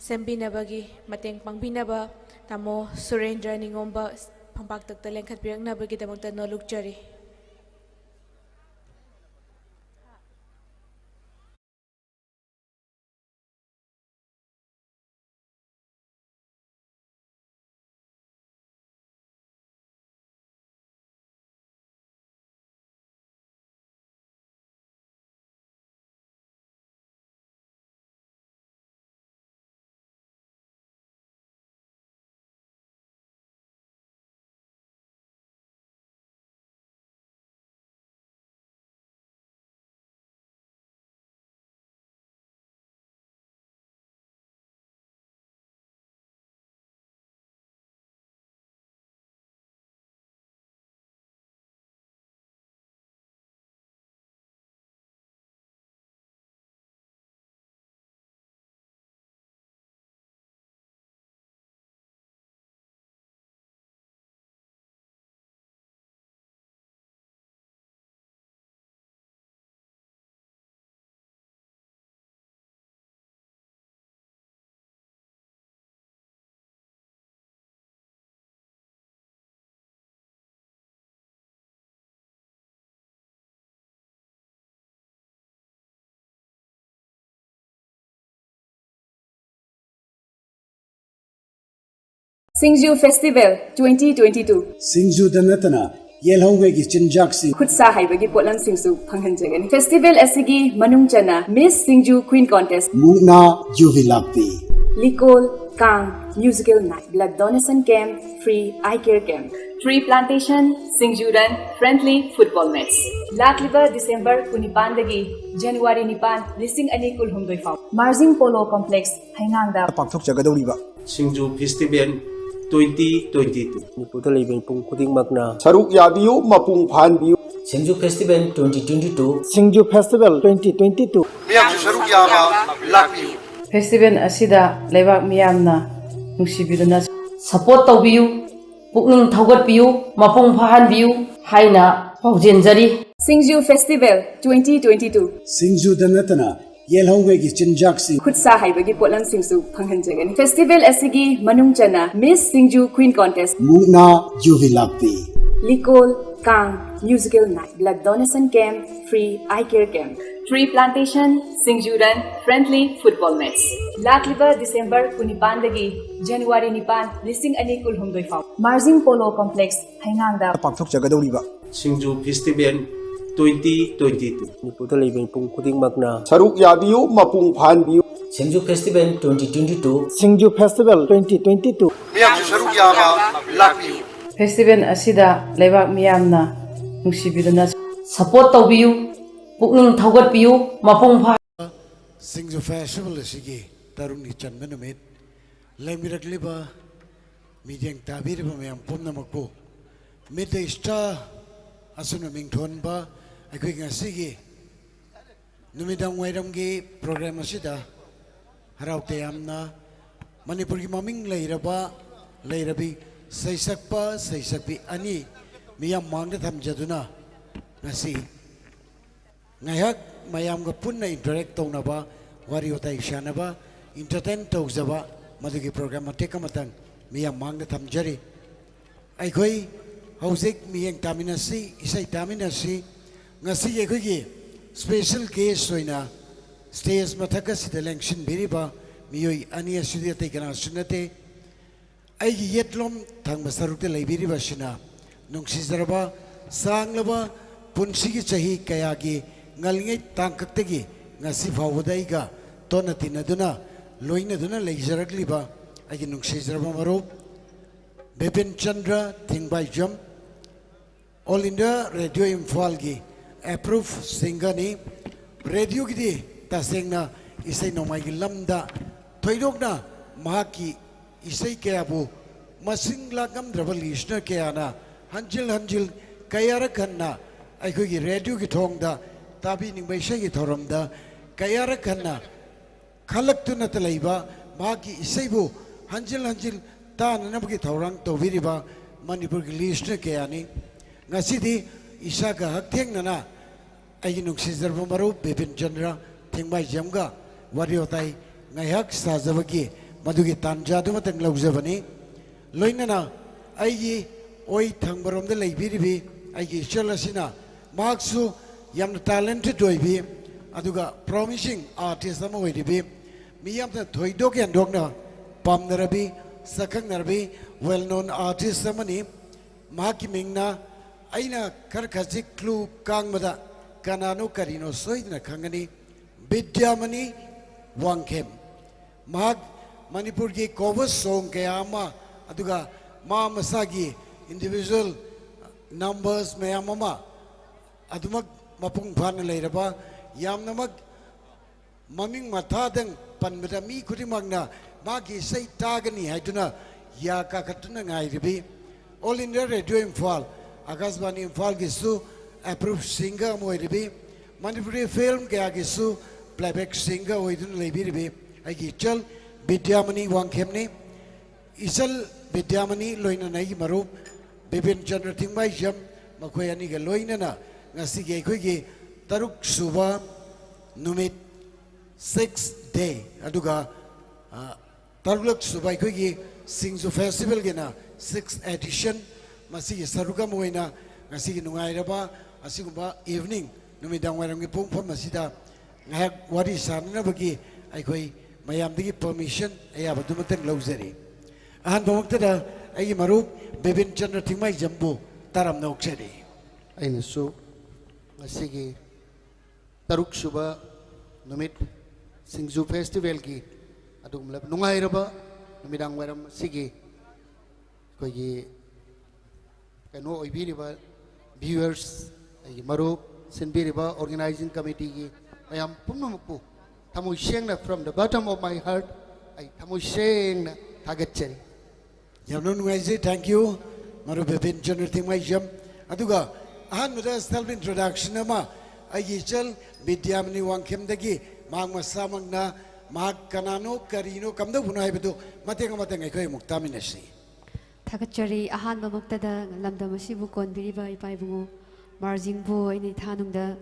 ꯁꯦꯝꯕꯤꯅꯕꯒꯤ ꯃꯇꯦꯡ ꯄꯥꯡꯕꯤꯅꯕ ꯇꯥꯃꯣ ꯁꯨꯔꯦꯟꯗ꯭ꯔ ꯅꯤꯉꯣꯝꯕ ꯐꯝꯕꯥꯛ ꯊꯛꯇ ꯂꯦꯡꯈꯠꯄꯤꯔꯛꯅꯕꯒꯤꯗꯃꯛꯇ ꯅꯣꯂꯨꯛꯆꯔꯤ SINGJU Festival 2022 SINGJU Danatana Yelhongwegi Chinjaksi Khutsa haibagi potlam singsu phanghanjagani Festival asigi manungchana Miss SINGJU Queen Contest Muna Juvilakti Likol Kang Musical Night Blood Donation Camp Free Eye Care Camp Tree Plantation SINGJU Run Friendly Football Match Lakliba December 19 dagi January 9 listing ani kulhumdoi fau Marjing Polo Complex HEINGANG da Pakthok Jagadoriba SINGJU Festival 2022 ꯃꯅꯤꯄꯨꯔꯗ ꯂꯩꯕ ꯃꯤꯄꯨꯝ ꯈꯨꯗꯤꯡꯃꯛꯅ Saruk Yabiu Mapung Phanbiu SINGJU Festival 2022 SINGJU Festival 2022 Miyam Saruk Yaba Lakbiu festival ꯑꯁꯤꯗ ꯂꯩꯕꯥꯛ ꯃꯤꯌꯥꯝꯅ ꯅꯨꯡꯁꯤꯕꯤꯗꯨꯅ support ꯇꯧꯕꯤꯌꯨ ꯄꯨꯛꯅꯤꯡ ꯊꯧꯒꯠꯄꯤꯌꯨ ꯃꯄꯨꯡ ꯐꯥꯍꯟꯕꯤꯌꯨ ꯍꯥꯏꯅ ꯄꯥꯎꯖꯦꯟꯖꯔꯤ SINGJU Festival 2022 SINGJU Danatana Yelhongwegi Chinjaksi Khutsa haibagi potlam singsu phanghanjagani Festival asigi manungchana Miss SINGJU Queen Contest Muna Juvilakti Likol Kang Musical Night Blood Donation Camp Free Eye Care Camp Tree Plantation SINGJU Run Friendly Football Match Lakliba December 19 dagi January 9 listing ani kulhumdoi fau Marjing Polo Complex HEINGANG da Pakthok Jagadoriba SINGJU Festival 2022 ꯃꯅꯤꯄꯨꯔꯗ ꯂꯩꯕ ꯃꯤꯄꯨꯝ ꯈꯨꯗꯤꯡꯃꯛꯅ Saruk Yabiu Mapung Phanbiu SINGJU Festival 2022 SINGJU Festival 2022 Miyam Saruk Yaba Lakbiu festival ꯑꯁꯤꯗ ꯂꯩꯕꯥꯛ ꯃꯤꯌꯥꯝꯅ ꯅꯨꯡꯁꯤꯕꯤꯗꯨꯅ support ꯇꯧꯕꯤꯌꯨ ꯄꯨꯛꯅꯤꯡ ꯊꯧꯒꯠꯄꯤꯌꯨ ꯃꯄꯨꯡ ꯐꯥ SINGJU Festival asigi tarungni chanba numit lemiragliba mideng tabiriba mayam pumnamakpu midday star asuna mingthonba akhoi ngasigi numidang wairamgi program asida haraute yamna manipur gi maming leirabi saisakpa saisakpi ani miyam mangda thamjaduna ngasi ngayak mayamga punna interact tawnaba wari otai shanaba entertain tawjaba madugi program ateka matang miyam mangda thamjari akhoi hauzik miyeng taminasi isai taminasi ngasi akhoi gi special guest hoina stage mathaka sida election biriba miyoi ani asudi atai kana sunate aigi yetlom thangba sarukte leibiriba sina nungsizaraba sanglaba punsigi chahi kayagi ngalngai tangkaktagi ngasi phawdaiga tona tinaduna loina duna leijarakliba aigi nungsizaraba marup Bipin Chandra Thingbaijam All India Radio Imphal approve singer ni radio gidi tasengna isai nomai gi lamda thoidokna mahaki isai kayabu masing lagam drabal listener kayana hanjil kayara kanna aiko gi radio gi thongda tabi ningbai sai gi thoramda kayara kanna khalak tu na talaiba mahaki isai bu hanjil tan na gi thorang to viriba manipur gi listener kayani ngasidi isa ga haktheng na ai nuksizar maru Bipin Chandra Thingbai Jamga wariotai ngayak sajabagi madugi tanja du matang laujabani loinana ai oi thangbarom de leibiribi ai chalasina maksu yam talented oibi aduga promising artist am oibi miyam ta thoidok yan dokna pamnarabi sakang narbi well known artist amani mahaki mingna aina karkhajik clue kangmada kanano karino soidna khangani Vidyamani Wangkhem Mahak Manipur ki cover song kayama aduga ma masagi individual numbers mayamama adumak mapung phan leiraba yamnamak maming mathadang panmada mi khudimagna magi sei tagani haiduna ya ka katuna ngai ribi All India Radio Imphal Akashvani Imphal gisu approved singer moiribi Manipuri film kaya gisu playback singer oidun leibiribi aigi chal Vidyamani Wangkhemni isal Vidyamani loina nai maru Bipin Chandra Thingbai Jam makhoi ani ga loina na ngasi ge khoi gi taruk suba numit 6 day aduga tarulak suba khoi gi SINGJU festival gena 6th edition masi saruga moina ngasi gi nungai raba asigumba evening numidang waram gi pungpham masida ngak wari sanna bagi aikhoi mayam digi permission ayaba dumatang laujari ahan bamaktada ai maru Bipin Chandra Thingbai Jambu taram nokchari aina su ngasigi taruk suba numit SINGJU festival ki adum lab nungai raba numidang waram sigi kogi kano oibiriba viewers ai maru sinbiriba organizing committee ki ayam pumnupu tamu shengna from the bottom of my heart ai tamu shengna thagachari yamnon waisi thank you maru Bipin Chandra Thingbai Jam aduga ahan muda self introduction ama ai chal Vidyamani Wangkhem dagi mang masamangna mahak kanano karino kamda bunai bedu mateng ai khoi muktaminasi Thakachari ahan bamaktada lamdam asibu konbiriba ipaibungu marjing bu ini thanungda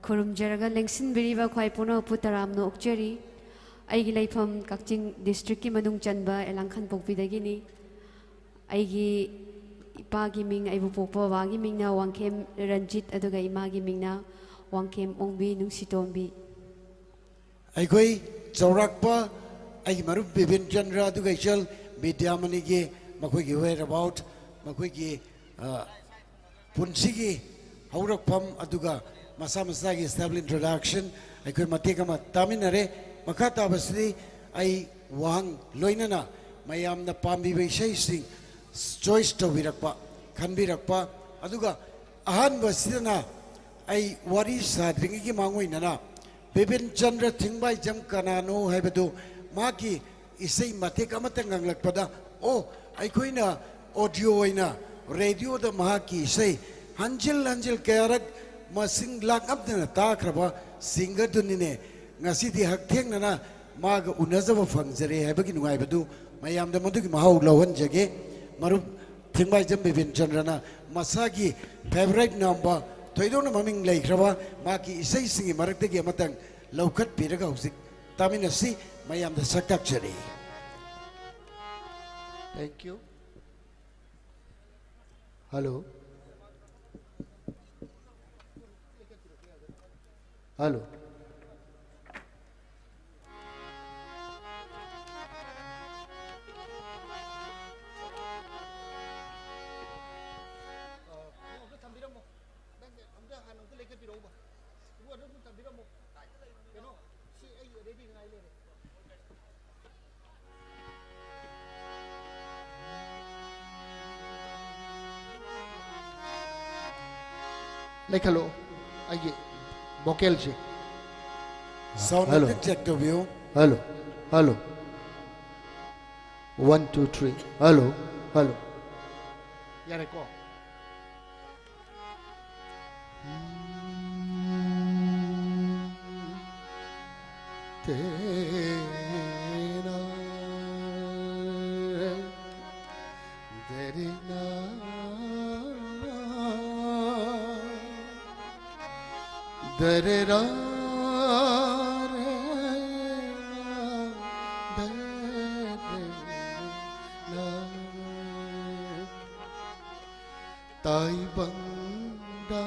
khurumjaraga lengsin biriba khwai pono putaramno okchari aigi leifam kakching district ki manung chanba elangkhan pokpidagi ni aigi ipagi ming aibu pokpa wagi mingna Wangkhem Ranjit aduga imagi mingna Wangkhem Ongbi Nungsitombi ai khoi chaurakpa ai maru Bipin Chandra aduga chal Vidyamani ge makhoi gi whereabout makhoi gi punsi gi haurakpam aduga masa gi stable introduction ai khoi matekama taminare makata basri ai wang loinana mayamna pambi beisai sing choice to virakpa khanbirakpa aduga ahan basidana ai wari sadringi gi mangoi nana Bipin Chandra Thingbai Jam kanano haibadu maki isai matekama tanganglakpada o ai khoina audio oina radio da mahaki isai hanjil kayarak masing lakap na takraba singer dunine ngasi di haktheng na maga unazaba fangjare haibagi nungai badu mayam da madugi mahau lawan jage maru Thingbai Jam Bipin Chandra na masagi favorite number thoidona maming laikhraba maki isai singi maraktagi amatang laukat piraga husik taminasi mayam da sakakchari thank you hello hello लेखलो आगे vocal से sound check तो view hello hello 1 2 3 hello hello यारे को तेरा दरना दररा tai bangda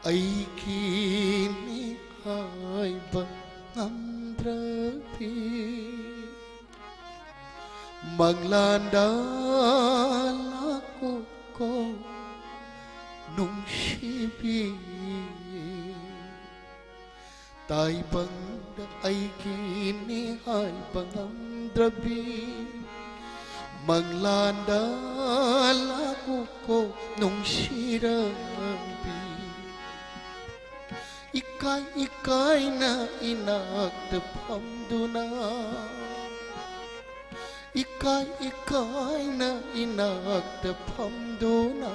ai kini hai bangamdra pi manglanda laku ko nung shibi tai bangda ai kini hai bangamdra pi manglanda laku ko nung shirabi ikai ikai na inak pamduna ikai ikai na inak pamduna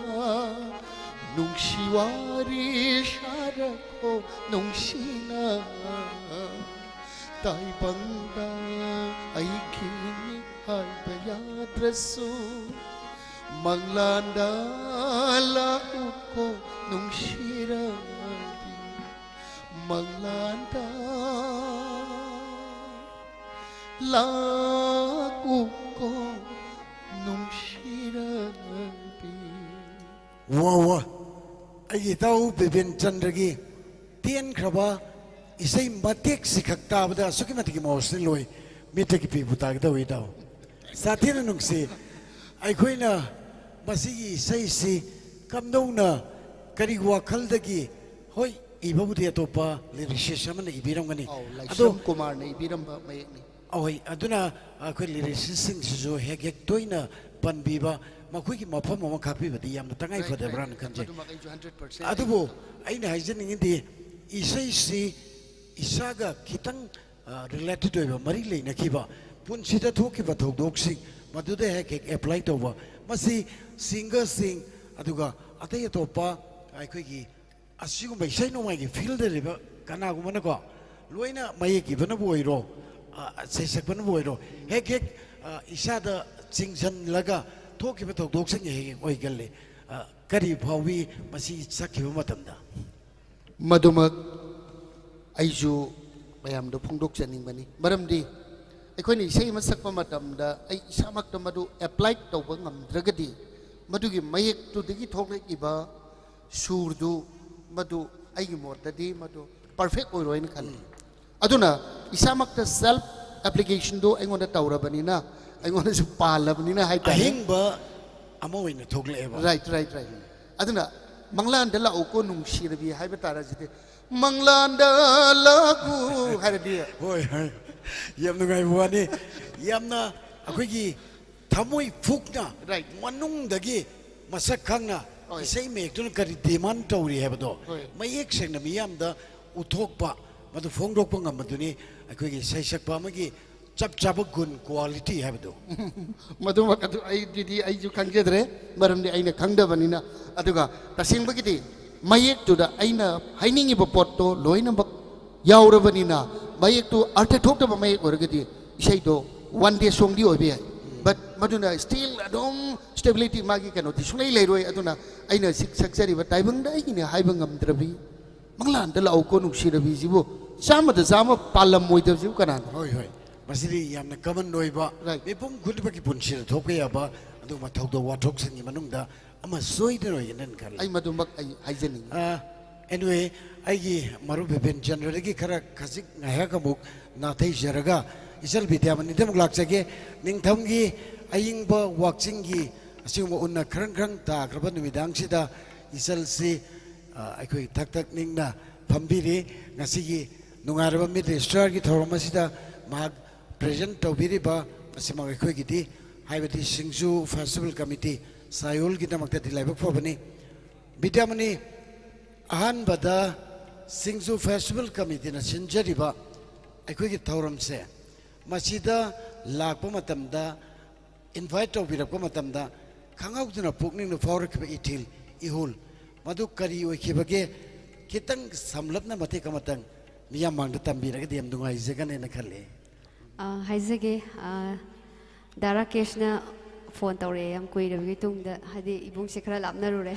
nung shiwari sharako nung shina tai bangda ai kini hai bayadrasu manglanda laku ko nung shirabi manglanda laku ko nung shirabi wow ai tau bibin chandragi tien khraba isai matek sikhakta bada sukimati ki mosni loi mitaki pi buta da wi tau sathina nungsi ai khoina masigi sai si kamdona kari wakhal dagi hoi ibabudi atopa lyricist amana ibirangani ado kumar ne ibiram ba mai ni oi aduna akhoi lyricist sing jo hek hek toina panbiba makhui ki mafam ma khakpi badi yamna tangai fada bran kanje adubo aina haijening indi isai si isaga kitang related to mari leina kiba punsida thokiba thokdoksing madude hek hek apply toba masi singer sing aduga atai topa akhoi ki asigum isai no mai ki field riba kana gumana ko loina mai ki bana boiro sai sak bana boiro hek hek isada chingjan laga thokiba thokdoksing hek oi galle kari bhawi masi sakhiba matamda maduma aiju mayam do phongdok chaning bani maramdi akhoni sei masakpa matamda ai samak to madu apply to bangam dragadi madugi mayek to digi thokle iba surdu madu ai modadi madu perfect oi roin khan aduna isamak ta self application do aingonda tawrabani na aingonda su palabani na hai ta hingba amoina thokle eba right aduna manglanda la ko nung shirabi hai batara jite manglanda lagu haradi hoi yamna ngai wani yamna akhoi thamoi phukna manung dagi masak khangna isai mekton kari demand tawri hebdo mayek sengna miyamda uthokpa madu phongdokpa ngamaduni akhoi sai sakpa magi chap chap gun quality hebdo madu makatu ai didi ai ju khangjedre maramdi aina khangdabanina aduga tasing bagiti mayek tu da aina hainingi ba potto loina bak yaurabanina mayek tu arte thokta ba mayek oragati isai do one day song di obi but maduna still adom stability magi kano ti sungai leiroi aduna aina sik saksari ba taibang da aina haibang amdrabi manglan da lau ko nuksirabi jibo sama da sama palam moidav jibo kana hoi masiri yamna common noiba bepum gudba ki punchir thokya ba adu ma thokdo wa thok sangi manungda ama soida roi nan kal ai madumak ai haijeni anyway ai gi maru beben general gi khara khasik ngaya ka muk na thai jaraga isal bidya mani dem lak chage ning tham gi aying ba watching gi asing unna khrang ta kraba numidang sida isal si ai khoi thak ning na phambiri ngasi gi nungarba mi registrar gi thoroma sida mag present tobiri ba asima ai khoi gi di haibati singju festival committee sayul gi namakta dilai bak phobani Bidyamani ahan bada Singju Festival Committee na sinjariba aikoi ki thauram se masida lakpa matamda invite tawbirakpa matamda khangau duna pukning na fawrakba itil ihul madu kari oikibage kitang samlapna mate kamatang miyam mangda tambiraga diam dungai jagane na khalle haizage dara keshna phone tawre yam kuirabgi tungda hadi ibung se khara lapnarure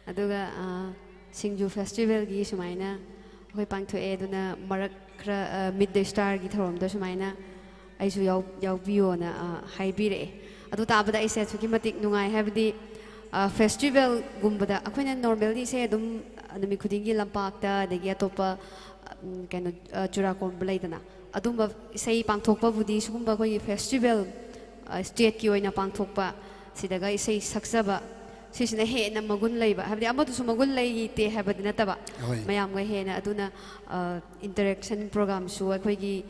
aduga Singju Festival gi sumaina hoi pangthoe duna marak khra midday star gi thorom da sumaina aisu yaw biyo na haibire adu tabada ai se chuki matik nungai habdi festival gumbada akoina normally se dum numi khudingi lampakta degi atopa kano churakon blaidana adumba sei pangthokpa budi sugumba koi festival state ki oina pangthokpa sidaga sei saksaba sisina he na magun leiba habdi amadu su magun lei te habadi nataba mayam ga he na aduna interaction program su akoi gi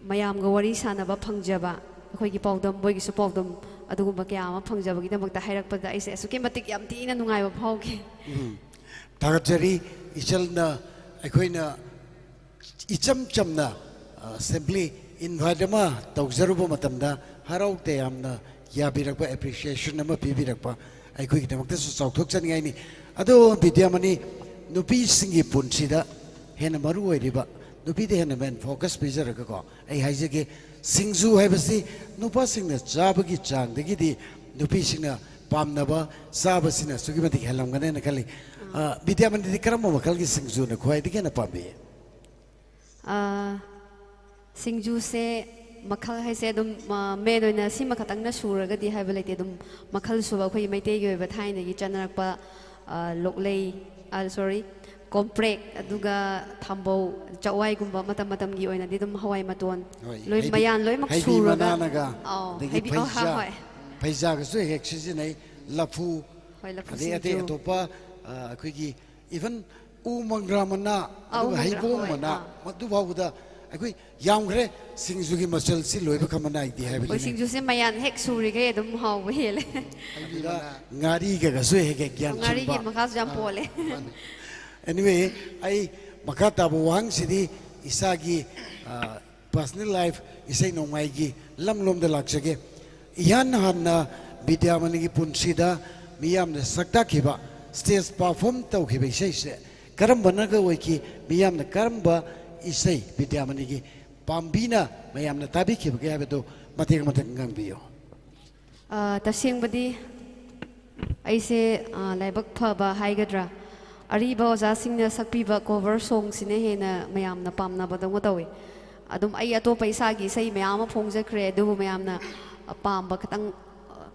mayam ga wari sanaba phangjaba akoi gi pawdam boy gi su pawdam adugumba kya ma phangjaba gi damakta hairakpada aise asuke matik yam tina nungai ba phauke Tagajari ichalna aikoina icham chamna simply invite ma tawjaruba matamda harau te amna yabirakpa appreciation ama pibirakpa aikoi damakta su chauthok changai ni ado Bidyamani nupi singi punsida hena maru oiriba nupi de hena men focus pijaraga ko ai haijege Singju haibasi nupa singna chabagi changdagi di nupi singna pamnaba sabasina sugimati helamgane na kali Bidyamani di karama makalgi Singju na khwai dikena pambi Singju se makhal haise dum medoina sima khatang na suraga di haibelate dum makhal suba khoi maitei gi ba thaina gi chanarakpa loklei sorry comprek aduga thambo chawai gumba matam matam gi oina di dum hawai maton loi mayan loi mak suraga degi paisa ga su hek sizinai lafu ade ade topa khoi gi even u mangramana aduga haibom mana madu bawda akoi yamgre Singju gi masal si loiba khamana idi haibili Singju se mayan hek suri ge dum haw hele ngari ga su hek gyan ngari gi makas jam pole anyway ai makata bo wang sidi isagi personal life isai nongai gi lamlom da laksage yan hanna Bidyamani gi punsida miyam ne sakta khiba stage perform tau khiba isai se karamba na ga wiki miyam na karamba isai Bidyamani gi pambina mayam na tabi khiba ga bedo matek matek ngang biyo tasing badi aise laibak phaba haigadra ariba oja singna sakpiba cover song sine hena mayam na pamna badong tawi adum ai ato paisa gi sai mayam phongja khre du mayam na pamba khatang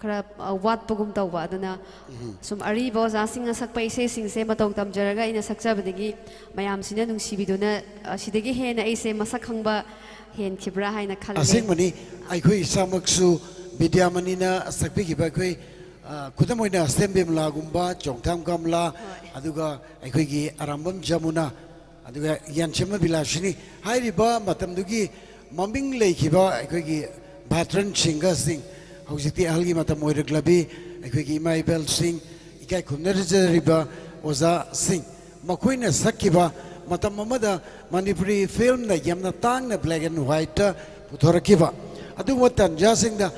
khara wat pagum tawba aduna sum ariba oja singa sakpa ise singse matong tamjaraga ina sakjabadigi mayam sine nung sibiduna sidagi hena aise masak khangba hen khibra haina khalle asingmani aikhoi samaksu Bidyamani na sakpi khiba khoi kudamoina stembem la gumba chongtham gamla aduga aikhoi gi arambam jamuna aduga yanchema bilashini hairiba matamdugi maming leikhiba aikhoi gi Bhatran Singha sing hojiti algi matam oiraglabi aikhoi gi Maibel sing ikai khumnarjariba oza sing makoina sakkiba matam mamada Manipuri film na yamna tangna black and white puthorakiba adu watan jasingda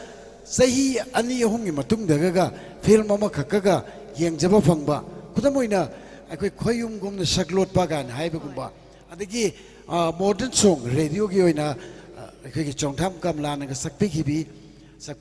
sahi ani ahungi matungdaga film ama khakkaga yengjaba phangba kudamoina aikoi khoyum gumna saklot bagan haibagumba adagi modern song radio gi oina aikoi gi chongtham kamla na sakpi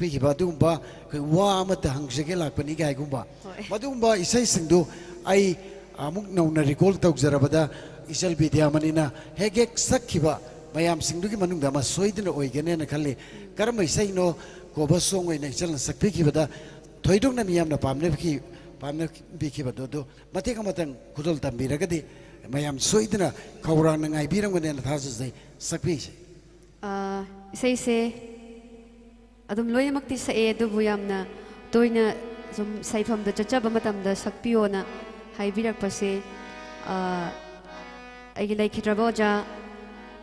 khiba adumba koi wa amata hangsege lakpani ga gumba madumba isai singdu ai amuk nauna recall tawjarabada isal Bidyamani na hegek sakhiba mayam singdu gi manungda ma soidina oigane na khalle karma isai no koba song oina isal sakpi khibada thoidong na miyam na pamne bi khibado do mateka matang khudol tambiragadi mayam soidina khawrang na ngai birangane na thasai sakpi isai se adum loimakti sa e du buyamna toina zum saifam da chachaba matamda sakpiona haibirak pase ai lai khitraboja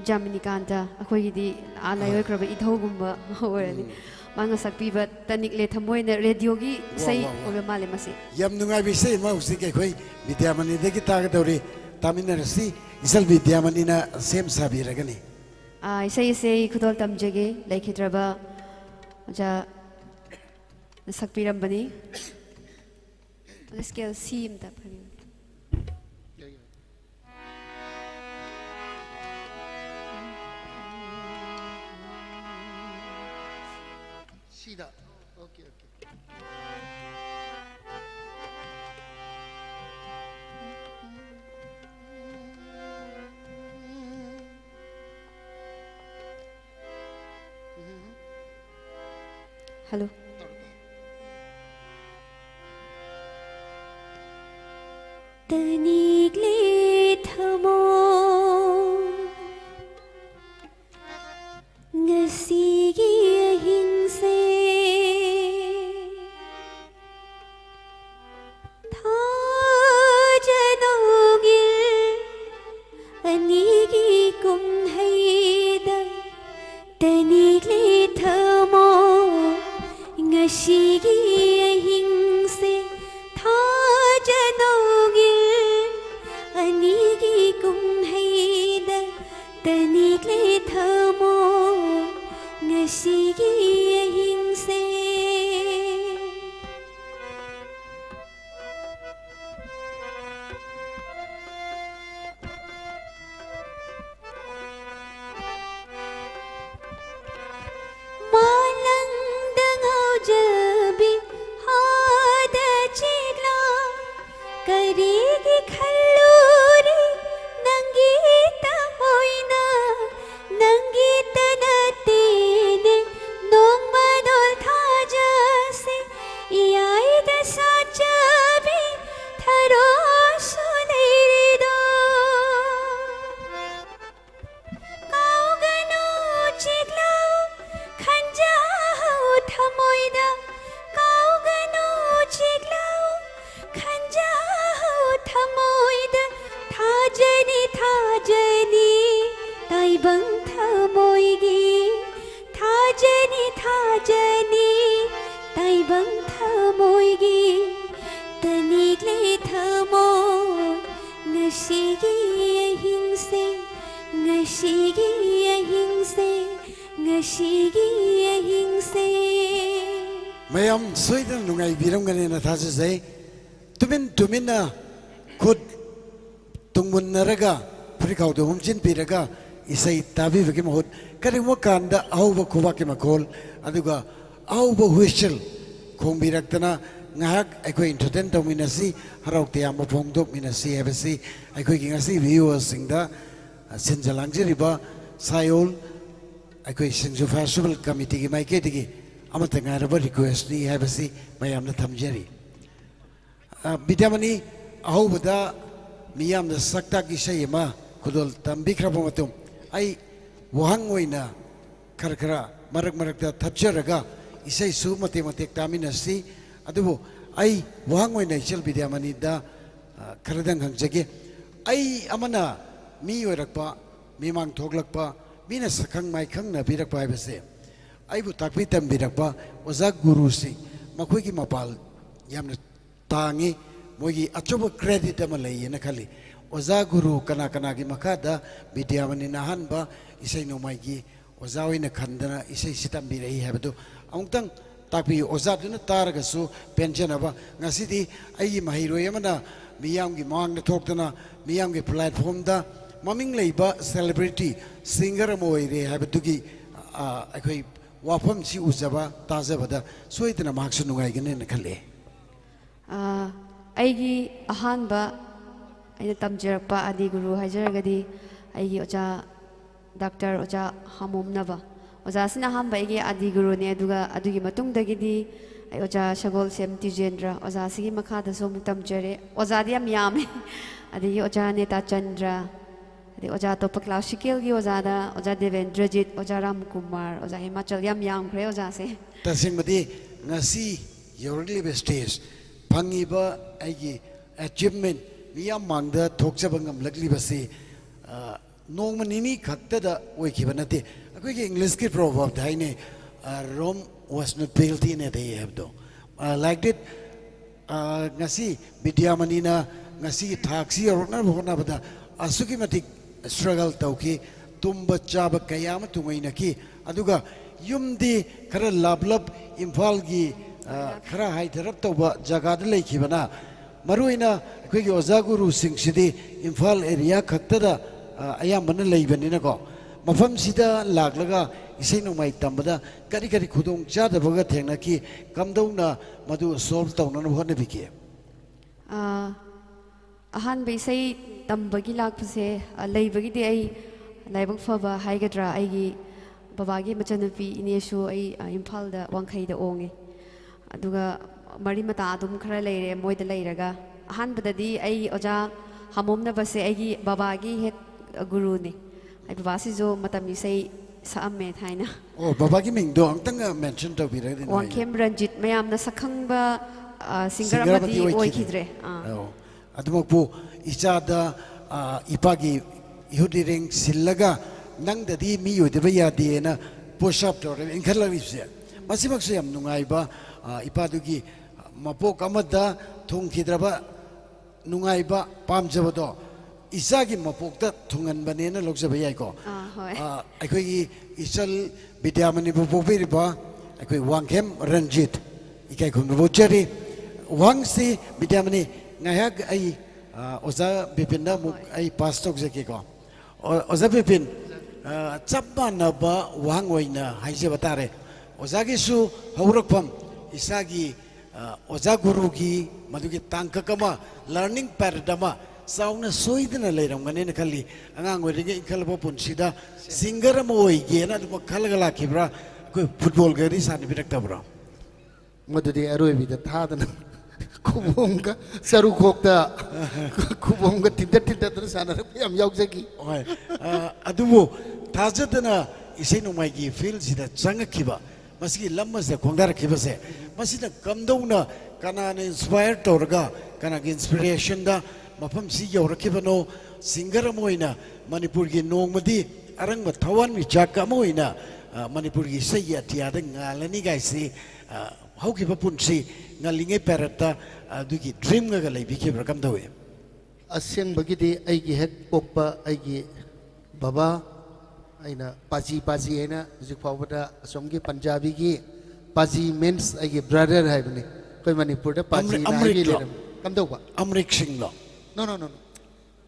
Jaminikanta akhoi ala yoi kraba idhogumba horani manga sakpiba tanik le thamoina radio gi sai obe male masi yam nungai bi sei ma usi ke khoi Vidyamani de ki ta dori taminar si isal Vidyamani na sem sabi ragani isai khudol tamjege laikhidraba ja sakpiram bani scale sim ta phari Sida. Okay, okay. Hello. Tanigle thamo ngasigi ahingse thajanogil anigi kumhaida tanigle thamo ngasigi ahingse thajanogil anigi kumhaida tanigle thamo ngasigi ahingse malangda ngaujabi hada chila karigi khalluri nangita hoina nangita natine nongmadol thajase iyaida sachabi tharo suleirido kaugano chiglau khanjau thamoida kaugano chiglau khanjau thamoida thajani thajani taibang thamoigi thajani thajani taibang thamoigi tanigle thamo ngasigi ahingse ngasigi ahingse ngasigi ahingse mayam soidan nungai biram gane na thase sai tumin na khud tungmun naraga prikau de humjin piraga isai tabi veke mahut kare mo kanda auba khuba ke makol aduga auba whistle khong biraktana ngahak aikoi entertain dominasi harau te am phongdok minasi hebasi aikoi ki ngasi viewers singda sinjalangjiriba sayol aikoi Singju Festival Committee ki maike digi amata ngaraba request ni hebasi mayam na thamjari Vidyamani ahubada miyam na sakta ki sayema khudol tambikraba matum ai wahang oina karkara marak da thapjaraga isai su mate taminasi adubo ai wahang oina ichal Vidyamani da karadang hangjage ai amana mi oirakpa mi mang thoglakpa mina sakhang mai khang na birakpa haibase ai bu takpi tam birakpa oza guru si makhoi ki mapal yamna tangi mogi achoba credit ama leiyena khali oza guru kana ki makada Vidyamani nahanba isai nomai gi oza oina khandana isai sitam birei habdo amutang takpi oza duna taragasu pension aba ngasidi ai mahiroi amana miyam gi mang na thoktana miyam gi platform da maming leiba celebrity singer amoire habdugi akhoi wafam si uzaba tazabada soidana maksu nungai gane na khale aigi ahanba aina tamjirakpa adi guru hajaragadi aigi oja doctor oja hamomnaba oja sina hamba aigi adi guru ne aduga adugi matungdagidi ai oja shagol sem tijendra oja sigi makhada so mutamjare oja di am yame adi oja ne ta chandra adi oja to classical gi oja da oja Devendrajit oja Ram Kumar oja Himachal yam khre oja se tasingmadi ngasi yorli be stage pangiba aigi achievement miyam mangda thokjaba ngamlakli basi nong manini khakta da oi kibanate akoi ki English ki proverb dai ne Rome was not built in a day have do like that ngasi bidyamani na ngasi thaksi arona bhona bada asuki matik struggle tauki tumba chaba kayama tungaina ki aduga yumdi khara lablab imphal gi khara haidarap tawba jaga da lekhibana maruina akoi gi oza guru singh sidi imphal area khakta da ayambana leibani ko mafam sida laklaga isai nomai tambada kari kari khudong chada baga thengna ki kamdona madu solve tawna na bhone biki ahan be sai tambagi lakpase leibagi de ai laibang faba haigadra aigi babagi machanupi ineshu ai imphal da wangkhai da onge aduga mari mata adum khara leire moida leiraga ahan badadi ai oja hamomna base aigi babagi het guru ne ai babasi jo matami sai saame thaina oh babagi ming do angtang mention to bira din wangkem ranjit mayam na sakhangba singer amati oi khidre adumakpu ichada ipagi ihudiring sillaga nang dadi mi yodeba yade na push up to inkhalawise masimak se yam nungai ba ipadugi mapok amada thung khidraba nungai ba pamjabado isagi mapokta thungan banena lokjaba yai ko aikoi isal bidyamani bopopiri ba aikoi wangkem ranjit ikai khum bochari wangsi bidyamani ngayak ai oza bipinda muk ai pastok jeki ko oza bipin chapana ba wangoina haije batare oza gi su haurakpam isagi oza guru gi madugi tangkakama learning paradigm sauna soidna leiramgane na khali angang oirige inkhalba punsida singer am oigena dum khalgala kibra ko football gari sani biraktabra madudi aroibida thadana kubonga saru khokta kubonga tinda sana yam yaujagi oi adubu thajadana isai nomai gi feel sida changakhiba masigi lammas khongdar khibase masida kamdona kana inspire torga kana inspiration da mafam si yaurakibano singer amoina manipur gi nongmadi arangba thawan mi chaka amoina manipur gi sai atiada ngalani gaisi haukiba punsi ngalinge parata adugi dream ga leibi ke rakam dawe aseng bagidi aigi het pokpa aigi baba aina paji aina jikpawada asomgi punjabi gi paji means aigi brother haibni koi manipur da paji na gi leram kam dawa amrik singh lo no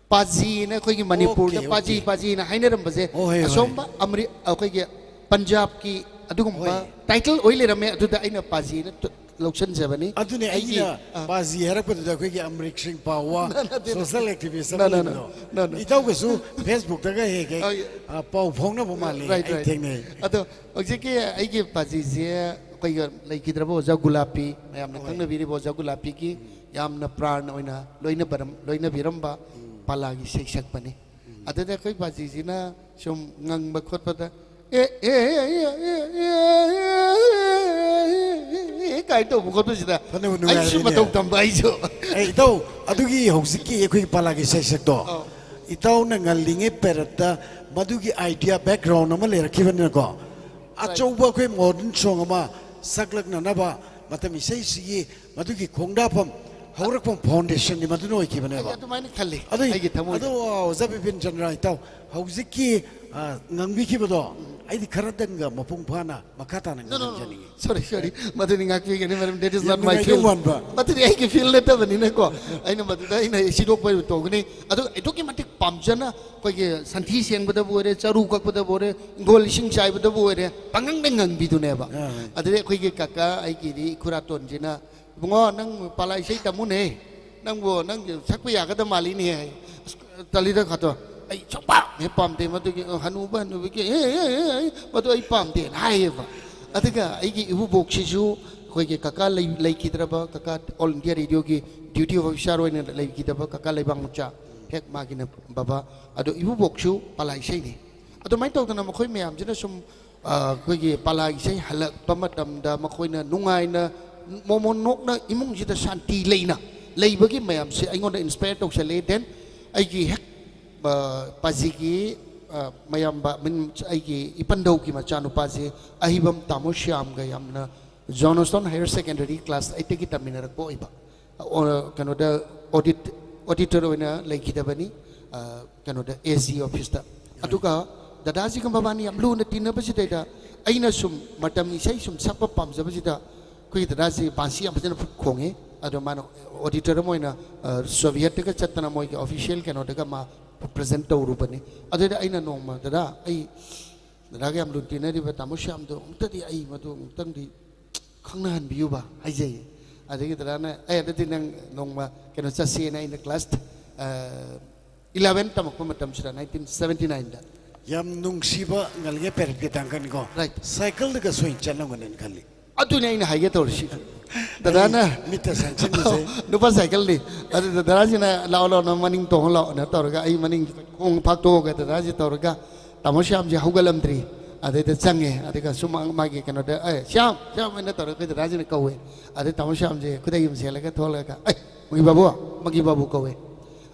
paji na koi gi manipur da paji na haineram baje asomba amri koi gi punjab ki adugumba title oi lerame aduda aina paji na lokshan jabani adune aina bazi harakpadu da koi gi amrik singh pawa social activist no itaw gesu facebook daga hege pau phongna bomale ai tengne ado ojeki ai gi bazi je koi gi laikidrabo ja gulapi yamna khangna biri bo ja gulapi ki yamna pran oina loina biramba palagi seksak pani adada koi bazi jina sum ngangba khotpada kai to bukot sida ai su matau tambai jo ai to adugi hosiki ekoi palagi seksak do itaw na ngalinge perata madugi idea background ama le rakhiban ko achouba koi modern song ama saklak na ba matami sei si madugi khongda pham haurakpam foundation ni madu noi kibane ba adumaini khalli ado zabibin janra itaw hosiki ngangbi kibado ai di kharadan ga mapung phana makata na ngani sorry maduni ngakwi gani madam that is not my field maduni ai ki field leta bani na ko aina maduna ina sidok pai to gani ado edoki matik pamjana ko ge santhi seng bada bore charu kak bada bore gol sing chai bada bore pangang dengang bidu ne ba ado ko ge kaka ai ki di kuraton jina bungo nang palai sei tamu ne nang bo nang sakpa ya ga da mali ni talida khato ai chapa me pam te matu ki hanuba nu ki matu ai pam te hai ba ataga ai ki ibu boksi ju khoi ki kaka lai kidraba kaka all india radio ki duty officer oina lai kidraba kaka lai bang mucha hek magina baba ado ibu boksu palai sei ni ado mai to na khoi me am jina sum khoi ki palai sei halak pamatam da ma khoi na nungai na momon nok na imung jita santi leina leibagi me am se ai ngon inspire to se le den ai ki hek पाजी की मयाम्बा मिन आइगी इपंदौ की मचानु पाजी अहिबम तामो श्याम गा यामना Johnston higher secondary class 8 की तमिनर को इबा कनोदा auditor ओइना लेखिदबनी कनोदा AG office दा अदुगा दादाजी का बाबानी अमलू न तीन बजिदा अइना सुम मतम इसै सुम सप पामजबजिदा कोई दादाजी बांसी अमजन खोंगे अदो मानो ऑडिटर मोइना सोवियत का चतना मोइ के ऑफिशियल कनोदा का मा प्रेजेंट तौरुबनी अदुदा अइना नोंमा दादा अइ दादा के अमलू तीन रिबा तामुश्याम दो उतदी अइ मदु उतंदी खंगना हनबियुबा हाइजै अदगी दादाना अइ अदति नंग नोंमा कनो चसेना इन क्लास 11 तमक मतम सिदा 1979 दा yam nungsiba ngalge perke tangkan ko right cycle da soin chanangon khali aduna ina haige torsi dadana mita sanction se nupa cycle ni adu dadaji na lao na maning to lao na torga ai maning kong phak to ga dadaji torga tamosham je hugalam tri ade de change ade ka sumang magi kano de ai sham na torga dadaji na kawe ade tamosham je kudai yum se la ka thola ka ai magi babu kawe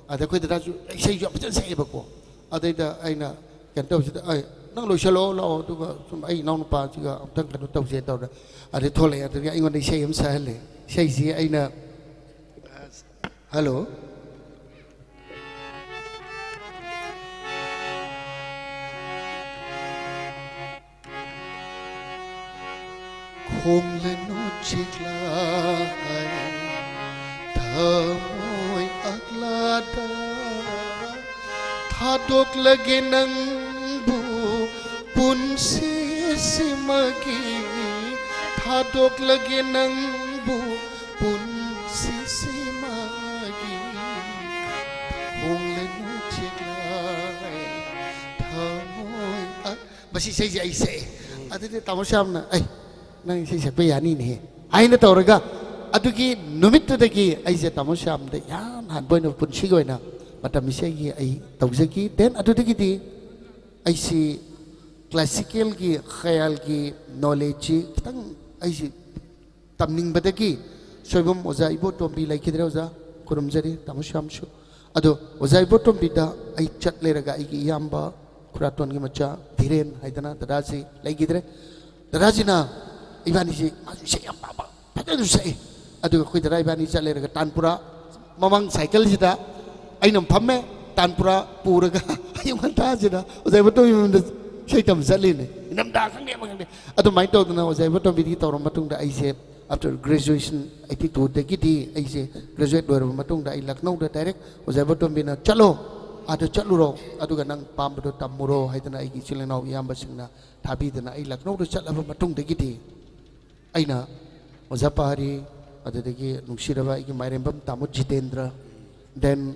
ade koi dadaji sei jo pjan sei ba ko ade da aina kan tau sida ai nang lo shalo lo tu ga sum ai nong pa chi ga tang kan tau se tau da ade thole ade ai ngon dei sei am sa le sei si ai na hello khong le no chikla thamoi akla da thadok lage nang bu punsi simagi thadok lage nang bu punsi simagi hongle no chiklai thamoi basi sei ai se adite tamosham na ai nang sei se pe yani ne ai na toraga adugi numit dagi ai je tamosham de yan han boy no punsi goina matam isegi ai tawzaki then adudagi di ai si classical ki khayal ki knowledge tang ai si tamning badagi soibum oza ibo tombi lai kidra oza kurumjari tamusham shu ado oza ibo tombi da ai chat le raga ai ki yamba khuraton gi macha dhiren haidana dadaji lai kidre dadaji na ibani si se yamba ba padadu sai ado khoi dara ibani chat le raga tanpura mamang cycle jida ainam phamme tanpura puraga ayung ta jida ozai bato yum sei tam zaline nam da khang ne mang ne adu mai to na ozai bato bi to rom matung da ai se after graduation 82 de gidi ai se graduate do rom matung da ai Lucknow da direct ozai bato bi na chalo adu chalu ro adu ga nang pam do tamuro haidana ai gi chilena yam basingna thabi dana ai Lucknow do chalaba matung de gidi aina ozapari adu de gi nungsiraba ai gi mairembam tamu Jitendra then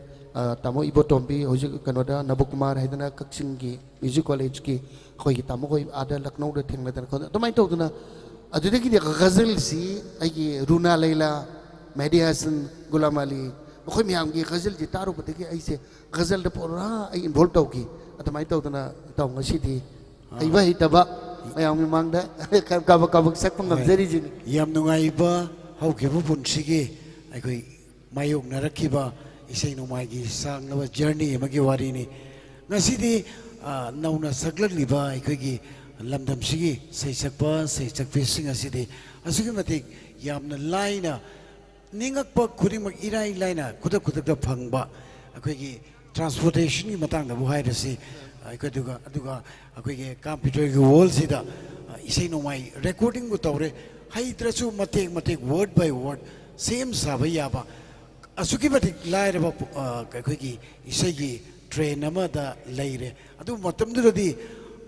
tamo ibo tombi hoji kanoda nabukumar haidana kaksin gi music college ki khoi tamo khoi ada Lucknow da thengna dan ko to mai to na adudi ki ghazal si ai gi Runa Laila Mehdi Hasan Gulam Ali khoi miam gi ghazal ji taru pati ki ai se ghazal da pora ai involve to ki to mai to na to ngasi di ai ba hitaba mayam mi mang da ka sak pang ngari ji yam nungai ba hau ke bu pun sige ai koi mayuk na rakhiba isai nomai gi sang na journey magi wari ni ngasidi nauna saklan liba ikoi gi lamdam sigi sei sakpa sei sakpe sing asidi asugi matik yamna laina ningak pa khuri mak irai laina kuda da phangba akoi gi transportation gi matang da bu hai rasi ikoi duga akoi gi computer gi wall sida isai nomai recording gu tawre hai trasu matek word by word same sabaya ba asuki batik laire ba kai gi isai gi train ama da laire adu matam duradi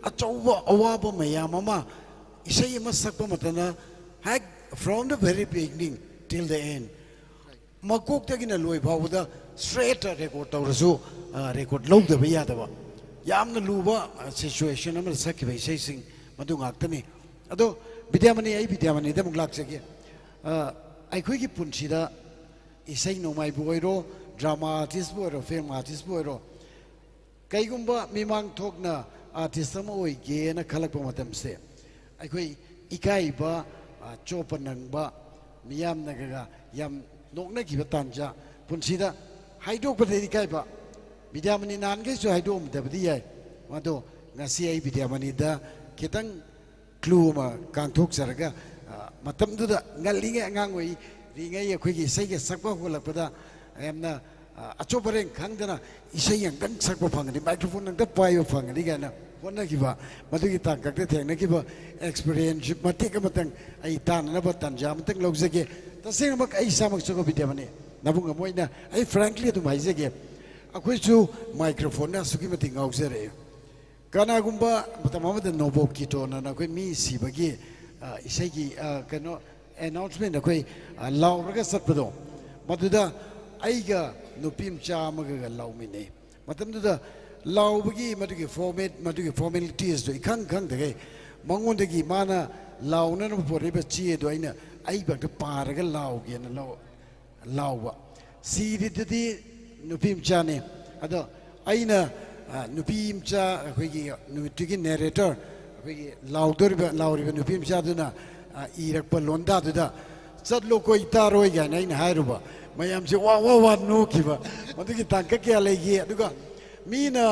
achauba awaba mayam ama isai ama sakpa matana hack from the very beginning till the end makok tagina loi bawda straight record tawrasu record low da baya da ba yamna luba situation ama sakki bai sai sing madu ngaktani ado vidyamani da munglak sege ai khoi gi punchida isai nomai boiro drama artist boiro film artist boiro kaigumba mimang thokna artist ama oige na khalakpa matam se ai khoi ikai ba chopanang ba miyam naga yam nokna ki batanja punsida haidok ba dei kai ba ꯕꯤꯗ꯭ꯌꯥ ꯃꯅꯤ ꯅꯍꯥꯟꯈꯩꯁꯨ ꯍꯥꯏꯗꯣꯛꯑꯝꯗꯕꯗꯤ ꯌꯥꯏ ꯃꯗꯣ ꯉꯁꯤ ꯑꯩ ꯕꯤꯗ꯭ꯌꯥ ꯃꯅꯤꯗ ꯈꯤꯇꯪ ꯀ꯭ꯂꯨ ꯑꯃ ꯀꯥꯡꯊꯣꯛꯆꯔꯒ ꯃꯇꯝꯗꯨꯗ ꯉꯜꯂꯤꯉꯩ ꯑꯉꯥꯡ ꯑꯣꯏꯔꯤꯉꯩ ꯑꯩꯈꯣꯏꯒꯤ ꯏꯁꯩꯒ ꯁꯛꯄ ꯍꯧꯒꯠꯂꯛꯄꯗ ꯌꯥꯝꯅ ꯑꯆꯧ ꯑꯔꯦꯡ ꯈꯪꯗꯅ ꯏꯁꯩ ꯑꯃꯇꯪ ꯁꯛꯄ ꯐꯪꯒꯅꯤ ꯃꯥꯏꯀ꯭ꯔꯣꯐꯣꯟ ꯑꯃꯇ ꯄꯥꯏꯕ ꯐꯪꯒꯅꯤ ꯀꯥꯏꯅ ꯍꯣꯠꯅꯈꯤꯕ ꯃꯗꯨꯒꯤ ꯇꯥꯡꯀꯛꯇ ꯊꯦꯡꯅꯈꯤꯕ ꯑꯦꯛꯁꯄꯤꯔꯤꯌꯦꯟꯁ ꯃꯇꯦꯛ ꯑꯃꯇꯪ ꯑꯩ ꯇꯥꯟꯅꯅꯕ ꯇꯥꯟꯖꯥ ꯑꯃꯇꯪ ꯂꯧꯖꯒꯦ ꯇꯁꯦꯡꯅꯃꯛ ꯑꯩ ꯏꯁꯥꯃꯛꯁꯨ ꯕꯤꯗ꯭ꯌꯥꯃꯅꯤ ꯅꯕꯨꯡ ꯑꯃ ꯑꯣꯏꯅ ꯑꯩ ꯐ꯭ꯔꯦꯡꯀꯂꯤ ꯑꯗꯨꯝ ꯍꯥꯏꯖꯒꯦ ꯑꯩꯈꯣꯏꯁꯨ ꯃꯥꯏꯀ꯭ꯔꯣꯐꯣꯟꯅ ꯑꯁꯨꯛꯀꯤ ꯃꯇꯤꯛ ꯉꯥꯎꯖꯔꯛꯑꯦ ꯀꯅꯥꯒꯨꯝꯕ ꯃꯇꯝ ꯑꯃꯗ ꯅꯣꯕꯣꯞ ꯀꯤꯇꯣꯅ ꯑꯩꯈꯣꯏ ꯃꯤ ꯁꯤꯕꯒꯤ ꯏꯁꯩꯒꯤ ꯀꯩꯅꯣ ꯑꯦꯅꯥꯎꯟꯁꯃꯦꯟ ꯑꯩꯈꯣꯏ ꯂꯥꯎꯔꯒ ꯆꯠꯄꯗꯣ ꯃꯗꯨꯗ ꯑꯩꯒ ꯅꯨꯄꯤ ꯃꯆꯥ ꯑꯃꯒ ꯂꯥꯎꯃꯤꯟꯅꯩ ꯃꯇꯝꯗꯨꯗ ꯂꯥꯎꯕꯒꯤ ꯃꯗꯨꯒꯤ ꯐꯣꯔꯃꯦꯂꯤꯇꯤꯁꯇꯣ ꯏꯈꯪ ꯈꯪꯗꯒꯩ ꯃꯉꯣꯟꯗꯒꯤ ꯃꯥꯅ ꯂꯥꯎꯅꯅꯕ ꯄꯨꯔꯛꯏꯕ ꯆꯦꯗꯣ ꯑꯩꯅ ꯑꯩꯕꯛꯇ ꯄꯥꯔꯒ ꯂꯥꯎꯒꯦꯅ ꯂꯥꯎꯕ ꯁꯤꯔꯤꯗꯨꯗꯤ ꯅꯨꯄꯤ ꯃꯆꯥꯅꯤ ꯑꯗꯣ ꯑꯩꯅ ꯅꯨꯄꯤ ꯃꯆꯥ ꯑꯩꯈꯣꯏꯒꯤ ꯅꯨꯃꯤꯠꯇꯨꯒꯤ ꯅꯦꯔꯦꯇꯔ ꯑꯩꯈꯣꯏꯒꯤ ꯂꯥꯎꯔꯤꯕ ꯅꯨꯄꯤ ꯃꯆꯥꯗꯨꯅ ꯏꯔꯛꯄ ꯂꯣꯟꯗꯥꯗꯨꯗ ꯆꯠꯂꯣ ꯀꯣꯏ ꯇꯥꯔꯣꯏ ꯀꯥꯏꯅ ꯑꯩꯅ ꯍꯥꯏꯔꯨꯕ ꯃꯌꯥꯝꯁꯦ ꯋꯥ ꯅꯣꯛꯈꯤꯕ ꯃꯗꯨꯒꯤ ꯇꯥꯡꯀꯛ ꯀꯌꯥ ꯂꯩꯈꯤ ꯑꯗꯨꯒ ꯃꯤꯅ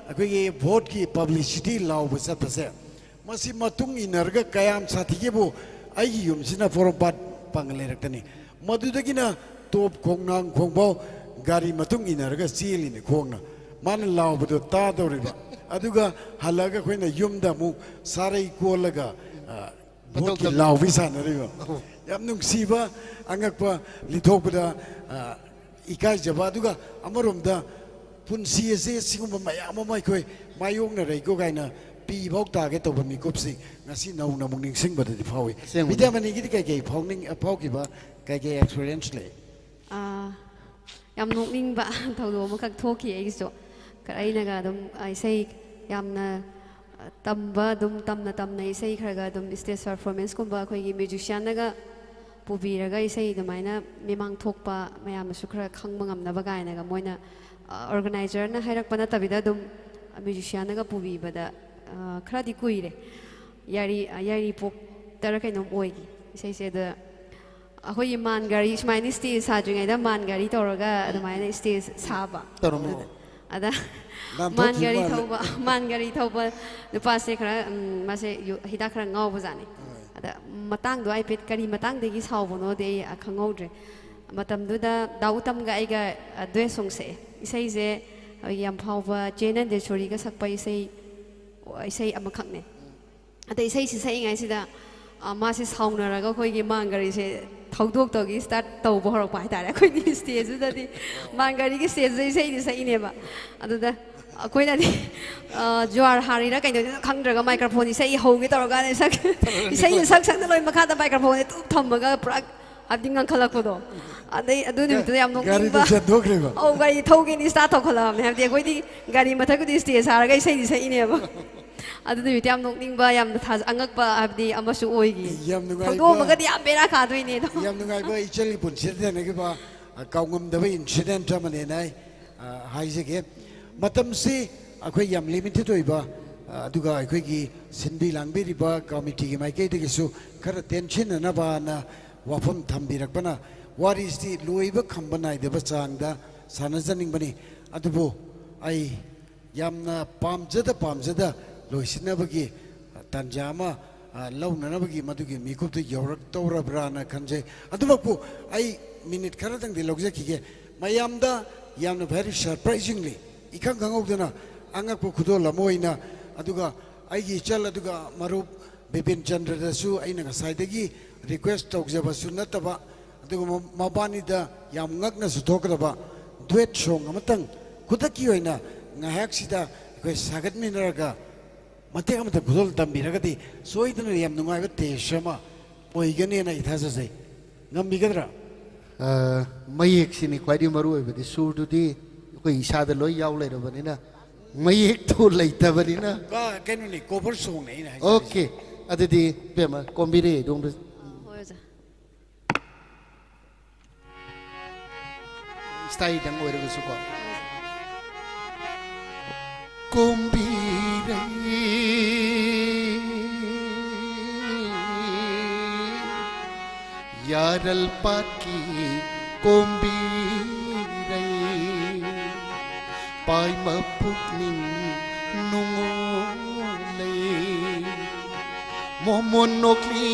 ꯑꯩꯈꯣꯏꯒꯤ ꯚꯣꯠꯀꯤ ꯄꯕ꯭ꯂꯤꯁꯤꯇꯤ ꯂꯥꯎꯕ ꯆꯠꯄꯁꯦ ꯃꯁꯤ ꯃꯇꯨꯡ ꯏꯟꯅꯔꯒ ꯀꯌꯥꯝ ꯁꯥꯊꯤꯒꯦꯕꯨ ꯑꯩꯒꯤ ꯌꯨꯝꯁꯤꯅ ꯄꯣꯔꯣꯝꯄꯥꯠ ꯄꯥꯡꯒꯜ ꯂꯩꯔꯛꯇꯅꯤ ꯃꯗꯨꯗꯒꯤꯅ ꯇꯣꯞ ꯈꯣꯡꯅꯥꯡ ꯈꯣꯡꯐꯥꯎ ꯒꯥꯔꯤ ꯃꯇꯨꯡ ꯏꯟꯅꯔꯒ ꯆꯦꯜꯂꯤꯅꯤ ꯈꯣꯡꯅ ꯃꯥꯅ ꯂꯥꯎꯕꯗꯣ ꯇꯥꯗꯧꯔꯤꯕ ꯑꯗꯨꯒ ꯍꯜꯂꯒ ꯑꯩꯈꯣꯏꯅ ꯌꯨꯝꯗ ꯑꯃꯨꯛ ꯁꯥꯔꯩ ꯀꯣꯜꯂꯒ ꯚꯣꯠꯀꯤ ꯂꯥꯎꯕꯤ ꯁꯥꯟꯅꯔꯤꯕ ꯌꯥꯝ ꯅꯨꯡꯁꯤꯕ ꯑꯉꯛꯄ ꯂꯤꯊꯣꯛꯄꯗ ꯏꯀꯥꯏꯖꯕ ꯑꯗꯨꯒ ꯑꯃꯔꯣꯝꯗ ꯄꯨꯟꯁꯤ ꯑꯁꯦ ꯁꯤꯒꯨꯝꯕ ꯃꯌꯥꯝ ꯑꯃ ꯑꯩꯈꯣꯏ ꯃꯥꯌꯣꯛꯅꯔꯩꯀꯣ ꯀꯥꯏꯅ ꯄꯤꯐꯥꯎ ꯇꯥꯒꯦ ꯇꯧꯕ ꯃꯤꯀꯨꯞꯁꯤ ꯉꯁꯤ ꯅꯧꯅ ꯑꯃꯨꯛ ꯅꯤꯡꯁꯤꯡꯕꯗꯗꯤ ꯐꯥꯎꯏ ꯕꯤꯗ꯭ꯌꯥꯃꯅꯤꯒꯤꯗꯤ ꯀꯩꯀꯩ ꯐꯥꯎꯈꯤꯕ ꯀꯩꯀꯩ ꯑꯦꯛꯁꯄꯤꯔꯤꯌꯦꯟꯁ ꯂꯩ ꯌꯥꯝ ꯅꯣꯛꯅꯤꯡꯕ ꯊꯧꯗꯣꯛ ꯑꯃꯈꯛ ꯊꯣꯛꯈꯤ ꯑꯩꯒꯤꯁꯨ ꯑꯩꯅꯒ ꯑꯗꯨꯝ ꯏꯁꯩ ꯌꯥꯝꯅ ꯇꯝꯕ ꯑꯗꯨꯝ ꯇꯝꯅ ꯏꯁꯩ ꯈꯔꯒ ꯑꯗꯨꯝ ꯁ꯭ꯇꯦꯖ ꯄꯔꯐꯣꯔꯃꯦꯟꯁꯀꯨꯝꯕ ꯑꯩꯈꯣꯏꯒꯤ ꯃ꯭ꯌꯨꯖꯤꯁꯤꯌꯥꯟꯅꯒ ꯄꯨꯕꯤꯔꯒ ꯏꯁꯩ ꯑꯗꯨꯃꯥꯏꯅ ꯃꯤꯃꯥꯡ ꯊꯣꯛꯄ ꯃꯌꯥꯝꯅꯁꯨ ꯈꯔ ꯈꯪꯕ ꯉꯝꯅꯕ ꯀꯥꯏꯅꯒ ꯃꯣꯏꯅ ꯑꯣꯔꯒꯅꯥꯏꯖꯔꯅ ꯍꯥꯏꯔꯛꯄ ꯅꯠꯇꯕꯤꯗ ꯑꯗꯨꯝ ꯃ꯭ꯌꯨꯖꯤꯁꯤꯌꯥꯟꯅꯒ ꯄꯨꯕꯤꯕꯗ ꯈꯔꯗꯤ ꯀꯨꯏꯔꯦ ꯌꯥꯏꯔꯤꯄꯣꯛꯇꯔ ꯀꯩꯅꯣꯝ ꯑꯣꯏꯈꯤ ꯏꯁꯩꯁꯦ ꯑꯗ ꯑꯩꯈꯣꯏꯒꯤ ꯃꯥꯟ ꯒꯥꯔꯤ ꯁꯨꯃꯥꯏꯅ ꯁ꯭ꯇꯦꯖ ꯁꯥꯗ꯭ꯔꯤꯉꯩꯗ ꯃꯥꯟ ꯒꯥꯔꯤ ꯇꯧꯔꯒ ꯑꯗꯨꯃꯥꯏꯅ ꯁ꯭ꯇꯦꯖ ꯁꯥꯕ ꯑꯗ ꯃꯥꯟ ꯒꯥꯔꯤ ꯊꯧꯕ ꯅꯨꯄꯥꯁꯦ ꯈꯔ ꯃꯥꯁꯦ ꯍꯤꯗꯥꯛ ꯈꯔ ꯉꯥꯎꯕꯖꯥꯠꯅꯤ ꯑꯗ ꯃꯇꯥꯡꯗꯣ ꯑꯥꯏꯄꯦꯠ ꯀꯔꯤ ꯃꯇꯥꯡꯗꯒꯤ ꯁꯥꯎꯕꯅꯣꯗꯤ ꯑꯩ ꯈꯪꯍꯧꯗ꯭ꯔꯦ ꯃꯇꯝꯗꯨꯗ ꯗꯥꯎꯇꯝꯒ ꯑꯩꯒ ꯗ꯭ꯋꯦꯠ ꯁꯣꯡ ꯁꯛꯑꯦ ꯏꯁꯩꯁꯦ ꯌꯥꯝ ꯐꯥꯎꯕ ꯆꯦꯅꯟꯗꯦꯁꯣꯔꯤꯒ ꯁꯛꯄ ꯏꯁꯩ ꯑꯃꯈꯛꯅꯦ ꯑꯗ ꯏꯁꯩꯁꯤ ꯁꯛꯏꯉꯩꯁꯤꯗ ꯃꯥꯁꯦ ꯁꯥꯎꯅꯔꯒ ꯑꯩꯈꯣꯏꯒꯤ ꯃꯥꯟ ꯒꯥꯔꯤꯁꯦ ꯊꯧꯗꯣꯛꯇꯒꯤ ꯁ꯭ꯇꯥꯔꯠ ꯇꯧꯕ ꯍꯧꯔꯛꯄ ꯍꯥꯏꯇꯥꯔꯦ ꯑꯩꯈꯣꯏꯗꯤ ꯁ꯭ꯇꯦꯖꯇꯨꯗꯗꯤ ꯃꯥꯟ ꯒꯥꯔꯤꯒꯤ ꯁ꯭ꯇꯦꯖꯇ ꯏꯁꯩꯗꯤ ꯁꯛꯏꯅꯦꯕ ꯑꯗꯨꯗ ꯑꯩꯈꯣꯏꯅꯗꯤ ꯖ꯭ꯋꯥꯔ ꯍꯥꯔꯤꯔ ꯀꯩꯅꯣꯗꯤ ꯈꯪꯗ꯭ꯔꯒ ꯃꯥꯏꯀ꯭ꯔꯣꯐꯣꯟ ꯏꯁꯩ ꯍꯧꯒꯦ ꯇꯧꯔꯀꯥꯟꯗ ꯏꯁꯩꯁꯦ ꯁꯛꯅ ꯂꯣꯏ ꯃꯈꯥꯗ ꯃꯥꯏꯀ꯭ꯔꯣꯐꯣꯟꯁꯦ ꯇꯨꯞ ꯊꯝꯃꯒ ꯄꯨꯔꯥ ꯍꯥꯏꯕꯗꯤ ꯉꯪꯈꯠꯂꯛꯄꯗꯣ ꯑꯗꯩ ꯑꯗꯨ ꯅꯨꯃꯤꯠꯇꯨꯗ ꯌꯥꯝ ꯅꯣꯛꯅꯤꯡꯕ ꯒꯥꯔꯤ ꯊꯧꯒꯦꯅꯤ ꯁ꯭ꯇꯥꯔꯠ ꯇꯧꯈꯠꯂꯛꯑꯕꯅꯦ ꯍꯥꯏꯕꯗꯤ ꯑꯩꯈꯣꯏꯗꯤ ꯒꯥꯔꯤ ꯃꯊꯛꯇꯨꯗꯤ ꯁ꯭ꯇꯦꯖ ꯁꯥꯔꯒ ꯏꯁꯩꯗꯤ ꯁꯛꯏꯅꯦꯕ ꯑꯗꯨ ꯅꯨꯃꯤꯠꯇꯨ ꯌꯥꯝ ꯅꯣꯛꯅꯤꯡꯕ ꯌꯥꯝꯅ ꯑꯉꯛꯄ ꯍꯥꯏꯕꯗꯤ ꯑꯃꯁꯨ ꯑꯣꯏꯈꯤ ꯊꯧꯗꯣꯛꯑꯝꯃꯒꯗꯤ ꯌꯥꯝ ꯕꯦꯔꯥ ꯀꯥꯗꯣꯏꯅꯦ ꯌꯥꯝ ꯅꯨꯡꯉꯥꯏꯕ ꯏꯆꯜꯒꯤ ꯄꯨꯟꯁꯤꯗ ꯊꯦꯡꯅꯈꯤꯕ ꯀꯥꯎꯉꯝꯗꯕ ꯏꯟꯁꯤꯗꯦꯟꯠ ꯑꯃꯅꯦꯅ ꯑꯩ ꯍꯥꯏꯖꯒꯦ ꯃꯇꯝꯁꯤ ꯑꯩꯈꯣꯏ ꯌꯥꯝ ꯂꯤꯃꯤꯇꯦഡ് ꯑꯣꯏꯕ ꯑꯗꯨꯒ ꯑꯩꯈꯣꯏꯒꯤ ꯁꯤꯟꯕꯤ ꯂꯥꯡꯕꯤꯔꯤꯕ ꯀꯃꯤꯇꯤꯒꯤ ꯃꯥꯏꯀꯩꯗꯒꯤꯁꯨ ꯈꯔ ꯇꯦꯟꯁꯤꯟꯅꯅꯕꯅ ꯋꯥꯐꯝ ꯊꯝꯕꯤꯔꯛꯄꯅ ꯋꯥꯔꯤꯁꯤ ꯂꯣꯏꯕ ꯈꯝꯕ ꯅꯥꯏꯗꯕ ꯆꯥꯡꯗ ꯁꯥꯟꯅꯖꯅꯤꯡꯕꯅꯤ ꯑꯗꯨꯕꯨ ꯑꯩ ꯌꯥꯝꯅ ꯄꯥꯝꯖꯗ ꯂꯣꯏꯁꯤꯟꯅꯕꯒꯤ ꯇꯥꯟꯖꯥ ꯑꯃ ꯂꯧꯅꯅꯕꯒꯤ ꯃꯗꯨꯒꯤ ꯃꯤꯀꯨꯞꯇꯨ ꯌꯧꯔꯛꯇꯧꯔꯕ꯭ꯔꯥꯅ ꯈꯟꯖꯩ ꯑꯗꯨꯃꯛꯄꯨ ꯑꯩ ꯃꯤꯅꯤꯠ ꯈꯔꯗꯪꯗꯤ ꯂꯧꯖꯈꯤꯒꯦ ꯃꯌꯥꯝꯗ ꯌꯥꯝꯅ ꯚꯦꯔꯤ ꯁꯔꯄ꯭ꯔꯥꯏꯖꯤꯡꯂꯤ ꯏꯈꯪ ꯈꯪꯍꯧꯗꯅ ꯑꯉꯛꯄ ꯈꯨꯗꯣꯜ ꯑꯃ ꯑꯣꯏꯅ ꯑꯗꯨꯒ ꯑꯩꯒꯤ ꯏꯆꯜ ꯑꯗꯨꯒ ꯃꯔꯨꯞ ꯕꯤꯄꯤꯟ ꯆꯟꯗ꯭ꯔꯗꯁꯨ ꯑꯩꯅ ꯉꯁꯥꯏꯗꯒꯤ ꯔꯤꯀ꯭ꯋꯦꯁ ꯇꯧꯖꯕꯁꯨ ꯅꯠꯇꯕ ꯑꯗꯨꯒ ꯃꯕꯥꯅꯤꯗ ꯌꯥꯝ ꯉꯛꯅꯁꯨ ꯊꯣꯛꯀꯗꯕ ꯗ꯭ꯋꯦꯠ ꯁꯣꯡ ꯑꯃꯇꯪ ꯈꯨꯗꯛꯀꯤ ꯑꯣꯏꯅ ꯉꯥꯏꯍꯥꯛꯁꯤꯗ ꯑꯩꯈꯣꯏ ꯁꯥꯒꯠꯃꯤꯟꯅꯔꯒ ꯃꯇꯦꯛ ꯑꯃꯇ ꯈꯨꯗꯣꯜ ꯇꯝꯕꯤꯔꯒꯗꯤ ꯁꯣꯏꯗꯅ ꯌꯥꯝ ꯅꯨꯡꯉꯥꯏꯕ ꯇꯦꯁ ꯑꯃ ꯑꯣꯏꯒꯅꯦꯅ ꯑꯩ ꯊꯥꯖꯖꯩ ꯉꯝꯕꯤꯒꯗ꯭ꯔꯥ ꯃꯌꯦꯛꯁꯤꯅꯤ ꯈ꯭ꯋꯥꯏꯗꯒꯤ ꯃꯔꯨ ꯑꯣꯏꯕꯗꯤ ꯁꯨꯔꯗꯨꯗꯤ ꯑꯩꯈꯣꯏ ꯏꯁꯥꯗ ꯂꯣꯏ ꯌꯥꯎ ꯂꯩꯔꯕꯅꯤꯅ ꯃꯌꯦꯛꯇꯨ ꯂꯩꯇꯕꯅꯤꯅ ꯀꯩꯅꯣꯅꯤ ꯀꯣꯚꯔ ꯁꯣꯡꯅꯦ ꯑꯩꯅ ꯍꯥꯏꯖꯔꯤꯁꯦ ꯑꯣꯀꯦ ꯑꯗꯨꯗꯤ ꯄꯦꯃ ꯀꯣꯝꯕꯤꯔꯦ ꯑꯗꯣꯝꯗ ꯁ꯭ꯇꯥꯏꯜꯗꯪ ꯑꯣꯏꯔꯒꯁꯨꯀꯣ ꯀꯣꯝꯕꯤꯔꯦ ꯌꯥꯔꯜ ꯄꯥꯠꯀꯤ ꯀꯣꯝꯕꯤꯔꯦ pai ma puk ning nungo le mo mon nok li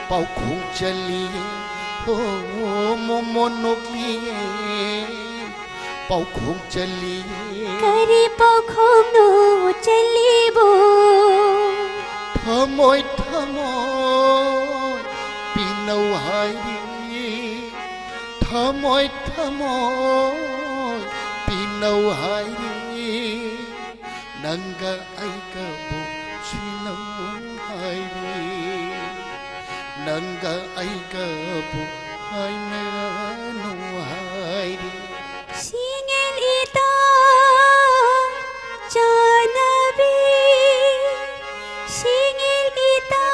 pau khung chali o mo mon nok li pau khung chali kari pau khung no chali bo thamoi thamoi pinau hai đi thamoi thamoi pinau hai đi nanga ai ka bo sinau hai đi nanga ai ka bo hai na no hai đi singel ita janabi singel ita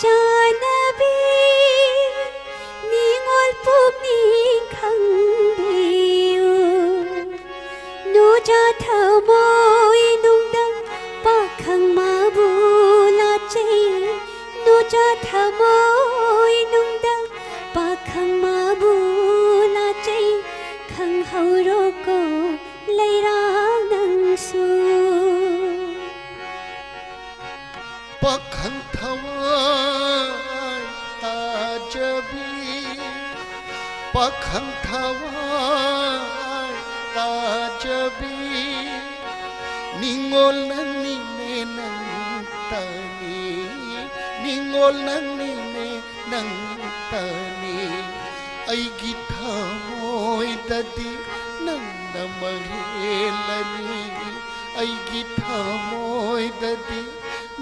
janabi ningol puk ning khang biu no ja thamoi nung dang pa khang ma bu la chei no ja thamoi nung dang pa khang ma bu la chei khang hau ro ko lai ra nang su pakhang thawai ta jabi pakhang thawai ta jabi ningol nang ni ne nang tani ningol nang ni ne nang tani ai gi thamoi dadi nang namahelani ai gi thamoi dadi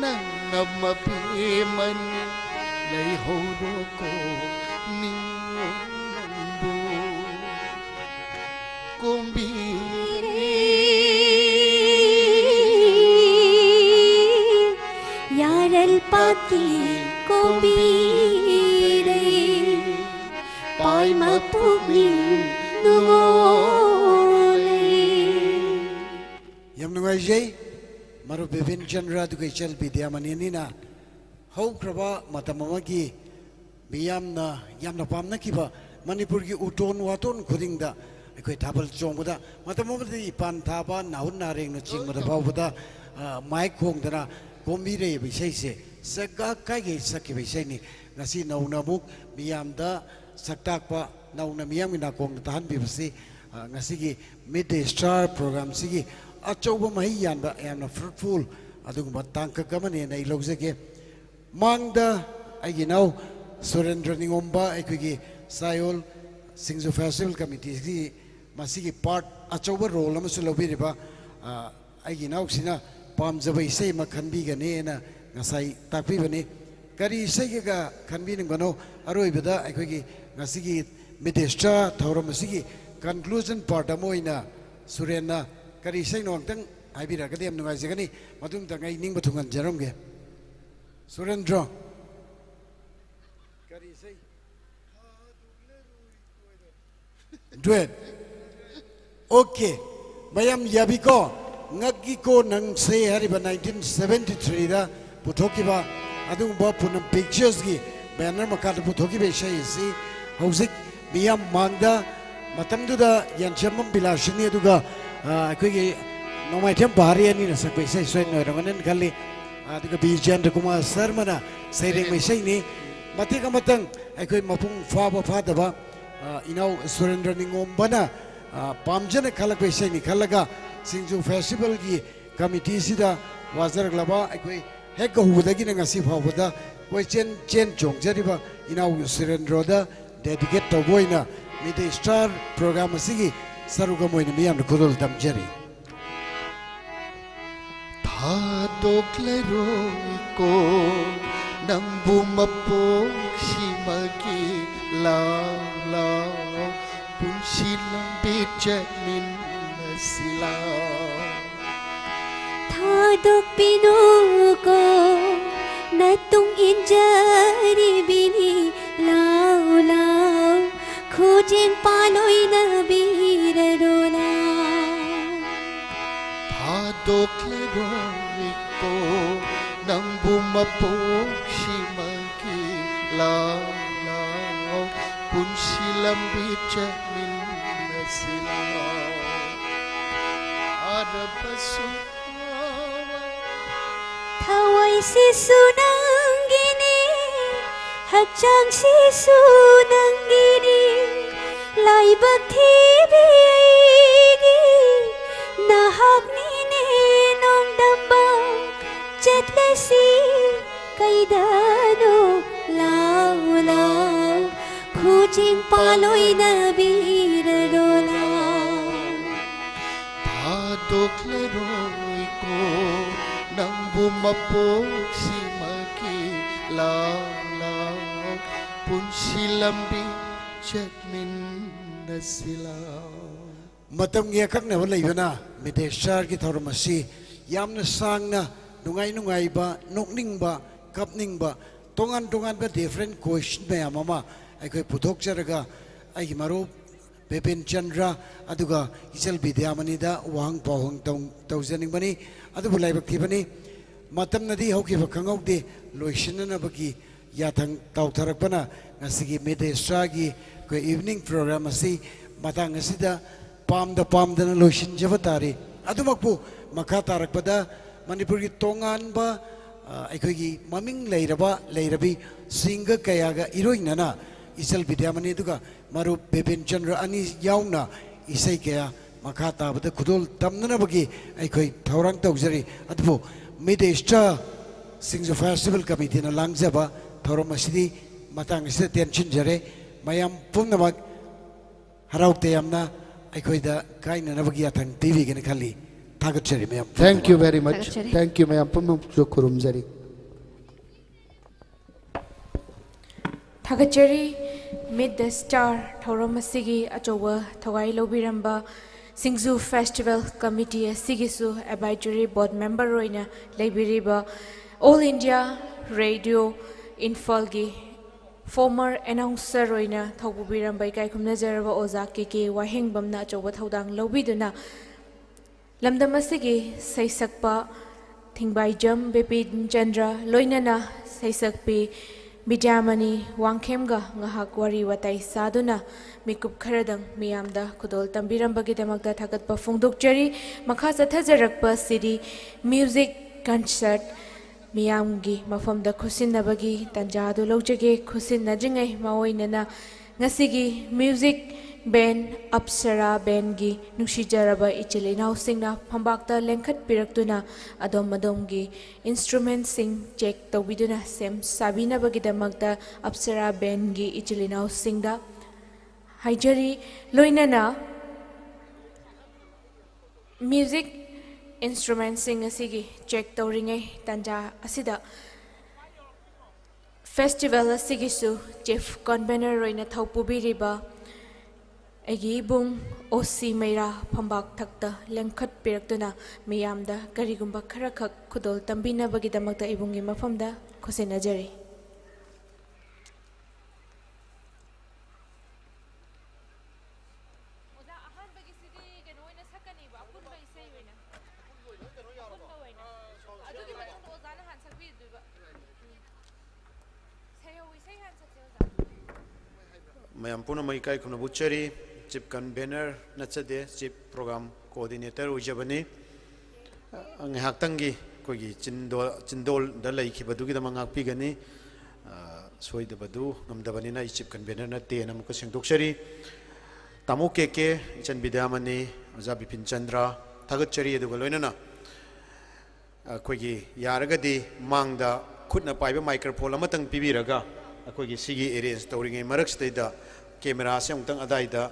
nang namapemani lai horo ko ningo kombire yaral pati kombire pai mapumi nungole yam nungai jai maru bevin chandra du kai chal bidya manini na hau kraba matamamagi miyamna yamna pamna kiba manipur gi uton waton khudingda ekoi thabal chongbuda matamamadi ipan thaba naun nareng na chingmada bawbuda mic khongdana kombire bisai se saga kai ge sakki bisai ni ngasi nauna muk miyamda saktakpa nauna miyam ina kong tahan bibasi ngasi gi midday star program sigi achauba mai yanba yamna fruitful adugumba tangka gamane nei logzege mangda aigi nau surendra ningomba ekigi sayol singju festival committee gi masigi part achauba role amasu lobiriba aigi nau sina pamjaba isai ma khanbi gane na ngasai takpi bani kari isai ga khanbi ning bano aroibada ekigi ngasigi midestra thauram masigi conclusion part amoina surena kari isai no angtang aibira kadem nungai jagani matum tangai ningba thungan jaromge surendra kari isai duet okay mayam yabiko ngagi ko nang se hariba 1973 da puthokiba adungba punam pictures gi banner makata puthokibe shai si hauzik miyam mangda matamduda yancham bilashini aduga akoigi nomai them bari ani na sakbe sai soin noiranganen kali aduga bijan kuma sarmana saireng mai sai ni matika matang akoi mapung faba fadaba inau surendra ningombana pamjana khalak be sai ni khalaga singju festival gi committee sida wajar glaba akoi hek hubudagi na ngasi phawada koi chen chongjariba inau surendra da dedicate to boina midday star program asigi saruga moina miyam kudul damjari thadokle ko nambu mapok simagi lao lao punsilang bijanin nasilaw thadok pinuko natung injari bini lao lao khojeng paloi na birarola thadokle ko nambu mapok simagi lao lao punsilang bijanin silaw arabasu Thawai sisu nangini Hakchang sisu nangini Laibak thibigi Nahak nine nong damba Chatlasi kaidano lao lao Kuching paloy na birarola Padok laroy ko nang bumapok si Makilaw Punsilambing Jadmin na silaw Matam ngiya kak na wala yun na Mideshar ki tauramasi Yam na sang na Nungay ba Nukning ba Kapning ba Tungan ba different question ba mama Ay ko'y putok saraga Ay marup Pepin Chandra aduga isal Bidyamanida wahang pahong tausaning bani adu bulay bakti bani matam nadi hauki bakangaw di loishin na bagi yatang tautarak bana ngasigi medesragi ko evening program asi matang asida pam da na loishin jabatari adu makpu makatarak pada Manipur gi tongan ba ay ko'y maming leirabi singa kayaga iroin na isal Bidyamani duga maru Bipin Chandra ani yauna isai kaya makata bada kudol tamnana bagi ay ko'y taurang taugzari adpo Mideshtra SINGJU Festival Committee na langjaba taurang masidi matang isida tension jare mayam pumnamag haraw tayam na ay ko'y da kain na bagi atang TV gani kali tagat jari mayam. Thank you very much. Thank you mayam pumnam kurum jari. Thagachari mid the star Thauromasigi Achowa Thawai Lobiramba SINGJU Festival Committee Sigisu Advisory Board Member Roina Laibiriba All India Radio Infalgi former announcer Roina Thawubiramba Kai Kumnajarava Oza Kiki Wahing Bamna Achowa Thaudang Lobiduna Lamdamasigi Saisakpa Thingbai Jam Bipin Chandra Loinana Saisakpi Bidyamani Wangkemga ngahak wari watai saduna mikup kharadang miyamda kudol tambirambagi damakta thagatpa phongdokjari makha chathajarakpa sidi music concert miyamgi mafamda khusinnabagi tanjadu lojage khusinnajingai maoinana ngasigi music band Apsara band gi nungsijaraba ichilinaw singna phambakta lengkhat piraktuna adom adom gi instrument sing check tawbiduna sem sabina bagi damakta Apsara band gi ichilinaw singda haijari loinana music instrument sing asigi check tawringai tanja asida festival asigisu chief convener roina thawpubiriba Agi bung osi meira phambak thakta lengkhat piraktuna miyamda karigumba kharakak khudol tambina bagi damakta ibungi mafamda khosenajari Mayam puna mai kai kuna buchari chip convener nachade chip program coordinator ujabani ngahak tangi kogi chindol dalai ki badu ki damangak pigani soi de badu ngamdabani na chip convener na te na muka sengdoksari tamu keke chan Bidyamani Oza Bipin Chandra thagachari edu galoina na kogi yaragadi mangda khutna paiba microphone amatang pibiraga akogi sigi arrange tawringai marakstaida camera se ungtang adaida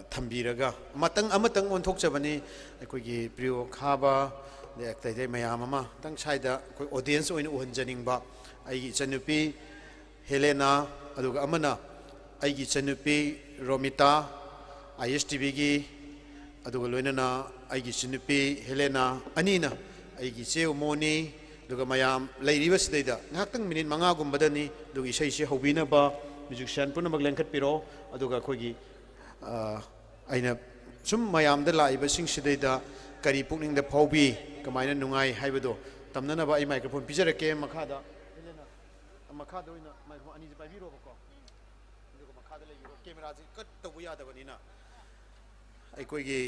thambiraga amatang onthokchabani akogi priyo khaba de aktai mayam ama tang saida koi audience oina uhanjaningba aigi chanupi Helena aduga amana aigi chanupi Romita ISTV gi aduga loinana aigi chanupi Helena anina aigi cheu moni duga mayam lairiba sidaida ngakang minute manga gumbadani dugi sei se hobina ba musician puna maglengkhat piro aduga khogi aina sum mayam da laiba sing sidaida kari pukning da phaubi kamaina nungai haibado tamnana ba ai microphone pijarake makhada makhada oina microphone ani pai biro ko duga makhada lei camera ji kat to buya da banina ꯑꯩꯈꯣꯏꯒꯤ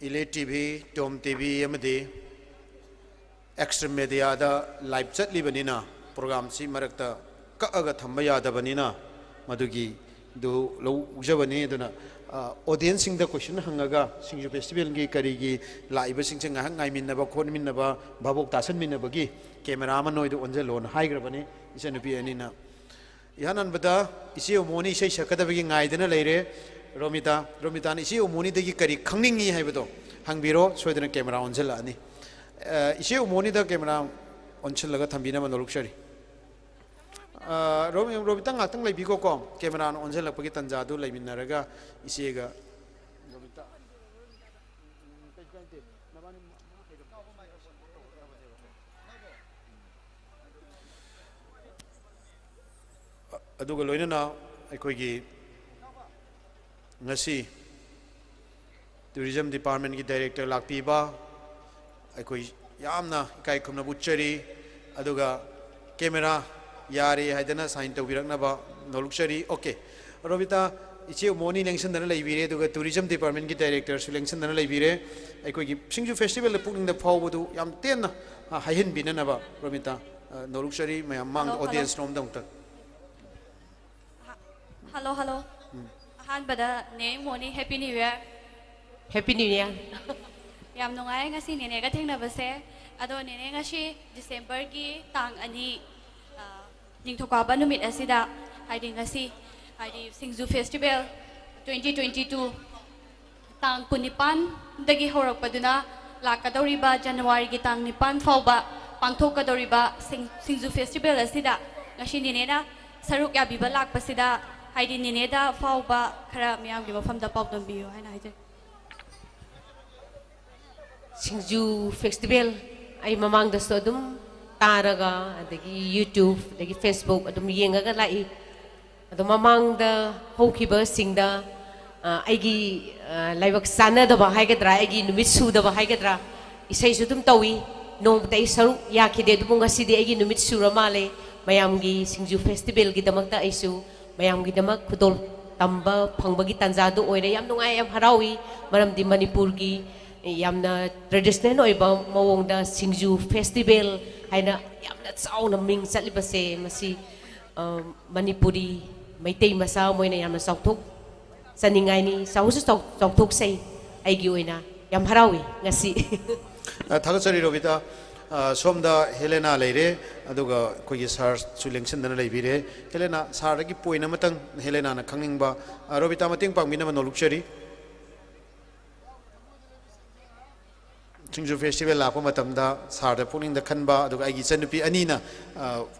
ꯏꯂꯦ TV ꯇꯣꯝ TV ꯑꯃꯗꯤ extra ꯃꯦꯗꯤꯌꯥꯗ live ꯆꯠꯂꯤꯕꯅꯤꯅ ꯄ꯭ꯔꯣꯒ꯭ꯔꯥꯝꯁꯤ ꯃꯔꯛꯇ ꯀꯛꯑꯒ ꯊꯝꯕ ꯌꯥꯗꯕꯅꯤꯅ ꯃꯗꯨꯒꯤ ꯗꯨ ꯂꯧꯖꯕꯅꯤ ꯑꯗꯨꯅ ꯑꯣꯗꯤꯌꯟꯁꯁꯤꯡꯗ ꯀꯣꯏꯁꯟ ꯍꯪꯉꯒ ꯁꯤꯡꯖꯨ ꯐꯦꯁꯇꯤꯚꯦꯜꯒꯤ ꯀꯔꯤꯒꯤ ꯂꯥꯛꯏꯕꯁꯤꯡꯁꯦ ꯉꯥꯏꯍꯥꯛ ꯉꯥꯏꯃꯤꯟꯅꯕ ꯈꯣꯠꯃꯤꯟꯅꯕ ꯚꯥꯕꯣꯛ ꯇꯥꯁꯟꯃꯤꯟꯅꯕꯒꯤ ꯀꯦꯃꯦꯔꯥ ꯑꯃ ꯅꯣꯏꯗ ꯑꯣꯟꯁꯤꯜꯂꯣꯅ ꯍꯥꯏꯈ꯭ꯔꯕꯅꯤ ꯏꯆꯟꯅꯨꯄꯤ ꯑꯅꯤꯅ ꯏꯍꯥꯟ ꯍꯥꯟꯕꯗ ꯏꯆꯦ ꯎꯃꯣꯅꯤ ꯏꯁꯩ ꯁꯛꯀꯗꯕꯒꯤ ꯉꯥꯏꯗꯅ ꯂꯩꯔꯦ ꯔꯣꯃꯤꯇꯥꯅ ꯏꯆꯦ ꯎꯃꯣꯅꯤꯗꯒꯤ ꯀꯔꯤ ꯈꯪꯅꯤꯡꯉꯤ ꯍꯥꯏꯕꯗꯣ ꯍꯪꯕꯤꯔꯣ ꯁꯣꯏꯗꯅ ꯀꯦꯃꯦꯔꯥ ꯑꯣꯟꯁꯤꯜꯂꯛꯑꯅꯤ 이제 우모니다 카메라 온칠라가 탐비나만 노력셔리 로비 땅 악당 레비고고 카메라 온칠라쁘기 단자도 레민나라가 이제가 로비타 ꯑꯗꯨꯒ ꯂꯣꯏꯅꯅ ꯑꯩꯈꯣꯏꯒꯤ ꯉꯁꯤ ꯇꯨꯔꯤꯖꯝ ꯗꯤꯄꯥꯔꯠꯃꯦꯟꯠꯀꯤ ꯗꯥꯏꯔꯦꯛꯇꯔ ꯂꯥꯛꯄꯤꯕ ꯑꯩꯈꯣꯏ ꯌꯥꯝꯅ ꯏꯀꯥꯏ ꯈꯨꯝꯅꯕ ꯎꯠꯆꯔꯤ ꯑꯗꯨꯒ ꯀꯦꯃꯦꯔꯥ ꯌꯥꯔꯦ ꯍꯥꯏꯗꯅ ꯁꯥꯏꯟ ꯇꯧꯕꯤꯔꯛꯅꯕ ꯅꯣꯂꯨꯛꯆꯔꯤ ꯑꯣꯀꯦ ꯔꯣꯕꯤꯇꯥ ꯏꯆꯦ ꯎꯃꯣꯅꯤ ꯂꯦꯡꯁꯤꯟꯗꯅ ꯂꯩꯕꯤꯔꯦ ꯑꯗꯨꯒ ꯇꯨꯔꯤꯖꯝ ꯗꯤꯄꯥꯔꯠꯃꯦꯟꯠꯀꯤ ꯗꯥꯏꯔꯦꯛꯇꯔꯁꯨ ꯂꯦꯡꯁꯤꯟꯗꯅ ꯂꯩꯕꯤꯔꯦ ꯑꯩꯈꯣꯏꯒꯤ ꯁꯤꯡꯖꯨ ꯐꯦꯁꯇꯤꯚꯦꯜꯗ ꯄꯨꯛꯅꯤꯡꯗ ꯐꯥꯎꯕꯗꯨ ꯌꯥꯝ ꯇꯦꯟꯅ ꯍꯥꯏꯍꯟꯕꯤꯅꯅꯕ ꯔꯣꯕꯤꯇꯥ ꯅꯣꯂꯨꯛꯆꯔꯤ ꯃꯌꯥꯝ ꯃꯥꯡꯗ ꯑꯣꯗꯤꯌꯟꯁ ꯔꯣꯝꯗ ꯑꯃꯨꯛꯇ Hello, hello. Ahanbada ne Moni Happy New Year. Happy New Year. Yam nungai ngasi nene ga thengnabase ado nene ngasi December gi tang ani ningthokaba numit asida haidi ngasi haidi Singju Festival 2022 tang punipan dagi horakpaduna lakadoriba January gi tang nipan fauba pangthokadoriba Singju Festival asida ngasi nene na saruk ya biba lakpasida haidi nene da fauba khara miyam gi mafam da pawdon biyo haina haije SINGJU Festival ay mamang dasto adum taraga adagi YouTube adagi Facebook adum yengaga lai adum mamang da hokiba singda aigi laibak sana da ba haigadra aigi numit su da ba haigadra isai su dum tawi no tai saru yakide dum ngasidi aigi numit su ramale mayamgi SINGJU Festival gi damakta aisu mayamgi damak khudol tamba phangbagi tanjadu oire yam nungai yam harawi maramdi Manipur gi yamna traditional oiba mawongda SINGJU Festival haina yamna chauna ming chatlibase masi Manipuri maitai masa moina yamna sauthok saningai ni sausu sauthok sei aigi oina yam harawi ngasi थागचरी रोबिता सोमदा Helena लेरे अदुगा कोगी सार सुलेंगसन लेबिरे Helena सारगी पोइना मतंग हेलेना ना खंगिंगबा रोबिता मतिंग पांगमिना मनोलुक्चरी SINGJU Festival लापो मतमदा सारदा पुनिंग द खनबा अदुगा आइगी चनुपी अनीना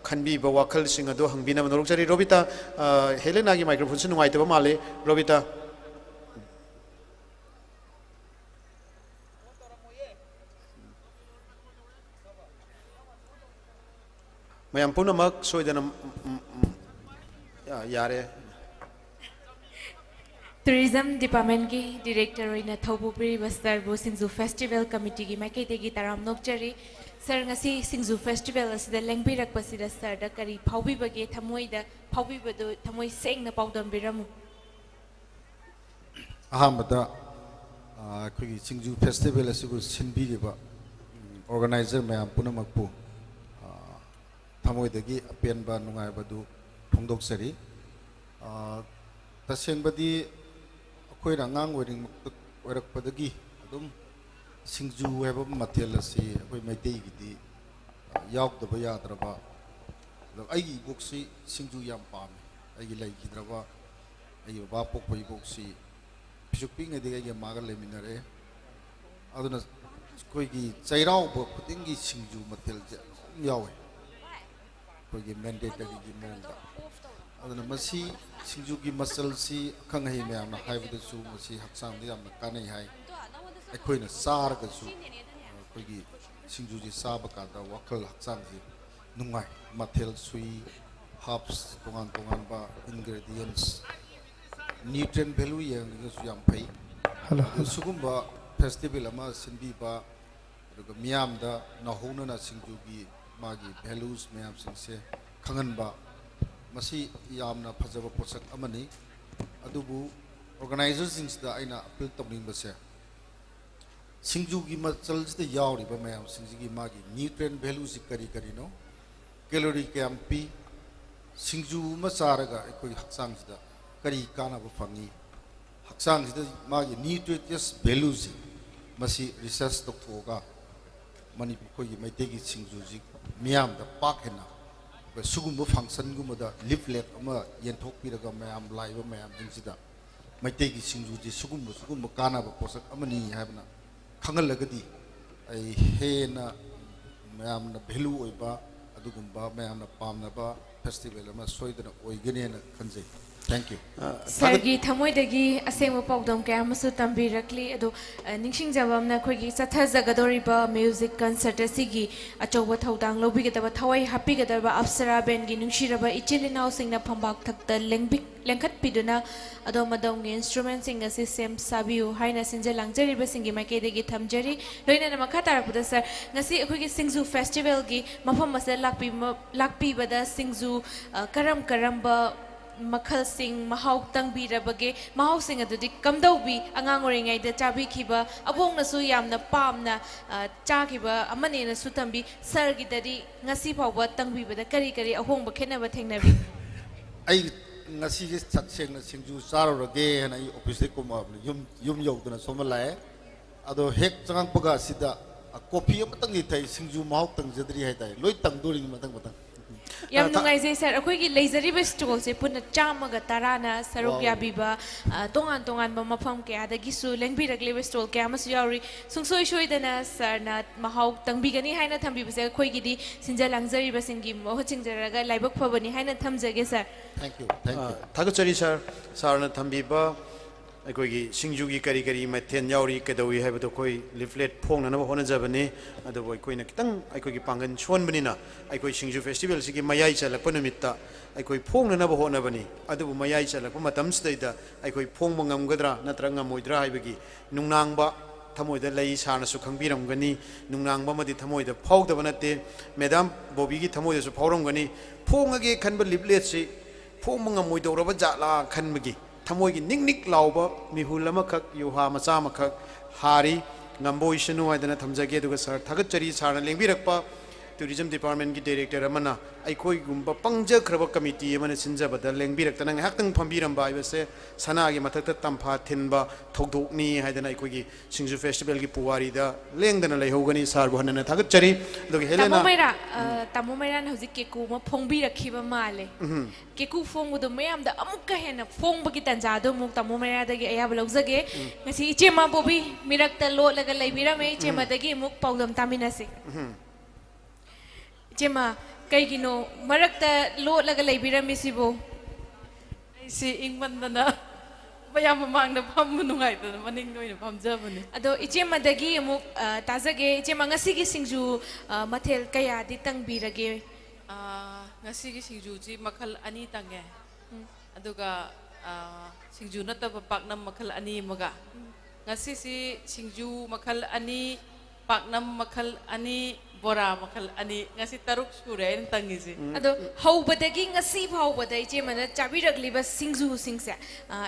खनबीबा वाखल सिंग अदो हंगबिना मनोलुक्चरी रोबिता हेलेना की माइक्रोफोन से नुवाइतबा माले Robita mayam punamak soidana yare Tourism Department ki Director oina Thobupri Bastar bo SINGJU Festival Committee ki maikete gi taram nokchari sir ngasi SINGJU Festival asida lengbirak pasida sir da kari phaubi bage thamoi da phaubi badu thamoi seng na pawdon biramu ahamada koi SINGJU Festival asibu sinbiriba organizer mayam punamak pu thamoidagi apenba nungai badu phongdoksari tasengbadi akoi rangang wering oirakpadagi adum SINGJU haiba mathel asi akoi maitei gidi yaukdaba yadraba aigi boksi SINGJU yam pame aigi lai gidraba aigi ba pokpai boksi pisukping edi aigi maga leminare aduna koi gi chairau bo putingi SINGJU mathel je yawe कोई mandatory की मोंगा अदना मसी SINGJU की muscle सी खंगहि में हमना हाइबदसु मसी हक्सांग दि हमना कानै हाय अखोइना सार गसु कोई की SINGJU जी साब कादा वखल हक्सांग जी नुंगाय मथेल सुई हर्ब्स तोंगान तोंगान बा इंग्रेडिएंट्स न्यूट्रिएंट वैल्यू यांग गसु याम फै सुगुम्बा फेस्टिवल अमा सिंबी बा दुगा मियाम दा नहोना SINGJU की मागी values मैम सिंसे खंगनबा मसी यामना फजब पोसक अमनी अदुबु organizers सिंस दा आइना अपील तौनिंग बसे ꯁꯤꯡꯖꯨꯒꯤ ꯃꯆꯜꯁꯤꯗ ꯌꯥꯎꯔꯤꯕ ꯃꯌꯥꯝꯁꯤꯡꯁꯤꯒꯤ ꯃꯥꯒꯤ ꯅ꯭ꯌꯨꯇ꯭ꯔꯤꯌꯦꯟ ꯚꯦꯂꯨꯁꯤ ꯀꯔꯤ ꯀꯔꯤꯅꯣ ꯀꯦꯂꯣꯔꯤ ꯀꯌꯥꯝ ꯄꯤ ꯁꯤꯡꯖꯨ ꯑꯃ ꯆꯥꯔꯒ ꯑꯩꯈꯣꯏꯒꯤ ꯍꯛꯆꯥꯡꯁꯤꯗ ꯀꯔꯤ ꯀꯥꯟꯅꯕ ꯐꯪꯏ ꯍꯛꯆꯥꯡꯁꯤꯗ ꯃꯥꯒꯤ ꯅ꯭ꯌꯨꯇ꯭ꯔꯤꯇꯤꯌꯁ ꯚꯦꯂꯨꯁꯤ ꯃꯁꯤ ꯔꯤꯁꯔꯁ ꯇꯧꯊꯣꯛꯑꯒ ꯃꯅꯤꯄꯨꯔ ꯑꯩꯈꯣꯏꯒꯤ ꯃꯩꯇꯩꯒꯤ ꯁꯤꯡꯖꯨꯁꯤ ꯃꯤꯌꯥꯝꯗ ꯄꯥꯛ ꯍꯦꯟꯅ ꯁꯤꯒꯨꯝꯕ ꯐꯪꯁꯟꯒꯨꯝꯕꯗ ꯂꯤꯐꯂꯦꯠ ꯑꯃ ꯌꯦꯟꯊꯣꯛꯄꯤꯔꯒ ꯃꯌꯥꯝ ꯂꯥꯛꯏꯕ ꯃꯌꯥꯝꯁꯤꯡꯁꯤꯗ ꯃꯩꯇꯩꯒꯤ ꯁꯤꯡꯖꯨꯁꯤ ꯁꯤꯒꯨꯝꯕ ꯀꯥꯟꯅꯕ ꯄꯣꯠꯁꯛ ꯑꯃꯅꯤ ꯍꯥꯏꯕꯅ ꯈꯪꯍꯜꯂꯒꯗꯤ ꯑꯩ ꯍꯦꯟꯅ ꯃꯌꯥꯝꯅ ꯚꯦꯂꯨ ꯑꯣꯏꯕ ꯑꯗꯨꯒꯨꯝꯕ ꯃꯌꯥꯝꯅ ꯄꯥꯝꯅꯕ ꯐꯦꯁꯇꯤꯚꯦꯜ ꯑꯃ ꯁꯣꯏꯗꯅ ꯑꯣꯏꯒꯅꯤꯅ ꯈꯟꯖꯩ ꯊꯦꯡꯛ ꯌꯨ ꯁꯔꯒꯤ ꯊꯃꯣꯏꯗꯒꯤ ꯑꯁꯦꯡꯕ ꯄꯥꯎꯗꯝ ꯀꯌꯥ ꯑꯃꯁꯨ ꯇꯝꯕꯤꯔꯛꯂꯤ ꯑꯗꯣ ꯅꯤꯡꯁꯤꯡꯖꯕ ꯑꯃꯅ ꯑꯩꯈꯣꯏꯒꯤ ꯆꯠꯊꯖꯒꯗꯧꯔꯤꯕ ꯃ꯭ꯌꯨꯖꯤꯛ ꯀꯟꯁꯔꯠ ꯑꯁꯤꯒꯤ ꯑꯆꯧꯕ ꯊꯧꯗꯥꯡ ꯂꯧꯕꯤꯒꯗꯕ ꯊꯋꯥꯏ ꯍꯥꯞꯄꯤꯒꯗꯕ ꯑꯞꯁꯔꯥ ꯕꯦꯟꯒꯤ ꯅꯨꯡꯁꯤꯔꯕ ꯏꯆꯤꯜ ꯏꯅꯥꯎꯁꯤꯡꯅ ꯐꯝꯕꯥꯛ ꯊꯛꯇ ꯂꯦꯡꯈꯠꯄꯤꯗꯨꯅ ꯑꯗꯣꯝ ꯑꯗꯣꯝꯒꯤ ꯏꯟꯁꯇ꯭ꯔꯨꯃꯦꯟꯁꯤꯡ ꯑꯁꯤ ꯁꯦꯝ ꯁꯥꯕꯤꯌꯨ ꯍꯥꯏꯅ ꯁꯤꯟꯖ ꯂꯥꯡꯖꯔꯤꯕꯁꯤꯡꯒꯤ ꯃꯥꯏꯀꯩꯗꯒꯤ ꯊꯝꯖꯔꯤ ꯂꯣꯏꯅꯅ ꯃꯈꯥ ꯇꯥꯔꯛꯄꯗ ꯁꯔ ꯉꯁꯤ ꯑꯩꯈꯣꯏꯒꯤ ꯁꯤꯡꯖꯨ ꯐꯦꯁꯇꯤꯚꯦꯜꯒꯤ ꯃꯐꯝ ꯑꯁꯤꯗ ꯂꯥꯛꯄꯤꯕꯗ ꯁꯤꯡꯖꯨ ꯀꯔꯝꯕ ꯃꯈꯜꯁꯤꯡ ꯃꯍꯥꯎ ꯇꯪꯕꯤꯔꯕꯒꯦ ꯃꯍꯥꯎꯁꯤꯡ ꯑꯗꯨꯗꯤ ꯀꯝꯗꯧꯕꯤ ꯑꯉꯥꯡ ꯑꯣꯏꯔꯤꯉꯩꯗ ꯆꯥꯕꯤꯈꯤꯕ ꯑꯕꯣꯛꯅꯁꯨ ꯌꯥꯝꯅ ꯄꯥꯝꯅ ꯆꯥꯈꯤꯕ ꯑꯃꯅꯦꯅꯁꯨ ꯊꯝꯕꯤ ꯁꯔꯒꯤꯗꯗꯤ ꯉꯁꯤ ꯐꯥꯎꯕ ꯇꯪꯕꯤꯕꯗ ꯀꯔꯤ ꯀꯔꯤ ꯑꯍꯣꯡꯕ ꯈꯦꯠꯅꯕ ꯊꯦꯡꯅꯕꯤ ꯑꯩ ꯉꯁꯤꯁꯦ ꯁꯦꯡꯅ ꯁꯤꯡꯖꯨ ꯆꯥꯔꯨꯔꯒꯦ ꯍꯥꯏꯅ ꯑꯩ ꯑꯣꯐꯤꯁꯇꯩ ꯀꯨꯝꯃꯛꯑꯕꯅꯤ ꯌꯨꯝ ꯌꯧꯗꯅ ꯁꯣꯝꯗ ꯂꯥꯛꯑꯦ ꯑꯗꯣ ꯍꯦꯛ ꯆꯪꯉꯛꯄꯒ ꯑꯁꯤꯗ ꯀꯣꯐꯤ ꯑꯃꯇꯪꯗꯤ ꯊꯛꯏ ꯁꯤꯡꯖꯨ ꯃꯍꯥꯎ ꯇꯪꯖꯗ꯭ꯔꯤ ꯍꯥꯏꯇꯥꯔꯦ ꯂꯣꯏ ꯇꯪꯗꯣꯔꯤꯅꯤ ꯃꯊꯪ ꯌꯥꯝ ꯅꯨꯡꯉꯥꯏꯖꯩ ꯁꯔ ꯑꯩꯈꯣꯏꯒꯤ ꯂꯩꯖꯔꯤꯕ ꯁ꯭ꯇꯣꯜꯁꯦ ꯄꯨꯟꯅ 110ꯅ ꯁꯔꯨꯛ ꯌꯥꯕꯤꯕ ꯇꯣꯉꯥꯟ ꯇꯣꯉꯥꯟꯕ ꯃꯐꯝ ꯀꯌꯥꯗꯒꯤꯁꯨ ꯂꯦꯡꯕꯤꯔꯛꯂꯤꯕ ꯁ꯭ꯇꯣꯜ ꯀꯌꯥ ꯑꯃꯁꯨ ꯌꯥꯎꯔꯤ ꯁꯨꯡꯁꯣꯏ ꯁꯣꯏꯗꯅ ꯁꯔꯅ ꯃꯍꯥꯎ ꯇꯪꯕꯤꯒꯅꯤ ꯍꯥꯏꯅ ꯊꯝꯕꯤꯕꯁꯦ ꯑꯩꯈꯣꯏꯒꯤꯗꯤ ꯁꯤꯟꯖ ꯂꯥꯡꯖꯔꯤꯕꯁꯤꯡꯒꯤ ꯃꯍꯨꯠ ꯁꯤꯡꯖꯔꯒ ꯂꯥꯏꯕꯛ ꯐꯕꯅꯤ ꯍꯥꯏꯅ ꯊꯝꯖꯒꯦ ꯁꯔ ꯊꯥꯒꯠꯆꯔꯤ ꯁꯥꯔꯅ ꯊꯝꯕꯤꯕ ꯑꯩꯈꯣꯏꯒꯤ ꯁꯤꯡꯖꯨꯒꯤ ꯀꯔꯤ ꯀꯔꯤ ꯃꯊꯦꯜ ꯌꯥꯎꯔꯤ ꯀꯩꯗꯧꯏ ꯍꯥꯏꯕꯗꯣ ꯑꯩꯈꯣꯏ ꯂꯤꯐꯂꯦꯠ ꯐꯣꯡꯅꯅꯕ ꯍꯣꯠꯅꯖꯕꯅꯤ ꯑꯗꯨꯕꯨ ꯑꯩꯈꯣꯏꯅ ꯈꯤꯇꯪ ꯑꯩꯈꯣꯏꯒꯤ ꯄꯥꯡꯒꯜ ꯁꯣꯟꯕꯅꯤꯅ ꯑꯩꯈꯣꯏ ꯁꯤꯡꯖꯨ ꯐꯦꯁꯇꯤꯚꯦꯜꯁꯤꯒꯤ ꯃꯌꯥꯏ ꯆꯜꯂꯛꯄ ꯅꯨꯃꯤꯠꯇ ꯑꯩꯈꯣꯏ ꯐꯣꯡꯅꯅꯕ ꯍꯣꯠꯅꯕꯅꯤ ꯑꯗꯨꯕꯨ ꯃꯌꯥꯏ ꯆꯜꯂꯛꯄ ꯃꯇꯝꯁꯤꯗꯩꯗ ꯑꯩꯈꯣꯏ ꯐꯣꯡꯕ ꯉꯝꯒꯗ꯭ꯔꯥ ꯅꯠꯇ꯭ꯔꯒ ꯉꯝꯃꯣꯏꯗ꯭ꯔꯥ ꯍꯥꯏꯕꯒꯤ ꯅꯨꯡꯅꯥꯡꯕ ꯊꯃꯣꯏꯗ ꯂꯩ ꯁꯥꯔꯅꯁꯨ ꯈꯪꯕꯤꯔꯝꯒꯅꯤ ꯅꯨꯡꯅꯥꯡꯕ ꯑꯃꯗꯤ ꯊꯃꯣꯏꯗ ꯐꯥꯎꯗꯕ ꯅꯠꯇꯦ ꯃꯦꯗꯥꯝ ꯕꯣꯕꯤꯒꯤ ꯊꯃꯣꯏꯗꯁꯨ ꯐꯥꯎꯔꯝꯒꯅꯤ ꯐꯣꯡꯉꯒꯦ ꯈꯟꯕ ꯂꯤꯐꯂꯦꯠꯁꯤ ꯐꯣꯡꯕ ꯉꯝꯃꯣꯏꯗꯧꯔꯕ ꯖꯥꯠꯂꯥ ꯈꯟꯕꯒꯤ ꯊꯃꯣꯏꯒꯤ ꯅꯤꯛ ꯅꯤꯛ ꯂꯥꯎꯕ ꯃꯤꯍꯨꯜ ꯑꯃꯈꯛ ꯌꯨꯍꯥ ꯃꯆꯥ ꯑꯃꯈꯛ ꯍꯥꯔꯤ ꯉꯝꯕꯣꯏꯁꯅꯨ ꯍꯥꯏꯗꯅ ꯊꯝꯖꯒꯦ ꯑꯗꯨꯒ ꯁꯥꯔ ꯊꯥꯒꯠꯆꯔꯤ ꯁꯥꯔꯅ ꯂꯦꯡꯕꯤꯔꯛꯄ ꯇꯨꯔꯤꯖꯝ ꯗꯤꯄꯥꯔꯠꯃꯦꯟꯠꯒꯤ ꯗꯥꯏꯔꯦꯛꯇꯔ ꯑꯃꯅ ꯑꯩꯈꯣꯏꯒꯨꯝꯕ ꯄꯪꯖꯈ꯭ꯔꯕ ꯀꯃꯤꯇꯤ ꯑꯃꯅ ꯁꯤꯟꯖꯕꯗ ꯂꯦꯡꯕꯤꯔꯛꯇꯅ ꯉꯥꯏꯍꯥꯛꯇꯪ ꯐꯝꯕꯤꯔꯝꯕ ꯍꯥꯏꯕꯁꯦ ꯁꯅꯥꯒꯤ ꯃꯊꯛꯇ ꯇꯝꯐꯥ ꯊꯤꯟꯕ ꯊꯧꯗꯣꯛꯅꯤ ꯍꯥꯏꯗꯅ ꯑꯩꯈꯣꯏꯒꯤ ꯁꯤꯡꯖꯨ ꯐꯦꯁꯇꯤꯚꯦꯜꯒꯤ ꯄꯨꯋꯥꯔꯤꯗ ꯂꯦꯡꯗꯅ ꯂꯩꯍꯧꯒꯅꯤ ꯁꯥꯔꯕꯨ ꯍꯟꯅ ꯊꯥꯒꯠꯆꯔꯤ ꯑꯗꯨꯒ ꯍꯦꯂꯦꯅꯥ ꯇꯥꯃꯣ ꯃꯩꯔꯥꯅ ꯍꯧꯖꯤꯛ ꯀꯦꯀꯨ ꯑꯃ ꯐꯣꯡꯕꯤꯔꯛꯈꯤꯕ ꯃꯥꯜꯂꯦ ꯀꯦꯀꯨ ꯐꯣꯡꯕꯗꯣ ꯃꯌꯥꯝꯗ ꯑꯃꯨꯛꯀ ꯍꯦꯟꯅ ꯐꯣꯡꯕꯒꯤ ꯇꯟꯖꯥꯗꯣ ꯑꯃꯨꯛ ꯇꯥꯃꯣ ꯃꯩꯔꯥꯗꯒꯤ ꯑꯌꯥꯕ ꯂꯧꯖꯒꯦ ꯉꯁꯤ ꯏꯆꯦꯃ ꯕꯣꯕꯤ ꯃꯤꯔꯛꯇ ꯂꯣꯠꯂꯒ ꯂꯩꯕꯤꯔꯝꯃꯦ ꯏꯆꯦꯃꯗꯒꯤ ꯑꯃꯨꯛ ꯄꯥꯎꯗꯝ ꯇꯥꯃꯤꯟꯅꯁꯤ ꯏꯆꯦꯃ ꯀꯩꯒꯤꯅꯣ ꯃꯔꯛꯇ ꯂꯣꯠꯂꯒ ꯂꯩꯕꯤꯔꯝꯃꯤꯁꯤꯕꯨ ꯑꯩꯁꯤ ꯏꯪꯃꯟꯗꯅ ꯃꯌꯥꯝ ꯃꯃꯥꯡꯗ ꯐꯝꯕ ꯅꯨꯡꯉꯥꯏꯇꯗꯅ ꯃꯅꯤꯡꯗ ꯑꯣꯏꯅ ꯐꯝꯖꯕꯅꯦ ꯑꯗꯣ ꯏꯆꯦꯃꯗꯒꯤ ꯑꯃꯨꯛ ꯇꯥꯖꯒꯦ ꯏꯆꯦꯃ ꯉꯁꯤꯒꯤ ꯁꯤꯡꯖꯨ ꯃꯊꯦꯜ ꯀꯌꯥꯗꯤ ꯇꯪꯕꯤꯔꯒꯦ ꯉꯁꯤꯒꯤ ꯁꯤꯡꯖꯨꯁꯤ ꯃꯈꯜ 2 ꯇꯪꯉꯦ ꯑꯗꯨꯒ ꯁꯤꯡꯖꯨ ꯅꯠꯇꯕ ꯄꯥꯛꯅꯝ ꯃꯈꯜ 2 ꯑꯃꯒ ꯉꯁꯤꯁꯤ ꯁꯤꯡꯖꯨ ꯃꯈꯜ 2 ꯄꯥꯛꯅꯝ ꯃꯈꯜ 2 ꯕꯣꯔꯥ ꯃꯈꯜ 2 ngasi 3 ꯁꯨꯔꯦ ꯑꯩꯅ ꯇꯪꯉꯤꯁꯤ ꯑꯗꯣ ꯍꯧꯕꯗꯒꯤ ꯉꯁꯤ ꯐꯥꯎꯕꯗ ꯏꯆꯦꯃꯅ ꯆꯥꯕꯤꯔꯛꯂꯤꯕ ꯁꯤꯡꯖꯨꯁꯤꯡꯁꯦ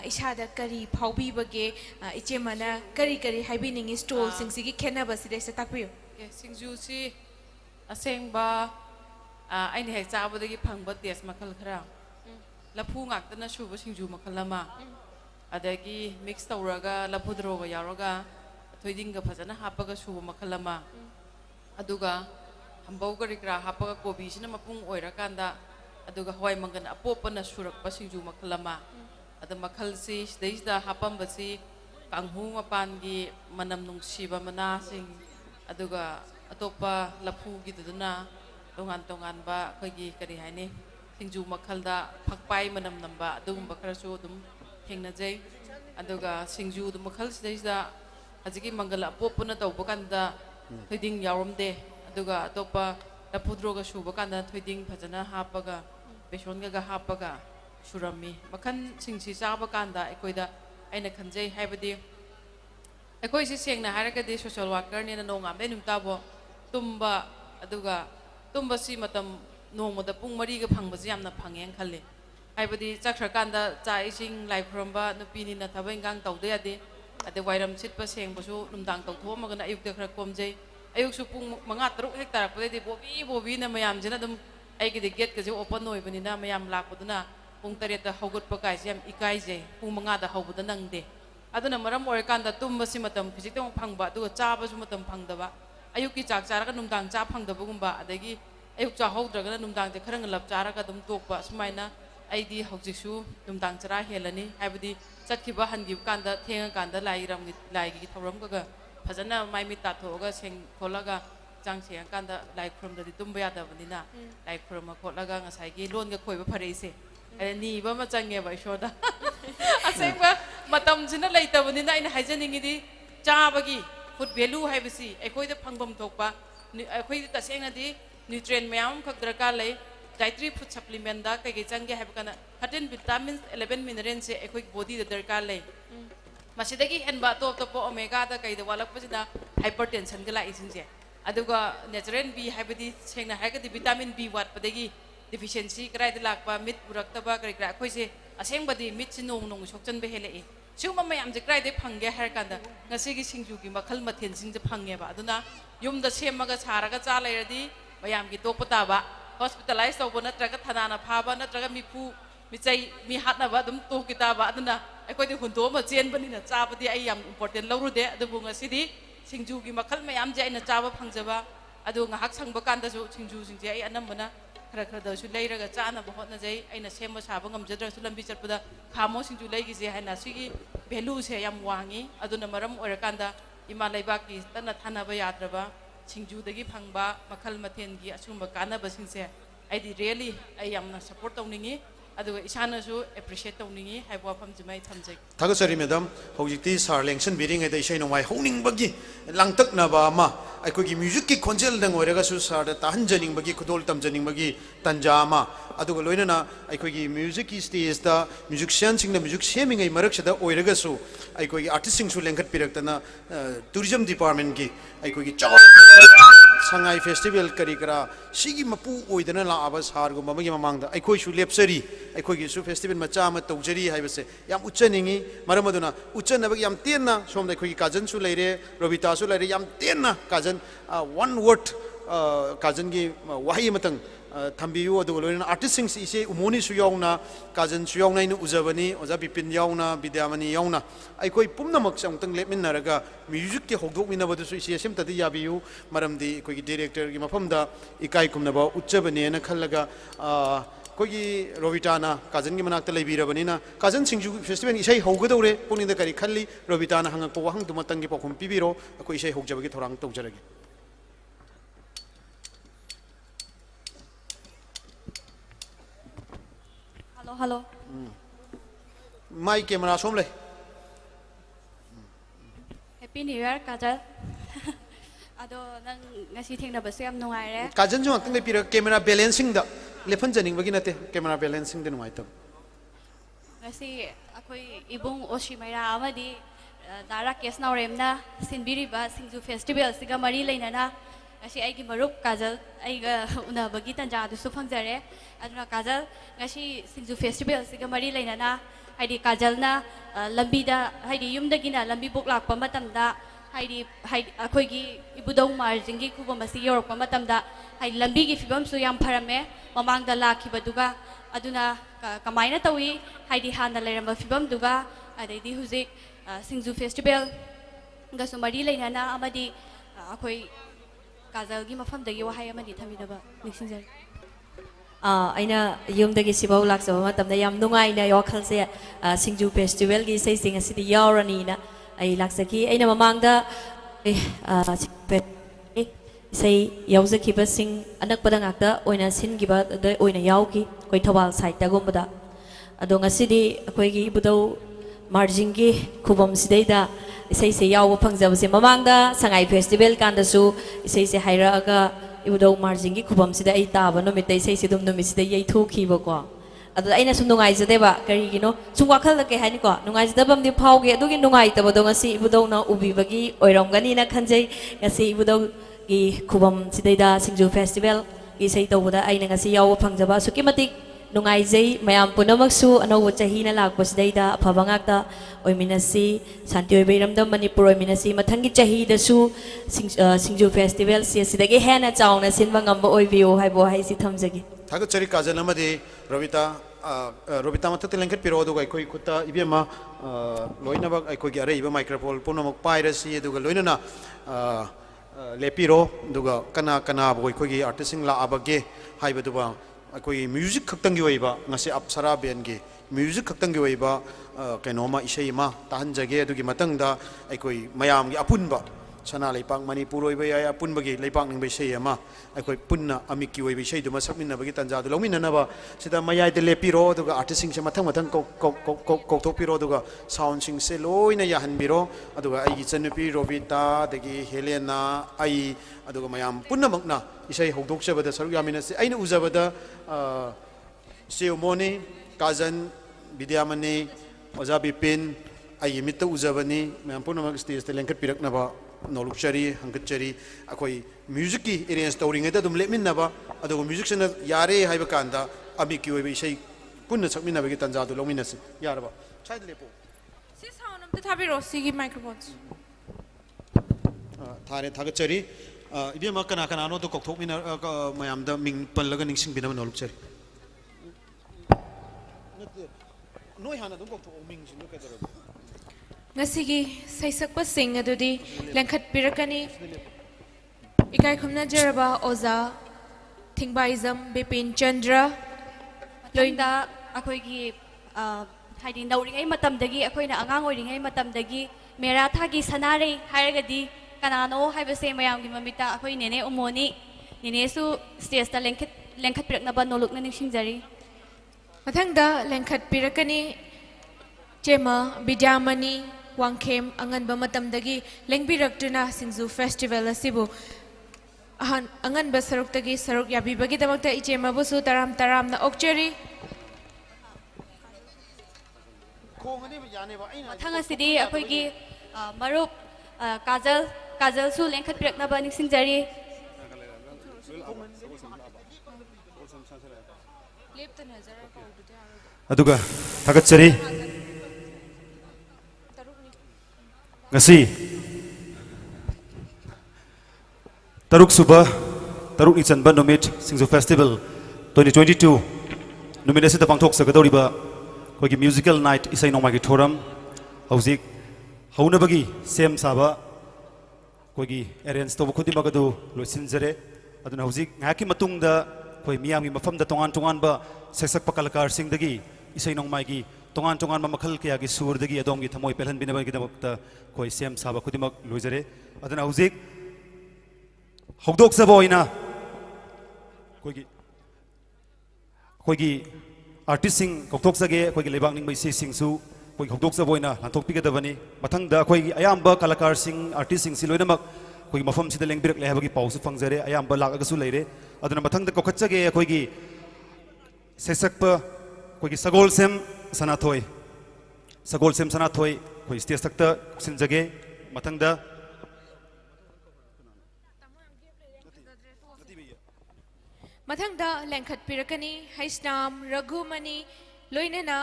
ꯏꯁꯥꯗ ꯀꯔꯤ ꯐꯥꯎꯕꯤꯕꯒꯦ ꯏꯆꯦꯃꯅ ꯀꯔꯤ ꯀꯔꯤ ꯍꯥꯏꯕꯤꯅꯤꯡꯉꯤ ꯁ꯭ꯇꯣꯜꯁꯤꯡꯁꯤꯒꯤ ꯈꯦꯠꯅꯕꯁꯤꯗꯩꯁꯤꯗ ꯇꯥꯛꯄꯤꯌꯨ ꯁꯤꯡꯖꯨꯁꯤ ꯑꯁꯦꯡꯕ ꯑꯩꯅ ꯍꯦꯛ ꯆꯥꯕꯗꯒꯤ ꯐꯪꯕ ꯇꯦꯁ ꯃꯈꯜ ꯈꯔ ꯂꯐꯨ ꯉꯥꯛꯇꯅ ꯁꯨꯕ ꯁꯤꯡꯖꯨ ꯃꯈꯜ ꯑꯃ ꯑꯗꯒꯤ ꯃꯤꯛꯁ ꯇꯧꯔꯒ ꯂꯐꯨꯗ꯭ꯔꯣꯒ ꯌꯥꯎꯔꯒ ꯊꯣꯏꯗꯤꯡꯒ ꯐꯖꯅ ꯍꯥꯞꯄꯒ ꯁꯨꯕ ꯃꯈꯜ ꯑꯃ ꯑꯗꯨꯒ ꯍꯝꯕꯧ ꯀꯔꯤ ꯀꯔꯥ ꯍꯥꯞꯄꯒ ꯀꯣꯕꯤꯁꯤꯅ ꯃꯄꯨꯡ ꯑꯣꯏꯔꯀꯥꯟꯗ ꯑꯗꯨꯒ ꯍꯋꯥꯏ ꯃꯪꯒꯟ ꯑꯄꯣꯞꯄꯅ ꯁꯨꯔꯛꯄ ꯁꯤꯡꯖꯨ ꯃꯈꯜ ꯑꯃ ꯑꯗ ꯃꯈꯜꯁꯤ ꯁꯤꯗꯩꯁꯤꯗ ꯍꯥꯞꯄꯝꯕꯁꯤ ꯀꯥꯡꯍꯨ ꯃꯄꯥꯟꯒꯤ ꯃꯅꯝ ꯅꯨꯡꯁꯤꯕ ꯃꯅꯥꯁꯤꯡ ꯑꯗꯨꯒ ꯑꯇꯣꯞꯄ ꯂꯐꯨꯒꯤꯗꯨꯗꯨꯅ ꯇꯣꯉꯥꯟ ꯇꯣꯉꯥꯟꯕ ꯑꯩꯈꯣꯏꯒꯤ ꯀꯔꯤ ꯍꯥꯏꯅꯤ ꯁꯤꯡꯖꯨ ꯃꯈꯜꯗ ꯐꯛꯄꯥꯏ ꯃꯅꯝ ꯅꯝꯕ ꯑꯗꯨꯒꯨꯝꯕ ꯈꯔꯁꯨ ꯑꯗꯨꯝ ꯊꯦꯡꯅꯖꯩ ꯑꯗꯨꯒ ꯁꯤꯡꯖꯨ ꯃꯈꯜꯁꯤꯗꯩꯁꯤꯗ ꯍꯧꯖꯤꯛꯀꯤ ꯃꯪꯒꯜ ꯑꯄꯣꯞꯄꯅ ꯇꯧꯕ ꯀꯥꯟꯗ ꯊꯣꯏꯗꯤꯡ ꯌꯥꯎꯔꯝꯗꯦ ꯑꯗꯨꯒ ꯑꯇꯣꯞꯄ ꯂꯐꯨꯗ꯭ꯔꯣꯒ ꯁꯨꯕ ꯀꯥꯟꯗ ꯊꯣꯏꯗꯤꯡ ꯐꯖꯅ ꯍꯥꯞꯄꯒ ꯕꯦꯁꯣꯟꯒ ꯍꯥꯞꯄꯒ ꯁꯨꯔꯝꯃꯤ ꯃꯈꯜꯁꯤꯡꯁꯤ ꯆꯥꯕ ꯀꯥꯟꯗ ꯑꯩꯈꯣꯏꯗ ꯑꯩꯅ ꯈꯟꯖꯩ ꯍꯥꯏꯕꯗꯤ ꯑꯩꯈꯣꯏꯁꯤ ꯁꯦꯡꯅ ꯍꯥꯏꯔꯒꯗꯤ ꯁꯣꯁꯤꯌꯦꯜ ꯋꯥꯔꯀꯔꯅꯤꯅ ꯅꯣꯡꯉꯥꯟꯕꯗꯩ ꯅꯨꯃꯤꯠꯇꯥꯐꯥꯎ ꯇꯨꯝꯕ ꯑꯗꯨꯒ ꯇꯨꯝꯕꯁꯤ ꯃꯇꯝ ꯅꯣꯡꯃꯗ ꯄꯨꯡ 4ꯒ ꯐꯪꯕꯁꯤ ꯌꯥꯝꯅ ꯐꯪꯉꯦꯅ ꯈꯜꯂꯤ ꯍꯥꯏꯕꯗꯤ ꯆꯠꯈ꯭ꯔꯀꯥꯟꯗ ꯆꯥꯛ ꯏꯁꯤꯡ ꯂꯥꯏ ꯈꯨꯔꯝꯕ ꯅꯨꯄꯤꯅꯤꯅ ꯊꯕꯛ ꯏꯟꯈꯥꯡ ꯇꯧꯗ ꯌꯥꯗꯦ ꯑꯗꯩ ꯋꯥꯏꯔꯝ ꯁꯤꯠꯄ ꯁꯦꯡꯕꯁꯨ ꯅꯨꯡꯗꯥꯡ ꯇꯧꯊꯣꯛꯑꯝꯃꯒꯅ ꯑꯌꯨꯛꯇ ꯈꯔ ꯀꯣꯝꯖꯩ ꯑꯌꯨꯛꯁꯨ ꯄꯨꯡ 5-6 ꯍꯦꯛ ꯇꯥꯔꯛꯄꯗꯩꯗꯤ ꯕꯣꯕꯤꯅ ꯃꯌꯥꯝꯁꯤꯅ ꯑꯗꯨꯝ ꯑꯩꯒꯤꯗꯤ ꯒꯦꯠꯀꯁꯦ ꯑꯣꯄꯟ ꯑꯣꯏꯕꯅꯤꯅ ꯃꯌꯥꯝ ꯂꯥꯛꯄꯗꯨꯅ ꯄꯨꯡ 7ꯗ ꯍꯧꯒꯠꯄ ꯀꯥꯏꯁꯦ ꯌꯥꯝ ꯏꯀꯥꯏꯖꯩ ꯄꯨꯡ 5ꯗ ꯍꯧꯕꯗ ꯅꯪꯗꯦ ꯑꯗꯨꯅ ꯃꯔꯝ ꯑꯣꯏꯔꯀꯥꯟꯗ ꯇꯨꯝꯕꯁꯤ ꯃꯇꯝ ꯈꯤꯖꯤꯛꯇꯪ ꯐꯪꯕ ꯑꯗꯨꯒ ꯆꯥꯕꯁꯨ ꯃꯇꯝ ꯐꯪꯗꯕ ꯑꯌꯨꯛꯀꯤ ꯆꯥꯛ ꯆꯥꯔꯒ ꯅꯨꯡꯗꯥꯡ ꯆꯥ ꯐꯪꯗꯕꯒꯨꯝꯕ ꯑꯗꯒꯤ ꯑꯌꯨꯛ ꯆꯥꯍꯧꯗ꯭ꯔꯒꯅ ꯅꯨꯡꯗꯥꯡꯁꯦ ꯈꯔ ꯉꯜꯂꯞ ꯆꯥꯔꯒ ꯑꯗꯨꯝ ꯇꯣꯛꯄ ꯁꯨꯃꯥꯏꯅ ꯑꯩꯗꯤ ꯍꯧꯖꯤꯛꯁꯨ ꯅꯨꯡꯗꯥꯡ ꯆꯔꯥ ꯍꯦꯜꯂꯅꯤ ꯍꯥꯏꯕꯗꯤ ꯆꯠꯈꯤꯕ ꯍꯟꯈꯤꯕ ꯀꯥꯟꯗ ꯊꯦꯡꯉꯀꯥꯟꯗ ꯂꯥꯏꯒꯤ ꯊꯧꯔꯝꯒ ꯐꯖꯅ ꯃꯥꯏ ꯃꯤꯠ ꯇꯥꯊꯣꯛꯑꯒ ꯈꯣꯠꯂꯒ ꯍꯛꯆꯥꯡ ꯁꯦꯡꯉꯀꯥꯟꯗ ꯂꯥꯏ ꯈꯨꯔꯨꯝꯗꯗꯤ ꯇꯨꯝꯕ ꯌꯥꯗꯕꯅꯤꯅ ꯂꯥꯏ ꯈꯨꯔꯨꯝꯃ ꯈꯣꯠꯂꯒ ꯉꯁꯥꯏꯒꯤ ꯂꯣꯟꯒ ꯈꯣꯏꯕ ꯐꯔꯛꯏꯁꯦ ꯑꯗ ꯅꯤꯕ ꯑꯃ ꯆꯪꯉꯦꯕ ꯏꯁꯣꯔꯗ ꯑꯁꯦꯡꯕ ꯃꯇꯝꯁꯤꯅ ꯂꯩꯇꯕꯅꯤ나 ꯑꯩꯅ ꯍꯥꯏꯖꯅꯤꯡꯉꯤꯗꯤ ꯆꯥꯕꯒꯤ ꯐꯨꯗ ꯚꯦꯂꯨ ꯍꯥꯏꯕꯁꯤ ꯑꯩꯈꯣꯏꯗ ꯐꯪꯐꯝ ꯊꯣꯛꯄ ꯑꯩꯈꯣꯏꯗꯤ ꯇꯁꯦꯡꯅꯗꯤ ꯅ꯭ꯌꯨꯇ꯭ꯔꯤꯌꯦꯟ ꯃꯌꯥꯝ ꯑꯃꯈꯛ ꯗꯔꯀꯥꯔ ꯂꯩ डाइटरी फूड सप्लीमेंट कई चंगे है 13 विटामिन 11 मिनरल्स से अखोई बॉडी दरकार ले मसीदगी हेनबा टॉप टॉप ओमेगा दा कई वालकपसिदा हाइपरटेंशन के लाइसिंसे अदुगा नेचुरल बी हाइबदी सेंगना हाइगदी विटामिन बी वाटपदगी डिफिशिएंसी कराइद लाकपा मिट पुरक्तबा कई करा अखोइसे असेंगबदी मिट से नोंग नोंग सोक्चन बे हेले सिगुम मयाम जे कराइदे फंगे हरकांदा ngasiगी सिंजू की मखल मथेन सिंग जे फंगेबा अदुना युमदा सेमगा सारागा चा लेरदी मयाम की तोपताबा hospitalized over natraga thanana phaba natraga mipu michai mi hatnaba adum to kitaba aduna aikoi de hundo ma chen bani na chabadi ai yam important lawrude adubu ngasidi singju gi makhal mayam je aina chaba phangjaba adu ngahak sangba kanda ju singju singje ai anambana khara khara da su leiraga chana ba hotna jai aina semba saba ngamjadra su lambi chatpada khamo singju leigi je haina sigi value se yam wangi aduna maram oirakanda ima leiba ki tana thanaba yadraba सिंजू दगी फंगबा मखल मथेन की असुंबा कानबा सिंसे आइदी really आई यामना support तौनिंगी अदुगा इसानसु एप्रिशिएट तौनिंगी हाइबो फम जिमाई थमजे थागसरी मैडम हौजिती सार लेंसन बिरिंग एदा इसै नोंगाइ हौनिंगबगी लांगतकनाबा अमा अखोगी म्यूजिक की खोंजेल दंग ओइरगासु सार ताहनजनिंगबगी खुदोल तमजनिंगबगी तंजा अमा अदुगा लोइनना अखोगी म्यूजिक की स्टेज दा म्यूजिशियन सिंगना म्यूजिक सेमिंगै मरकसदा ओइरगासु अखोगी आर्टिस्ट सिंगसु लेंखत पिरक्तना टूरिज्म डिपार्टमेंट की अखोगी चाव संगाई फेस्टिवल करी करा सिगी मपू ओइदना लाबा सारगु ममगी ममांगदा अखोइसु लेप्सरी अखोइगिसु फेस्टिवल मचा अमा तौजरी हाइबसे याम उच्चनिंगी मरमदुना उच्चनबगी याम तेन्ना सोमदा अखोइगी काजनसु लैरे रोबितासु लैरे याम तेन्ना काजन वन वर्ड काजन की वही मतंग थंबियु अदुग लोइना आर्टिस्ट सिंग इसे उमोनी सु याउना काजन सु याउना इन उजबनी ओजा बिपिन याउना विद्यामणि याउना अखोइ पुमनमक संतंग लेमिनरगा म्यूजिक के होगदोक मिनबदसु इसे सेमतदि याबियु मरमदि अखोइ डायरेक्टर की मफमदा इकाई कुमनबा उच्चबनेना खल्लगा कोई रोबिताना काजन की मनाक्ता लेबिरबनिना काजन सिंजू फेस्टिवल इसे होगदौरे पुनिंदा करी खल्ली रोबिताना हंगको वहंग दुमतंगी पखुम पिबिरो अखोइ इसे होगजबगी थोरांग तौजरगे हेलो हेलो माई कैमरा सोम ले हैप्पी न्यू ईयर काजल अदो नंग ngasi थेंगनाबसे याम नुंगाइरे काजन जो अंतंग लेपिर कैमरा बैलेंसिंग दा लेफन जनिंगबगी नते कैमरा बैलेंसिंग दे नुंगाइतम ngasi अखोइ इबुंग ओशिमाइरा अमदि दारा केस नावरेमना सिनबिरिबा सिंजू फेस्टिवल सिगा मरी लेनाना ngasi aigi marup kajal aiga unabagi tanja dusu phangjare aduna kajal ngasi singju festival siga mari leinana haidi kajalna lambi da haidi yumdagina lambi bok lakpa matamda haidi akoigi ibudong marjing gi kuba masi yorokpa matamda haidi lambi gi fibam su yam pharame mamangda lakhibaduga aduna kamaina tawi haidi hana leramba fibam duga adaidi huzik singju festival gasu mari leinana amadi akoi काजल की मफम दगी वहाय अमदि थमिदबा निसिंजर अइना युमदगी सिबाउ लाक्सबा मतमदा याम नुंगाइना योखलसे सिंजू festival की sensing असिदि यावरनीना अइ लाक्सकी अइना ममांगदा सै यावजखिबा सिंग अनकपदा ngakta ओइना सिनगिबा the ओइना यावकी कोइ Thoubal site गुमबदा अदो ngasiदी अखोइगी इबुदौ margin की खुबम सिदैदा इसे से याव फंगजबसे ममांगदा संगाई फेस्टिवल कांदसु इसे से हाइरागा इबुदौ मार्जिंग की खुबम सिदा आई ताबा नोमित इसे से दुम नोमित सिदा यई थोखिबको अदो अइना सुम नुंगाइजदेबा करिगिनो सुम वाखल के हानिको नुंगाइजदबम दि फावगे अदुगी नुंगाइतबदो ngasi इबुदौना उबिबगी ओइरमगनी ना खनजै ngasi इबुदौ की खुबम सिदैदा सिंजू फेस्टिवल की सै तौबदा अइना ngasi याव फंगजबा सुकिमति nungaijai mayam punamaksu anobo chahi na lakpasdaida afaba ngakta oiminasi santi oibairamda manipur oiminasi mathangi chahi dasu singju festival si asidagi hena chauna sinba ngamba oibiyo haibo haisi thamjagi thaga chari kajal amade Robita mathakta lengkhet piro aduga aikoi kutta ibema loinabak aikoi gi arei ba microphone punamak pairasi aduga loinana lepiro aduga kana boi koi gi artisting la abage haibaduba aikoi music khaktang gi oiba ngase apsara band gi music khaktang gi oiba kenoma isei ma tahanjage adugi matangda aikoi mayam gi apunba sana leipak manipur oiba ya apunbagi leipak ning beisei ama aikoi punna amiki oiba sei duma sakminna bagi tanja du longminna ba sida mayai de lepiro aduga artisting se mathang mathang ko thopiro aduga sound sing se loina ya hanbiro aduga ai gi chanupi Robita dagi Helena ai aduga mayam punna makna isei hogdok chabada saru yamina se aina uzabada Seumoni Kazan Bidyamani Oza Bipin ai mitta uzabani mayam punna mak stage te lengkat pirak na ba nolukchari hangkachari akoi music ki arrange tawring da dum lemin naba adugo music sena yare haiba kanda ami ki oibe sei punna sakmin naba gi tanja du longmin nas yaraba side lepo si sound amta thabiro sigi microphones thare thagachari ibe ma kana kana no to kokthok min mayam da ming pallaga ningsing binam nolukchari noi hana dum kokthok ming sinu kadaro ngasigi saisakpa sing adudi lengkhat pirakani ikai khumna jaraba oza thingbaizam Bipin Chandra loinda akoigi haidi nauringai matamdagi akoina angang oiringai matamdagi mera thagi sanare hairagadi kanano haibase mayamgi mamita akoi nene umoni nene su stage ta lengkhat piraknaba nolukna ningsingjari mathangda lengkhat pirakani chema Bidyamani Wangkem angan ba matamdagi lengbirakduna Singju festival asibu angan ba saruktagi saruk yabi bagi damakta ichema busu taram na okcheri mathang asidi akoigi marup kajal su lengkhat piraknaba ningsingjari aduga thagachari ngasi taruk suba taruk ni chanba nomit Singju festival 2022 nomit asida pangthok sagadoriba kogi musical night isai nongma gi thoram hauzik hauna bagi sem saba kogi arrange to khudi bagadu loisinjare aduna hauzik ngaki matungda koi miyam gi mafam da tongan ba seksak pakalakar sing dagi isai nongma gi tongan ma makhal kya gi sur dagi adom gi thamoi pelhan binaba gi damakta koi sem saba khudimak loijare aduna hauzik hogdok saboina koigi artist sing koktok sage koigi lebak ning bai se singsu koi hogdok saboina lanthok pigadabani mathangda koigi ayamba kalakar sing artist sing siloinamak koigi mafam sida lengbirak le habagi pausu fangjare ayamba lagasu leire aduna mathangda kokhatsage koigi sesakpa koigi sagol sem sanathoi koi stage takta sinjage mathangda mathangda lengkhat pirakani Haisnam Raghumani loinana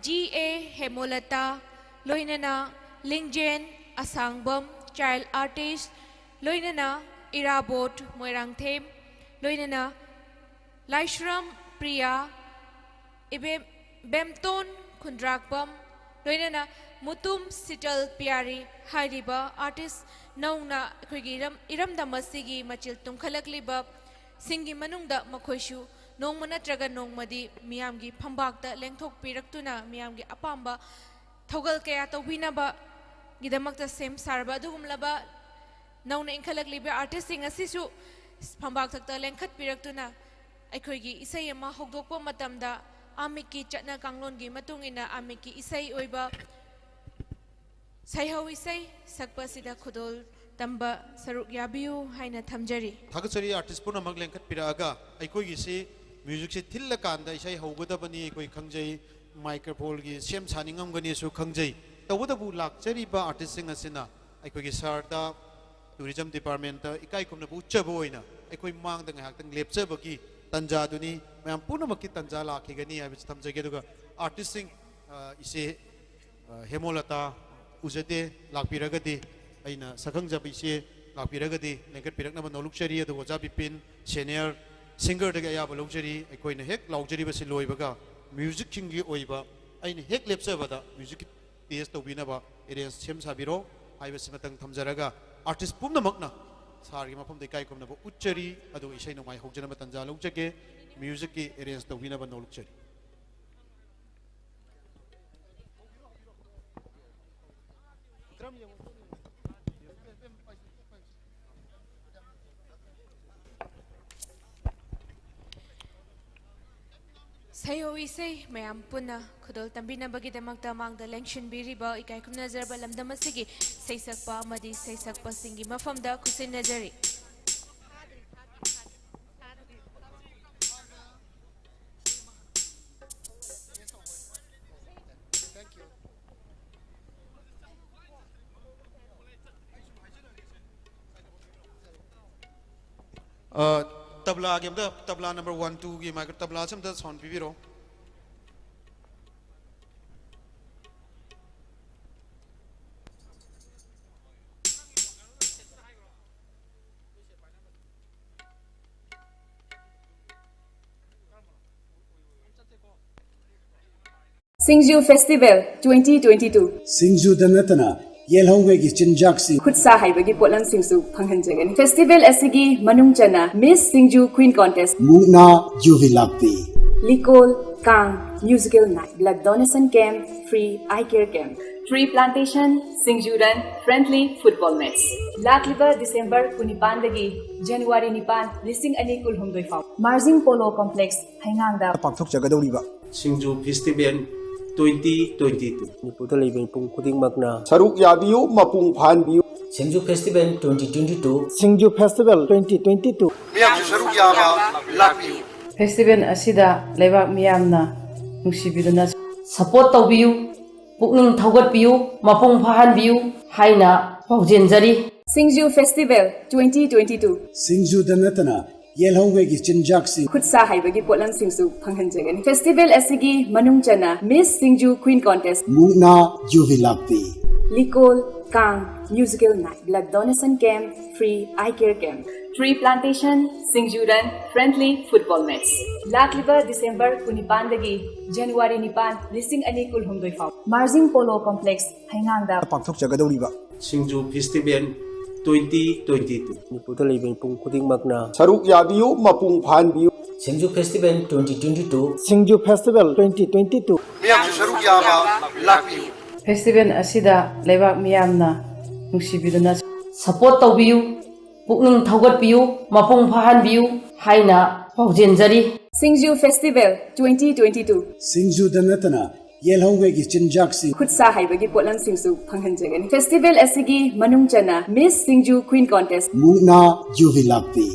GA Hemolata loinana Lingjen Asangbam child artist loinana Irabot Moirangthem loinana Laishram Priya ibe Bemton Kundrakbam loinana Mutum Sital Piari Hairiba artist nauna khoigiram iramdamasigi machil tumkhalakliba singi manungda makhoishu nongma natraga nongmadi miyamgi phambakta lengthok piraktuna miyamgi apamba thogal kaya tawinaba gidamakta sem sarba dugumlaba nauna inkhalakliba artist sing asisu phambak thakta lengkhat piraktuna aikhoigi isai ama hogdokpa matamda amiki chatna kanglongi matungina amiki isai oiba saihau isai sakpa sida khudol tamba saruk yabiu haina thamjari thagachari artist puna mag lengkhat piraga aikoi gi se music se thilla kanda isai hogodabani koi khangjai microphone gi sem saningam gani su khangjai tawdabu lakchari ba artist sing asina aikoi gi sarta tourism department ta ikai kumna bu chaboina aikoi mang da ngahak tang lepchabagi tanja duni ma'am पुनमकी तंजा लाखिगनी हाइबस थमजगे दुगा artist सिंग इसे हेमोलता उजते लाखपिरगदी अइना सखंगजब इसे लाखपिरगदी लेंगत पिरकनब नौलुक्चरी अदु ओजा बिपिन सीनियर सिंगर दगे याबा लौजरी अखोइना हेक लाउजरी बसि लोइबगा म्यूजिक किंगी ओइबा अइना हेक लेप्सबदा म्यूजिक टेस्ट तौबिनबा एरेंज सेम साबिरो हाइबस मतंग थमजरगा आर्टिस्ट पुनमकना सारगी मफम दे काय कुमनबो उच्चरी अदु इसै नोमाय होजनब तंजा लौजगे म्यूजिक की एरेंज तौबिनबा नौलुक्चरी सयोइसे मैम पुना खुदल तंबिनबगीदमक्ता मांगदा लेंशनबिरिबा इकाय खुमनजरबा लमदमसिगी सैसकपा अमदि सैसकपा सिंगी मफमदा खुसिनजरी तबला आगे तबला नंबर 1 2 की माइक्रो तबला से sound पीबीरो SINGJU Festival 2022 SINGJU Danatana Yelhongwegi Chinjaksi Khutsa Haibagi Polam Singsu Panghanjagani Festival Asigi Manungchana Miss SINGJU Queen Contest Mugna Juvilakti Likol Kang Musical Night Blood Donation Camp Free Eye Care Camp Tree Plantation SINGJU Run Friendly Football Match Lakliba December 19 January 9 Listing Ani Kulhumdoi Fau Marjing Polo Complex Haingangda Pakthok Jagadoriba SINGJU Festival 2022 Niputa Living Pung Kuding Magna Saruk Yabiu Mapung Phanbiu SINGJU Festival 2022 SINGJU Festival 2022 Miyam Saruk Yaba Lakbiu Festival asida lebak miyamna nungsibiduna support tawbiu pukning thaugatbiu mapung phahanbiu haina paujenjari SINGJU Festival 2022 SINGJU Danatana Yelhongwegi Chinjaksi Khutsa Haibagi Polam Singsu Panghanjagani Festival Asigi Manungchana Miss SINGJU Queen Contest Mugna Juvilakti Likol Kang Musical Night Blood Donation Camp Free Eye Care Camp Tree Plantation SINGJU Run Friendly Football Match Lakliba December 19 January 9 Listing Ani Kulhumdoi Fau Marjing Polo Complex Haingangda Pakthok Jagadoriba SINGJU Festival 2022 Niputa Living Pung Kuding Magna Saruk Yabiu Mapung Phanbiu SINGJU Festival 2022 SINGJU Festival 2022 Miyam Saruk Yaba Lakbiu Festival asida lebak miyamna nungsibiduna support tawbiu pukning thaugatbiu mapung phahanbiu haina paujenjari SINGJU Festival 2022 SINGJU Danatana Yelhongwegi Chinjaksi Khutsa Haibagi Polam Singsu Panghanjagani Festival Asigi Manungchana Miss SINGJU Queen Contest Mugna Juvilakti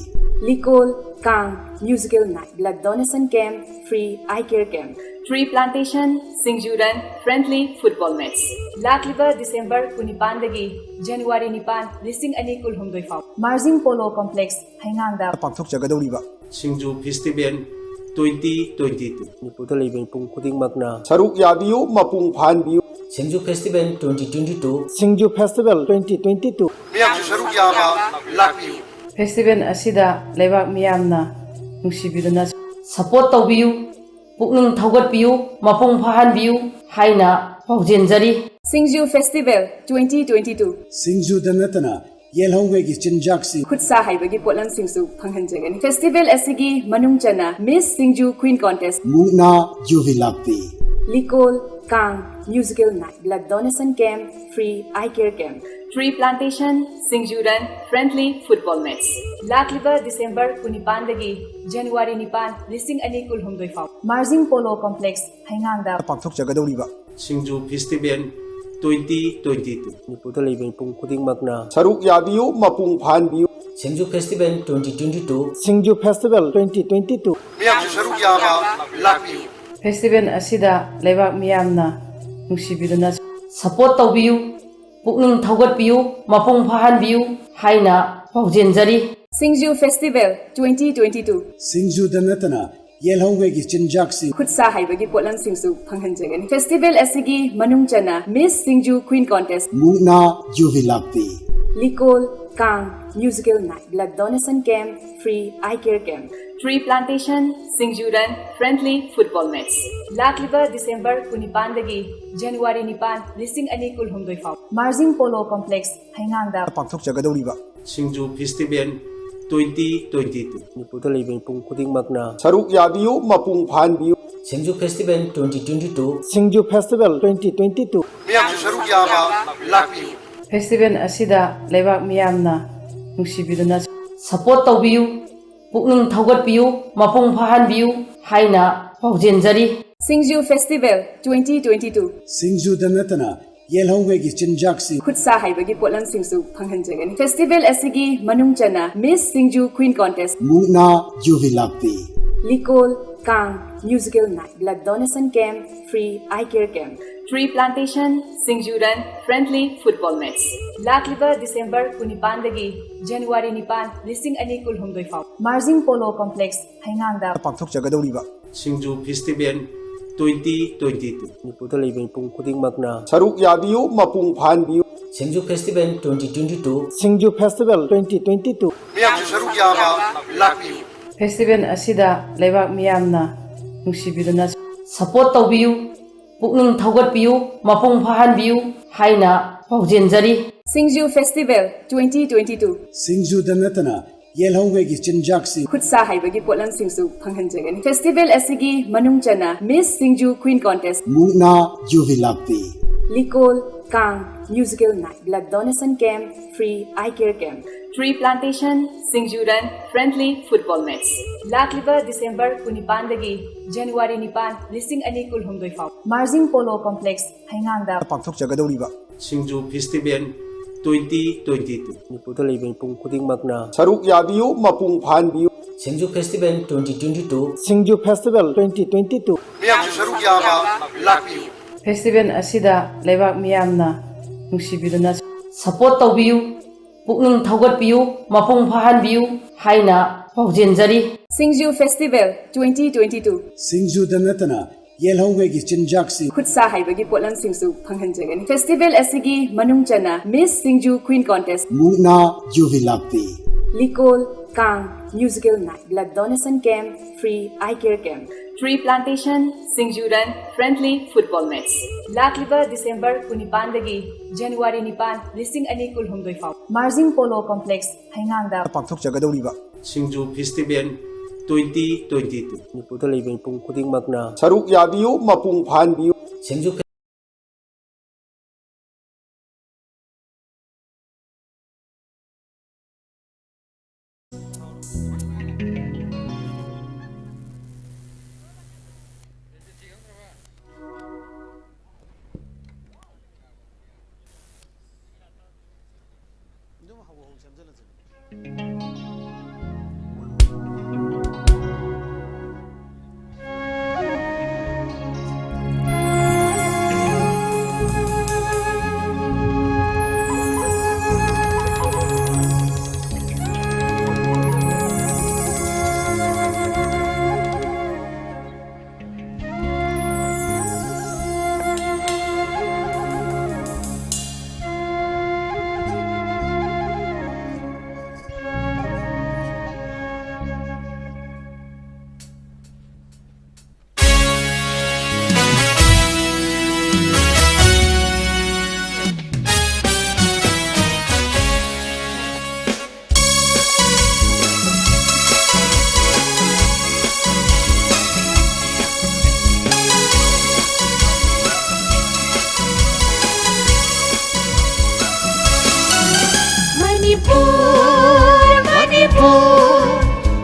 Likol Kang Musical Night Blood Donation Camp Free Eye Care Camp Tree Plantation SINGJU Run Friendly Football Match Lakliba December 19 January 9 Listing Ani Kulhumdoi Fau Marjing Polo Complex Haingangda Pakthok Jagadoriba SINGJU Festival 2022 Niputa Living Pung Kuding Magna Saruk Yabiu Mapung Phanbiu SINGJU Festival 2022 SINGJU Festival 2022 Miyam Saruk Yaba Lakbiu Festival asida lebak miyamna nungsibiduna support tawbiu pukning thaugatbiu mapung phahanbiu haina paujenjari SINGJU Festival 2022 SINGJU Danatana Yelhongwegi Chinjaksi Khutsa Haibagi Polam Singsu Panghanjagani Festival Asigi Manungchana Miss SINGJU Queen Contest Mugna Juvilakti Likol Kang Musical Night Blood Donation Camp Free Eye Care Camp Tree Plantation SINGJU Run Friendly Football Match Lakliba December 19 January 9 Listing Ani Kulhumdoi Fau Marjing Polo Complex Haingangda Pakthok Jagadoriba SINGJU Festival 2022 Niputa Living Pung Kuding Magna Saruk Yabiu Mapung Phanbiu SINGJU Festival 2022 SINGJU Festival 2022 Miyam Saruk Yaba Lakbiu Festival asida lebak miyamna nungsibiduna support tawbiu pukning thaugatbiu mapung phahanbiu haina paujenjari SINGJU Festival 2022 SINGJU Danatana ꯌꯦꯜꯍꯧꯉꯩꯒꯤ ꯆꯤꯟꯖꯥꯛꯁꯤꯡ ꯈꯨꯠꯁꯥ ꯍꯩꯕꯒꯤ ꯄꯣꯠꯂꯝꯁꯤꯡꯁꯨ ꯐꯪꯍꯟꯖꯒꯅꯤ festival ꯑꯁꯤꯒꯤ ꯃꯅꯨꯡ ꯆꯟꯅ miss Singju queen contest ꯃꯨꯛꯅꯥ ꯌꯨꯕꯤ ꯂꯥꯛꯄꯤ ꯂꯤꯀꯣꯜ ꯀꯥꯡ musical night blood donation camp free eye care camp tree plantation Singju run friendly football match लाखलिबा दिसंबर 19 जनवरी 9 लिसिंग अनी कुल हुमदोई फाउ मार्जिंग पोलो कॉम्प्लेक्स हैंगांगदा पांथोकजगदौरिबा सिंगजू फेस्टिवल 2022 ꯃꯅꯤꯄꯨꯔꯗ ꯂꯩꯕ ꯃꯤꯄꯨꯝ ꯈꯨꯗꯤꯡꯃꯛꯅ ꯁꯔꯨꯛ ꯌꯥꯕꯤꯌꯨ ꯃꯄꯨꯡ ꯐꯥꯍꯟꯕꯤꯌꯨ ꯁꯤꯡꯖꯨ ꯐꯦꯁꯇꯤꯚꯦꯜ 2022 ꯁꯤꯡꯖꯨ ꯐꯦꯁꯇꯤꯚꯦꯜ 2022 ꯃꯤꯌꯥꯝꯁꯨ ꯁꯔꯨꯛ ꯌꯥꯕ ꯂꯥꯛꯄꯤꯌꯨ ꯐꯦꯁꯇꯤꯚꯦꯜ ꯑꯁꯤꯗ ꯂꯩꯕꯥꯛ ꯃꯤꯌꯥꯝꯅ ꯅꯨꯡꯁꯤꯕꯤꯗꯨꯅ ꯁꯄꯣꯔꯠ ꯇꯧꯕꯤꯌꯨ ꯄꯨꯛꯅꯤꯡ ꯊꯧꯒꯠꯄꯤꯌꯨ ꯃꯄꯨꯡ ꯐꯥꯍꯟꯕꯤꯌꯨ ꯍꯥꯏꯅ ꯄꯥꯎꯖꯦꯟꯖꯔꯤ सिंगजू फेस्टिवल 2022 सिंगजूदा नतना येलहौंगैगी चिंजाकसिंग खुदसा हाइबगी पोटलमसिंगसु फंगहनजगनी फेस्टिवल असिगी मनुंग चना मिस सिंगजू क्वीन कॉन्टेस्ट मुना युवी लाक्पी लिकोल कांग musical night blood donation camp free eye care camp tree plantation Singju run friendly football match लाखलिबा दिसंबर 19 जनवरी 9 लिसिंग अनी कुल हुमदोई फाउ मार्जिंग पोलो कॉम्प्लेक्स हैंगांगदा पांथोकजगदौरिबा सिंगजू फेस्टिवल 2022 ꯃꯅꯤꯄꯨꯔꯗ ꯂꯩꯕ ꯃꯤꯄꯨꯝ ꯈꯨꯗꯤꯡꯃꯛꯅ ꯁꯔꯨꯛ ꯌꯥꯕꯤꯌꯨ ꯃꯄꯨꯡ ꯐꯥꯍꯟꯕꯤꯌꯨ ꯁꯤꯡꯖꯨ ꯐꯦꯁꯇꯤꯚꯦꯜ 2022 ꯁꯤꯡꯖꯨ ꯐꯦꯁꯇꯤꯚꯦꯜ 2022 ꯃꯤꯌꯥꯝꯁꯨ ꯁꯔꯨꯛ ꯌꯥꯕ ꯂꯥꯛꯄꯤꯌꯨ ꯐꯦꯁꯇꯤꯚꯦꯜ ꯑꯁꯤꯗ ꯂꯩꯕꯥꯛ ꯃꯤꯌꯥꯝꯅ ꯅꯨꯡꯁꯤꯕꯤꯗꯨꯅ ꯁꯄꯣꯔꯠ ꯇꯧꯕꯤꯌꯨ ꯄꯨꯛꯅꯤꯡ ꯊꯧꯒꯠꯄꯤꯌꯨ ꯃꯄꯨꯡ ꯐꯥꯍꯟꯕꯤꯌꯨ ꯍꯥꯏꯅ ꯄꯥꯎꯖꯦꯟꯖꯔꯤ सिंगजू फेस्टिवल 2022 सिंगजूदा नतना येलहौंगैगी चिंजाकसिंग खुदसा हाइबगी पोटलमसिंगसु फंगहनजगनी फेस्टिवल असिगी मनुंग चना मिस सिंगजू क्वीन कॉन्टेस्ट मुना युवी लाक्पी लिकोल कांग musical night blood donation camp free eye care camp tree plantation Singju run friendly football match लाखलिबा दिसंबर 19 जनवरी 9 लिसिंग अनी कुल हुमदोई फाउ मार्जिंग पोलो कॉम्प्लेक्स हैंगांगदा पांथोकजगदौरिबा सिंगजू फेस्टिवल 2022 ꯃꯅꯤꯄꯨꯔꯗ ꯂꯩꯕ ꯃꯤꯄꯨꯝ ꯈꯨꯗꯤꯡꯃꯛꯅ ꯁꯔꯨꯛ ꯌꯥꯕꯤꯌꯨ ꯃꯄꯨꯡ ꯐꯥꯍꯟꯕꯤꯌꯨ ꯁꯤꯡꯖꯨ ꯐꯦꯁꯇꯤꯚꯦꯜ 2022 ꯁꯤꯡꯖꯨ ꯐꯦꯁꯇꯤꯚꯦꯜ 2022 ꯃꯤꯌꯥꯝꯁꯨ ꯁꯔꯨꯛ ꯌꯥꯕ ꯂꯥꯛꯄꯤꯌꯨ ꯐꯦꯁꯇꯤꯚꯦꯜ ꯑꯁꯤꯗ ꯂꯩꯕꯥꯛ ꯃꯤꯌꯥꯝꯅ ꯅꯨꯡꯁꯤꯕꯤꯗꯨꯅ ꯁꯄꯣꯔꯠ ꯇꯧꯕꯤꯌꯨ ꯄꯨꯛꯅꯤꯡ ꯊꯧꯒꯠꯄꯤꯌꯨ ꯃꯄꯨꯡ ꯐꯥꯍꯟꯕꯤꯌꯨ ꯍꯥꯏꯅ ꯄꯥꯎꯖꯦꯟꯖꯔꯤ सिंगजू फेस्टिवल 2022 सिंगजूदा नतना येलहौंगैगी चिंजाकसिंग खुदसा हाइबगी पोटलमसिंगसु फंगहनजगनी फेस्टिवल असिगी मनुंग चना मिस सिंगजू क्वीन कॉन्टेस्ट मुना युवी लाक्पी लिकोल कांग musical night blood donation camp free eye care camp tree plantation Singju run friendly football match लाखलिबा दिसंबर 19 जनवरी 9 लिसिंग अनी कुल हुमदोई फाउ मार्जिंग पोलो कॉम्प्लेक्स हैंगांगदा पांथोकजगदौरिबा सिंगजू फेस्टिवल 2022 ꯃꯅꯤꯄꯨꯔꯗ ꯂꯩꯕ ꯃꯤꯄꯨꯝ ꯈꯨꯗꯤꯡꯃꯛꯅ ꯁꯔꯨꯛ ꯌꯥꯕꯤꯌꯨ ꯃꯄꯨꯡ ꯐꯥꯍꯟꯕꯤꯌꯨ Singju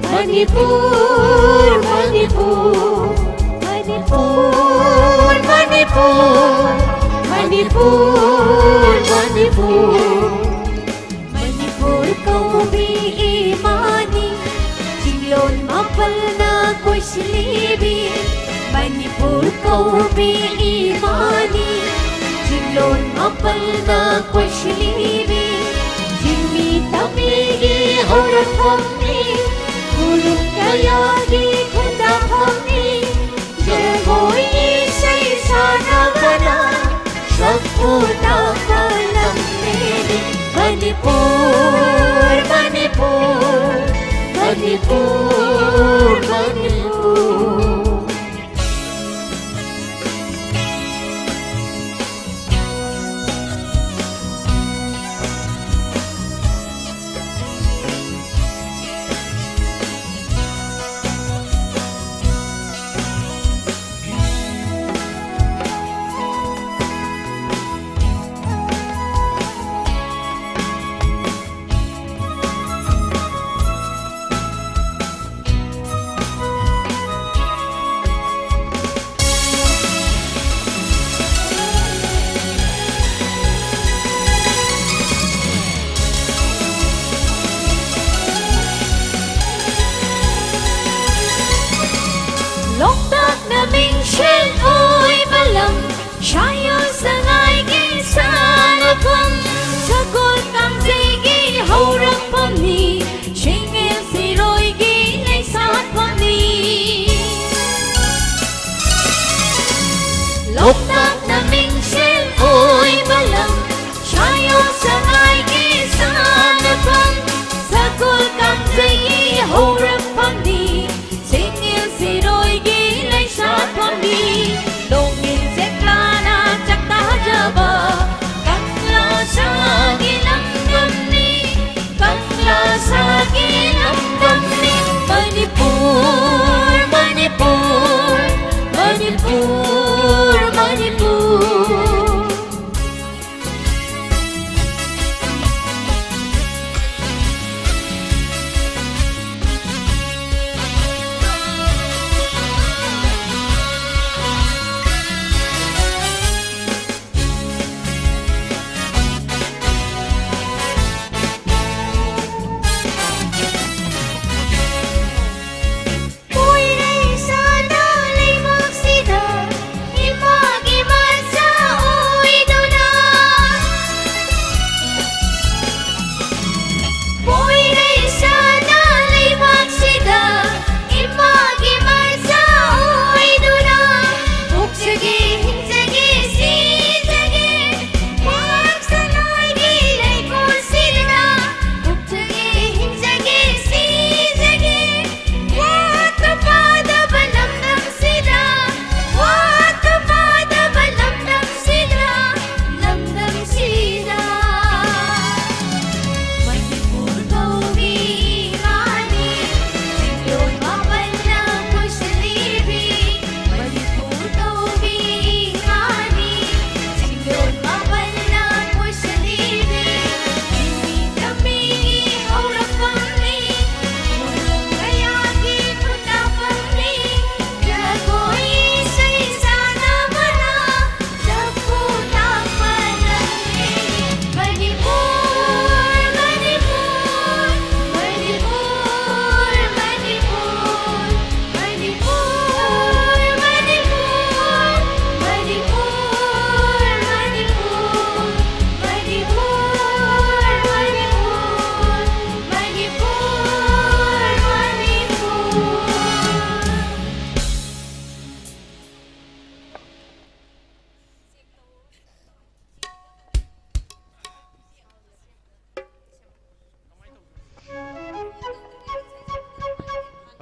Manipur, Manipur, Manipur, Manipur, Manipur, Manipur, Manipur ko bhi imani, jinglon mapal na kushli bhi. Manipur ko bhi imani, jinglon mapal na kushli bhi. Jimmi tamegi horat hamni. kayagi khundafamni jagoi isai sanabana shakuna palamneri Manipur Manipur Manipur Manipur Loktak na mingshen oi malam Shayo sangai gi sanapam Sakol kang zigi haurak pamni Shingil siroi gi naisat pamni Loktak na mingshen oi malam Shayo sangai gi sanapam Sakol kang zigi haurak pamni Singil siroi gi naisat pamni Longin seklana chakta jaba Kangla sagi lamdamni Kangla sagi lamdamni Manipur Manipur Manipur Manipur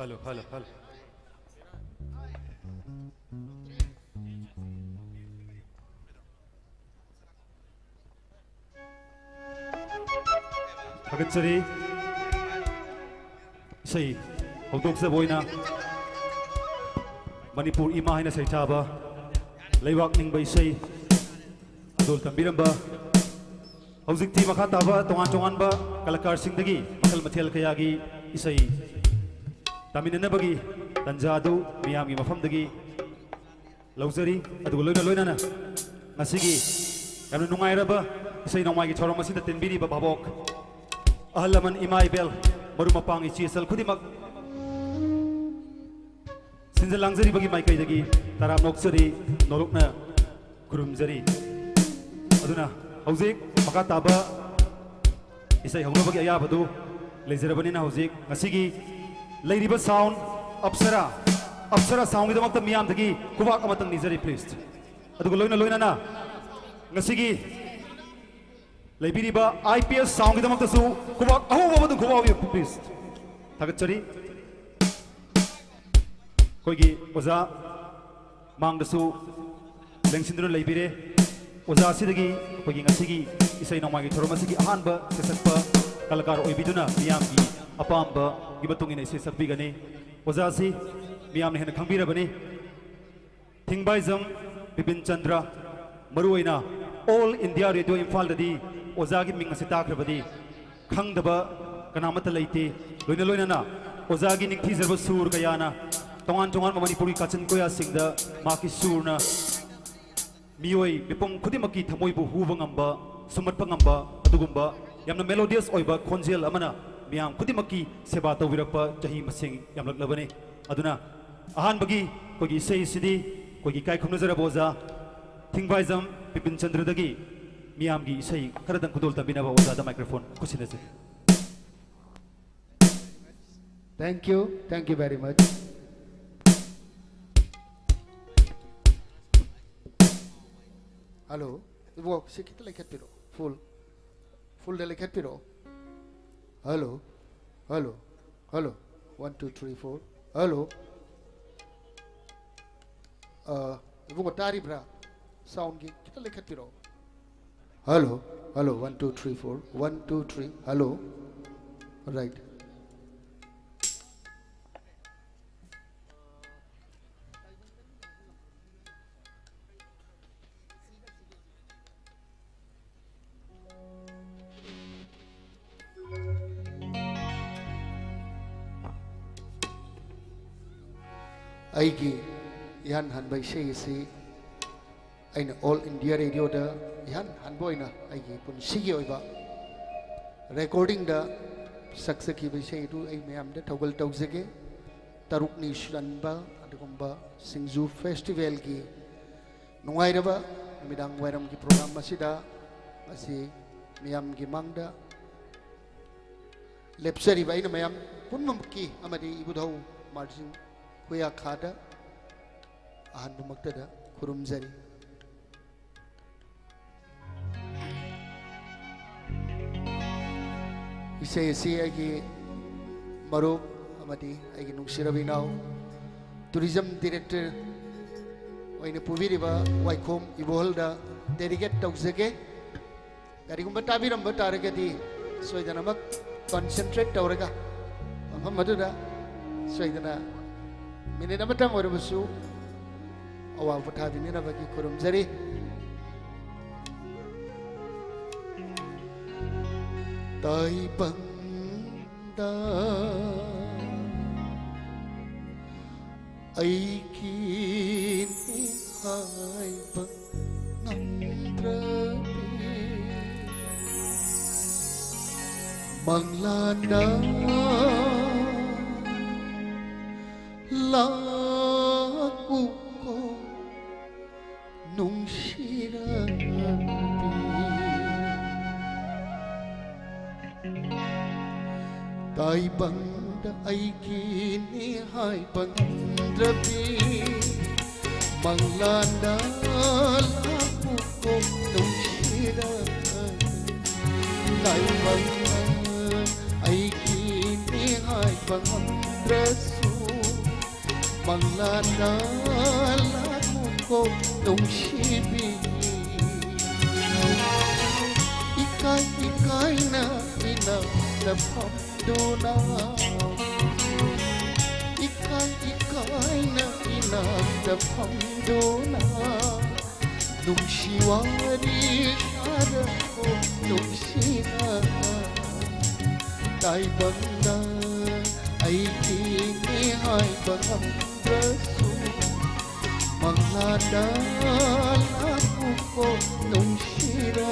Hello, hello, hello. Hagatsari. Say, Hogdog sa boyna. Manipur imahe na sa itaba. Laywak ning bay say. Adol tambiran ba? Hawzik ti makataba, tungan-tungan ba? Kalakar singdagi, makal mathel kayagi isay. Tamin na bagi, tanjado, miyami mafamdagi. Lauzari, adugo loy na. Ngasigi, kanu nungay ra ba? Isay nang magi chorong masita tinbini ba babok. Ahalaman imay bel, marumapang ichisal kudimak. Sinjalang zari bagi may kaydagi, taram noksari, norok na, kurum zari. Aduna, hawzik, makataba, isay hawna bagi ayabado, lezera bani na hawzik, ngasigi, लेरिबा sound Apsara Apsara sound की दमक मियाम दगी कुबाक अमतंग निजरी please अदुगो लोइना लोइना ना ngasiगी लेबिरिबा IPS sound की दमक तसु कुबाक अहो बाबदु कुबाक please थागतचरी कोइगी ओजा मांगदसु लेंसिंदुन लेबिरे ओजा सिदगी कोइगी ngasiगी isai nongmagi thorom asigi ahanba sesakpa kalakar oibiduna miyamgi apamba gi matungina isai sakbigani oza si miyamne hena khangbirabani thingbaizam bipin chandra maruoina all india radio imphal dadi oza gi ming asi takrabadi khangdaba kanamata leite loina loina na oza gi ningthi zarba sur kayana tongan tongan manipuri kachan koya singda maki surna mioi bipong khudimaki thamoibu huwa ngamba sumatpa ngamba adugumba yamna melodious oiba khonjel amana miyam khudimaki seba tawirapa jahi masing yamlaklabani aduna ahan bagi kogi sei sidi kogi kai khumnazara boza thingbaizam bipin chandra dagi miyam gi sei karadan kudol tabina ba oza da microphone kusinase. Thank you very much. Hello, walk. Sikit like piro. Full de like piro. Hello. 1 2 3 4. Hello. Walk tari bra. Sound gi kita like piro. Hello. 1 2 3 4. 1 2 3. Hello. Right. Aigi yan hanbai sei si aina all india radio da yan hanboina aigi pun sigi oiba recording da saksaki bi sei du ai mayam da togol tawzege taruk ni shanba adugumba singju festival gi nungai raba midang wairam gi program masida asi mayam gi mangda lepsari ba ina mayam punmam ki amadi ibudhau marjing kuya khada ahan bumaktada kurumzari isai si agi maru amadi agi nungsirabinau tourism director oine puviriba waikhom ibolda dedicate tawzege garigumba tabiramba taragadi soidanamak concentrate tawraga maduda soidana minit amatang orabasu awa pathabini na bagi kurumzari tai banda aiki ni hai bang namdrabi manglana laku ko nungsirapi tai banda aiki ni hai pandrapi manglana laku ko nungsirapi tai banda aiki ni hai pandrapi manglana laku ko nungshibi ikai na ina na pamduna ikai na ina na pamduna nungshiwari shara ko nungshina tai banda aiki ni hai bangam rasu manglada laku ko nungshira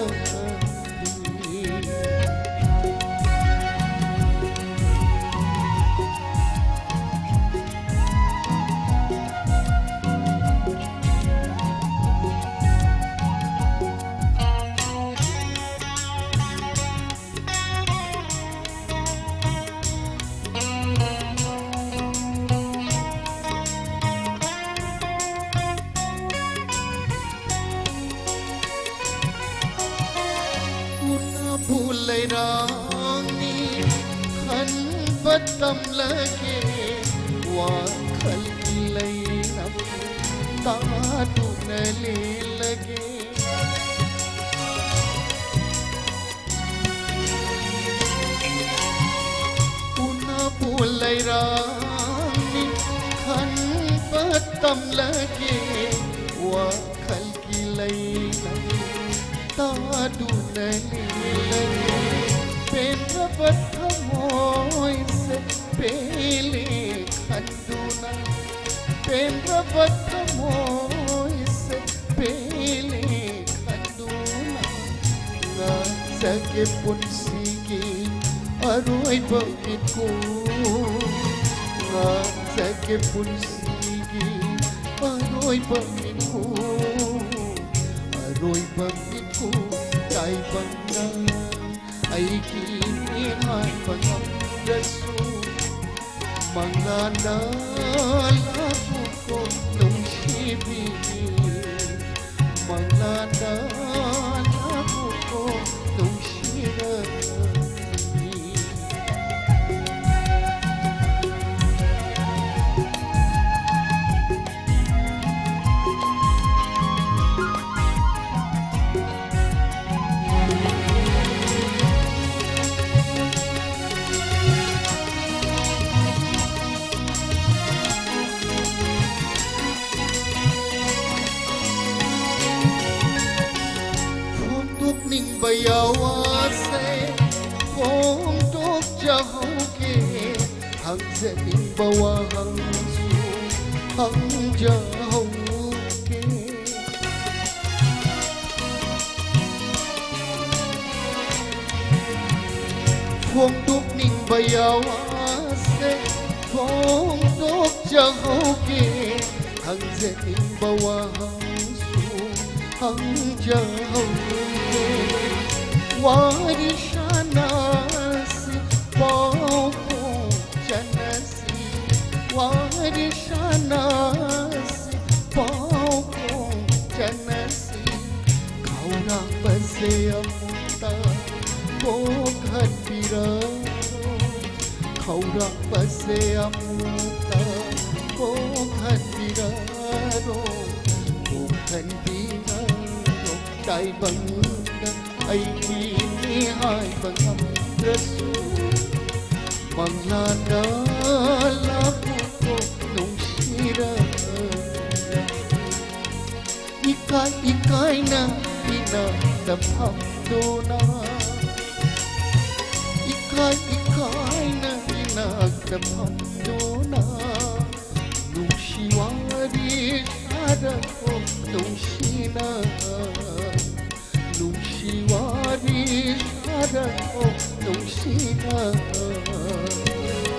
ꯂꯩꯔꯥꯡꯅꯤ ꯈꯟꯕ ꯇꯝꯂꯒꯦ ꯋꯥꯈꯜꯒꯤ ꯂꯩꯅꯝ ꯇꯥꯗꯨꯅ ꯂꯦꯜꯂꯒꯦ ꯎꯅꯕꯨ ꯂꯩꯔꯥꯡꯅꯤ ꯈꯟꯕ ꯇꯝꯂꯒꯦ ꯋꯥꯈꯜꯒꯤ ꯂꯩꯅꯝ ꯇꯥꯗꯨꯅ ꯂꯦꯜꯂꯒꯦ ꯄꯦꯟꯗꯕ ꯊꯃꯣꯏꯁꯦ ꯄꯦꯜꯂꯦ ꯈꯟꯗꯨꯅ ꯄꯦꯟꯗꯕ ꯊꯃꯣꯏꯁꯦ ꯄꯦꯜꯂꯦ ꯈꯟꯗꯨꯅ ꯉꯥꯡꯖꯒꯦ ꯄꯨꯟꯁꯤꯒꯤ ꯑꯔꯣꯏꯕ ꯃꯤꯠꯀꯨꯝ ꯉꯥꯡꯖꯒꯦ ꯄꯨꯟꯁꯤꯒꯤ ꯑꯔꯣꯏꯕ ꯃꯤꯠꯀꯨꯝ ꯑꯔꯣꯏꯕ ꯃꯤꯠꯀꯨꯝ ꯇꯥꯏꯕꯪꯅ ꯑꯩꯒꯤ ꯍꯥꯏꯕ ꯉꯝꯗ꯭ꯔꯁꯨ ꯃꯪꯂꯥꯟꯗ ꯂꯥꯛꯄꯨꯀꯣ ꯅꯨꯡꯁꯤꯕꯤ ꯃꯪꯂꯥꯟꯗ ꯂꯥꯛꯄꯨꯀꯣ ꯅꯨꯡꯁꯤꯔꯕꯤ ꯅꯤꯡꯕ ꯌꯥꯋꯥꯁꯦ ꯐꯣꯡꯗꯣꯛꯆꯍꯧꯒꯦ ꯍꯪꯖꯅꯤꯡꯕ ꯋꯥꯍꯪꯁꯨ ꯍꯪꯖꯍꯧꯒꯦ ꯐꯣꯡꯗꯣꯛꯅꯤꯡꯕ ꯌꯥꯋꯥꯁꯦ ꯐꯣꯡꯗꯣꯛꯆꯍꯧꯒꯦ ꯍꯪꯖꯅꯤꯡꯕ ꯋꯥꯍꯪꯁꯨ hangjahoge wari shanasi pauko janasi wari shanasi pauko janasi kauna base amuta bokhatira kauna base amuta bokhatira bokhatira đại bằng ai khi hai bằng âm rasu bằng la da la ko nung sira ikai na ina dam ham do na ikai na ina dam ham do na nung shiwari sada ko nung shina Shiwari Sarao Nungsina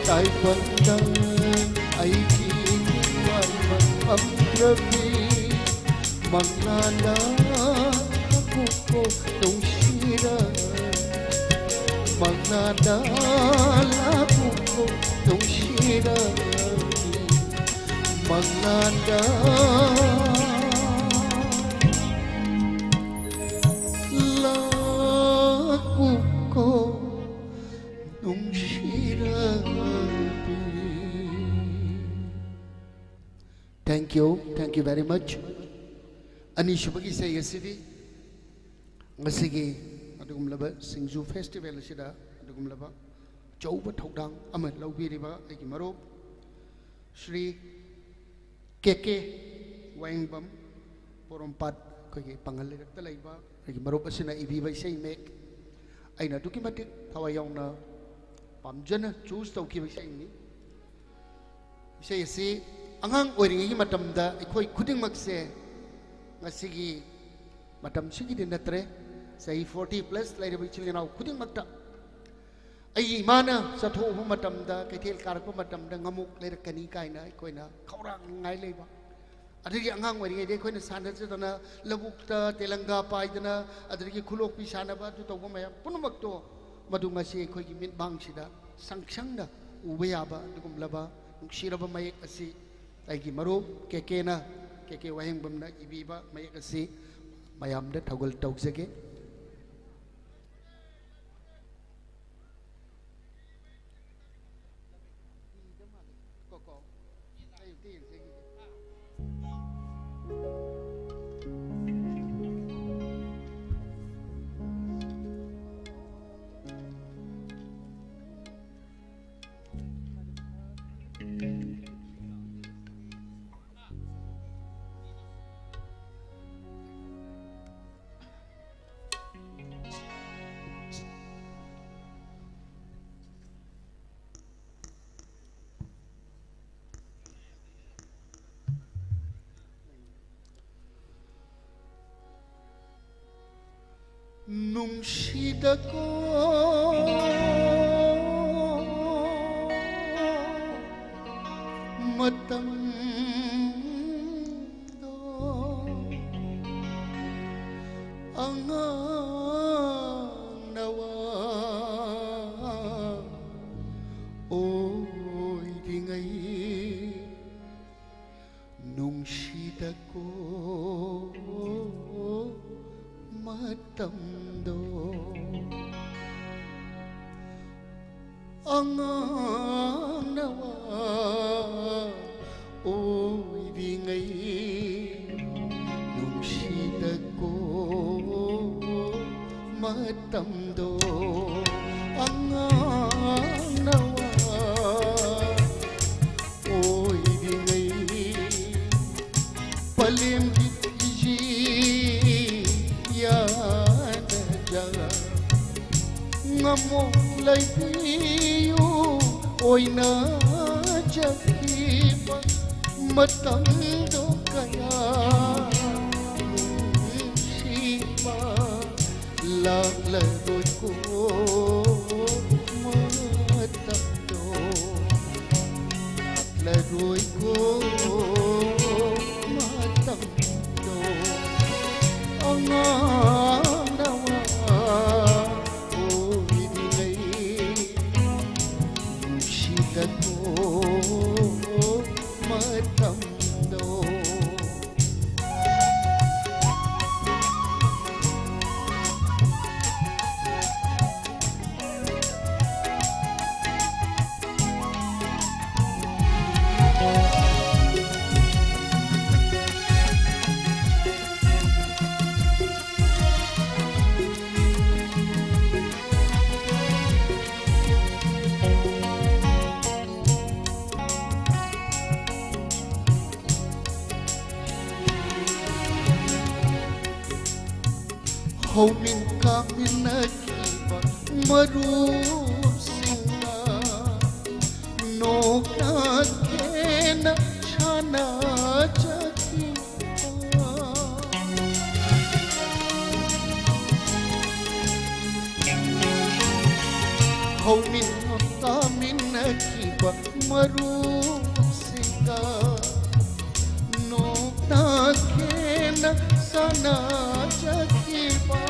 Tai Bandang Aiki Niwai Amrabi Manglana Kuko Nungsira Manglana Kuko Nungsira Manglana Thank you very much. Ani shubagi say yesivi. Ngasigi adugum laba SINGJU festival sida adugum laba chauba thodang amat laubiriba agi maro Shri KK Waingbam Porompat kogi pangalir talaiba agi maro pasina ibiba say make aina dukimatik thawayongna pamjana choose tawki say ni say si angang oiringi matamda ikoi khuding makse ngasigi matam sigi dinatre say 40 plus later chilina khuding makta ai imana satho hu matamda kaithel karpa matamda ngamuk lerakani kaina ikoina khawrang ngai leiba adigi angang oiringi de koina sanna chana labukta telanga paidana adigi khulok pi sanaba tu tawba maya punumakto madunga se khoi min bangsida sangchangda ubeyaba dugum laba nuksiraba mayek asi aigi marup kekena keke wahing bamna ibiba mayek asi mayamda thagol tawjage nungshida ko matam do angang nawa oi dingay nungshida ko matam do angang nawa oi dingay nungshida ko matam do angang nawa oi dingay palim ngamok lay piyo oy na jakiba matando kaya sipa laglagoy ko matando laglagoy ko matando ang Haumin kami nagiba marusinga no kena chana jakiba Haumin kami nagiba marusinga no kena sana jakiba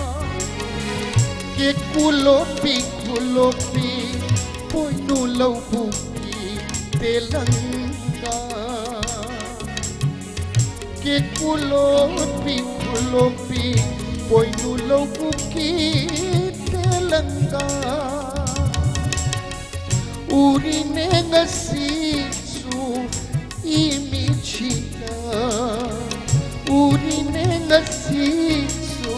ke kulopi poi nulau buki telanga ke kulopi poi nulau buki telanga urine ngasisu imichina urine ngasisu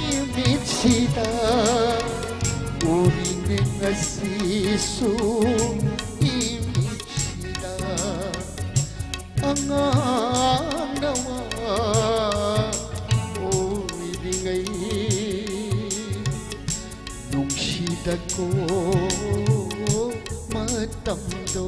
imichina urine ngasisu imichina angang nawa oiringai nungshida ko matam do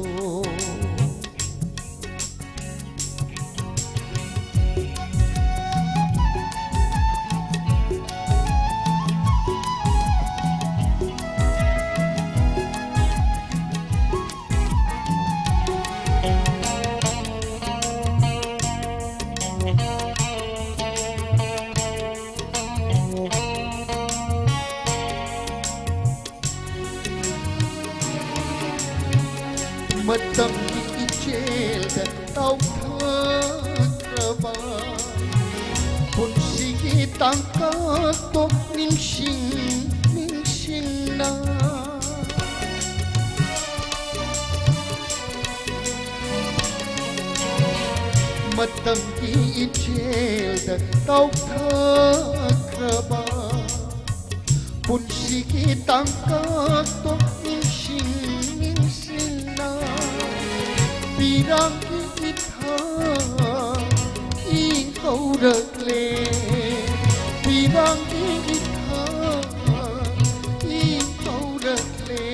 matam ichel da tau thaba pun sigi tangka to ningsing na matam ichel da tau thaba pun sigi tangka to ningsing Pirang kita ikaw ragle Pirang kita ikaw ragle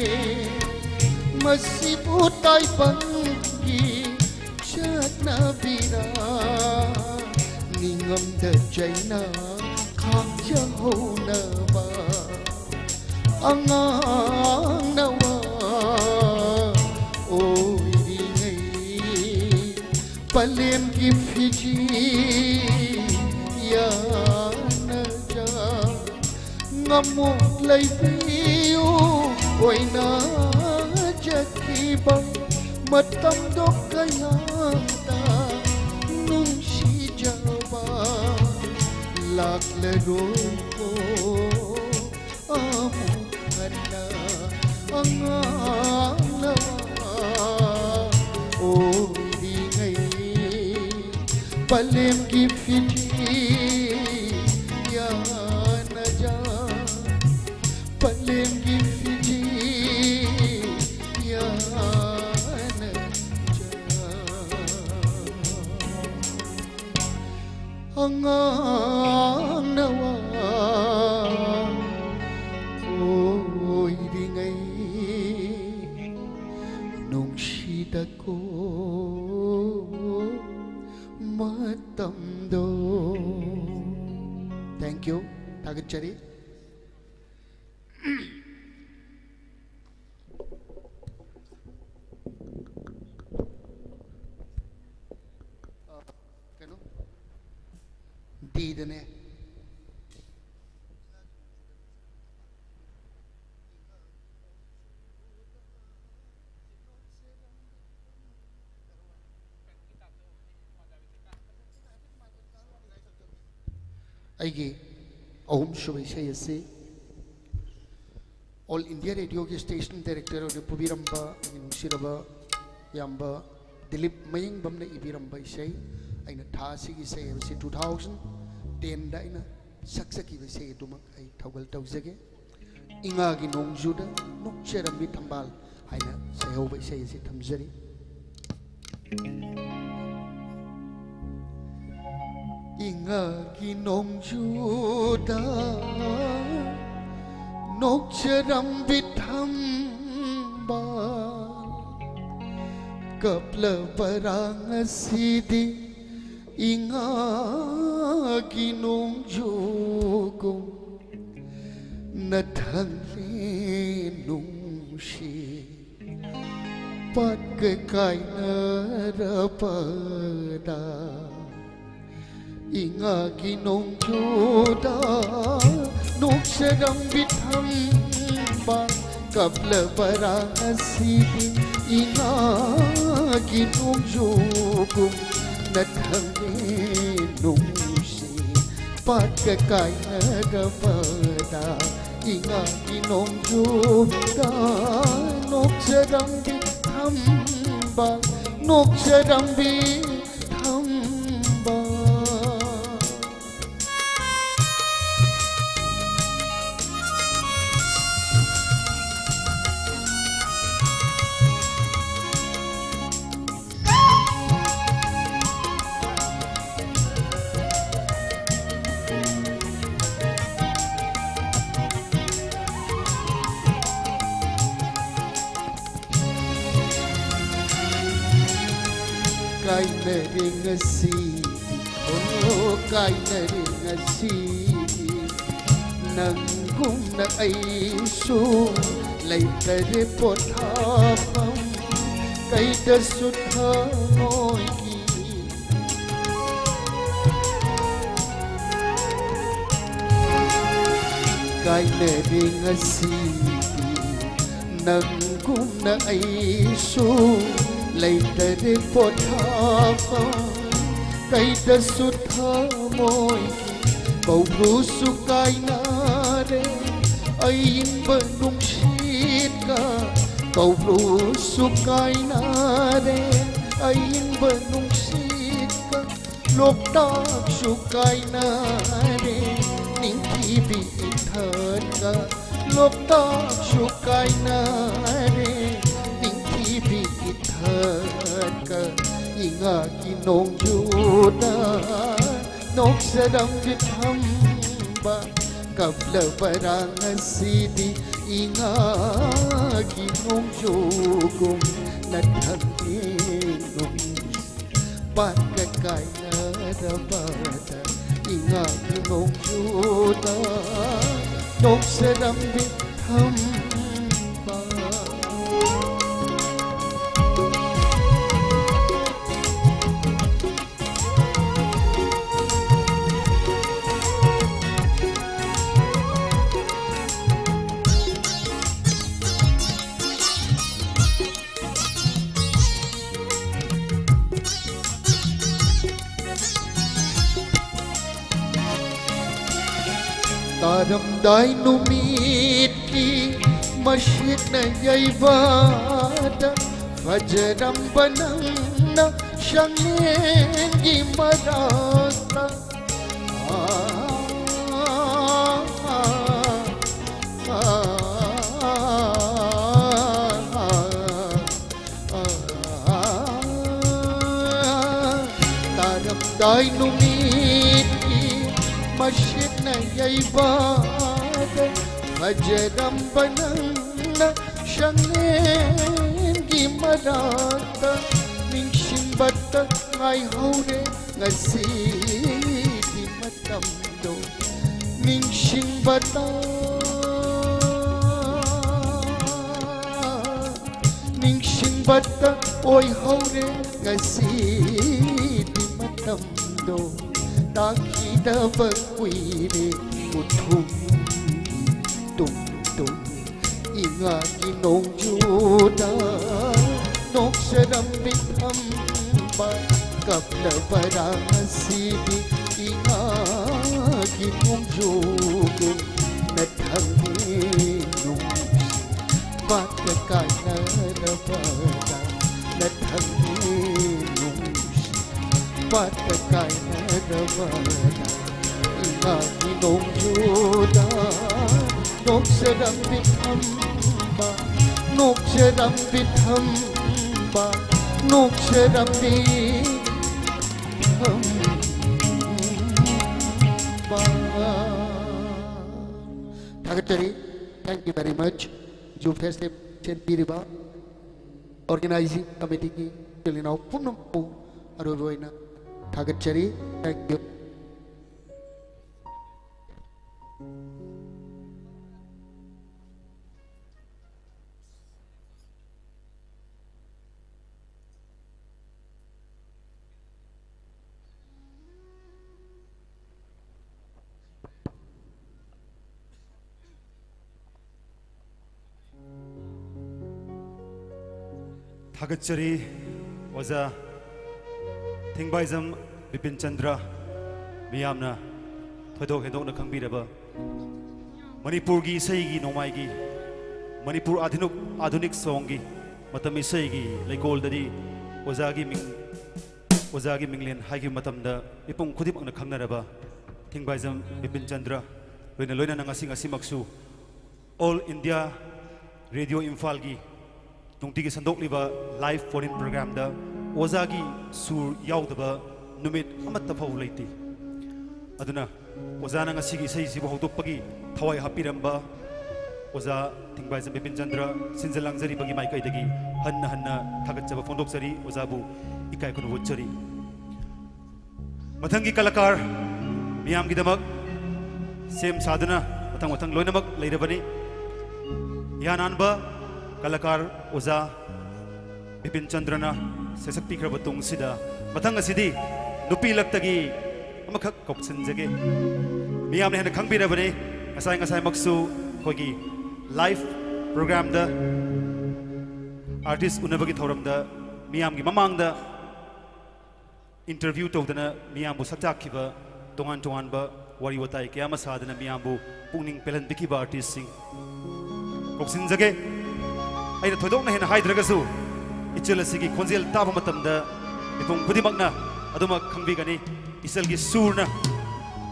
Masibutay panggi Chat na bira Ningam da jay na Kang jaho na ba angang nawa oi ngai palem ki phiji ya na ja ngamu lai piu oi na jaki bang matam dok kaya ta nung si jawa lak le roi ko amu kana angang nawa oi di ngai palem ki phiji ya na ja palem ki phiji ya na ja angang nawa oi di ngai nung shida ko matam do. Thank you. Tagachari. Kano? Didane. ꯑꯩꯒꯤ ꯑꯍꯨꯝ ꯁꯨꯕ ꯏꯁꯩ ꯑꯁꯤ all India ꯔꯦꯗꯤꯑꯣꯒꯤ station director ꯑꯣꯏꯅ ꯄꯨꯕꯤꯔꯝꯕ ꯑꯩꯒꯤ ꯅꯨꯡꯁꯤꯔꯕ ꯏꯌꯥꯝꯕ ꯗꯤꯂꯤꯞ ꯃꯌꯦꯡꯕꯝꯅ ꯏꯕꯤꯔꯝꯕ ꯏꯁꯩ ꯑꯩꯅ ꯊꯥ ꯑꯁꯤꯒꯤ ꯏꯁꯩ ꯍꯥꯏꯕꯁꯤ 2010ꯗ ꯑꯩꯅ ꯁꯛꯆꯈꯤꯕ ꯏꯁꯩ ꯑꯗꯨꯃꯛ ꯑꯩ ꯊꯧꯒꯜ ꯇꯧꯖꯒꯦ ꯏꯉꯥꯒꯤ ꯅꯣꯡꯖꯨꯗ ꯅꯣꯛꯆꯔꯝꯃꯤ ꯊꯝꯕꯥꯜ ꯍꯥꯏꯅ ꯁꯩꯍꯧꯕ ꯏꯁꯩ ꯑꯁꯤ ꯊꯝꯖꯔꯤ ingagi nongjuda nokcharam bithamba kapla parang sidi ingagi nongjugum nathangli nungshi pat kai narapada ingagi nongjuda noksaram bithamba kapla parasidi ingagi nongjugum nathangli nungsi patkai narapada ingagi nongjuda noksaram bithamba noksaram bithamba kai na ring si oh kai na ring si nang gum na ai su lai tare pothapam kai da sutha noi ki kai na ring si nang gum na ai su lai tare pothapa kai da sutha moi bau ru su kai na re ai ba nung shit ka bau ru su kai na re ai ba nung shit ka lok ta su kai na re ning ki bi thar ka lok ta su kai na re bi thaka ingagi nongjuda noksaram bithamba kapla parasidi ingagi nongjugum nathangli nungsi patkai narabada ingagi nongjuda noksaram थम्बा तारमदाय नुमीटकी machine यैवादा फजरम बनंगना शंगेंगी मराता तारमदाय नुमीटकी मशीन यैवादा फजरम बनंगना शंगेंगी मराता निंशिंबता ngai hore ngasidi matamdo ningshingbata ningshingbata oi hore ngasidi matamdo takidaba kuire uthum tum tum inga kinongjuda nokseram bitham ba kapla varasidi inga kinongjuda nathangi nung batakana rabada nathangi nung batakana rabada inga kinongjuda nokseram bitham ba nokseram bitham ba nokseram bitham ba. Secretary, thank you very much. You Festival Piriba Organizing Committee ki Chilina Punam Aruina. Secretary, thank you. थागतचरी ओजा थिंगबाइजम बिपिन चंद्र मियामना थोदोक हेदोकना खंगबिरबा मणिपुर की इसैगी नोमाइगी मणिपुर आधुनिक song मतम इसैगी लेकोलददी ओजागी मिंगलेन हाइगी मतमदा इपुंग खुदिमकना खंगनरबा थिंगबाइजम Bipin Chandra लोइना लोइना नंगासी ngasi maksu all India radio Imphal की नुंगतिगी संदोकलिबा live phone in programme दा ओजागी सुर याउदबा नुमित अमत्ता फाउ लेति अदुना ओजाना ngasiगी sei sibu hawtokpagi thawai hapiramba ओजा थिंगबाइजम बिपिन चंद्र सिंजलांगजरी बगी माइकाइदगी हन्ना हन्ना थागतजबा फोंदोकजरी ओजाबु इकाय कुनु वचरी मथंगी कलाकार मियामगिदमक सेम साधना मथंग मथंग लोइनमक लेरबनी यानानबा कलाकार ओजा बिपिन चंद्रना सेसक्ति खरब तुंगसिदा मथंग असिदी नुपी लक्तगी अमखक कोक्सनजगे मियामने हन खंगबिरबने ngасai ngасai maksu खोगी लाइव प्रोग्राम दा आर्टिस्ट उनबगी थौरम दा मियामगी ममांग दा इंटरव्यू तौदना मियामबु सचाखिबा तोंगान तोंगानबा वारी वताई क्या मसादना मियामबु पुंगनिंग पेलन बिकिबा आर्टिस्ट सिंग कोक्सिनजगे अइना थोदोकना हेना हाइद्रगसु इचलसिगी खोंजेल ताबा मतमदा इपुंग खुदिमकना अदुमा खंगबिगनी इसलगी सूरना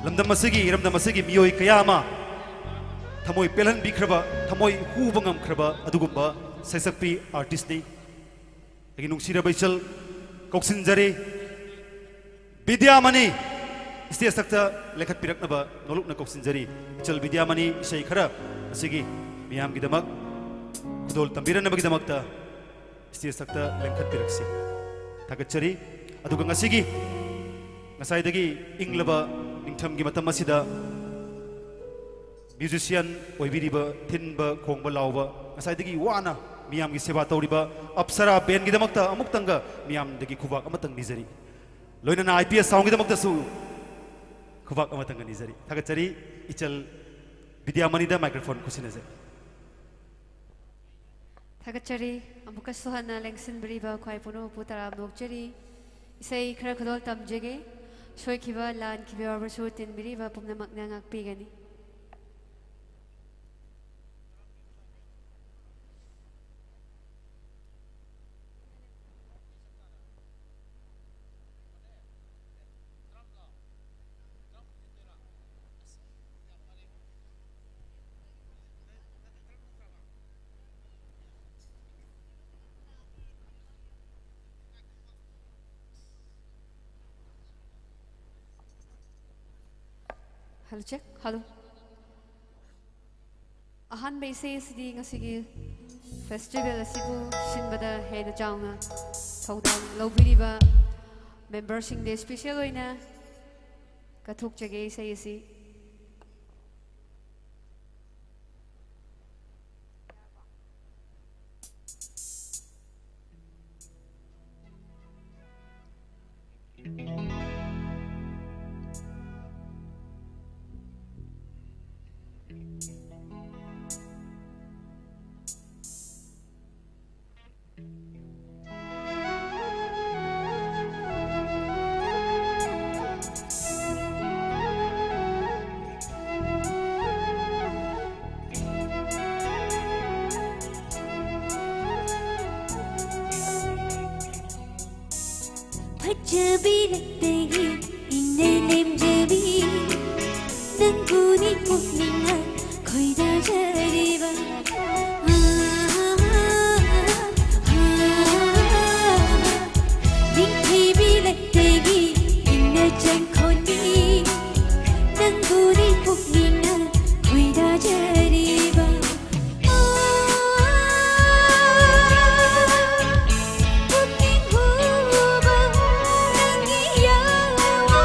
लमदमसिगी हिरमदमसिगी मियोय कयामा थमोय पेलन बिख्रबा थमोय हुबंगम खरबा अदुगुम्बा सैसक्पी आर्टिस्ट नि अगी नुंगसिरा बैचल कोक्सिनजरी विद्यामणि स्टेज तक लेखत पिरकनबा नोलुकना कोक्सिनजरी इचल विद्यामणि इसै खरा असिगी मियामगिदमक खुदोल तंबिरनबगिदमकता स्टेज तक लेखत पिरक्सी थागतचरी अदुगा ngasiगी ngsaidagi inglaba ningthamgi matam asida musician oibiriba thinba khongba lawba asaidagi wana miyam gi seba tawriba apsara band gi damakta amuktanga miyam dagi khubak amatang nizari loina na IPS sound gi damakta su khubak amatang nizari thagachari ichal vidyamani da microphone kusinase thagachari amuka sohana lengsin briba khwai puno putara nokchari isai khara khodol tamjege soikiba lan kiba arbasu tin briba pumna makna ngak pigani Hello check. Hello. Ahan base sidi ngasigi festival asibu sinbada hena chauna thawdang lobiriba members sing de special oina kathuk jage sai asi Jabi lattegi innelem jabi nanguni pukninga khoida jariba Dinghibi lattegi inna jankhoni nanguni pukninga khoida jariba Pukning huba nangi yawa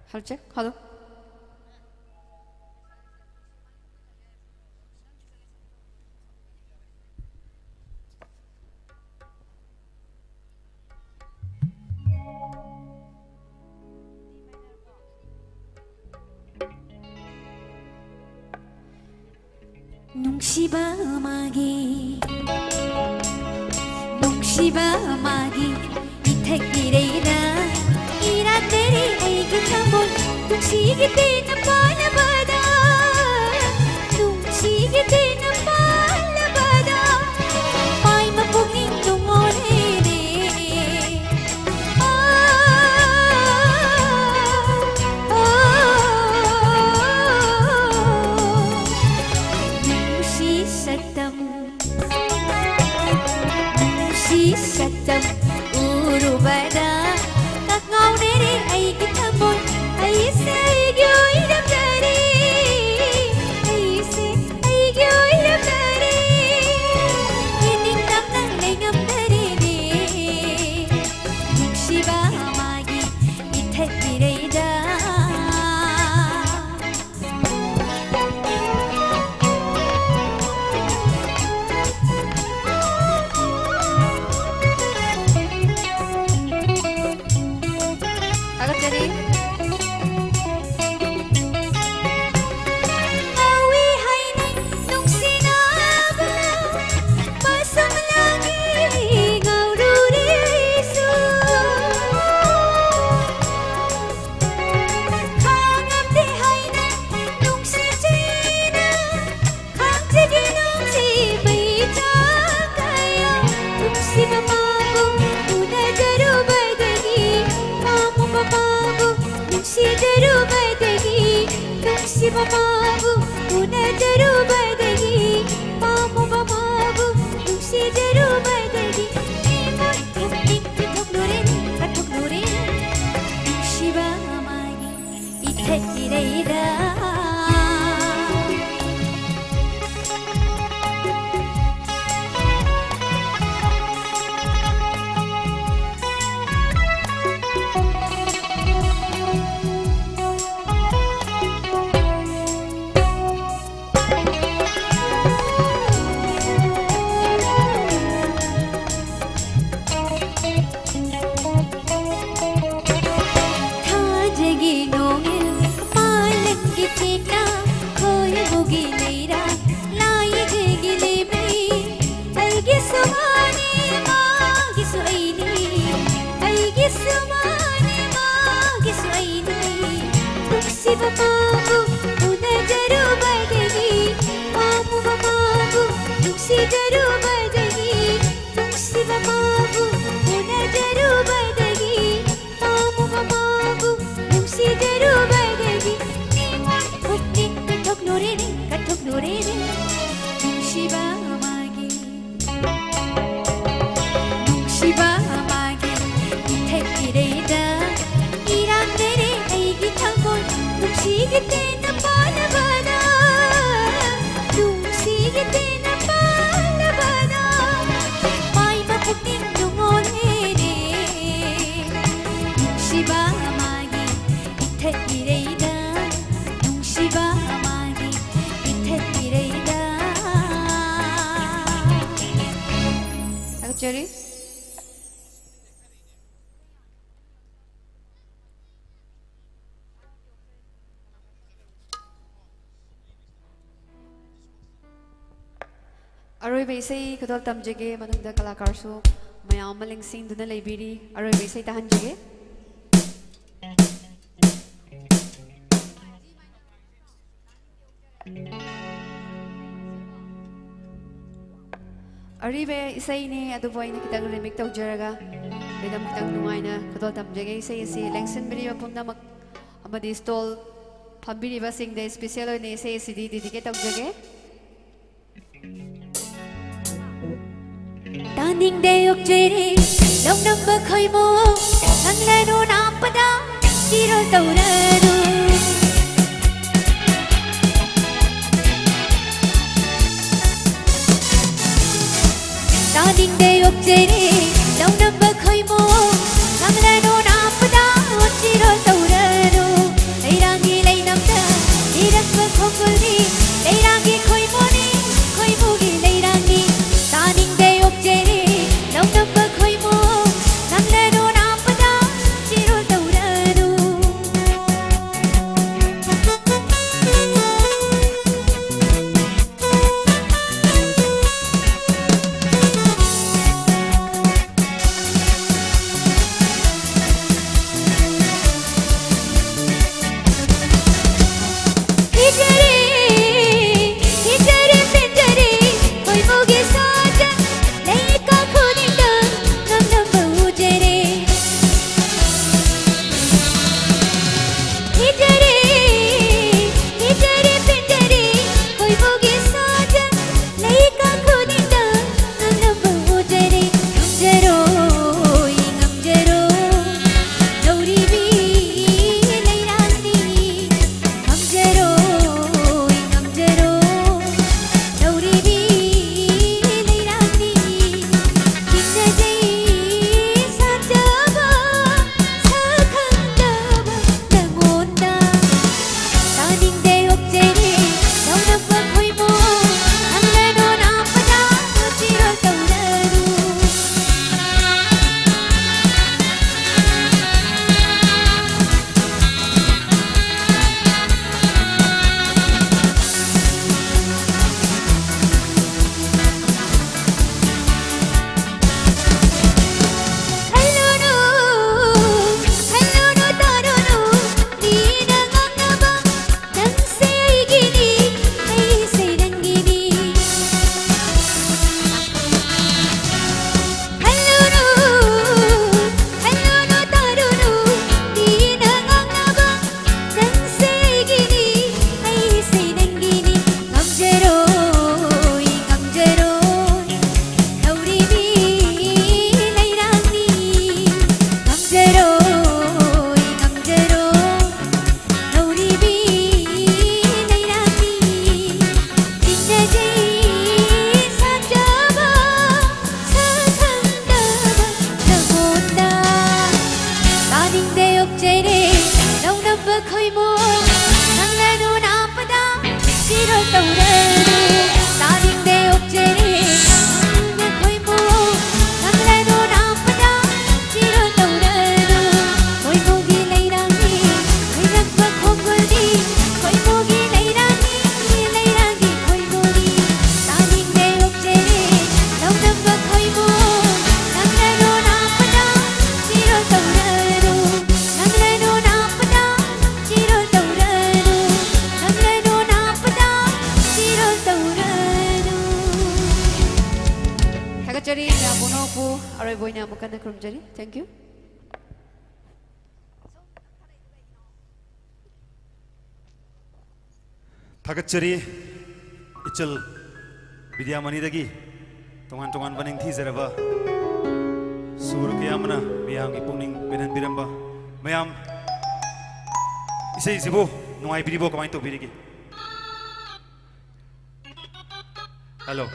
Hello check. Hello. Nungsiba magi ithakireda iratere aigi thamon nungsigite napalabada nungsigite napalabada pai mapugning tungorere Satam urubada kakau nere ai kitamon ai se gyoiram dare ai gyoiram dare ining nam nang lengam dare ne shiba magi ithakireda Bababu, una jaru badagi, pamu bababu, nusi jaru badagi, imon kutik kutuk nurin, shiba magi, ithakireda. Jerry? Aroy Baisei, Kadol Tamjage, Manunda Kalakarso, Mayamaling Sing Duna Libiri, Aroy Baisei Tahanjage. Aribe isay ni aduboy ni kitang remake tau jaraga bedam kitang nungay na kadol tamjage isay si lengsen biri ba pumna mag amadi stall pambiri ba sing de special ni isay si di didike tau jage Taning de ok jere long number khoi mo nang le no na pada chiro tau ra no Taning de ok jere long number khoi mo nang le no na pada chiro tau ra no ꯊꯥꯒꯠꯆꯔꯤ ꯃꯌꯥꯝ ꯄꯨꯝꯅꯃꯛꯄꯨ ꯑꯔꯣꯏꯕ ꯑꯣꯏꯅ ꯑꯃꯨꯛ ꯀꯟꯅ ꯈꯨꯔꯨꯝꯖꯔꯤ thank you ꯊꯥꯒꯠꯆꯔꯤ ꯏꯆꯜ ꯕꯤꯗ꯭ꯌꯥꯃꯅꯤꯗꯒꯤ ꯇꯣꯉꯥꯟ ꯇꯣꯉꯥꯟꯕ ꯅꯤꯡꯊꯤꯖꯔꯕ ꯁꯨꯔ ꯀꯌꯥ ꯑꯃꯅ ꯃꯤꯌꯥꯝꯒꯤ ꯄꯨꯛꯅꯤꯡ ꯄꯦꯟꯍꯟꯕꯤꯔꯝꯕ ꯃꯌꯥꯝ ꯏꯁꯩꯁꯤꯕꯨ ꯅꯨꯡꯉꯥꯏꯕꯤꯔꯤꯕꯣ ꯀꯃꯥꯏꯅ ꯇꯧꯕꯤꯔꯤꯒꯦ ꯍꯜꯂꯣ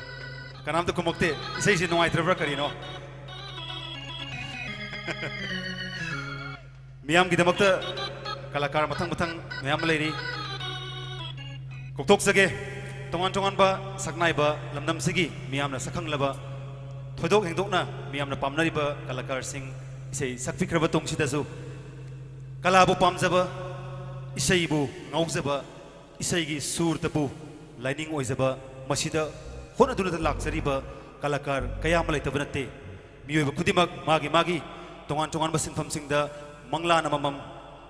ꯀꯅꯥꯝꯇ ꯈꯨꯝꯃꯛꯇꯦ ꯏꯁꯩꯁꯤ ꯅꯨꯡꯉꯥꯏꯇ꯭ꯔꯕ꯭ꯔꯥ ꯀꯔꯤꯅꯣ ꯃꯤꯌꯥꯝꯒꯤꯗꯃꯛꯇ ꯀꯂꯥꯀꯥꯔ ꯃꯊꯪ ꯃꯊꯪ ꯃꯌꯥꯝ ꯑꯃ ꯂꯩꯔꯤ ꯀꯧꯊꯣꯛꯆꯒꯦ ꯇꯣꯉꯥꯟ ꯇꯣꯉꯥꯟꯕ ꯁꯛꯅꯥꯏꯕ ꯂꯝꯗꯝꯁꯤꯒꯤ ꯃꯤꯌꯥꯝꯅ ꯁꯛꯈꯪꯂꯕ ꯊꯣꯏꯗꯣꯛ ꯍꯦꯟꯗꯣꯛꯅ ꯃꯤꯌꯥꯝꯅ ꯄꯥꯝꯅꯔꯤꯕ ꯀꯂꯥꯀꯥꯔꯁꯤꯡ ꯏꯁꯩ ꯁꯛꯄꯤꯈ꯭ꯔꯕ ꯇꯨꯡꯁꯤꯗꯁꯨ ꯀꯂꯥꯕꯨ ꯄꯥꯝꯖꯕ ꯏꯁꯩꯕꯨ ꯉꯥꯎꯖꯕ ꯏꯁꯩꯒꯤ ꯁꯨꯔꯇꯕꯨ ꯂꯥꯏꯅꯤꯡ ꯑꯣꯏꯖꯕ ꯃꯁꯤꯗ ꯍꯣꯠꯅꯗꯨꯅ ꯂꯥꯛꯆꯔꯤꯕ ꯀꯂꯥꯀꯥꯔ ꯀꯌꯥ ꯑꯃ ꯂꯩꯇꯕ ꯅꯠꯇꯦ ꯃꯤꯑꯣꯏꯕ ꯈꯨꯗꯤꯡꯃꯛ ꯃꯥꯒꯤ ꯇꯣꯉꯥꯟ ꯇꯣꯉꯥꯟꯕ ꯁꯤꯟꯐꯝꯁꯤꯡꯗ ꯃꯪꯂꯥꯟ ꯑꯃꯃꯝ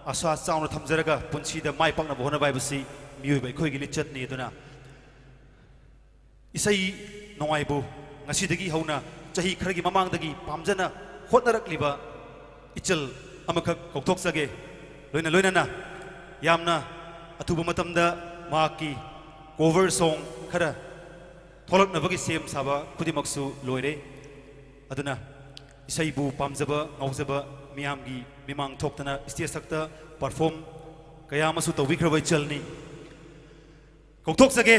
ꯑꯁꯥ ꯆꯥꯎꯅ ꯊꯝꯖꯔꯒ ꯄꯨꯟꯁꯤꯗ ꯃꯥꯏ ꯄꯥꯛꯅꯕ ꯍꯣꯠꯅꯕ ꯍꯥꯏꯕꯁꯤ 미우의 거기 리처트니 도나 이사이 농아이부 ngasiꯗꯒꯤ ꯍꯧꯅ ꯆꯍꯤ ꯈꯔꯒꯤ ꯃꯃꯥꯡꯗꯒꯤ ꯄꯥꯝꯖꯅ ꯍꯣꯠꯅꯔꯛꯂꯤꯕ 이철 ꯑꯃꯈꯛ ꯀꯧꯊꯣꯛꯆꯒꯦ ꯂꯣꯏꯅꯅ ꯌꯥꯝꯅ ꯑꯊꯨꯕ ꯃꯇꯝꯗ ꯃꯍꯥꯛꯀꯤ ꯀꯣꯚꯔ ꯁꯣꯡ ꯈꯔ ꯊꯣꯛꯂꯛꯅꯕꯒꯤ ꯁꯦꯝ ꯁꯥꯕ ꯈꯨꯗꯤꯡꯃꯛꯁꯨ ꯂꯣꯏꯔꯦ ꯑꯗꯨꯅ ꯏꯁꯩꯕꯨ ꯄꯥꯝꯖꯕ ꯉꯥꯎꯖꯕ ꯃꯤꯌꯥꯝꯒꯤ ꯃꯤꯃꯥꯡ ꯊꯣꯛꯇꯅ ꯁ꯭ꯇꯦꯖꯇ ꯄꯔꯐꯣꯔꯝ ꯀꯌꯥ ꯑꯃꯁꯨ ꯇꯧꯕꯤꯈ꯭ꯔꯕ 이철ꯅꯤ ꯀꯧꯊꯣꯛꯆꯒꯦ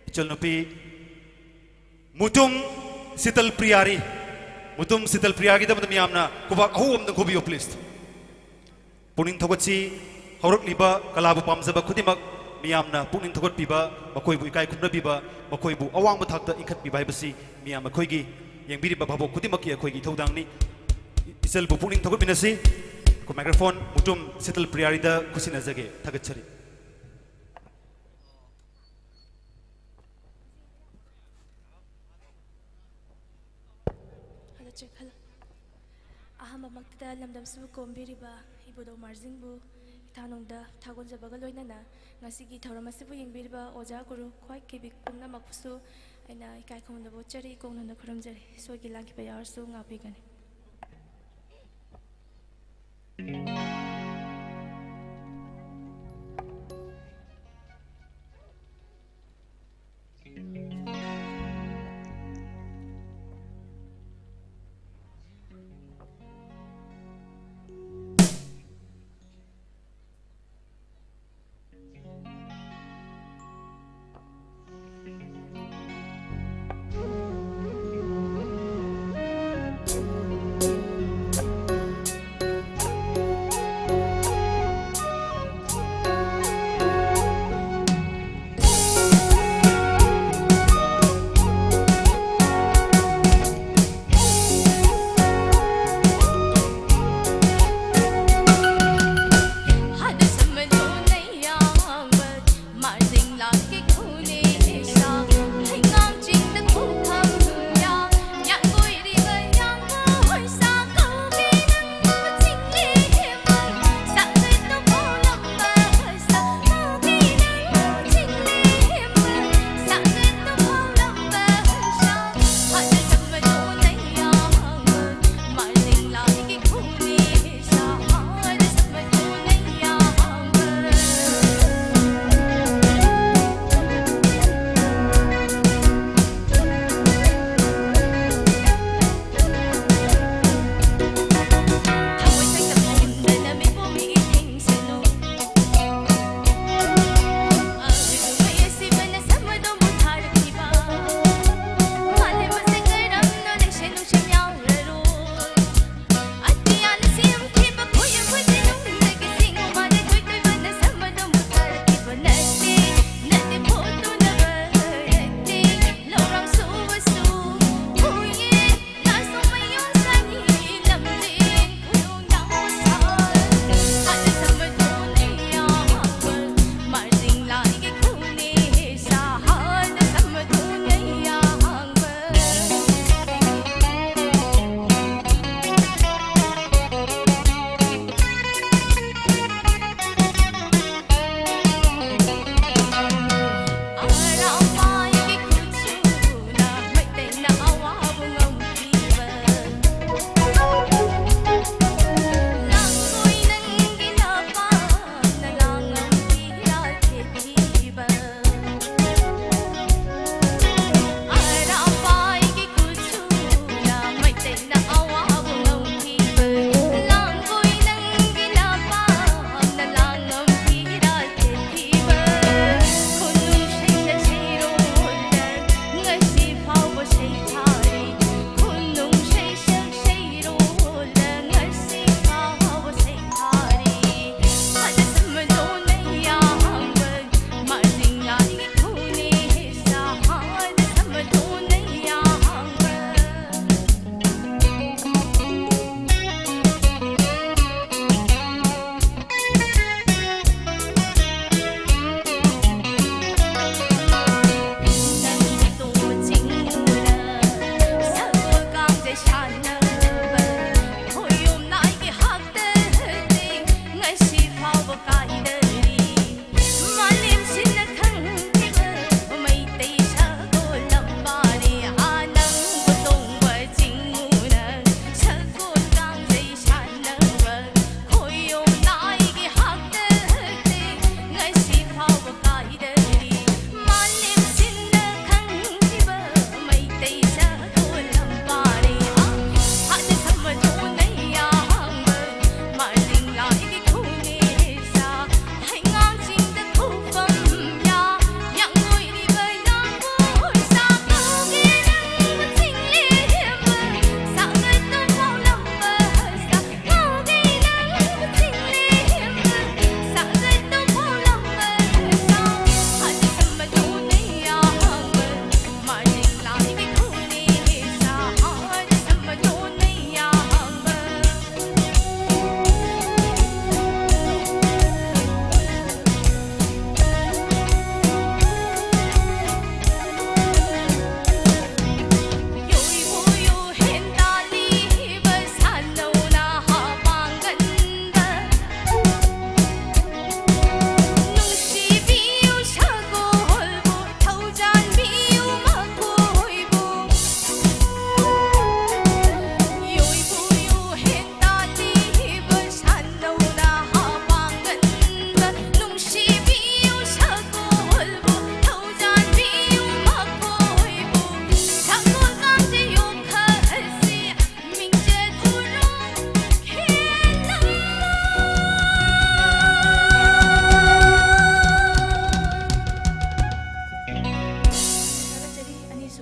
이철 ꯅꯨꯄꯤ 무tum sital priyariꯒꯤꯗꯃꯛꯇ ꯃꯤꯌꯥꯝꯅ ꯈꯨꯕꯥꯛ ꯑꯍꯨꯝꯗꯪ ꯈꯨꯕꯤꯌꯨ ꯄ꯭ꯂꯤꯖ ꯄꯨꯛꯅꯤꯡ ꯊꯧꯒꯠꯁꯤ ꯍꯧꯔꯛꯂꯤꯕ ꯀꯂꯥꯕꯨ ꯄꯥꯝꯖꯕ ꯈꯨꯗꯤꯡꯃꯛ ꯃꯤꯌꯥꯝꯅ ꯄꯨꯛꯅꯤꯡ ꯊꯧꯒꯠꯄꯤꯕ ꯃꯈꯣꯏꯕꯨ ꯏꯀꯥꯏ ꯈꯨꯝꯅꯕꯤꯕ ꯃꯈꯣꯏꯕꯨ ꯑꯋꯥꯡꯕ ꯊꯥꯛꯇ ꯏꯟꯈꯠꯄꯤꯕ ꯍꯥꯏꯕꯁꯤ ꯃꯤꯌꯥꯝ ꯑꯩꯈꯣꯏꯒꯤ ꯌꯦꯡꯕꯤꯔꯤꯕ ꯚꯥꯕꯣꯛ ꯈꯨꯗꯤꯡꯃꯛꯀꯤ ꯑꯩꯈꯣꯏꯒꯤ ꯊꯧꯗꯥꯡꯅꯤ 이철ꯕꯨ ꯄꯨꯛꯅꯤꯡ ꯊꯧꯒꯠꯃꯤꯟꯅꯁꯤ ꯃꯥꯏꯀ꯭ꯔꯣꯐꯣꯟ 무tum sital priyariꯗ ꯈꯨꯠꯁꯤꯟꯅꯖꯒꯦ ꯊꯥꯒꯠꯆꯔꯤ ꯑꯍꯥꯟꯕꯃꯛꯇꯗ ꯂꯝꯗꯝꯁꯤꯕꯨ ꯀꯣꯝꯕꯤꯔꯤꯕ ꯏꯕꯨꯙꯧ ꯃꯥꯔꯖꯤꯡꯕꯨ ꯏꯊꯥꯅꯨꯡꯗ ꯊꯥꯒꯣꯟꯖꯕꯒ ꯂꯣꯏꯅꯅ ꯉꯁꯤꯒꯤ ꯊꯧꯔꯝ ꯑꯁꯤꯕꯨ ꯌꯦꯡꯕꯤꯔꯤꯕ ꯑꯣꯖꯥ ꯒꯨꯔꯨ ꯈ꯭ꯋꯥꯏ ꯄꯨꯝꯅꯃꯛꯄꯨꯁꯨ ꯑꯩꯅ ꯏꯀꯥꯏ ꯈꯨꯝꯅꯕ ꯎꯠꯆꯔꯤ ꯏꯀꯣꯛꯅꯅ ꯈꯨꯔꯨꯝꯖꯔꯤ ꯁꯣꯏꯒꯤ ꯂꯥꯡꯈꯤꯕ ꯌꯥꯎꯔꯁꯨ ꯉꯥꯛꯄꯤꯒꯅꯤ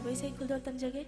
ꯐꯖꯕ ꯏꯁꯩ ꯈꯨꯗꯣꯜ ꯇꯝꯖꯒꯦ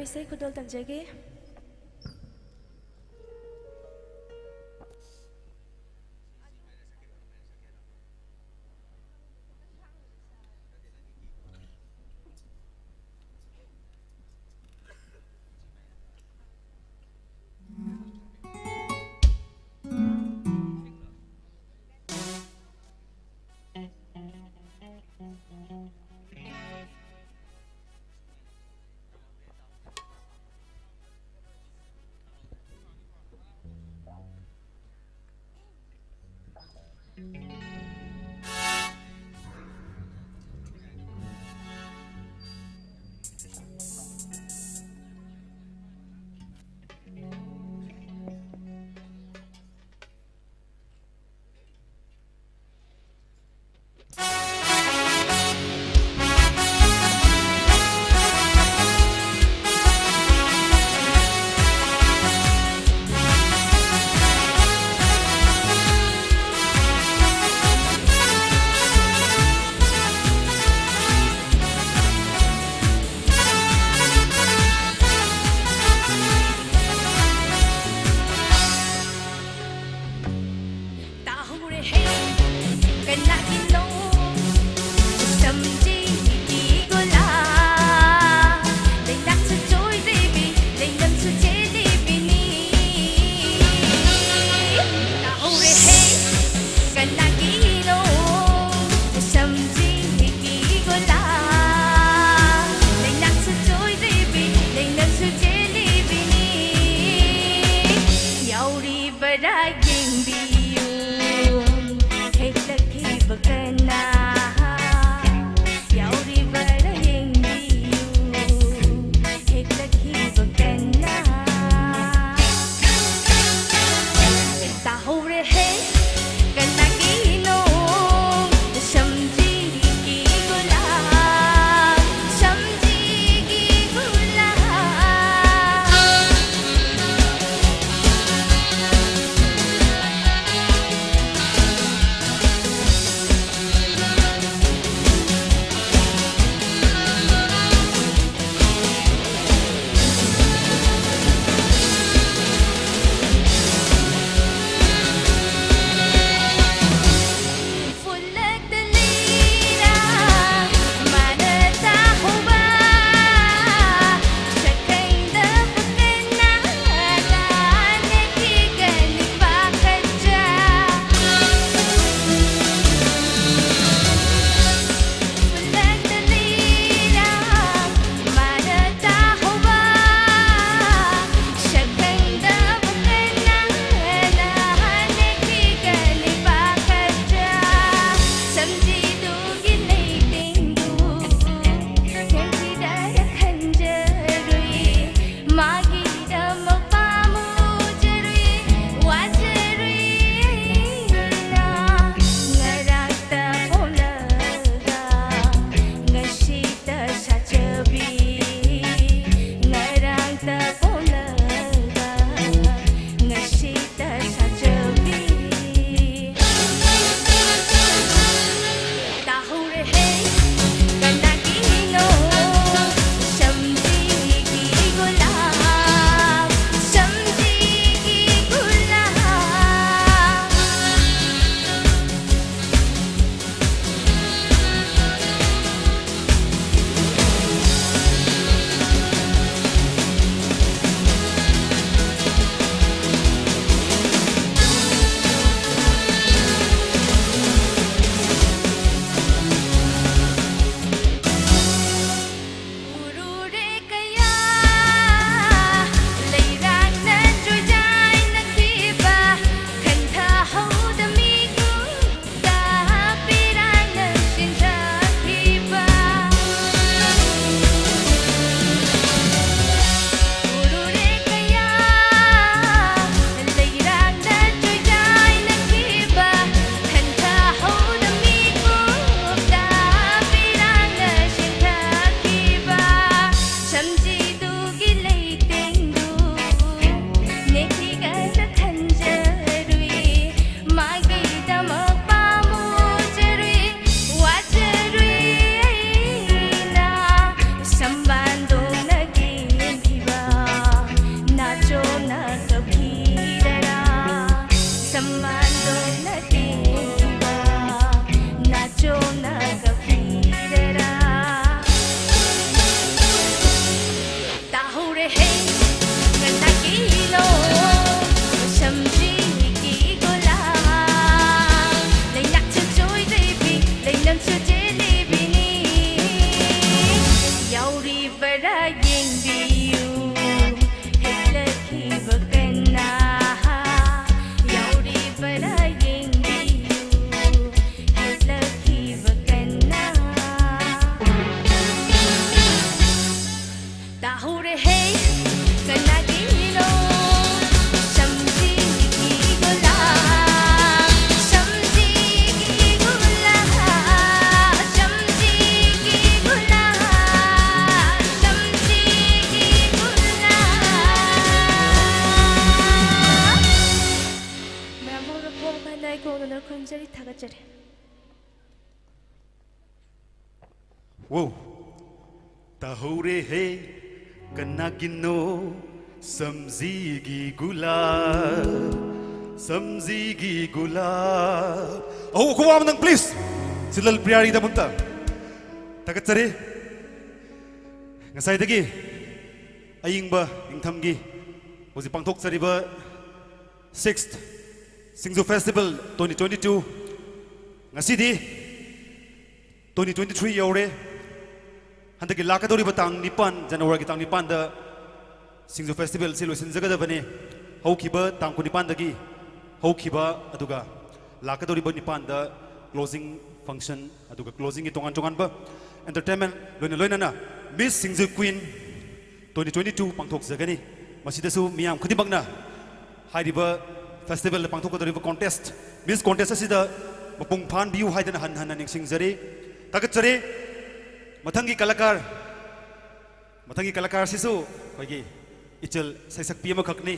ꯏꯁꯩ ꯈꯨꯗꯣꯜ ꯇꯝꯖꯒꯦ ताहुरे हे गन्ना किलो समझी की गोला लेना चोई देवी लेना चेले बिनी याउरी बड़ा येंबियू हेला की बकन्ना याउरी बड़ा येंबियू हेला की बकन्ना ताहुरे हे गन्ना किलो समझी की गोला समझी की गोला समझी की गोला समझी की गोला मैं मोर को खाना को न खुंजरी थागचरे Wow. Tahure he kanagino samzigi gula samzigi gula. Oh, kuwa nang please. Silal priyari da munta. Tagat sari. Ngasay dagi. Aying ba ingthamgi. Ozi pangthok sari ba 6th Singju Festival 2022. Ngasidi 2023 yaure. Handaki lakadori batang nipan January tang nipan da Singju Festival si loisin jaga da bane haukiba tang ku nipan dagi haukiba aduga lakadori ba nipan da closing function aduga closing I tongan ba entertainment loina na Miss Singju Queen 2022 pangthok jagani masida su miyam khudibakna hairiba festival da pangthok dori ba contest Miss contest asida mapung phan biu haidana han ningsing jari tagat Matangi kalakar sisu koigi ichal saisak piyama khakni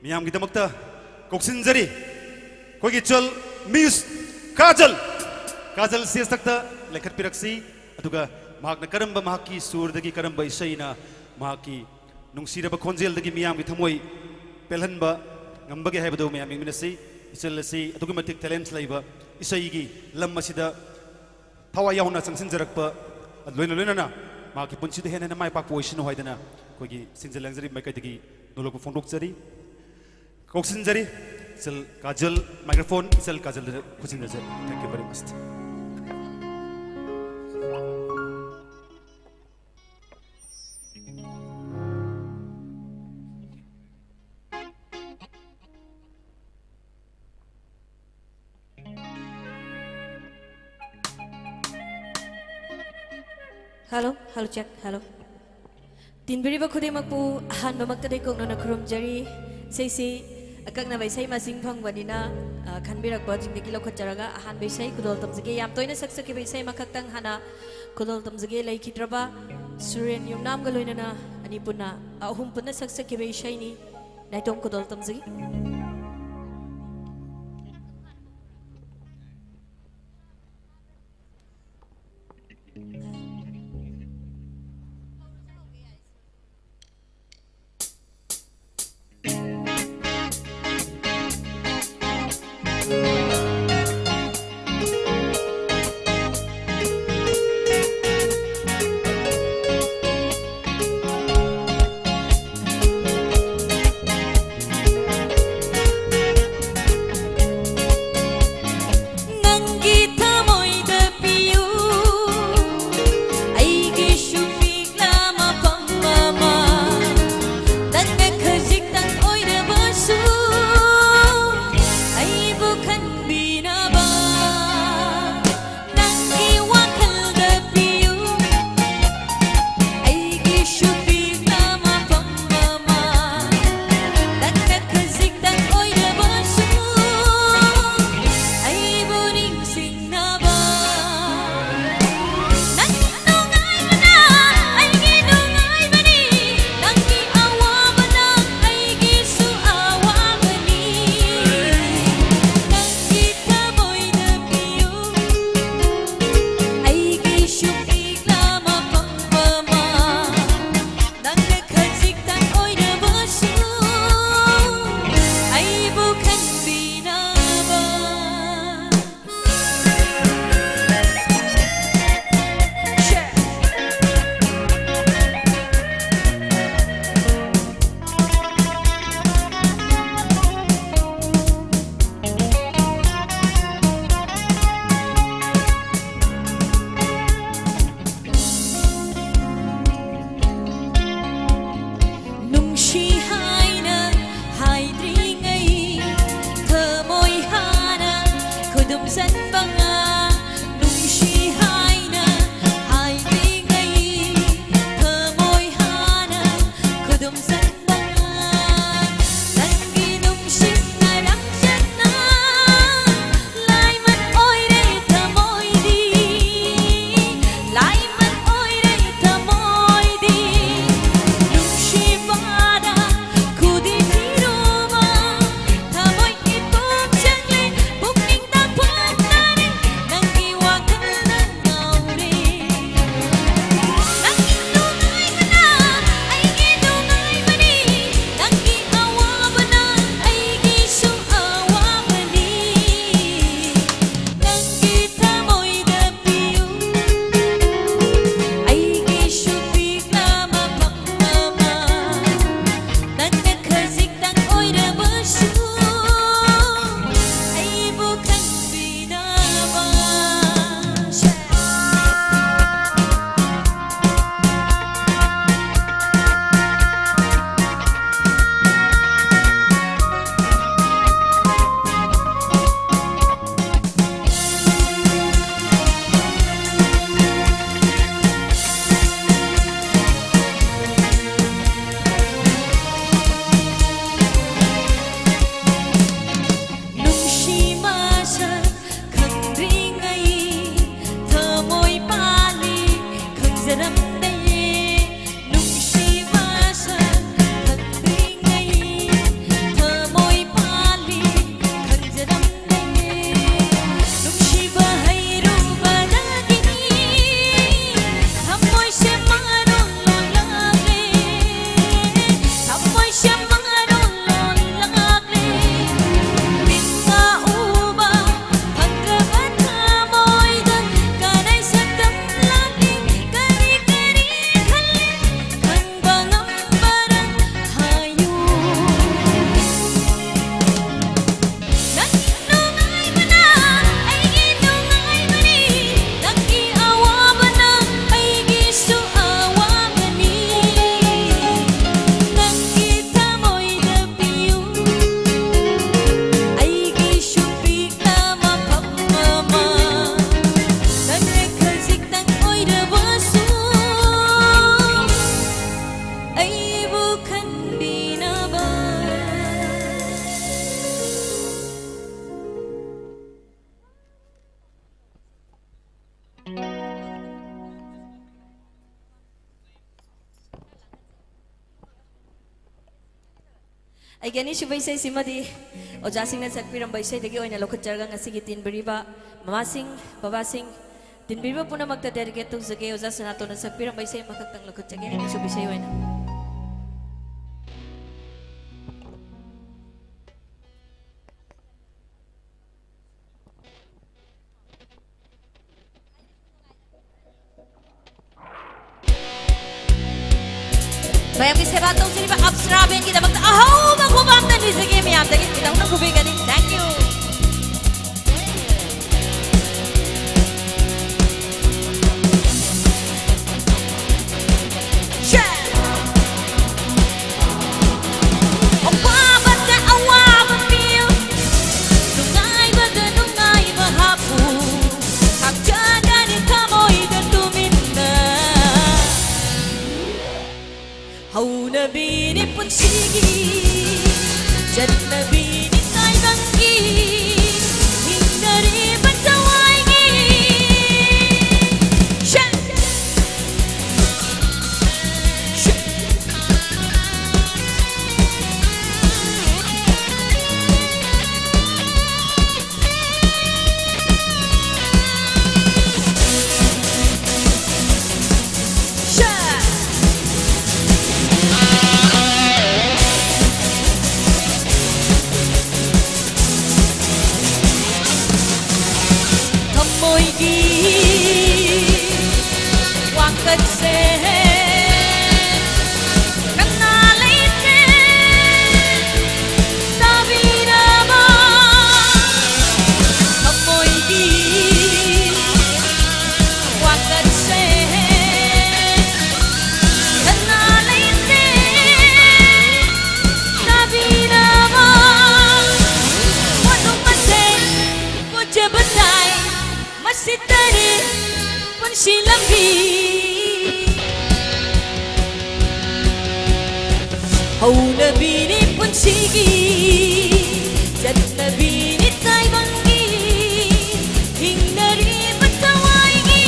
miyam gi damakta koksin jari koigi ichal Miss Kajal sis takta lekhat piraksi aduga mahakna karamba mahaki sur dagi karamba isaina mahaki nungsiraba khonjel dagi miyam gi thamoi pelhanba ngambagi haibado miyam minasi ichal si aduga matik talent laiba isai gi lam masida thawa yauna changsin jarakpa loina na maki punchi de hena mai pak position hoidana kogi sinjal langzari mai kaitagi nolok phone jari koksin jari sel kajal microphone sel kajal kusin jari thank you very much Hello, check, hello. Tinbiri ba khudi makpu han mamakta dei kokna na khrum jari sei akak na bai sei masing phang banina khanbirak ba jing deki lokhat jaraga han bai sei kudol tamjige yam toina saksaki bai sei makak tang hana kudol tamjige lai khitraba suren yumnam ga loina na ani punna ahum punna saksaki bai sei ni naitom kudol tamjige ꯑꯩꯕꯨ ꯈꯟꯕꯤꯅꯕ ꯑꯩꯒꯤ ꯑꯅꯤꯁꯨꯕ ꯏꯁꯩꯁꯤꯃꯗꯤ ꯑꯣꯖꯥꯁꯤꯡꯅ ꯁꯛꯄꯤꯔꯝꯕ ꯏꯁꯩꯗꯒꯤ ꯑꯣꯏꯅ ꯂꯧꯈꯠꯆꯔꯒ ꯉꯁꯤꯒꯤ ꯇꯤꯟꯕꯤꯔꯤꯕ ꯃꯃꯥꯁꯤꯡ ꯕꯕꯥꯁꯤꯡ ꯇꯤꯟꯕꯤꯔꯤꯕ ꯄꯨꯝꯅꯃꯛꯇ dedicate ꯇꯧꯖꯒꯦ ꯑꯣꯖꯥ ꯁꯅꯥꯇꯣꯟꯅ ꯁꯛꯄꯤꯔꯝꯕ ꯏꯁꯩ ꯑꯃꯈꯛꯇꯪ ꯂꯧꯈꯠꯆꯒꯦ ꯑꯅꯤꯁꯨꯕ ꯏꯁꯩ ꯑꯣꯏꯅ ꯃꯌꯥꯝꯒꯤ ꯁꯦꯕꯥ ꯇꯧꯖꯔꯤꯕ ꯑꯞꯁꯔꯥ ꯕꯦꯟꯒꯤꯗꯃꯛꯇ ꯑꯍꯧꯕ ꯈꯨꯕ ꯑꯝꯇ ꯅꯤꯖꯒꯦ ꯃꯌꯥꯝꯗꯒꯤ ꯈꯤꯇꯪꯅ ꯈꯨꯕꯤꯒꯅꯤ ꯊꯦꯡꯛ ꯌꯨ ꯑꯋꯥꯕꯗ ꯑꯋꯥꯕ ꯄꯤꯌꯨ ꯅꯨꯡꯉꯥꯏꯕꯗ ꯅꯨꯡꯉꯥꯏꯕ ꯍꯥꯞꯄꯨ ꯍꯛꯆꯥꯡꯒꯅꯤ ꯊꯃꯣꯏꯗ ꯇꯨꯃꯤꯟꯅ ꯍꯧꯅꯕꯤꯅꯤ ꯄꯨꯟꯁꯤꯒꯤ ꯆꯠꯅꯕꯤꯅꯤ ꯇꯥꯏꯕꯪꯒꯤ ꯍꯤꯡꯅꯔꯤꯕ ꯊꯋꯥꯏꯒꯤ ꯍꯧꯅꯕꯤꯅꯤ ꯄꯨꯟꯁꯤꯒꯤ ꯆꯠꯅꯕꯤꯅꯤ ꯇꯥꯏꯕꯪꯒꯤ ꯍꯤꯡꯅꯔꯤꯕ ꯊꯋꯥꯏꯒꯤ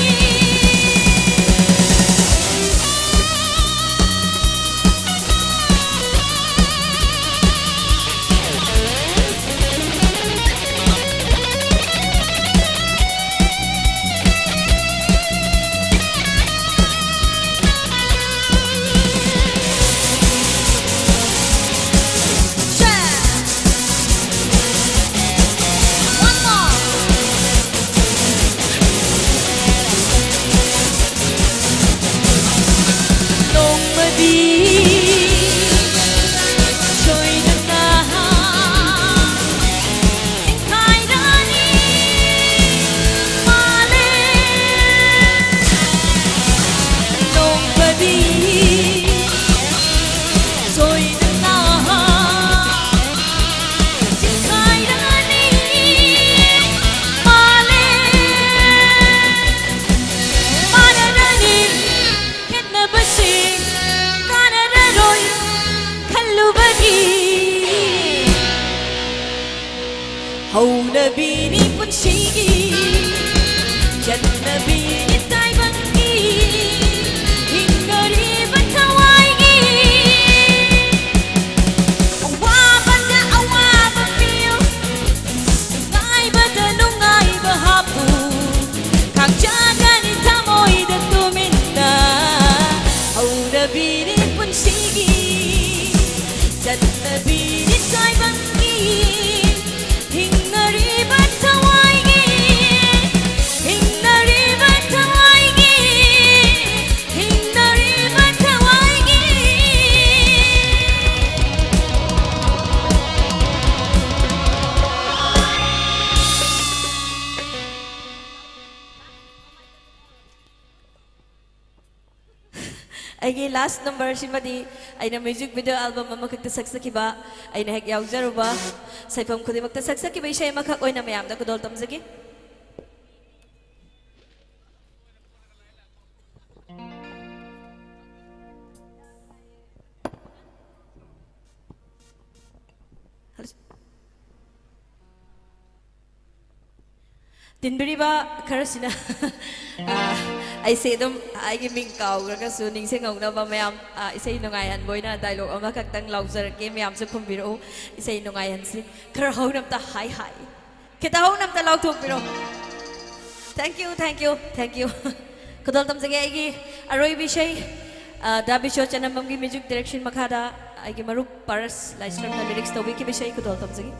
ꯍꯧꯅꯕꯤꯅꯤ ꯄꯨꯟꯁꯤꯒꯤ ꯆꯠꯅꯕꯤꯅꯤ ꯇꯥꯏꯕꯪꯒꯤ ꯍꯤꯡꯅꯔꯤꯕ ꯊꯋꯥꯏꯒꯤ ꯑꯋꯥꯕꯗ ꯑꯋꯥꯕ ꯄꯤꯌꯨ ꯅꯨꯡꯉꯥꯏꯕꯗ ꯅꯨꯡꯉꯥꯏꯕ ꯍꯥꯞꯄꯨ ꯈꯥꯡꯖꯒꯅꯤ ꯊꯃꯣꯏꯗ ꯇꯨꯃꯤꯟꯅ ꯍꯧꯅꯕꯤꯅꯤ ꯄꯨꯟꯁꯤꯒꯤ ꯆꯠꯅꯕꯤꯅꯤ ꯇꯥꯏꯕꯪꯒꯤ ꯍꯤꯡꯅꯔꯤꯕ ꯊꯋꯥꯏꯒꯤ ꯍꯤꯡꯅꯔꯤꯕ ꯊꯋꯥꯏꯒꯤ ꯍꯤꯡꯅꯔꯤꯕ ꯊꯋꯥꯏꯒꯤ ꯑꯩꯒꯤ ꯂꯥꯁ ꯅꯝꯕꯔꯁꯤꯃꯗꯤ ꯑꯩꯅ ꯃ꯭ꯌꯨꯖꯤꯛ ꯚꯤꯗꯤꯑꯣ ꯑꯦꯜꯕꯝ ꯑꯃꯈꯛꯇ ꯁꯛꯆꯈꯤꯕ ꯑꯩꯅ ꯍꯦꯛ ꯌꯥꯎꯖꯔꯨꯕ ꯁꯩꯐꯝ ꯈꯨꯗꯤꯡꯃꯛꯇ ꯁꯛꯆꯈꯤꯕ ꯏꯁꯩ ꯑꯃꯈꯛ ꯑꯣꯏꯅ ꯃꯌꯥꯝꯗ ꯈꯨꯗꯣꯜ ꯇꯝꯖꯒꯦ Tinbiriba karasina I say them I give me cow suning sing of Nova Mayam I say no I and boina dialogue on a cactang louser game yam so kumbiro I say no I and see Karahon of the high. Kitahon of the loud to biro. Thank you. Kudoltam Zagagi Arroy Bishay Dabi Shoch and Mamgi music direction Makada I give Maru Paras Lystra lyrics to Wiki Bishay Kudoltam Zagi.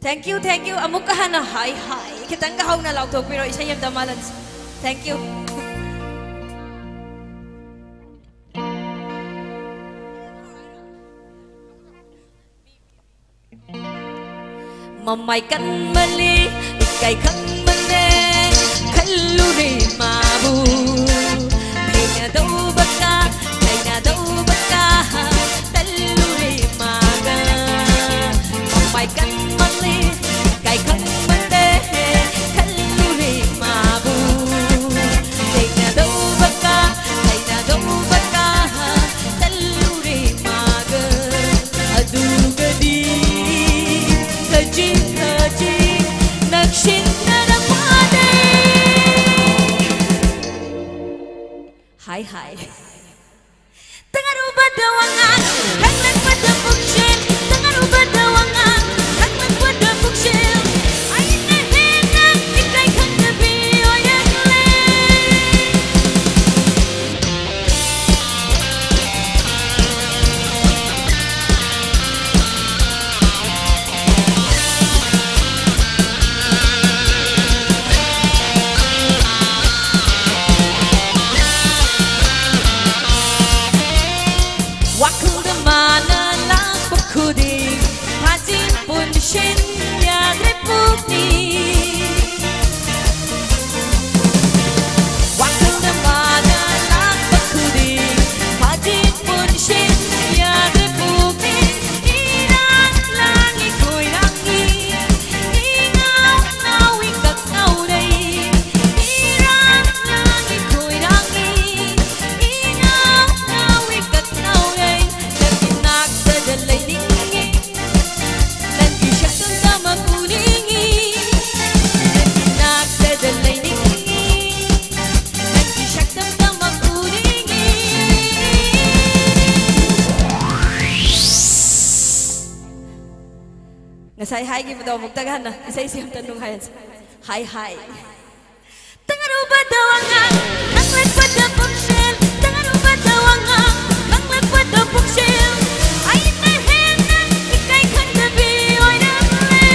Thank you. Amukahana hi. Kitanga how na lautog pero isa yung damalans. Thank you. Mamay kan mali, ikay kan mali, kaluri mabu. Kay na daw baka, taluri maga. Mamay kan Hi. Tengah rubah dawangan, kangen pada buksin. Tengah rubah dawangan, kangen pada buksin. Aina hengang, ikai kan tebi oyang le. Ngasay hi gitu daw mugtagan na isay siyang tanong hayan. Hi. Tengah rubah dawangan, nanglet pada buksil. Tengah rubah dawangan, nanglet pada buksil. Ain henang ikai kan tebi oyang le.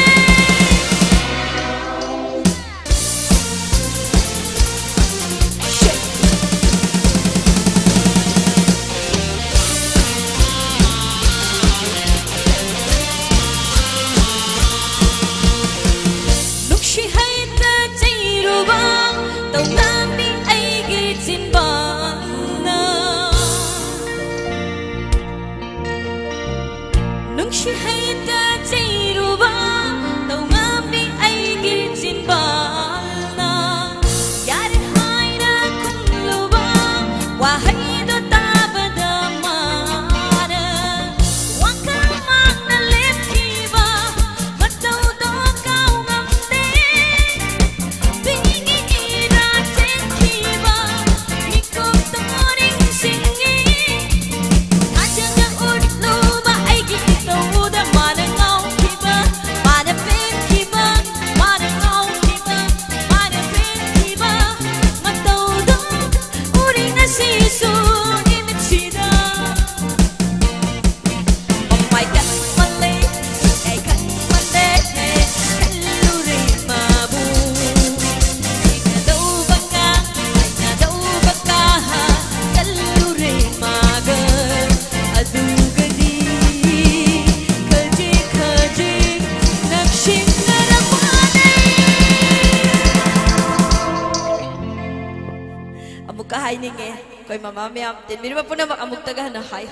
Koy mama miyam tin minima po na makamugtaga na hi.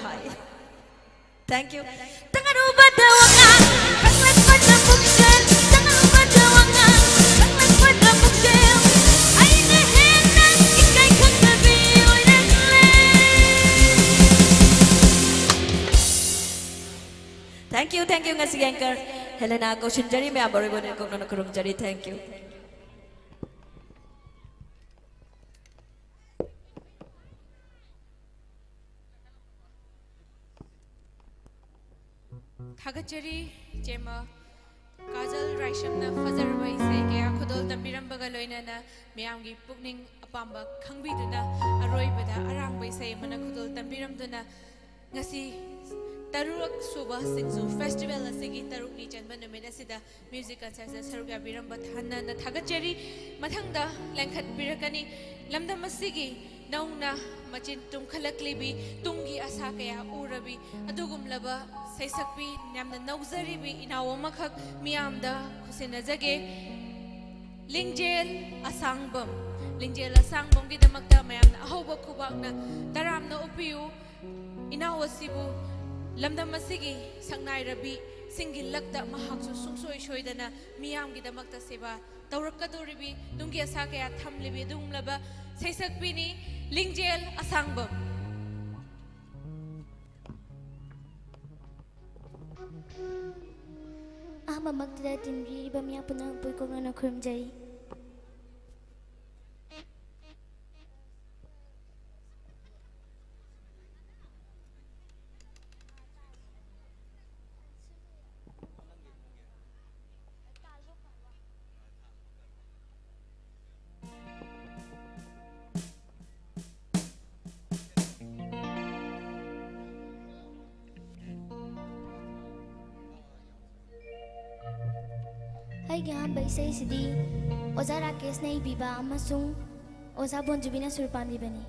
Thank you. Tengah rubah dawangan, kangen pada buksil. Tengah rubah dawangan, kangen pada buksil. Aina henang ikai kan tebi oyang le. you ngasi anchor Helena ko shinjari me abori bone ko na kurum jari. Thank you. Thagachari Jema Kajal Raishamna Fazarba Isai Kaya Khudol Tambiramba Loinana Miamgi Pugning Apamba Kangbiduna Aroibada Arangba Isai Mana Khudol Tambiramduna Ngasi Taruk Suba Singju Festival Asigi Taruk Ni Chanba Numida Sida Music Concert Saruga Biramba Thana na Thagachari Mathangda Lankat Birakani Lamda Masigi Nauna Machin Tumkhalaklibi Tungi Asa Kaya Urabi Adugum Laba Saisakpi Namna Nauzaribi Inawamakak Miamda Kusinazage Lingjel Asangbam Lingjel Asangbam Gidamakta Mayamna Ahoba Kubakna Taramna Upiu Inawasibu Lamda Masigi Sangnai Rabi Singil Lakta Mahaksu Sungsoi Shoidana Miam Gidamakta Seba Taurakadoribi Dungi Asakaya Tamlibi Dumlaba Saisakpini Lingjel Asangbam Magdala timri ba miya po ng puy ko nga nakurumjay. Ay gaham ba isay sidi Oza Rakesh na ibiba amasung Oza Bon Jovi na surpan di ba ni?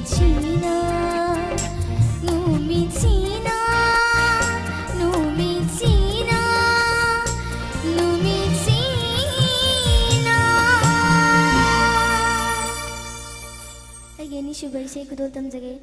Numitsina, numitsina, numitsina, numitsina. Again, Shubai say kudol tamjage.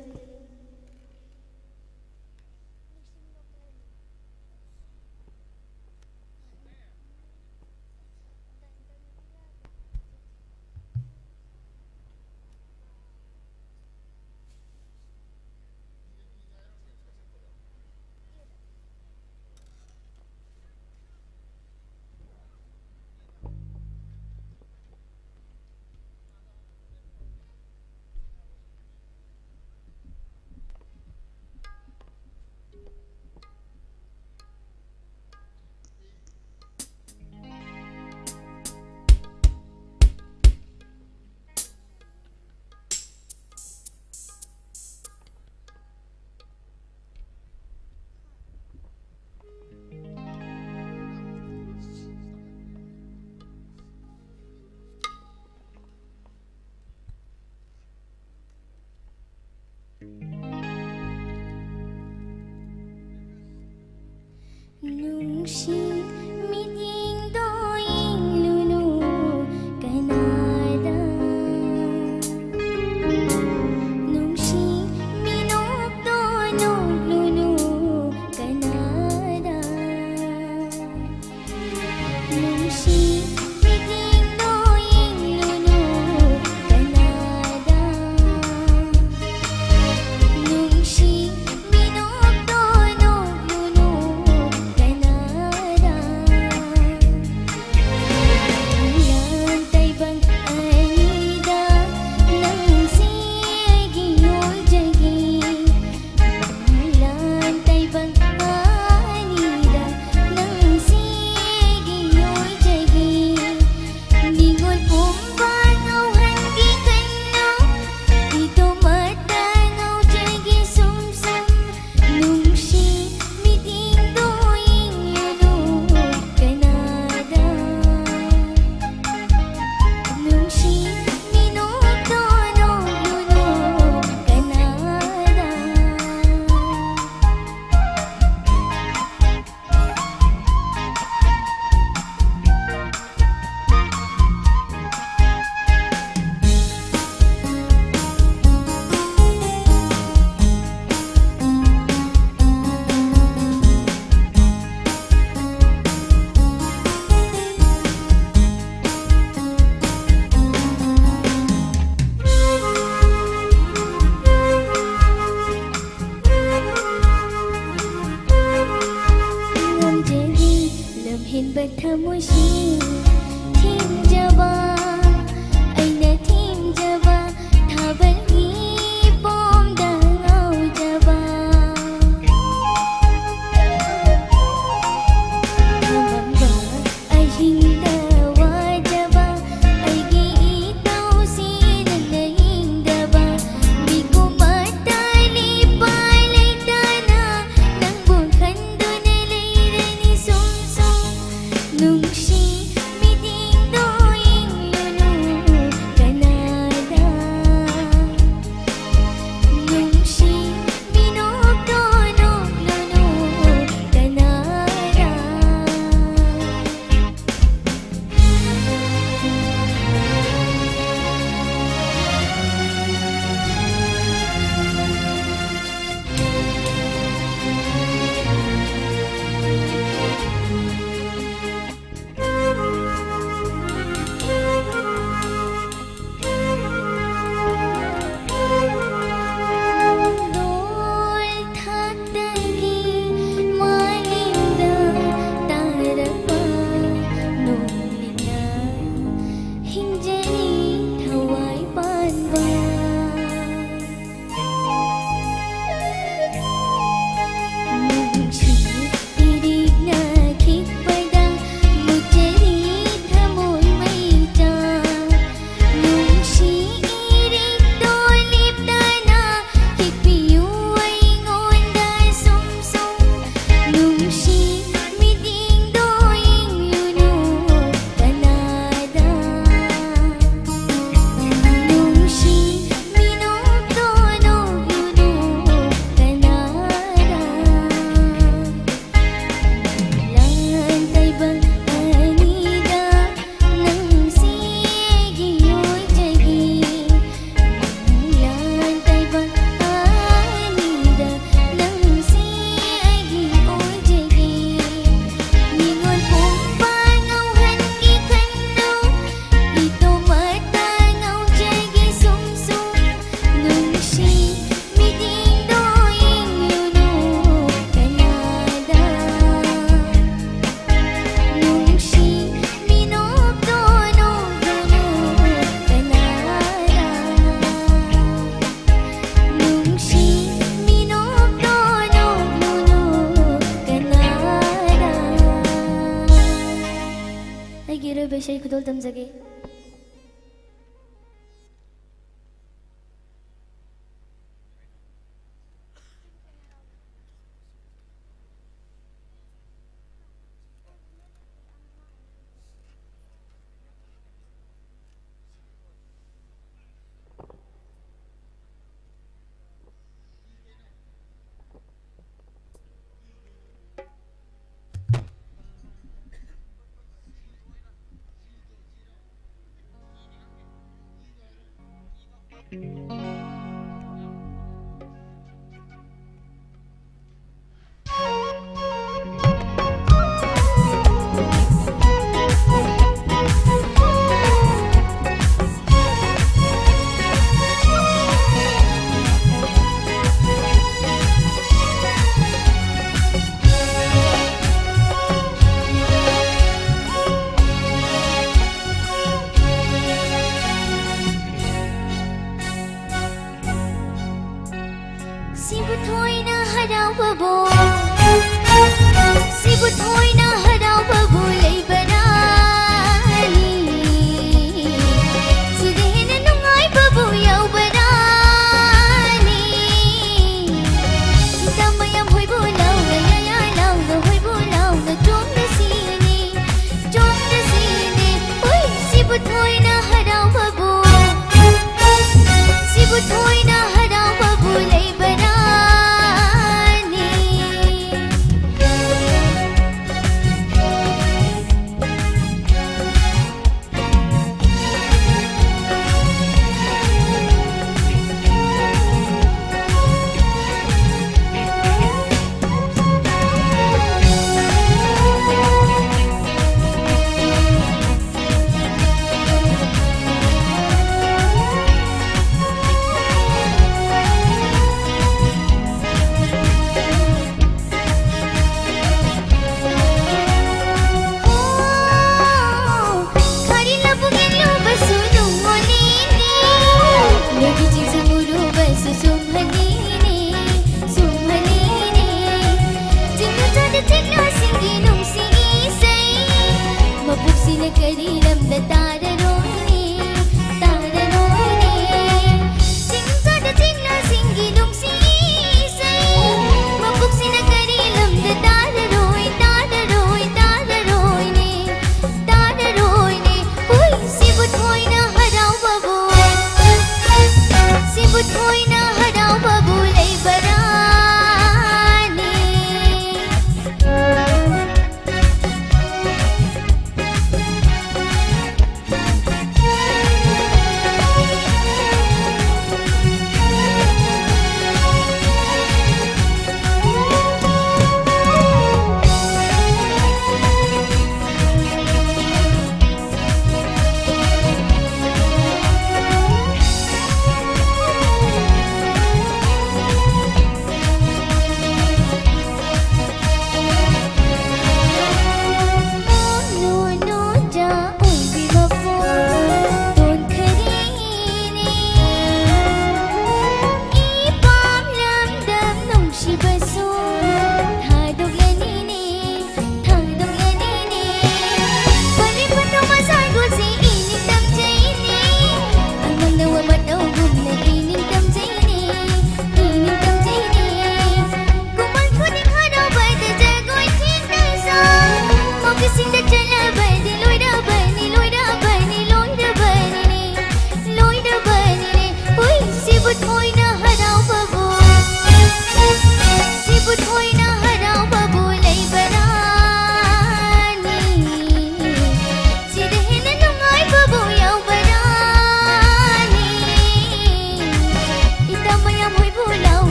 खुदोल तमजगे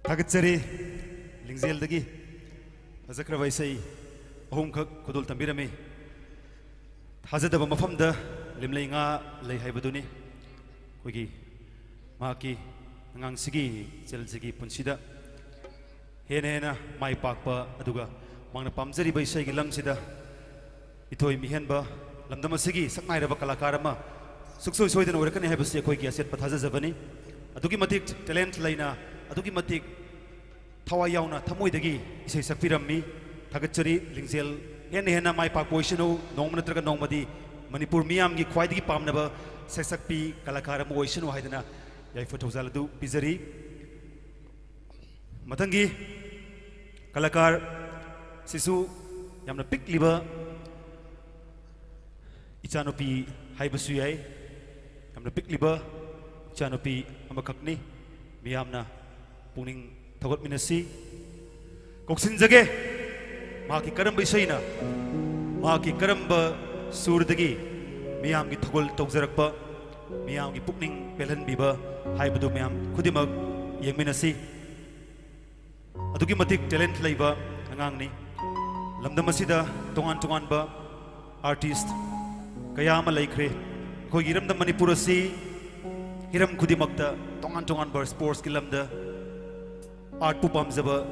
Tagatsari Lingzel Dagi Azakrava Isai Homkak Kudul Tambirami Hazadaba Mafamda Limlainga Lay Haibaduni Wigi Maki Ngang Sigi Sel Sigi Punsida Hena Mai Pakpa Aduga Mangna Pamzari Baisai Lamsida Itoi Mihenba Lamdamasigi Saknai Rava Kalakarama Sukso Soidan Urakani Habasi Koiki Aset Pathaza Zavani Aduki Matik Talent Laina Aduki Matik Tawayauna Tamoidagi Isai Sakpirammi Tagachari Lingzel Hena Mai Pakpoishano Nomanatraga Nomadi Manipur Miamgi Kwaidigi Pamnaba Sesakpi Kalakaram Oishano Haidana Yaifotozaladu Pizari Matangi Kalakar Sisu Yamna Pik Liba Ichanopi Haibasuyai Yamna Pik Liba Ichanopi Amakakni Miamna Puning Tagot Minasi Koksin Zage Maki Karamba Isaina Maki Karamba Surdagi Miamgi Tagol Togzarakpa Miamgi Pukning Pelan Biba Haibadu Miam Kudimak Yeminasi Aduki Matik Talent Laiba Angangni Lamdamasida Tongan Tongan Ba Artist Kayama Laikre Kogiram the Manipurasi Hiram Kudimakta Tongan Tongan Ba Sports Kilamda Art Pupamzaba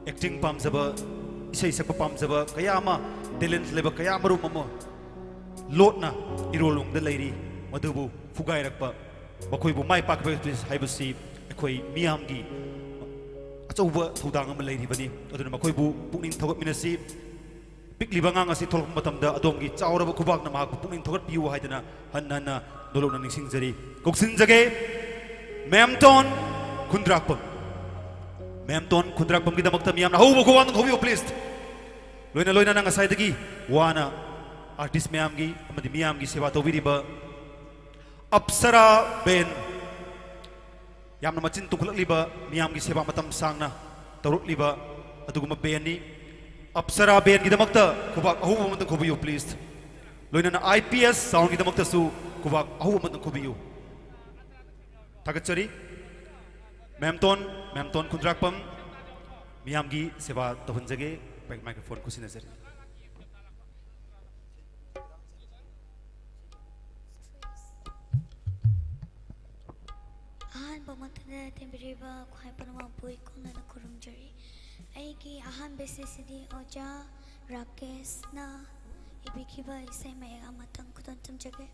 Acting Pamzaba Isai Sapa Pamzaba Kayama Talent Laiba Kayama Rumamo Lotna Irolung the lady Madubu Fugai Rakpa Bakoibu Mai Pakba Haibasi Ekoi Miamgi Over Tudang Lady Bani, Makoibu, Puning Togot Minasi, Big Libanga, Sitol Matamda, Adongi, Tower of Kubak Namak, Puning Togot Piu Haidana, Hanana, Dolon Singzari, Coxinzage, Mamton, Kundrapum, Mamton, Kundrapum, Gidamoktamiam, who go on, who you pleased. Loina Loina Nangasaidagi, Wana, Artist Miamgi, Madimiamgi, Sevato Vidiba, Apsara Ben. Yamna macin tukul liba miamgi seba matam sangna tarut liba aduguma beni apsara ben gidamakta kubak ahu matam kubiyu please loina na IPS sound gidamakta su kubak ahu matam kubiyu tagachari memton kundrakpam miamgi seba tohunjage back microphone kusinazari Bamatana Timbiriba, Kwaipanama Pui Kuna Kurumjari. Aiki Ahan Besisidi Oja Rakesh Na Ibikiba Isai Maya Matang Kutantum Jage.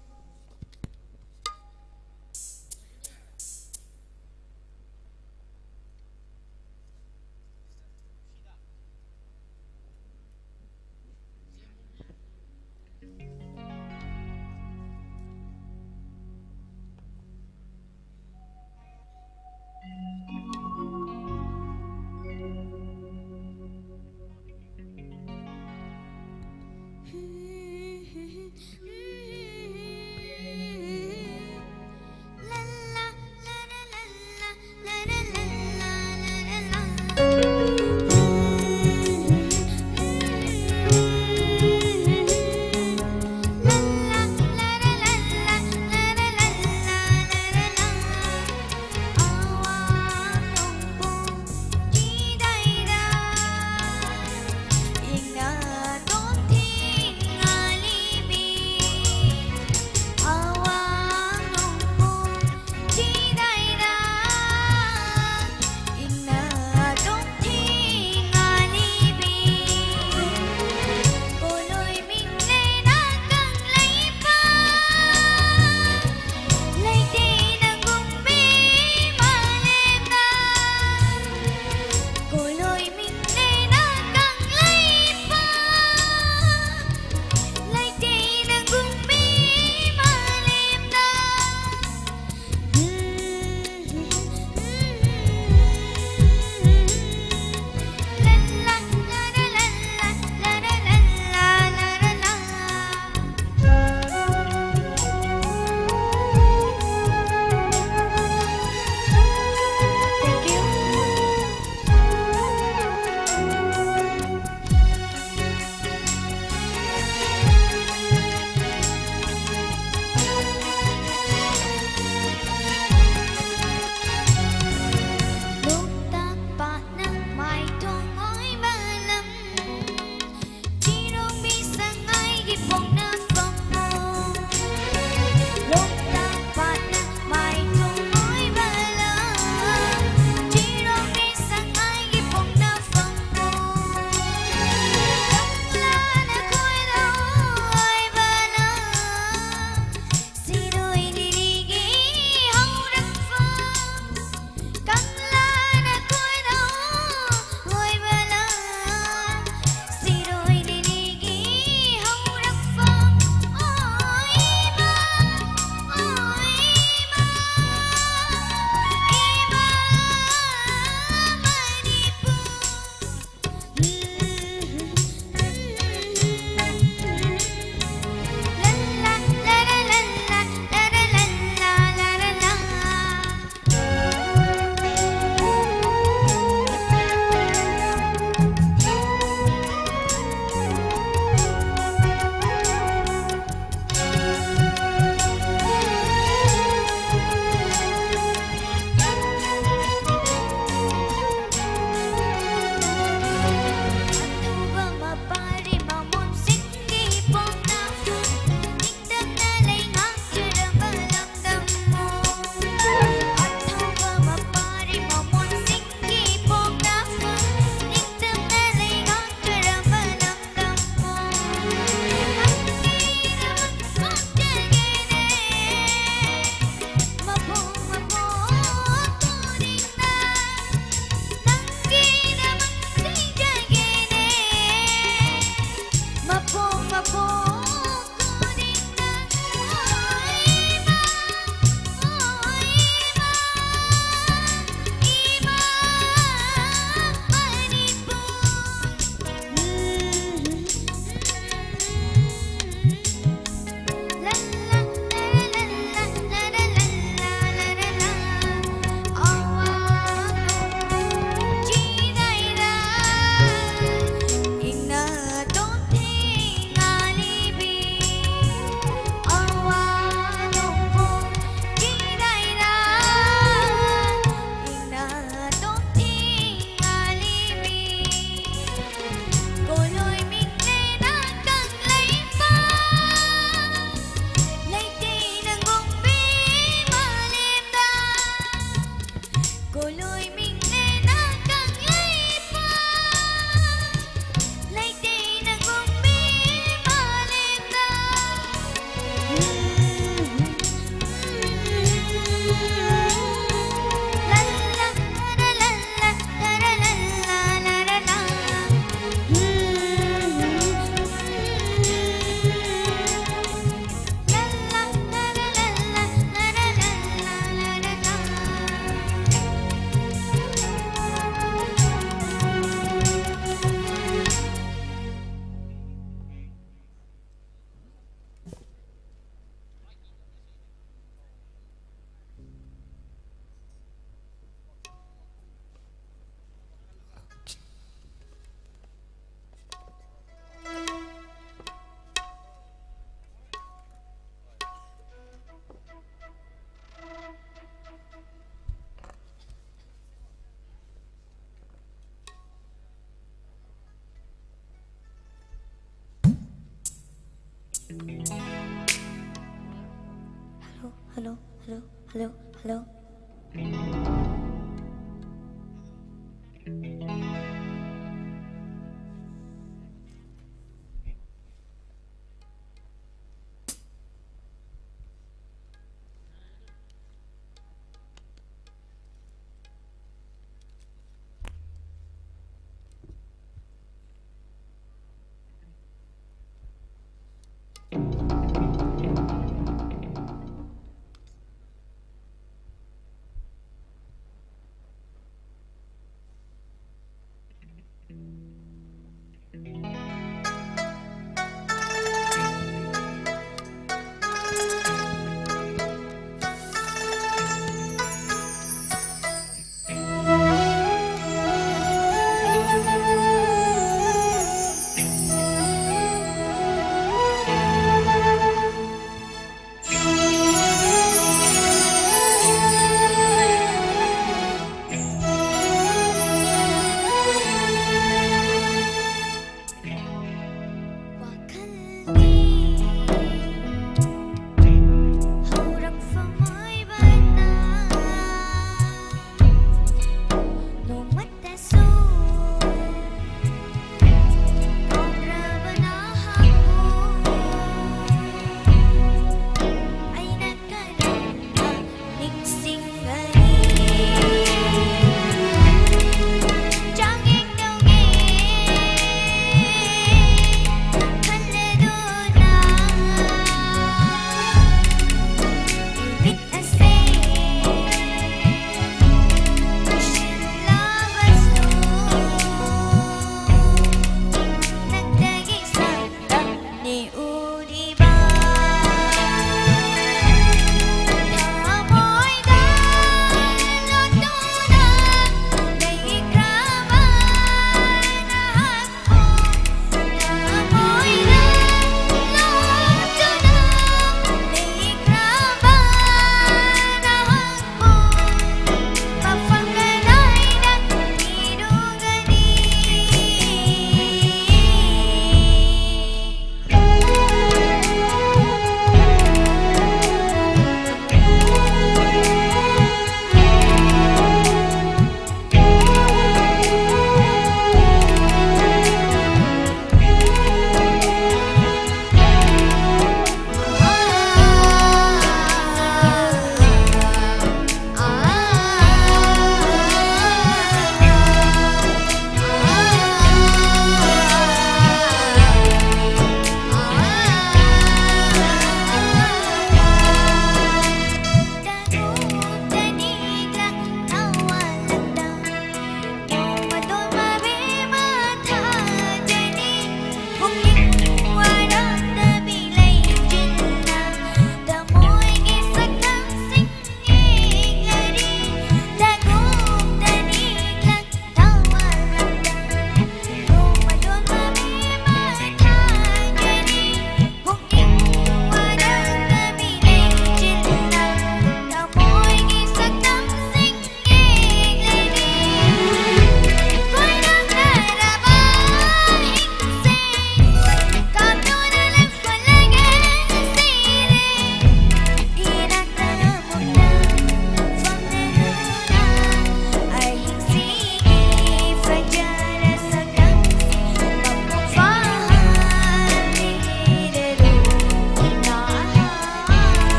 Hello, hello, hello, hello.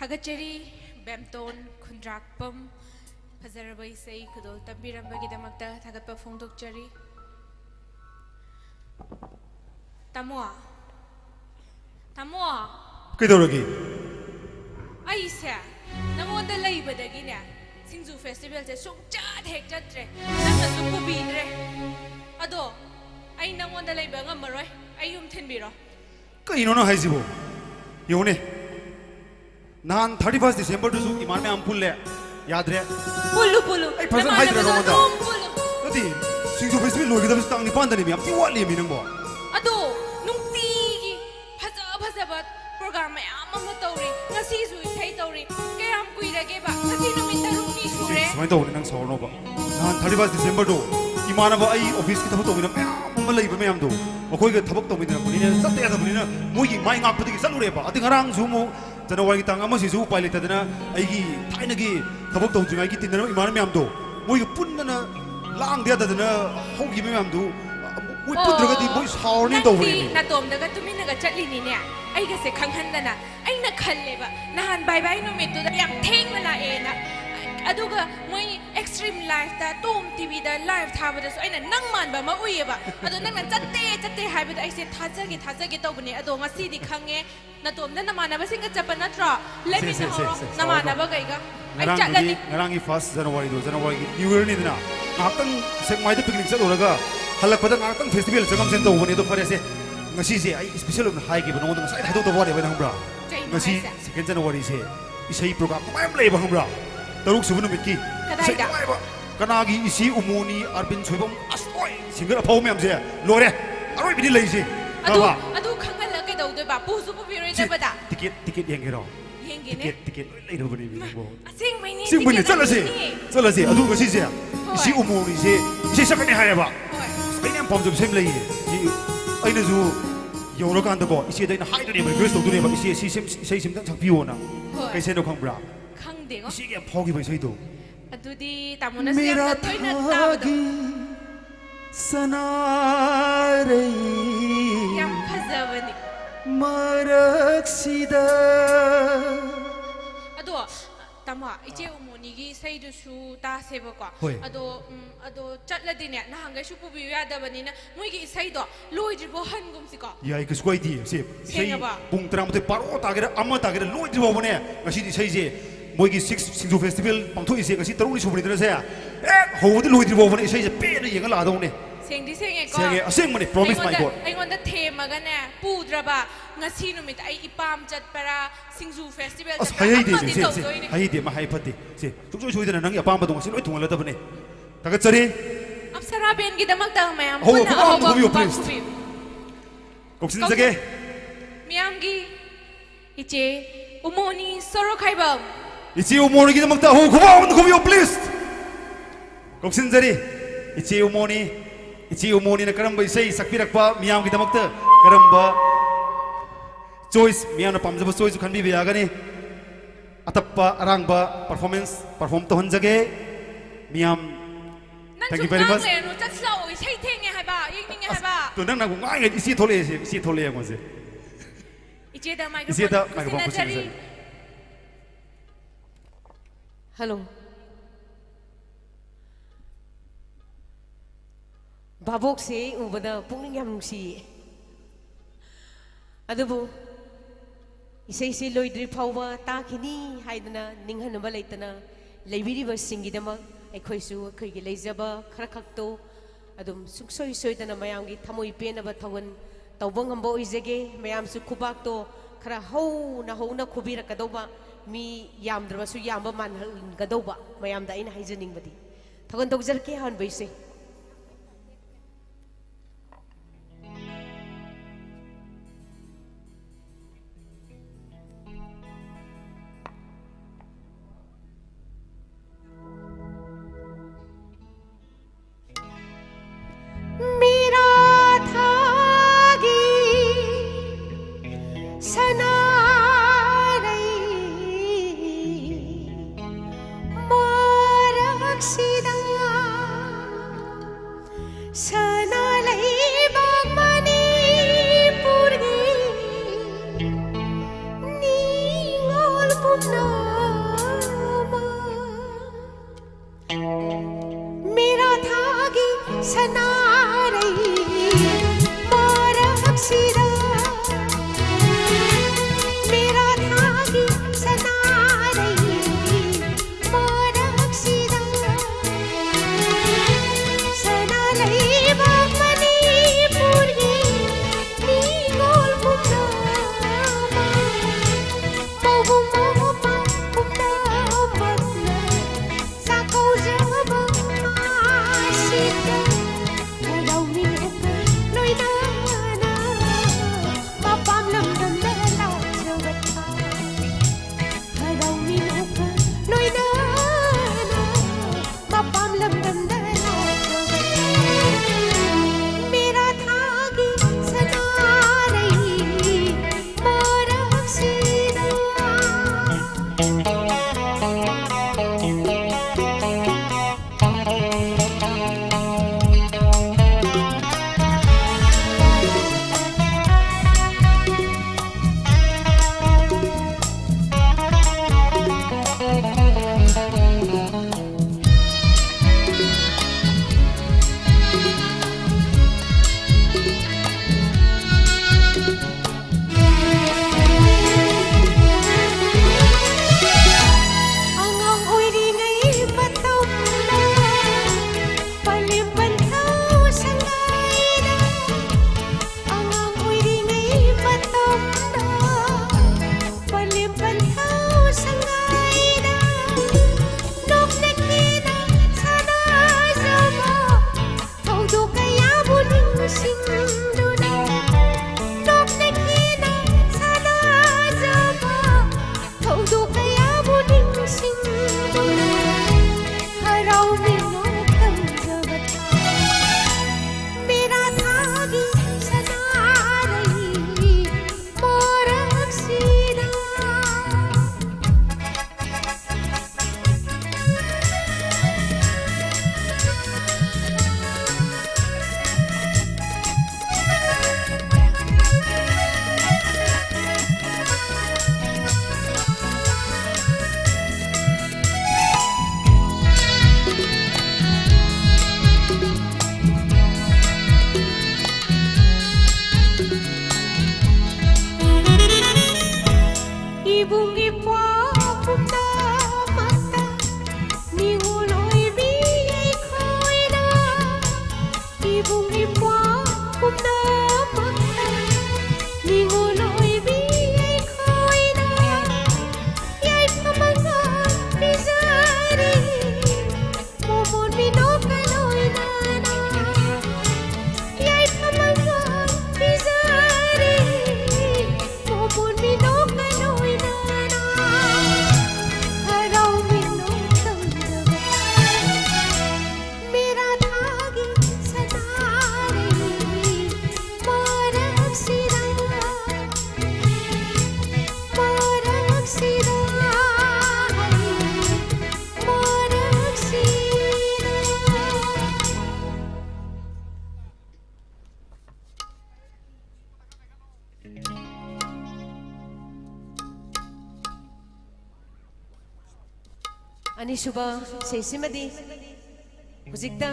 Thagachari Bamton Kundrakpam Pazarabai say Kudol Tabirambagidamakta Tagatpa Fondokchari Tamoa Tamoa Kidoragi Aisa Namonda Laibadagina Singju Festival says so chat hectare Namasu Bidre Ado I Namonda Laibanga Maroy Ayum Tenbiro Kainono Hazibo Yone Nan 31st December to Zuki Mame Ampule Yadre Pulu I present Hydra Romada Nati Singju Festival Logi the Stang Pandani what live in more Ado Nunti Pazabat program Amatori Nasisu Tatori Kam Kuida gave up Nasino Mintaruki Shure my daughter and Sornova Nan 31st December do Imanava office to Tomina Malay Mamdo Okoga Tabok with the Pulina Satia Mugi Mine up to the Salureba I think around Zumo Tanawagi Tangamos is Upilot Aigi Tainagi Tabok to Imani Mamdo Mugi Punana Lang the other than a Hogi Mamdo ꯃꯣꯏ ꯄꯨꯠꯇ꯭ꯔꯒꯗꯤ ꯃꯣꯏ ꯁꯥꯎꯔꯅꯤ ꯇꯧꯕꯅꯤ natomdaga tuminaga chatlini ne aiga se khanghandana aina khalleba nahan bye bye numittuda yam thengna laena aduga moi extreme life ta tom tv da live thabada so aina nang manba ma uyeba adu nangna chatte haibada aise thajagi tawbani adu ngasi di khange natomda namanaba singa chapa natra let me know namanaba gaiga ai chatlani ngarangi 1st January do January New Year ni dina ngakang sekmai de picnic chaloraga halakpada ngakang festival chagam sen tawbani do fare se ngasi se ai special on high gi banong ngasai hadu to bore ba nambra ngasi 2nd January se isai program mayam lei ba hambra taruk subu numit ki kadaida kanagi isi umoni arbin choibam asoi singar phau myam se lore aroi bidi lei se adu khangal ke dau de ba pu su pu bire de bada ticket yengero yengene ticket lei do bani bo sing mai ni sing bani chalase adu ngasi se isi umoni se isi sakani hayaba aina pom job sem lei aina ju yoro kan da ko isi da ina hai do ne request do ne ba isi sei sim dang chakpiyo na kai se no khang khangdengo isi ge phogi bai sei do adudi tamona se ya toina tabdo sanare yam khazabani maraksida ado tama ije umoni gi sei du su ta seba ko ado chatladi ne na hangai su pubi ya da bani na moi gi sei do loi ji bo han gum si ko yai ka skwai di se sei pung tram te paro ta gera amma ta gera loi ji bo bane ngasi di sei je moi gi 6 Singju festival pangtho ise ngasi taruni su bani dra se ho di loi ji bo bane sei je pe na yenga la do ne sengdi senge ko senge aseng mane promise my god ai ngonda themaga ne pudraba ngasi numit ai ipam chat para Singju festival as hai de ma hai phati se tukjoi choi dana nang apam ba dong si loi thungala da bane taga chari apsara ben gi damak ta mayam ho ho please koksin jage miyam gi iche umoni soro khaibam ichi umoni gi damak ta ho khobam please koksin jari ichi umoni na karamba isai sakpirakpa miyam gi damak ta karamba choice miyam na pamjaba choice khanbi be agani atappa arangba perform to hanjage miyam thank you very much no chatslo isai thenge haiba yingning haiba to nang na ngai isi thole ngo se iche da microphone hello babok se ubada pungning yam nungsi adubu isai se loidri phawba ta khini haidana ninghanaba leitana leibiriba singidama aikhoisu khoi gi leijaba khara khakto adum suksoi soidana mayam gi thamoi penaba thawan tawbang hambo ijege mayam su khubak to khara hona khubira kadoba mi yamdraba su yamba man gadoba mayam da ina haijaning badi thawan dogjar ke han baise ibung ipwa mata ninguloi biyay koina ibung ipwa mata ninguloi biyay koina yay pamangan bizari momon minokaloy nana yay pamangan bizari momon minokaloy nana haraw minokandaba mera thagi sanari marag sira marag sira marag sira Ani suba sesimadi huzikta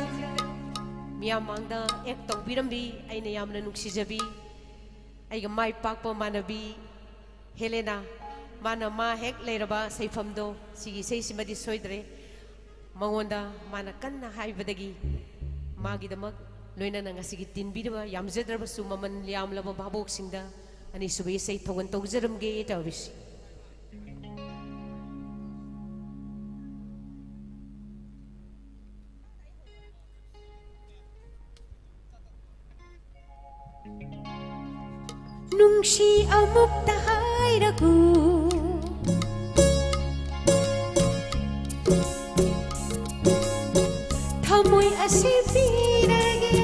miyamangda ek tongbirambi aina yamna nuksijabi aiga mai pakpa manabi Helena mana ma hek leiraba saifamdo sigi sesimadi soidre mangonda mana kanna haibadagi magidamak loina na ngasigi tinbidaba yamjedraba sumaman yamlaba babok singda ani suba sei thogan tawjaramge tawisi nungsi amuk tahairaku thamoi asipirage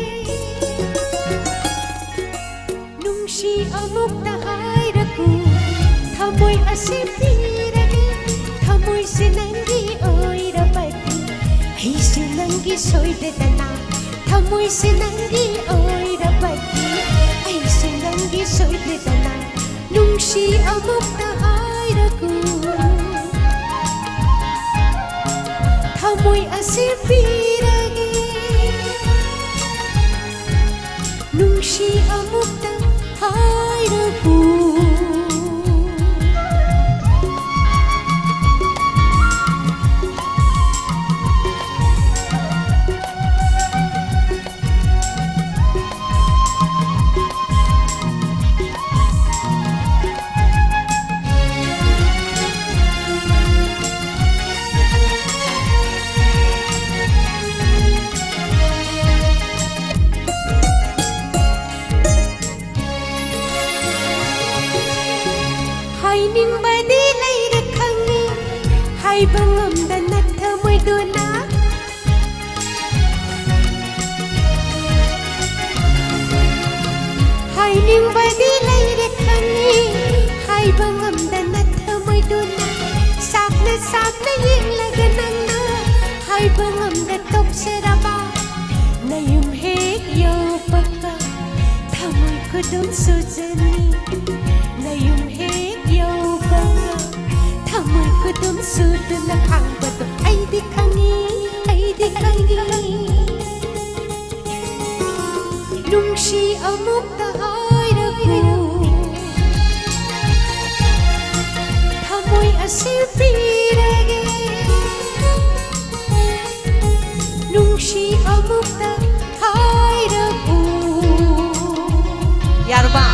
nungsi amuk tahairaku thamoi asipirage thamoi sinangi oirabati hi sinangi soidetana thamoi sinangi oirabati ai sinangi soidetana nungsi amuk tahairaku thamoi asipirage nungsi amuk tahairaku hainingbadi leira khangi haibangamda nathamoi dona hainingbadi leira khangi haibangamda nathamoi dona sakna yenglaga nangna haibangamda toksaraba nayum hek yopaka thamoi kudum sujani nayum hek yopaka thamoi kudum sudna khangbato aidi khangi nungsi amuk tahairaku thamoi asipirage nungsi amuk tahairaku yarba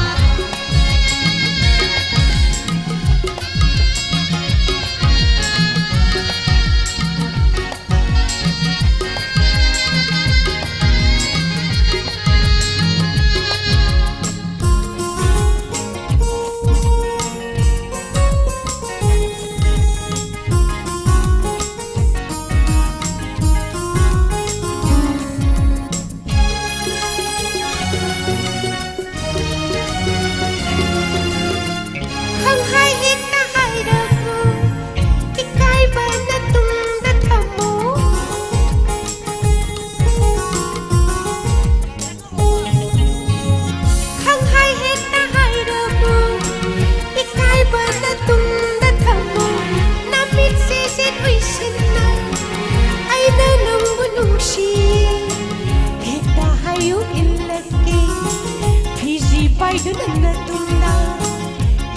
Pai du nang na tunda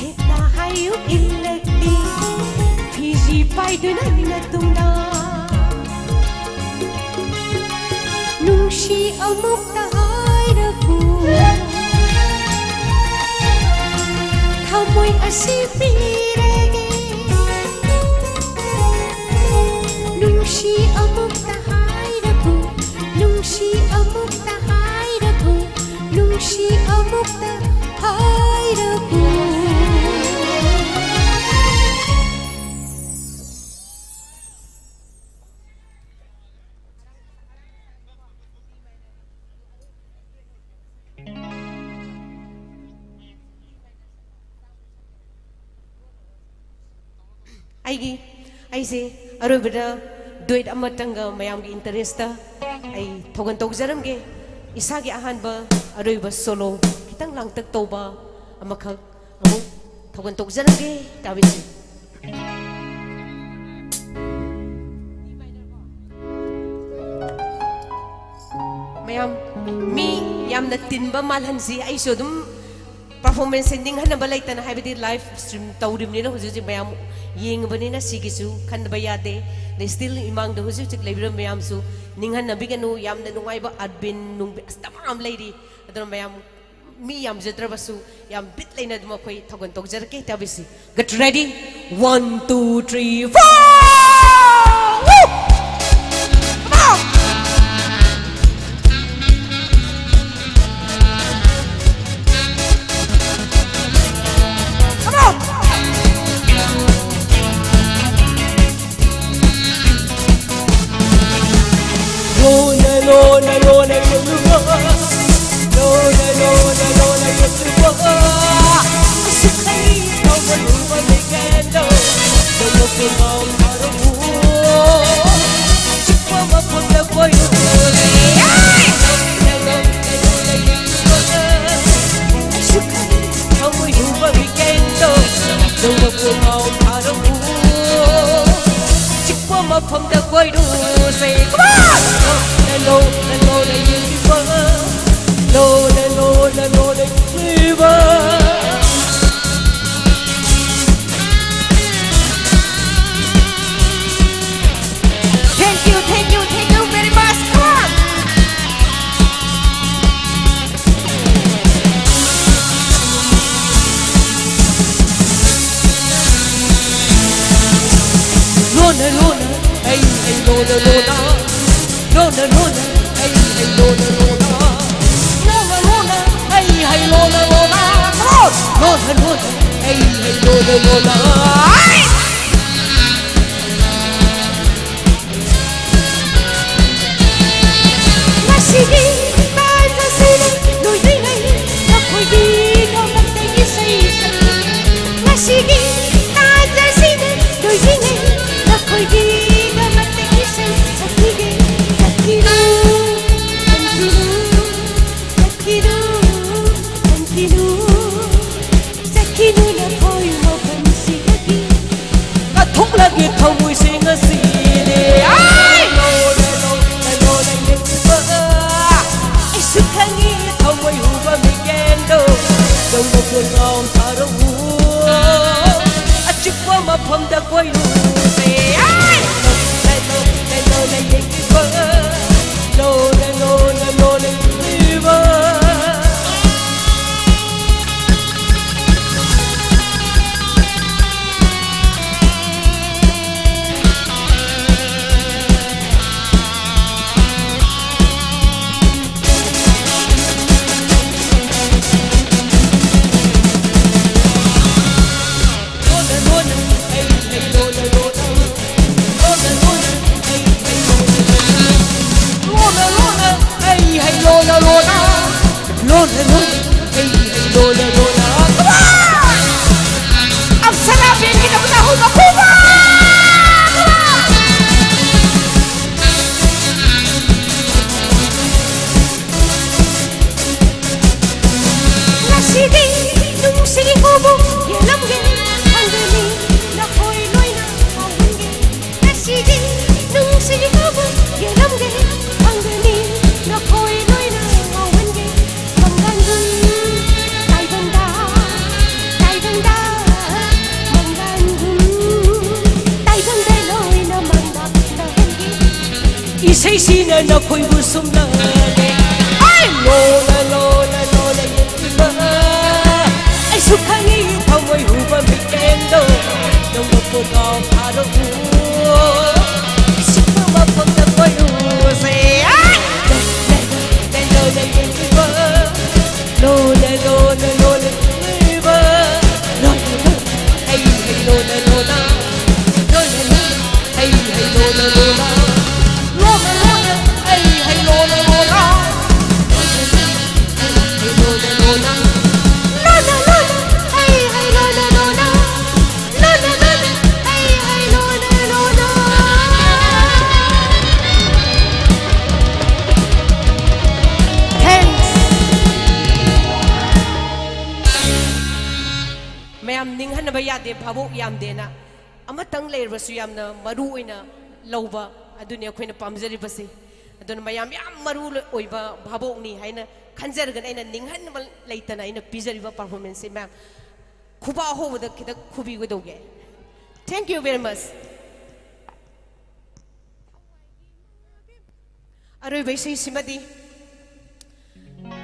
heta hayu illa paiduna nina tungda nungshi amuk tahairaku thamoy asi pirege nungshi amuk tahairaku nungshi amuk tahairaku nungshi amuk tahairaku aise arobada doit amatanga mayam gi interest ai thogan togjaram ge isa gi ahan ba aroiba solo kitang langtak toba amakha amu thogan togjaram ge tabisi mayam mi yamna tinba malhansi ai sodum performance ending hana balai tan haibadi live stream tawrim ni na huju mayam yeng bani na sigisu khan ba yade they still imang the huju chik lebira mayam su ninghan na biganu yam na nungai ba adbin nung astamam lady adon mayam mi yam jadra basu yam bit leina dum khoi thogon tokjar ke tabisi get ready 1 2 3 4 woo come on Lona, Lona, Lona, Lona, Lona, Lona, Lona, Sukhay, Lona, Lona, Megando, Lona, Lona, Lona, Sukwa, Mapunta, Boy, Lona, Sukhay, Lona, Lona, Megando, Lona, Lona, Lona, Sukwa, Mapunta, Boy, Lona, say, come on! Lona, Lona, Lona, Lona, Lona, Lona, River. Thank you very much. Come on. Lona, Lona, hey, hey, Lona, Lona. Lona, Lona, hey, hey, Lona, Lona. Lona, Lona, hey, hey, Lona, Lona. Come on! Lona, Lona, hey, hey, Lona, Lona. Nasigi, Nasigi, Nasigi, Nasigi, lagi thâu mùi xinh xì đi ai sức khang nghi thâu mùi hù và mình ghen đâu đâu đâu quên ngon thả đâu hù chúc qua mà phong đã quay lù xì ai đâu này những cái vỡ đâu này đi vỡ isay sina na ko'y busong na ay lola lola lola iba ay sukhangi thamoy huba mikendo nong mapunaw haro sikma mapagda ko'y say ay lola iba lola lola lola iba lola hey hey lola lola lola lola hey hey lola lola lola lola hey hey lola lola hey lola lola lola lola hey hey lola lola lola lola hey hey lola lola thanks mayam ninghan ba yade bhabok yam dena amatang leirbasu yamna maru oina lauba aduni akoina pamjaribase aduna mayam yam maru oiba bhabok ni haina khanjargan aina ninghan leitana aina pijariba performance ma'am khuba hobada khida khubi godoge thank you very much aroi baisai simadi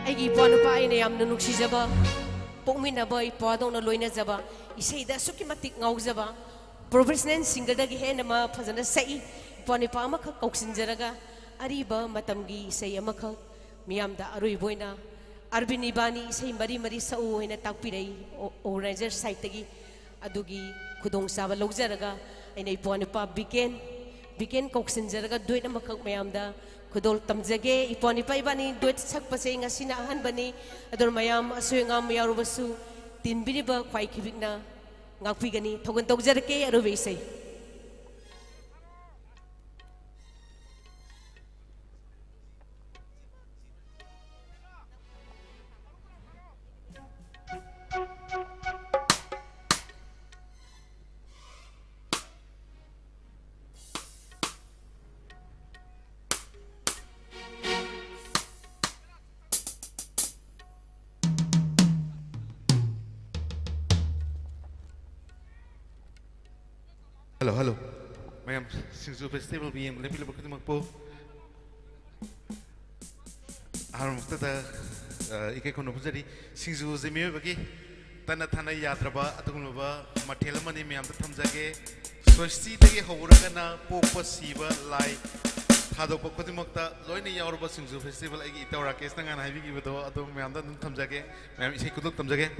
aigi panupa aina yamna nuksijaba pokminaba ipadona loina jaba isaida sukimatik ngaujaba professional singer dagi hena ma phajana sai pani pa ma kha kauksinjaraga ariba matamgi sei ama kha miyam da arui boina arbini bani sei mari mari sau hena takpirei organizer site tagi adugi khudong saba logjaraga ainai pani pa biken kauksinjaraga doit ama kha miyam da khudol tamjage ipani pa ibani doit sakpa sei ngasina ahan bani ador mayam asoyanga mayarubasu tinbiriba khwai khibikna ngakpigani thogan togjarake arubai sei Hello, hello. Mayam SINGJU Festival bi lepi lepi kita magpo. Harum kita ikai kono pujari SINGJU zemi bagi tanah tanah yatraba atau kono ba material mani mayam tertamjage swasti tegi hawura kana popa siba lai thado pokko ti makta loini yaurba SINGJU Festival agi itawra kes tangan haibi ki beto atau mayam tertamjage mayam isai kuduk tertamjage.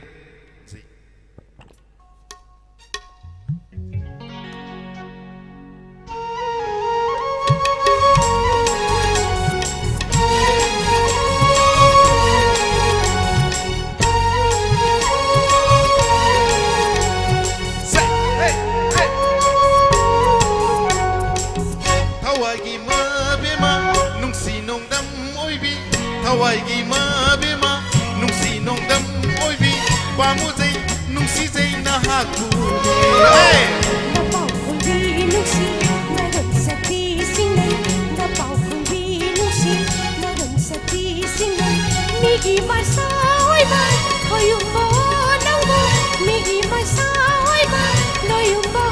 Hawaii ma bema nungsi nong dam oibi pamuzei nungsi sei na haku hey na pau kundi nungsi na ron sati singai na pau kundi nungsi na ron sati singai migi masa oiba hoyum bo nangbo migi masa oiba loyum bo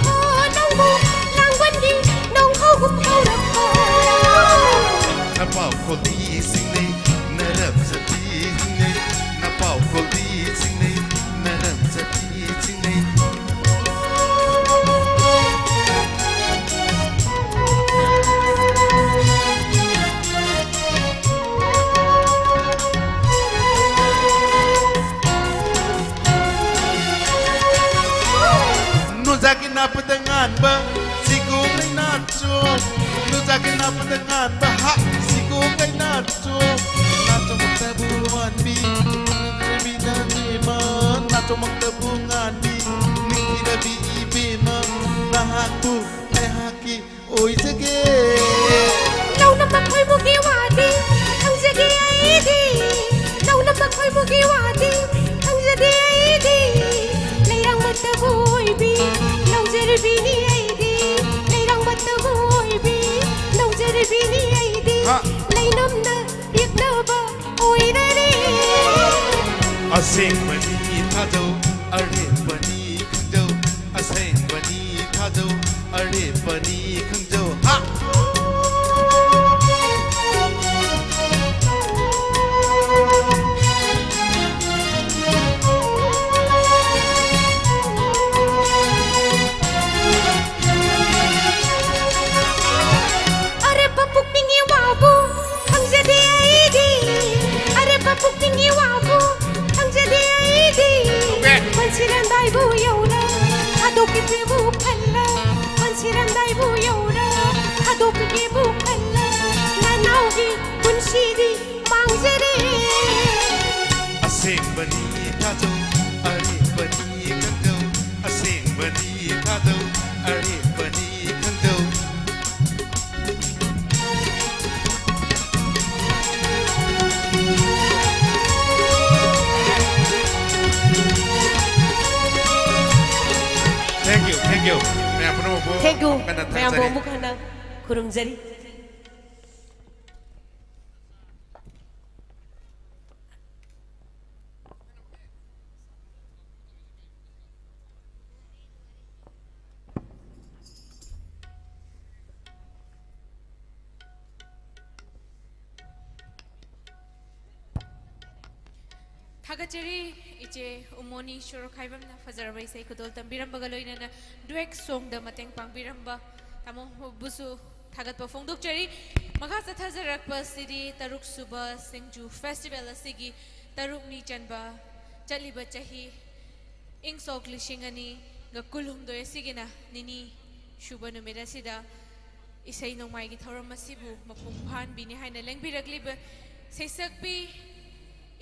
nangbo langwandi nong hau gup hau rakha na pau kundi singai naram sati singai na pau kundi singai naram sati singai Nuzakin apa dengan ba sigung ay nacho Nuzakin apa dengan ba ha sigung ay nacho Nacho magtabuhan bi Binaniman Nacho magtabungan bi Nikira bi ibima Nahaku ay haki oy sige Lâu năm mà khôi một cái hoa đi thằng sẽ đi ấy đi Lâu năm mà khôi một cái hoa đi thằng sẽ đi ấy đi Lấy răng bắt ta vui bi Lâu sẽ đi bi đi ấy đi Lấy răng bắt ta vui bi Lâu sẽ đi bi đi ấy đi Lấy năm na biết đâu ba ôi đây đi Asing bani thado are bani khangjo Asing bani thado are bani khangjo ha थादोꯛꯈꯤꯕꯕꯨ ꯈꯜꯂ ꯄꯨꯟꯁꯤꯔꯝꯗꯥꯏꯕꯨ ꯌꯧꯔ थादोꯛꯄꯤꯒꯦꯕꯨ ꯈꯜꯂ ꯅꯅꯥꯎꯒꯤ ꯄꯨꯟꯁꯤꯗꯤ ꯃꯥꯡꯖꯔꯦ ꯑꯁꯦꯡꯕꯅꯤ ꯊꯥꯖꯧ ꯑꯔꯦꯞꯄꯅꯤ ꯈꯪꯖꯧ ꯑꯁꯦꯡꯕꯅꯤ ꯊꯥꯖꯧ ꯑꯔꯦꯞꯄꯅꯤ ꯈꯪꯖꯧ Thank you. Thank you. Mayam po mukha na kurumjari. Thagachari iche umoni shuru khaibam na fazarbai sai kudol tambiram bagaloina na duek song da mateng pangbiramba tamo busu thagat pa fongdok chari magasa thajarak pa sidi taruk suba singju festival asigi taruk ni chanba chaliba chahi ing sok lishingani ga kulhum do esigina nini shuba numera sida isai nongmai gi thoram masibu mapung phan bini haina lengbirakliba seisakbi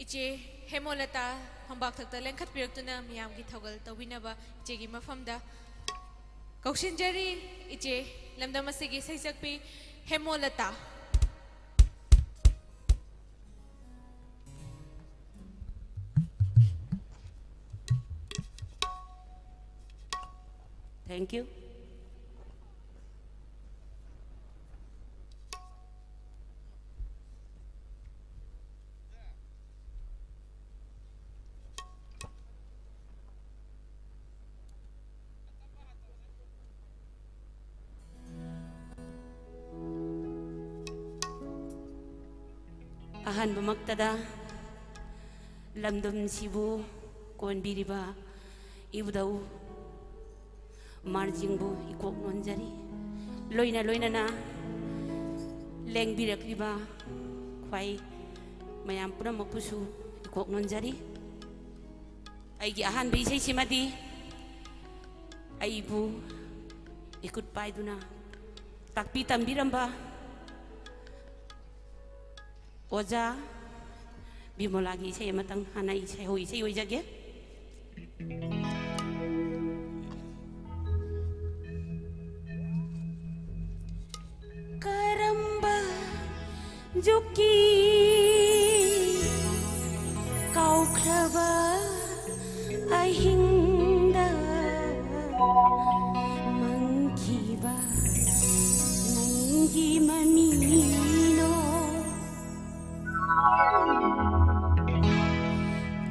iche Hemolata hambak thakta lengkhat piraktuna miyam gi thogal tawinaba iche gi mafamda kaushinjari iche lamdam asigi saisakpi Hemolata Thank you. Ahan bumaktada lamdum sibu kon biriba ibudau marjing bu ikok nonjari loina na leng birakliba khwai mayam pura mapusu ikok nonjari aigi ahan bi sei simadi aibu ikut paiduna takpi tambiramba Oja bimo lagi saya matang hanai saya hoi saya jage Karamba juki kau kraba ahingda mangkiba nangi manino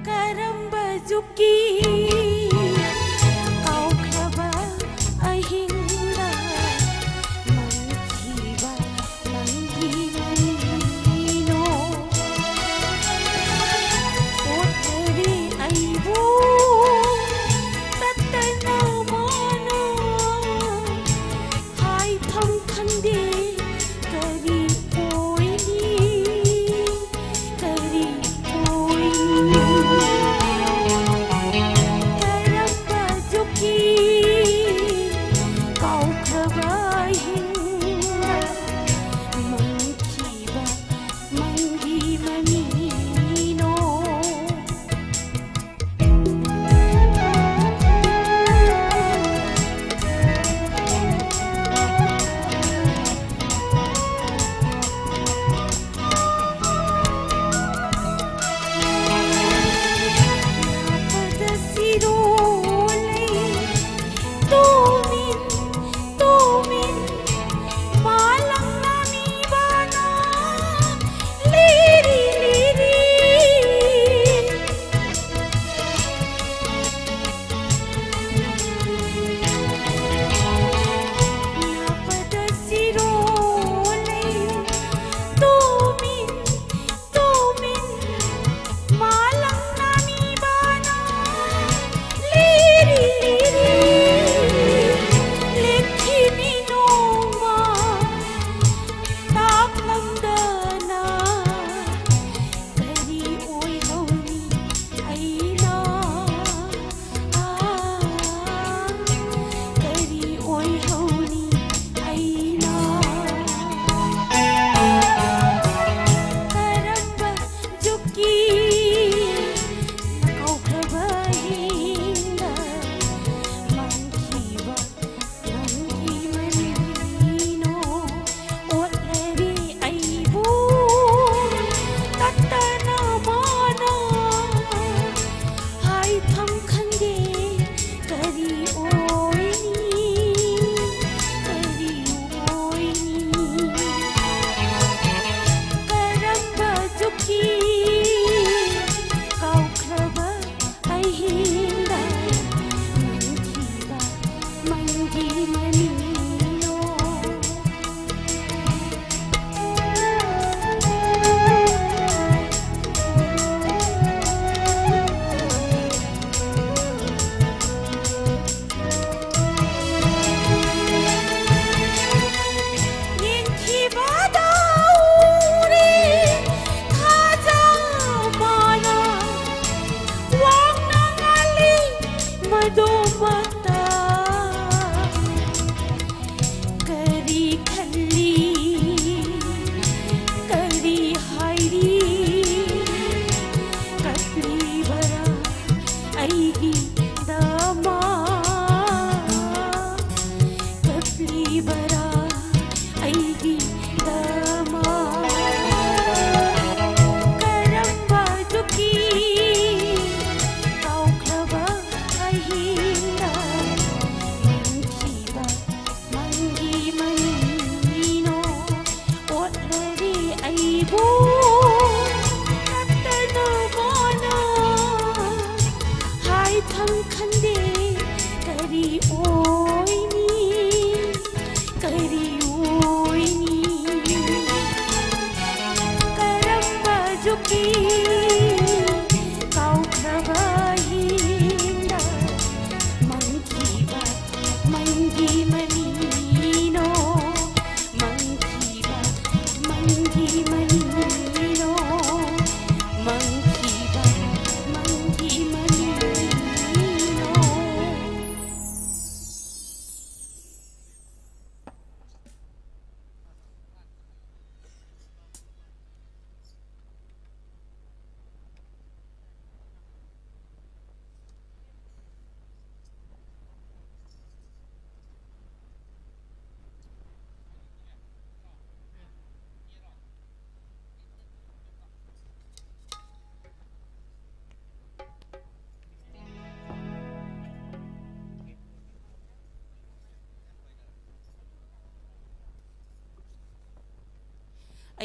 Karamba juki kau khaba ahingda mangkiba nangi manino othari aibu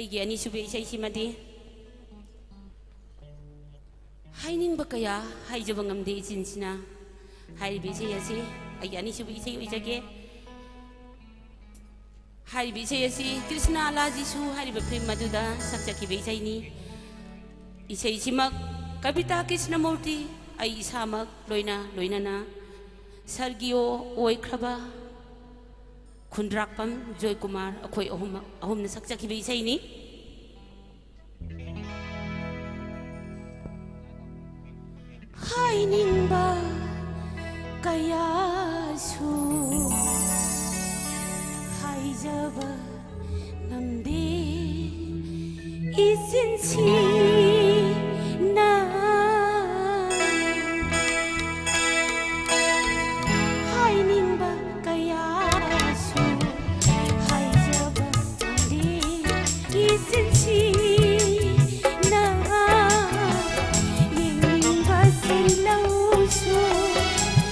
ꯑꯩꯒꯤ ꯑꯅꯤꯁꯨꯕ ꯏꯁꯩꯁꯤꯃꯗꯤ ꯍꯥꯏꯅꯤꯡꯕ ꯀꯌꯥ ꯍꯥꯏꯖꯕ ꯉꯝꯗꯦ ꯏꯆꯤꯟꯁꯤꯅ ꯍꯥꯏꯔꯤꯕ ꯏꯁꯩ ꯑꯁꯤ ꯑꯩꯒꯤ ꯑꯅꯤꯁꯨꯕ ꯏꯁꯩ ꯑꯣꯏꯖꯒꯦ ꯍꯥꯏꯔꯤꯕ ꯏꯁꯩ ꯑꯁꯤ ꯀ꯭ꯔꯤꯁꯅ ꯂꯥꯖꯤꯁꯨ ꯍꯥꯏꯔꯤꯕ ꯐꯤल्म ꯑꯗꯨꯗ ꯁꯛꯆꯈꯤꯕ ꯏꯁꯩꯅꯤ ꯏꯁꯩꯁꯤꯃꯛ ꯀꯕꯤꯇꯥ ꯀ꯭ꯔꯤꯁꯅꯃꯨꯔꯇꯤ ꯑꯩ ꯏꯁꯥꯃꯛ ꯂꯣꯏꯅꯅ ꯁꯔꯒꯤꯌꯣ ꯑꯣꯏꯈ꯭ꯔꯕ ꯈꯨꯟꯗ꯭ꯔꯥꯛꯄꯝ ꯖꯣꯏꯀꯨꯃꯥꯔ ꯑꯩꯈꯣꯏ ꯑꯍꯨꯝꯅ ꯁꯛꯆꯈꯤꯕ ꯏꯁꯩꯅꯤ ꯍꯥꯏꯅꯤꯡꯕ ꯀꯌꯥꯁꯨ ꯍꯥꯏꯖꯕ ꯉꯝꯗꯦ 이진치나 하이닝바 가야수 하이자바디 이진치나 잉잉바 실라우수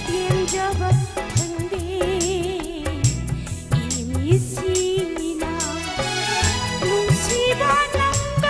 임자바 탄디 이미시나 뭉시바 남가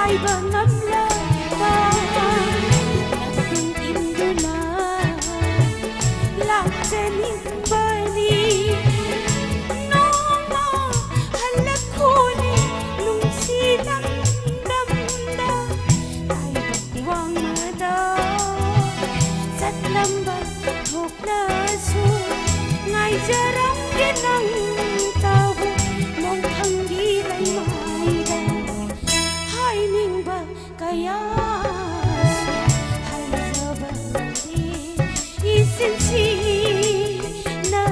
haiba ngamla ba indula lakchani bani noma halakuni nungsilang damda haiba wangda satlamba thokla su ngai jarang genang tabu mong thanggi lai mai da hai ning ba kaya su hai jaba di isin si na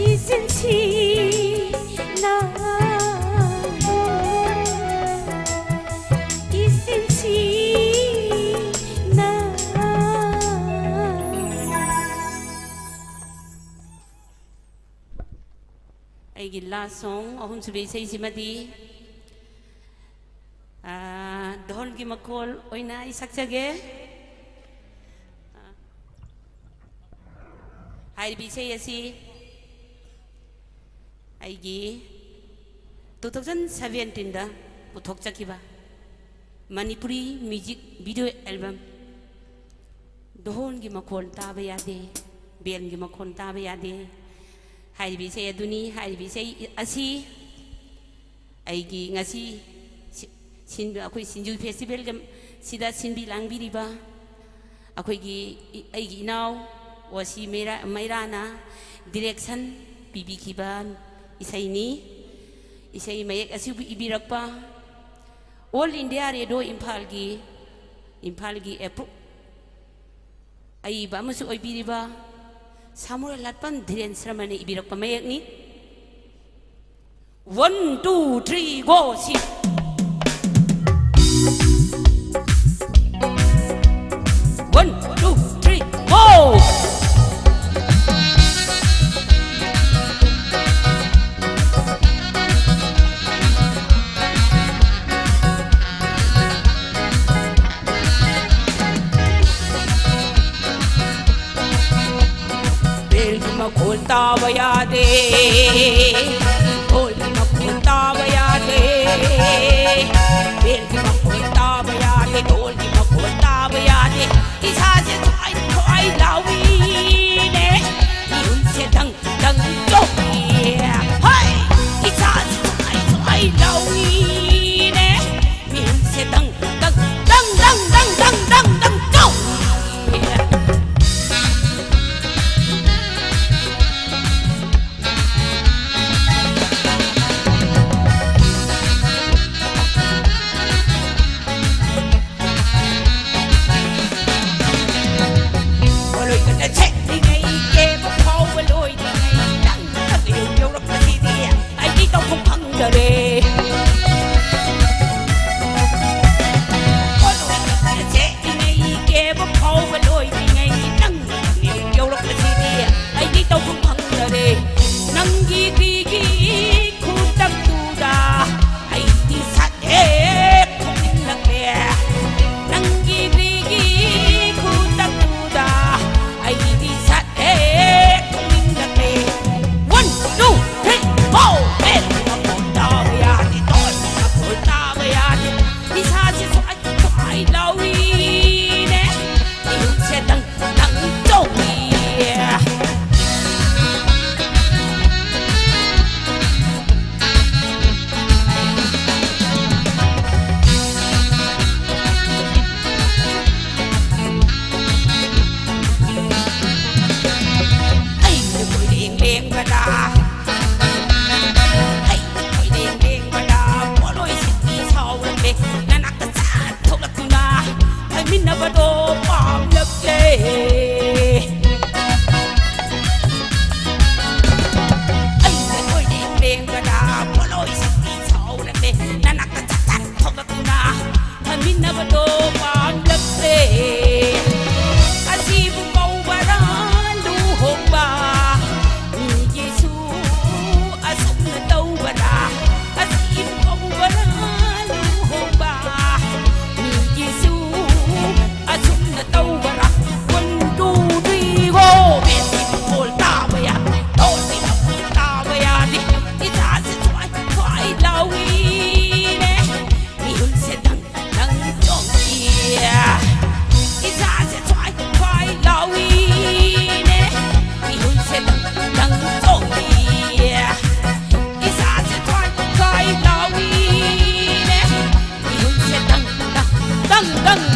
isin si na isin si na. ꯑꯩꯒꯤ last ꯁꯣꯡ ꯑꯍꯨꯝꯁꯨꯕ ꯏꯁꯩꯁꯤꯃꯗꯤ ꯙꯣꯜꯒꯤ ꯃꯈꯣꯜ ꯑꯣꯏꯅ ꯑꯩ ꯁꯛꯆꯒꯦ ꯍꯥꯏꯔꯤꯕ ꯏꯁꯩ ꯑꯁꯤ ꯑꯩꯒꯤ 2017ꯗ ꯄꯨꯊꯣꯛꯆꯈꯤꯕ Manipuri music video album ꯙꯣꯜꯒꯤ ꯃꯈꯣꯜ ꯇꯥꯕ ꯌꯥꯗꯦ ꯕꯦꯜꯒꯤ ꯃꯈꯣꯜ ꯇꯥꯕ ꯌꯥꯗꯦ ꯍꯥꯏꯔꯤꯕ ꯏꯁꯩ ꯑꯗꯨꯅꯤ ꯍꯥꯏꯔꯤꯕ ꯏꯁꯩ ꯑꯁꯤ ꯑꯩꯒꯤ ꯉꯁꯤ ꯑꯩꯈꯣꯏ ꯁꯤꯡꯖꯨ ꯐꯦꯁꯇꯤꯚꯦꯜꯒ ꯁꯤꯗ ꯁꯤꯟꯕꯤ ꯂꯥꯡꯕꯤꯔꯤꯕ ꯑꯩꯈꯣꯏꯒꯤ ꯑꯩꯒꯤ ꯏꯅꯥꯎ ꯋꯥꯁꯤ ꯃꯩꯔꯥꯅ ꯗꯤꯔꯦꯛꯁꯟ ꯄꯤꯕꯤꯈꯤꯕ ꯏꯁꯩꯅꯤ ꯏꯁꯩ ꯃꯌꯦꯛ ꯑꯁꯤꯕꯨ ꯏꯕꯤꯔꯛꯄ ꯑꯣꯜ ꯏꯟꯗꯤꯌꯥ ꯔꯦꯗꯤꯑꯣ ꯏꯝꯐꯥꯜꯒꯤ ꯑꯏꯕ ꯑꯃꯁꯨ ꯑꯣꯏꯕꯤꯔꯤꯕ 사무엘 랏밤 디렌 스라만의 이비럭밤 마약니 1, 2, 3, go, 시 1, 2, 3, go! ढोल तावा यादे ढोल की मखोल तावा यादे बेल की मखोल तावा यादे ढोल की मखोल तावा यादे इसा से थोई थोई लावी ने यूं से दंग दंग जोगी हाय इसा से थोई थोई लावी ने यूं से दंग दंग दंग दंग दंग दंग दंग दंग जोगी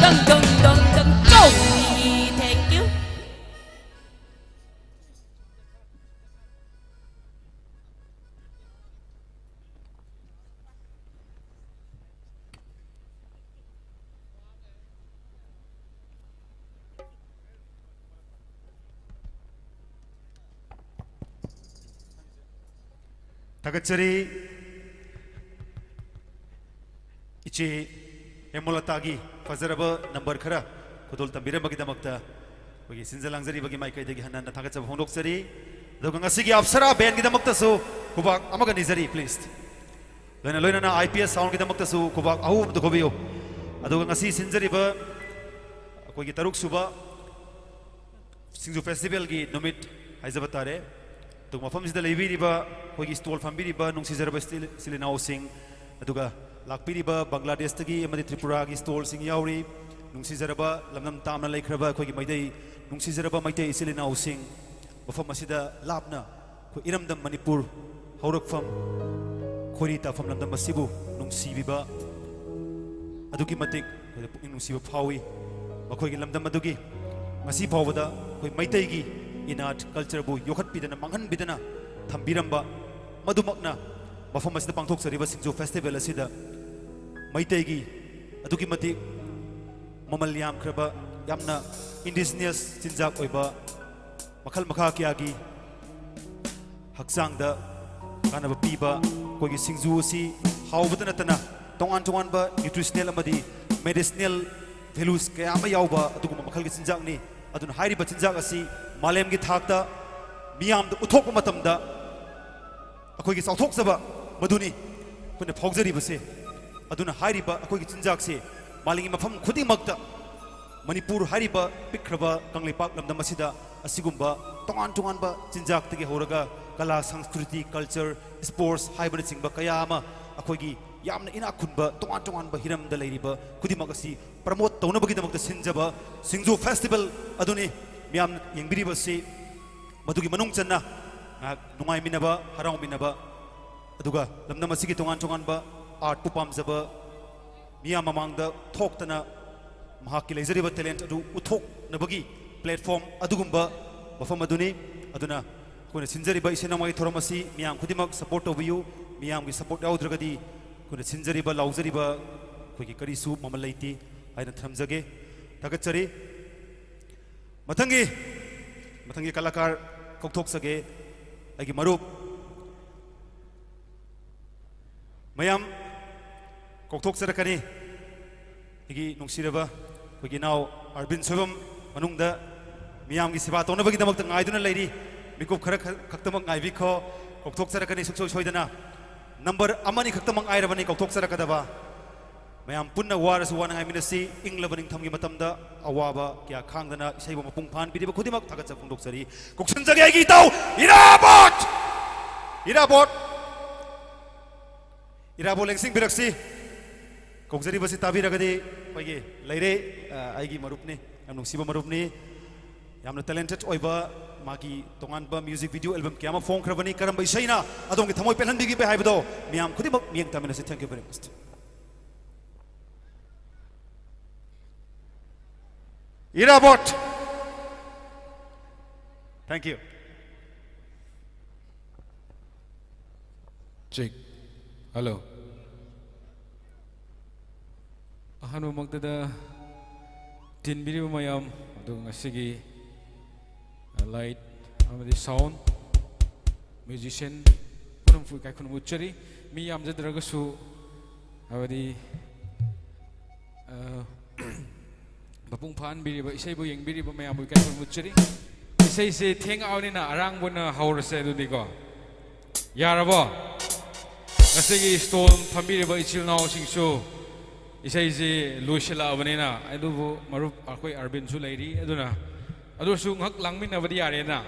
dang dang dang dang go. Thank you. Tagachari ichi emulatagi fazaraba number khara kudol tambira bagi damakta bagi sinjalangzari bagi mai kai dagi hanan thagachab hondoksari doga ngasigi apsara band gi damakta su kubak amaga nizari please loina loina na IPS sound gi damakta su kubak ahu du khobiyo adoga ngasi sinjari ba koi gi taruk suba Singju festival gi numit haizabatare तो मफम सिदा लेबिरिबा कोई stall फंबिरिबा नुंगसिजरबा सिलिनाओ सिंग अदुगा लाकपिरिबा बांग्लादेश तगी अमदि त्रिपुरा गी stall सिंग यावरी नुंगसिजरबा लमनम तामना लेखरबा कोई मैदै नुंगसिजरबा मैदै सिलिनाओ सिंग मफम असिदा लापना को इरमदम मणिपुर हौरकफम खोरिता फम लमदम मसिबु नुंगसिबिबा अदुगी मतिक पुकिंग नुंसिबा फावी मखोई गी लमदम अदुगी ngasi phawada koi maitai gi inat culture bu yokhat bidana manghan bidana thambiramba madumakna mafam asida pangthok sariba Singju festival asida maitai gi aduki mati mamal yam khraba yamna indigenous chinjak oiba makhal makha kya gi haksang da kana ba piba koi gi Singju si hawbadana tana tongan tongan ba nutritional amadi medicinal values kaya ma yawba aduguma makhal gi chinjak ni adun hairi ba chinjak asi malem gi thakta miyam da uthok matam da akoi gi sauthok saba maduni kune phawjari base aduna hairi ba akoi gi chinjak se malingi mafam khuding makta manipur hairi ba pikraba kangleipak lamdam asida asigumba tongan tongan ba chinjak tege horaga kala sanskriti culture sports haibana chingba kaya ama akoi gi yamna ina khunba tongan tongan ba hiram da leiriba khudimak asi promote tawna bagi damak da sinjaba Singju festival aduni miyam yengbiriba se madugi manung channa nungai minaba harau minaba aduga lamdam asigi tongan tongan ba art pu pamjaba miyam mamangda thoktana mahaki leizariba talent adu uthok nabagi platform adugumba mafam aduni aduna kone sinjariba isenamai thoramasi miyam khudimak support tobiyu miyam gi support yaudragadi kone sinjariba lauzariba kogi karisu mamal leiti aina thamjage tagachari matangi kalakar kokthok sage agi marup mayam kokthok sarakani igi nungsiraba kogi naw arbin sobam manungda miyam gi siba tona bagi damak ngaiduna leiri mikup khara khaktamak ngaibi kho kokthok sarakani suksoi soidana number amani khaktamak airabani kokthok sarakadaba mayam punna warasu wana ngai inglabaning thamgi matamda awaba kya khangdana isaiba mapung phan bidiba khudimak thagat chapung doksari koksan jage gi taw irabot lengsing biraksi kokjari basi tabi ragadi pagi leire aigi marupni yam nungsiba marupni yamna talented oiba magi tongan ba music video album kyama phone khrabani karamba isaina adongi thamoi pelhan bigi be haibdo miyam khudimak mieng tamina se thank you very much Irabot. Thank you. Check. Hello. Ahanu magdada tin video mayam adu ngasigi light amadi sound musician kunum fu kai kunum uchari miyam jadragasu abadi Bapung phan biriba isai bu yeng biriba mayam bu kai kun muchari isai se theng awni na arang buna haur se du diko yarabo asigi stone phambiriba ichil naw singsu isai se luishla abanena adu bu marup akoi arbin su leiri aduna adu su ngak langmin na badi yare na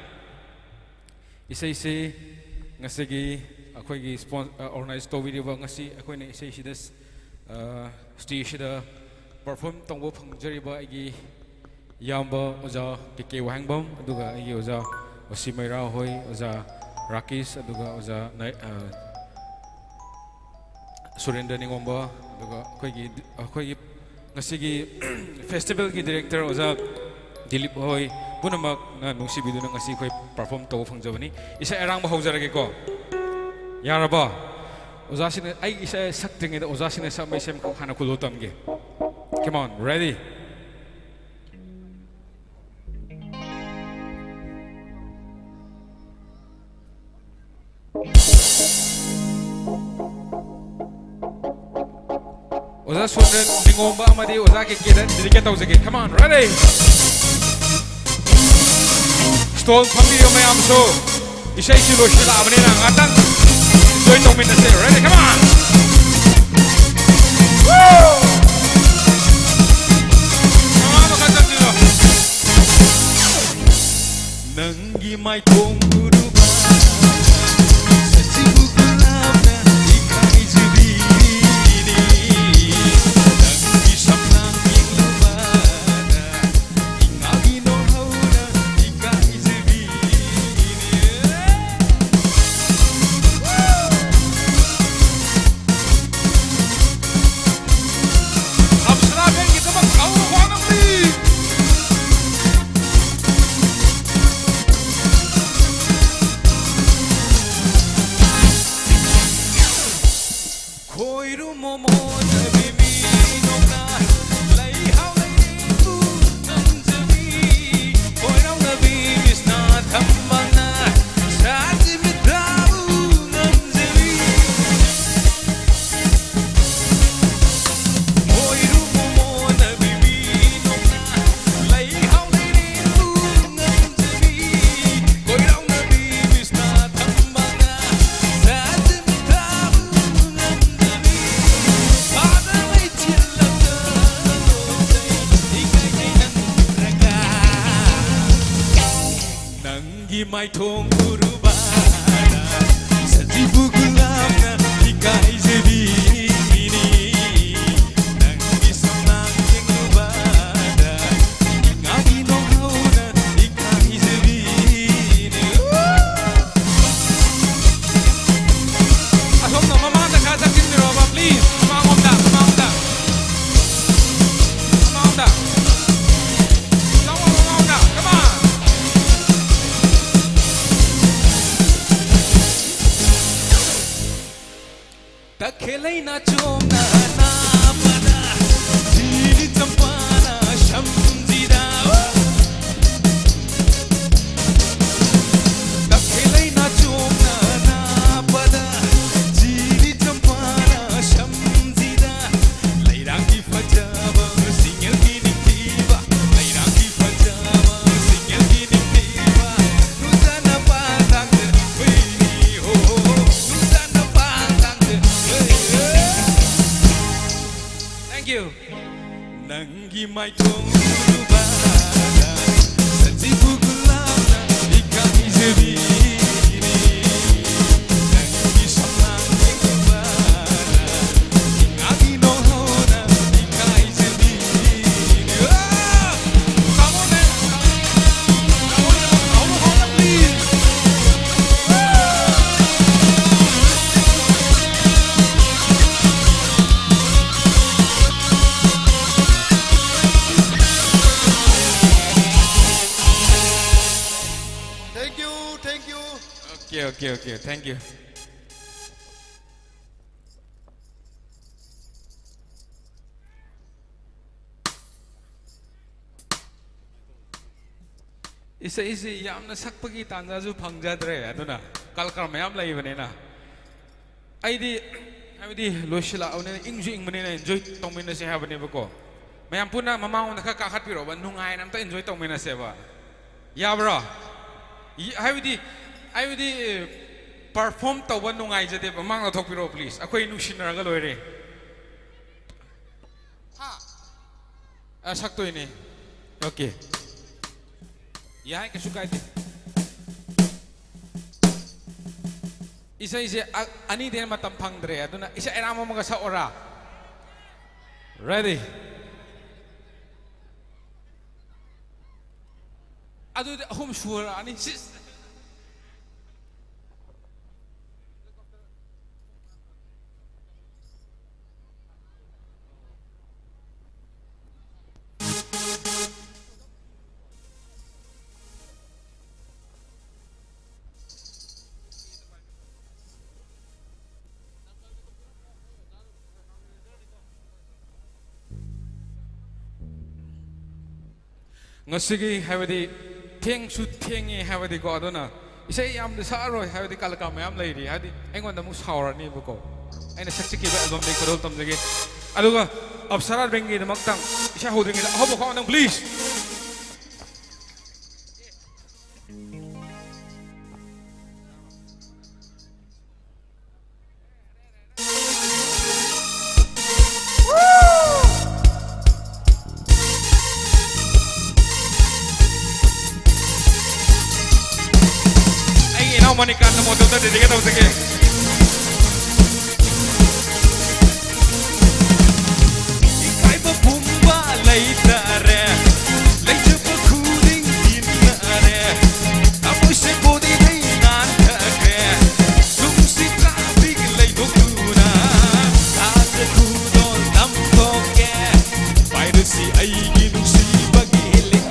isai se ngasigi akoi gi organize to biriba ngasi akoi na isai sidas stage da perform tongbo phangjariba agi yamba oja keke wahangbam aduga agi oja osimaira hoi oja rakesh aduga oja surendra ningomba aduga khoi gi ngasigi festival ki director oza Dilip hoi punamak na nungsibidu na ngasi khoi perform to phangjabani isa erang ba haujarage ko yaraba oza sine ai isa saktinge da oza sine sa mai sem ko khana kulo tamge come on ready Oza sundan dingomba amadi oza ke keda dedicate tauzage come on ready stall phambi yo mayam so isai si loshila abne na ngatang join tong min se ready come on woo mama kata dilo nangi mai tong guru mai thong kurubana sajibu gulamna dikai zebi ini nangi samnang yengubada ngagi no hauna dikai zebi ini asom na mama da kaza kinni roba please mama da Takelai na chom na pada dili champana shamjida Takelai na chom na pada dili champana shamjida Lairang ki fajaba singel ki niktiva Lairang ki fajaba singel ki niktiva Nuzana patang wei ho Nuzana patang Thank you. Nangi mai tong kurubana sajibu gulana ikai zebi nangi samlang yengubana ngagi no hona ikai zebi come on man come on please Okay, thank you. Isa yamna sakpagi tanda ju phangjadre aduna kalkar mayam laibane na aidi loshila awne ingju ingmane na enjoy tongmina se habane bako mayam puna mamang na kakhat piro ba nungai nam ta enjoy tongmina se ba yabra haibidi perform tawba nungai jade ba mang na thokpiro please akoi nushinaraga loire ha saktoine okay ya ke sukai isa ani den matam phangdre aduna isa erama maga sa ora ready adu hum shura ani sis ngasigi habadi theng su thengi habadi ko adona isai yam de saroi habadi kalaka mayam leiri hadi engon da mu saurani bu ko aina sakchiki ba album de korol tamjage aduga apsara bengi de maktang isa hodringi da hobo ko nang please Manikan na model na didigan daw sige. Ikay ba bumbalay tare, lay pa kuding dinare, amoy se body na inantake, lumsi traffic lay doguna, kasa kudol tampoke, piracy ay ginusi pag-ihiling.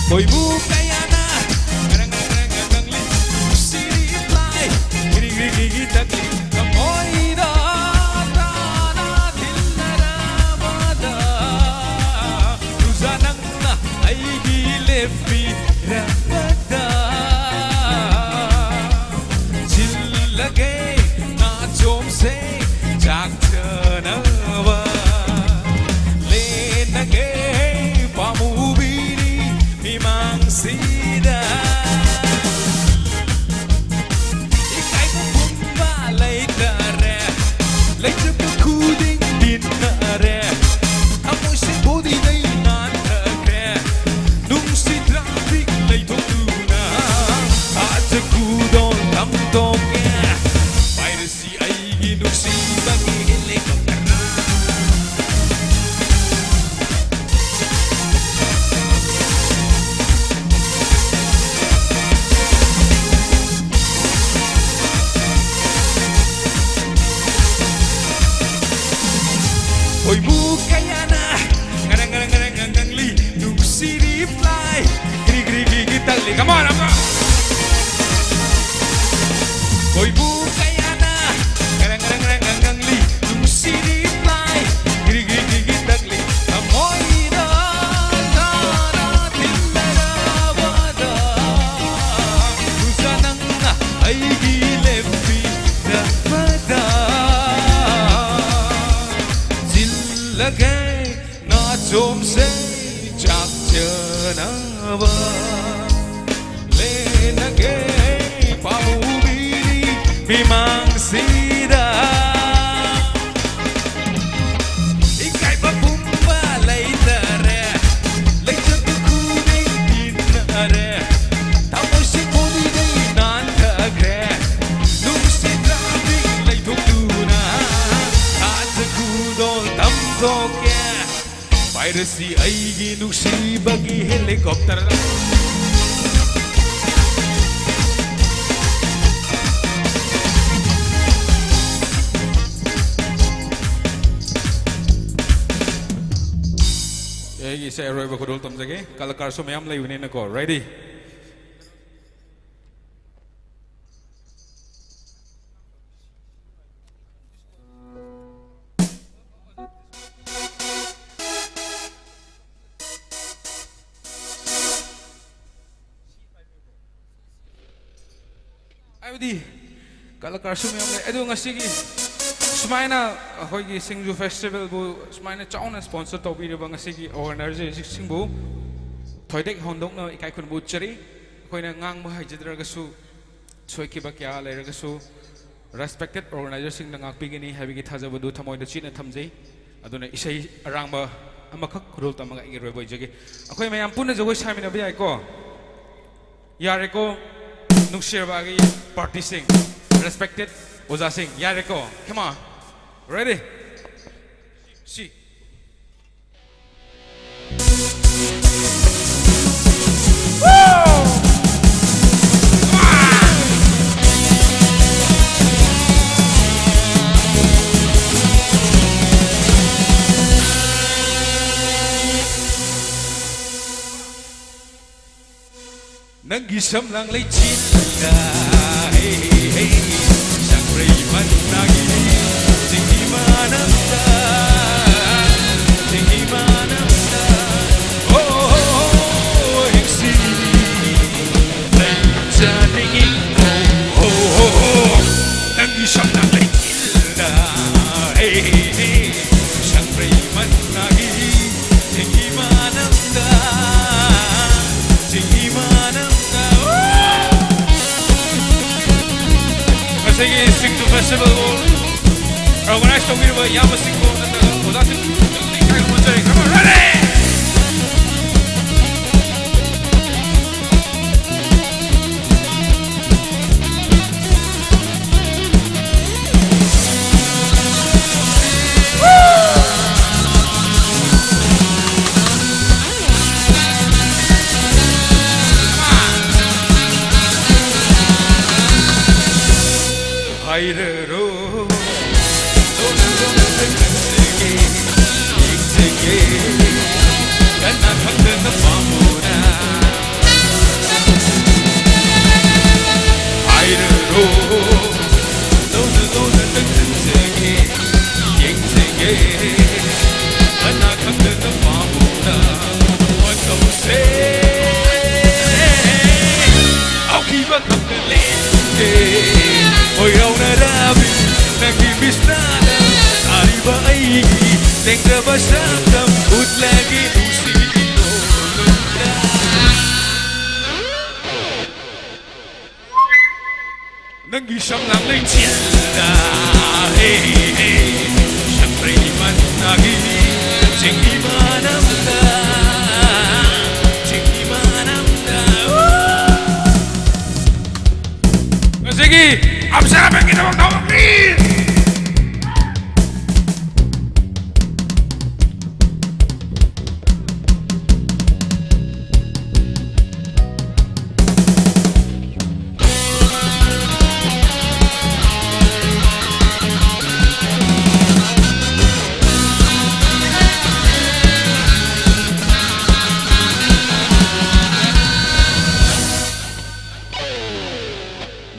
Boy bukayana, garang garang garang li, city fly, giri giri giri takli, kamoy da da da dillara bada, tuzanang na ay gilepi rabada, chillagay na chomse jakchanawa, lenagay pamubi. Mang sida ikay mo bumbalay tare lay pa kuding dinare amoy si body na inantake nung si traffic lay tugtuna at sa kudol tamtoke piracy ay ginuksi pag-ihelikopter Hoy bukayana, garang garang garang garang li, nung city fly, giri giri giri tali, come on, come on. Hoy bukayana, garang garang garang garang li, nung city fly, giri giri giri tali, amoy da da da tindara bada, tusanang na ay gilepi na bada. Lagay na chomse jakchanawa lenagay pamubili bimang sida ikay ba bumbalay tare lay pa kuding dinare tapos si body na inantake nung si traffic lay tugtuna at sa kudol tamtoke piracy ay ginusi pag-ihelikopter Egi sa aeroy ba kudol tamjage kalakar so mayam lay unin ako ready Abdi, kalau karsum yang le, itu ngasih ki, semaina, kau ki Singju Festival bu, semaina cawna sponsor tau biri bang ngasih ki organizer Singbu, thoidek hondok na ikai kun bu ceri, kau na ngang mahai jadra kasu, soy ki bakya le kasu, respected organizer Sing na ngak pingini, habi ki thaja bu du thamoy da cina thamjai, aduna isai arang ba, amakak kurul tamaga ingin boy jagi, kau yang mayam pun na jauh sami na biar ko, yare ko. Nuksir bagi party sing, respected Oza sing, Yareko, come on, ready? See. Woo! Nanggi samlang lay cinta Sang preman nagi Tinggi manamda Tinggi manamda Oh hingsi Lay janing Oh Nanggi samlang lay cinta Sang preman nagi Tinggi manamda Tinggi manamda Sige, SINGJU Festival organized by Yamasingko and come on, ready? Hayrero Kana khangna pamona Hayrero Kana khangna pamona What to say I'll keep a khangna Oi rau na rabi nagi bisnada ariba aigi tengda basam ut lagi usi nagi samlang lay cinta sang preman nagi tinggi manamda tinggi manamda Sige अब साहब की तरफ आओ please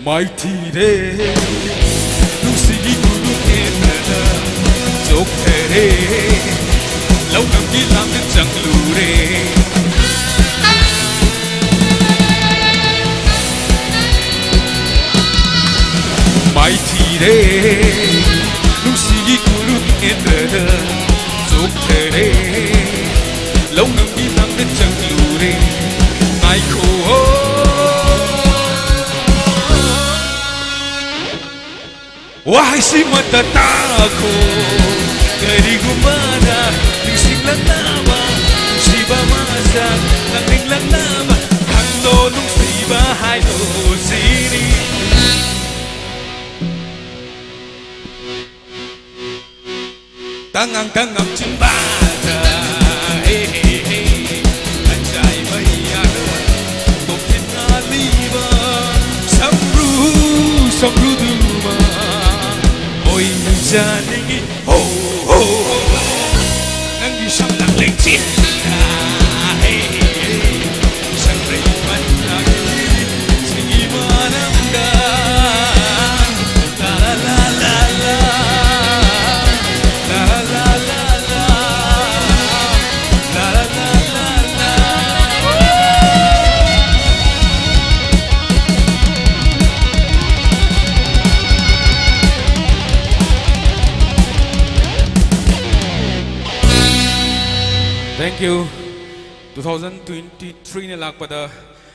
Mighty day, Lucy Guru Kendra, Jokere, Laukam Gilang Janglure. Mighty day, Lucy Guru Kendra, Jokere, Laukam Gilang Janglure. Naiko. Wahai si mata tako dari gumana nising lang nama si bamasa nanging lang nama hando nung si bahay no sini tangang cimbata anjay mayana topin aliba samru duma Oi janingi ho ho nang isang lang cinta sang preman lagi sige manamda la la la la la la la la la la la la la Thank you. 2023 na lakpada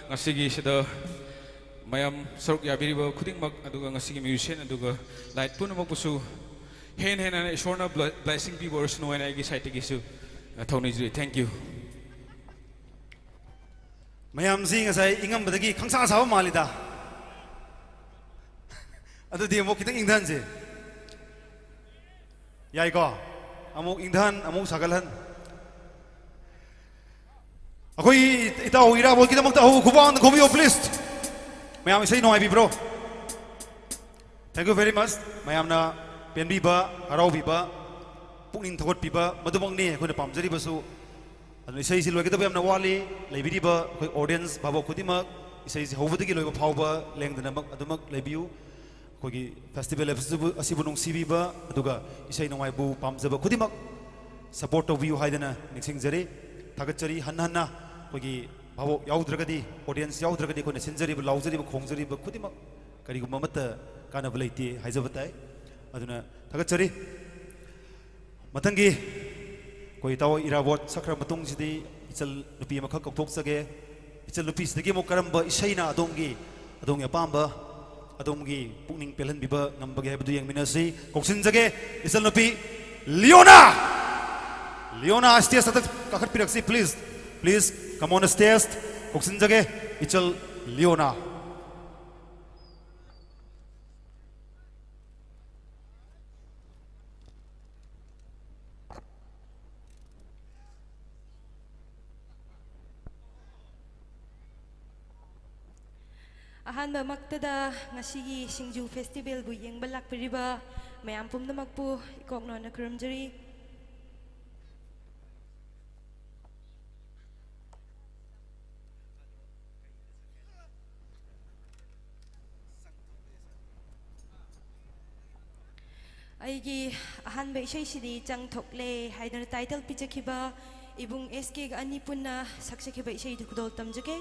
ngasigi sida mayam saruk yabiriba khudingmak aduga ngasigi musician aduga light puna magpusu hen ana ishorna blessing people snow and agi site gisu thonijri. Thank you. mayam sing asai ingam badagi khangsa sawa malida adu di mo kitang ingdhan je yai ko amuk ingdhan amuk sagalan Akoi itaw ira bol kita magta ho kuban kobi o please mayam isai no ai bro thank you very much mayam na penbi ba arau bi ba pungning thot bi ba madumang ne khoi na pamjari basu adu isai si loi kita ba na wali leibiri ba khoi audience babo khudima isai si hobudagi loiba phauba lengdana mak adumak leibiu kogi festival asibu nungsibi ba aduga isai nongai bu pamjaba khudimak support of you haidana nixing jari thagachari hanna kogi babo yaudhragadi audience yaudhragadi kone sinjari ba laujari ba khongjari ba khudimak karigumma mata kana balaiti haijabatai aduna thagachari matangi koi taw irawat sakra matung sidi ichal nupi makha kokthok sage ichal nupi sidagi mo karamba isaina adongi apamba adongi pukning pelhan biba ngambage habdu yengminasi koksin jage ichal nupi Leona stage atak kakhat piraksi please come on stage koksin jage ichal Leona Ahanba maktada ngasigi Singju Festival bu yengba lakpiriba mayam pumnamakpu ikokno na kurumjari aigi ahanba isai sidi chang thokle haidana title pijakhiba ibung SK ga ani punna saksakhiba isai dukdol tamjake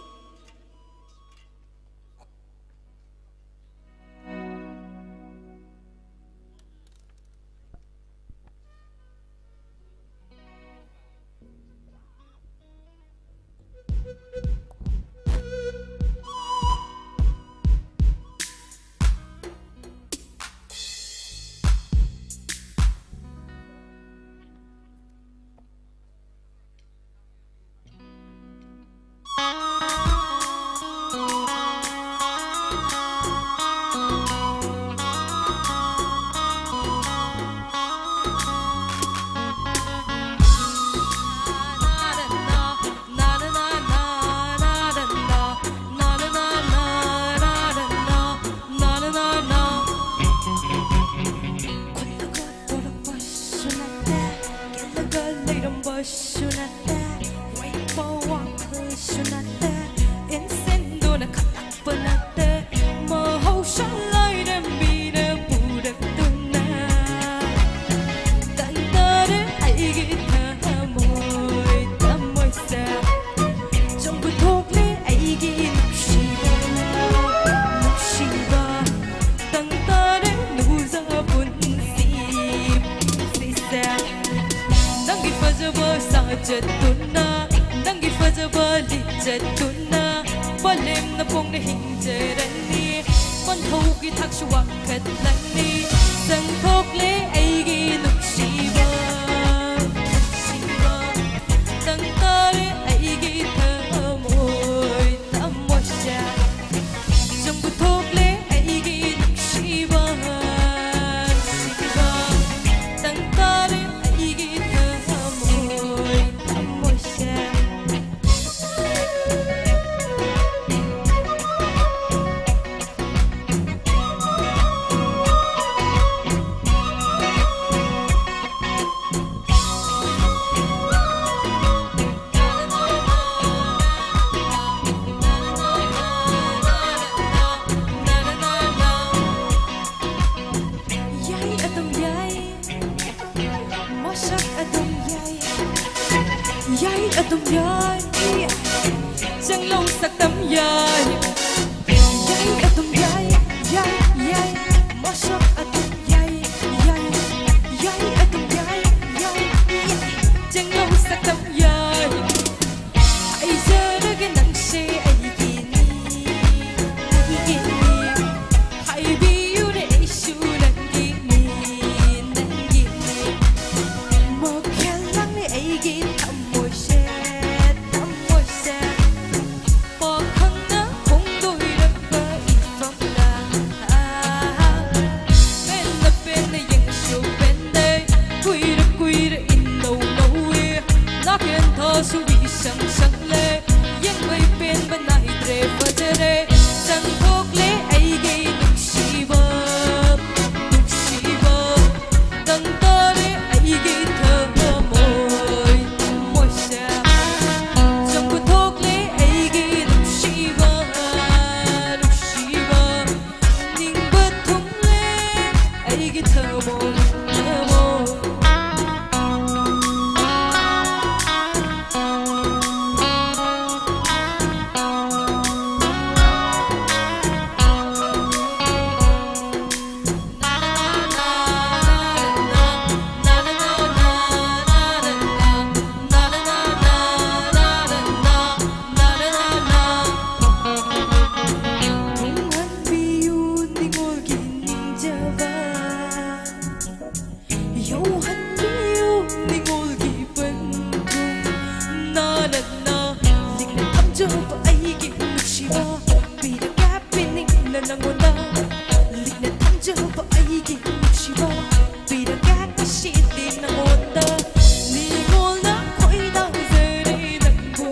ꯊꯝꯖꯕ ꯑꯩꯒꯤ ꯅꯨꯡꯁꯤꯕ ꯄꯤꯔꯒꯦ ꯄꯤꯅꯤꯡꯅ ꯅꯪꯉꯣꯟꯗ ꯂꯤꯛꯅ ꯊꯝꯖꯕ ꯑꯩꯒꯤ ꯅꯨꯡꯁꯤꯕ ꯄꯤꯔꯒꯦ ꯉꯁꯤꯗꯤ ꯅꯪꯉꯣꯟꯗ ꯅꯤꯡꯉꯣꯜꯅ ꯈꯣꯏꯗꯥꯖꯔꯦ ꯅꯪꯕꯨ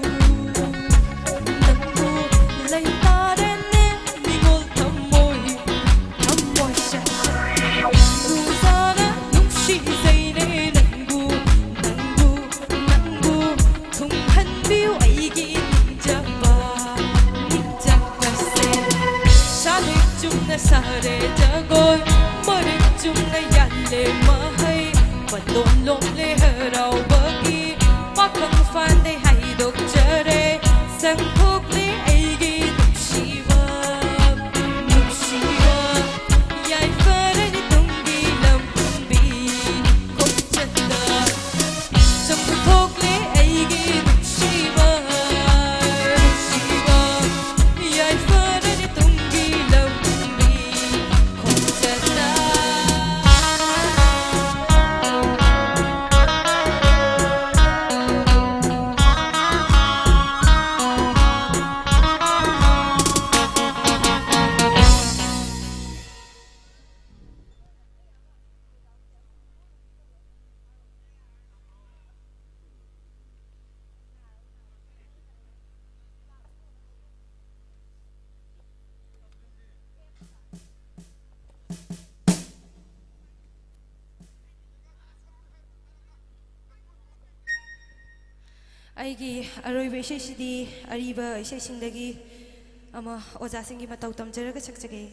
ꯂꯩꯇꯥꯔꯦꯅꯦ ꯅꯤꯡꯉꯣꯜ ꯊꯝꯃꯣꯏ ꯊꯝꯃꯣꯏ 누사가 눈시세이네 낭구 퉁한 비우 아이기 닌자바 닌자바세 샤릭 중나 사레 자골 머릭 중나 얄레 마하이 반돈 롬레 흐라우 버기 빠캉 판데 하이 독저레 생폭레 아이기 눕시와 눕시와 야이 파라니 둥기람 비 곱쳤다 전부 폭레 아이기 눕시와 눕시와 야이 파라니 둥기람 비 곱쳤다 ꯑꯩꯒꯤ ꯑꯔꯣꯏꯕ ꯏꯁꯩꯁꯤꯗꯤ ꯑꯔꯤꯕ ꯏꯁꯩꯁꯤꯡꯗꯒꯤ ꯑꯃ ꯑꯣꯖꯥꯁꯤꯡꯒꯤ ꯃꯇꯧ ꯇꯝꯖꯔꯒ ꯁꯛꯆꯒꯦ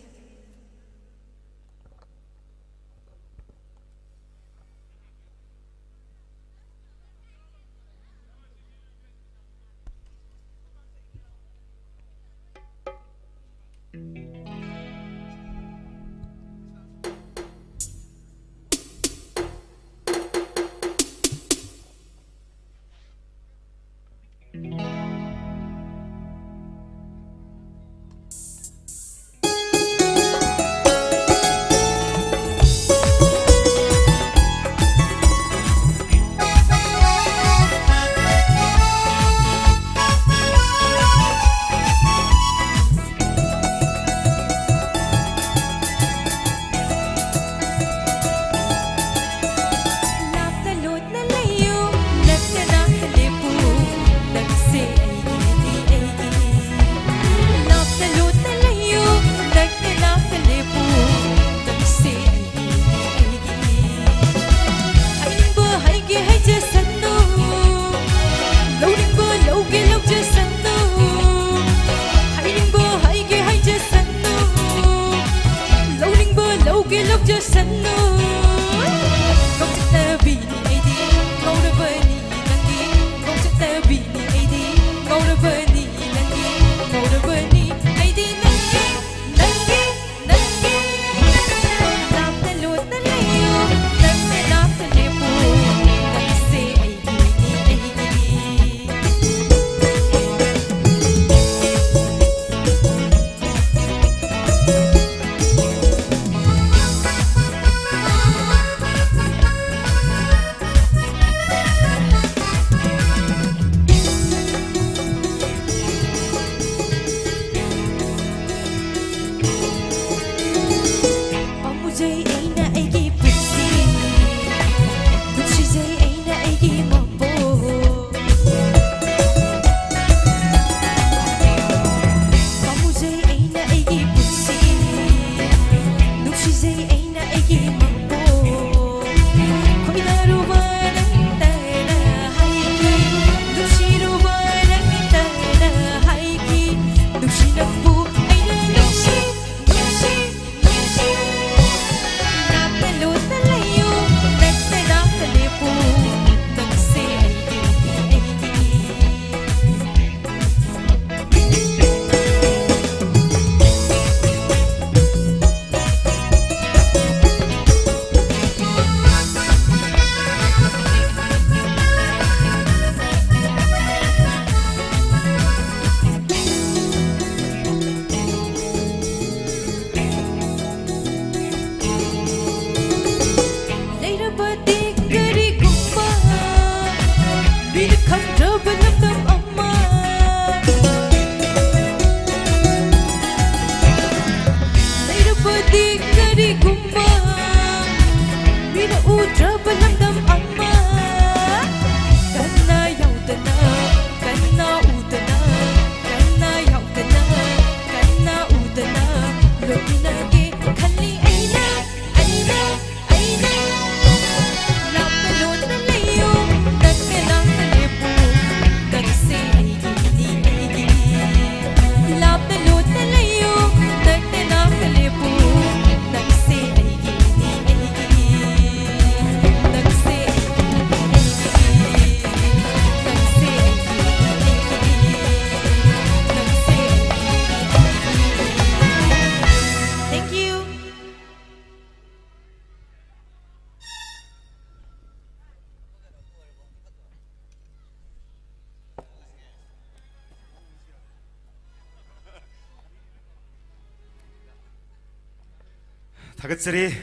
Thagatsari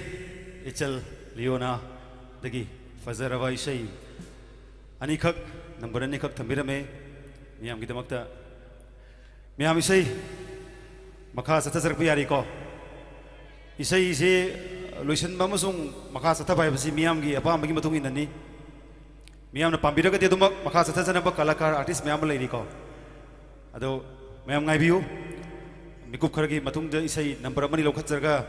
Ichal Leona Dagi Fazarava Isai Anikak number Anikak Tambirame Miam Gidamakta Miam Isai Makas Atasarpiariko Isai is Lucian Bamusung Makas Atabai Miam Gi Apam Gimatung in Nani Miam the Pambiraka Dumak Makas Atasanaba Kalakar artist Miam Ladiko Ado Miam Naibu Mikup Karagi Matung Isai number of money Lokatsarga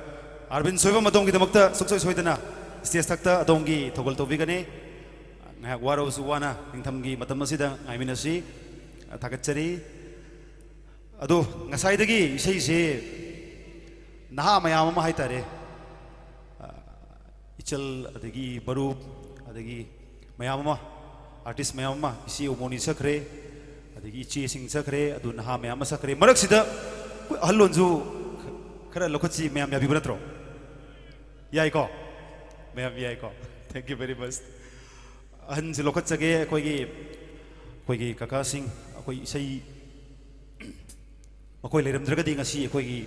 Arbin Soiva Matongi the Mokta, Success Hoidana, Stiastakta, Adongi, Togol Tovigane, Waro Suwana, Intamgi, Matamasida, I mean a sea, Takatsari Ado, Nasaidagi, say, Naha Mayama Haitare Ichel Adagi, Baru, Adagi, Mayama, artist Mayama, Isi Umoni Sakre, Adagi chasing Sakre, Adunaha Mayama Sakre, Maraksida, Alonzu, Kara Lokachi, Mayam Yabibratro. Yaiko, Mayam Yaiko. Thank you very much. Hans Lokatsage, Koigi Kakasing, Koi say Makoi Ledam Dragading, a sea, Koigi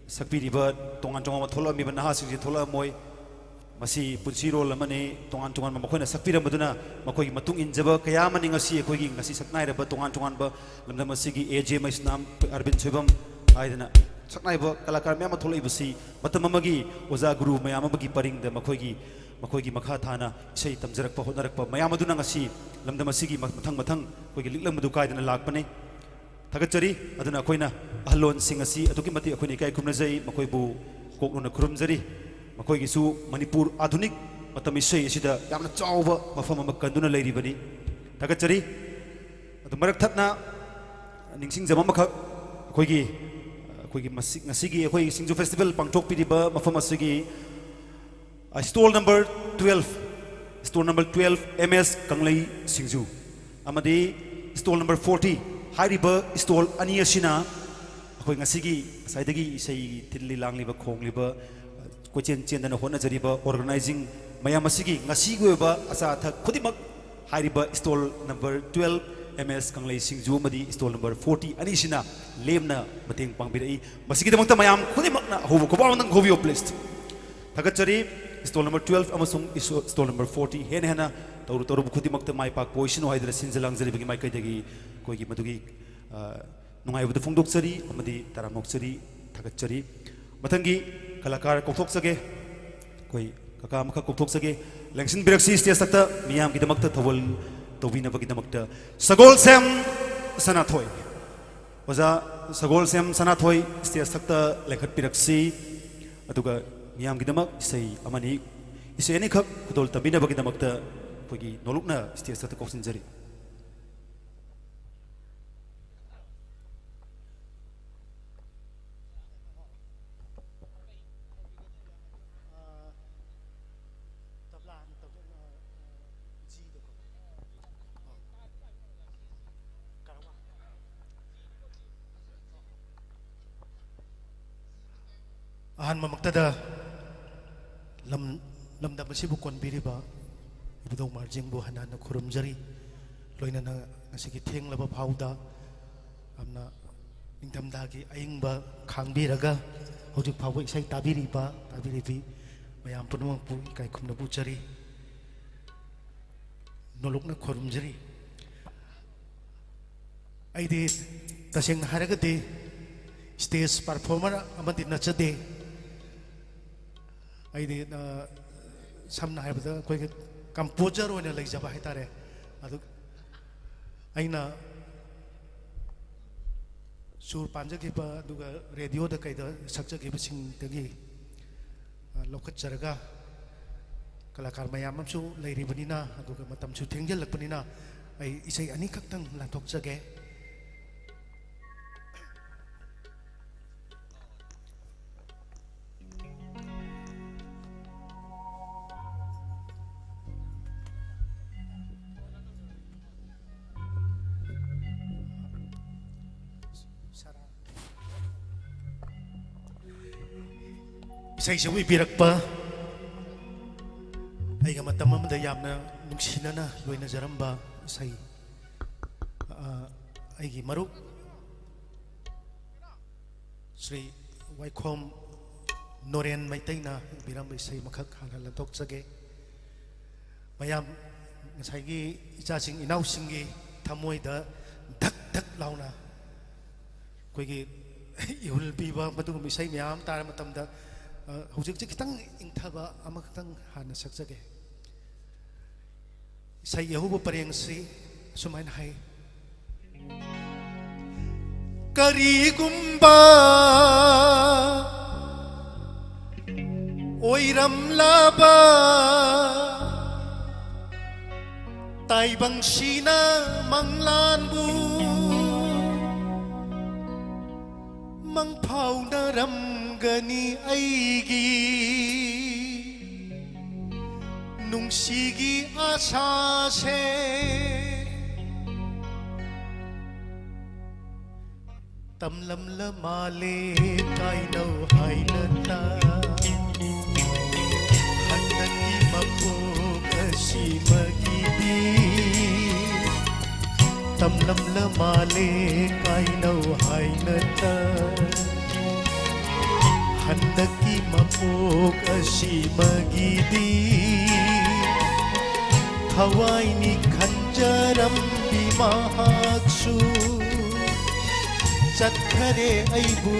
Sakpidi bird, Tongan Tonga Tola, Mibanahasi, Tola Moy, Masi, Punsiro, Lamane, Tongan Tongan Makona, Sakpida Maduna, Makoi Matung in Java, Kayamaning a sea, Koigi, Nasi Saknaida, but Tongan Tonganba, Lamamasigi, AJ, Maisnam, Arbin Subam, I don't know. Saknaiba, Kalakar Mamatoli Busi, Matamamagi, was a guru, Mayamagi Paring, the Makogi, Makogi Makatana, say Tamzarak Honarak, Mayamadunangasi, Lamdamasigi, Matang Matang, Kogi Lamadukai and a Lakpane, Tagatari, Adana Koina, Alon Singasi, Atukimati, Akonikai Kumazai, Makoibu, Kokuna Kurumzari, Makogi Su, Manipur, Adunik, Matamisay, Sida, Yamna Chauva, Mafama Makanduna Lady Bani, Tagatari, the Marakatna, Ningsing Zamamaka, Kogi. Nasigi, SINGJU Festival, Pangtok Pidiba, Mafamasigi. I stole number 12. Stole number 12, MS Kanglai SINGJU. Amadi, stole number 40. Hairiba, stole Aniashina. Koi Nasigi, Saidagi, say Tilly Langliba, Kongliba, Quichin Chen and Hona Jariba, organizing Mayamasigi, Nasigueba, Asata, Kudimak, Hairiba, stole number 12. MS Kanglai SINGJU Madi stole number 40 Anishina Lemna Mating Pangbirai Masiki the Mokta Mayam Kudimakna Hovo Kobaman Hovio placed Takachari stole number 12 Amasung stole number 40 Henhana Toru Kudimakta Mai Park Position Hydra Sinzalang Zeribigi Maikadegi Kogi Madugi Nungai with the Funduksari Amadi Taramoksari Takachari Matangi Kalakar Kotoksage Koi Kakamaka Kotoksage Langshin Biraxi Stiasata Miam Gidamakta Tawal Tobina Bagidamokta Sagol Sam Sanatoy was a Sagol Sam Sanatoy, Stiasakta, Lekat Piraksi, Atuga Miam Gidamak, say Amani, is any cup, Kudol Tabina Bagidamokta, Pugi, Nolukna, Stiasata Kosinjari. Ahan mamaktada lamdam masibu kon biriba ibudong marjing bu hanan na kurumjari loina na nasigi theng laba phauda amna ningtamdagi aingba khangbiraga hojik phawai sai tabiribi mayam punmang pu kai khumna bu chari nolokna kurumjari aide taseng haragade stage performer amadi nachade I did some night with a quick composer on a laser by Tare. I know Sur Panjakipa do a radio the Kaida, such a giving the gay. Lokat Jaraga Kalakar Mayamsu, Lady Banina, Matam Sutinga Lapanina. I say Anikatan Lantok Jagay. Say so we pirakpa ay matamam da yamna nungsinana loina jaramba say ay maruk Sri Waikom Noren Maitena biram isai makhak hana lantok sage mayam ngasai ichasing inaw singi thamoi da dak dak launa koigi ihul biba madu misai myam tar matam da hujik jik kitang ingthaba amakhtang hana saksage sai yahuba pareng si sumain hai karigumba oiram laba taibang sina manglanbu mangpau naram gani aigi nungsigi asa se tamlam la male kainau hainata handaki mapo kasi magidi tamlam la male kainau hainata handaki mapo kasi magidi hawai ni khanjaram bimahaksu Chatkare aibu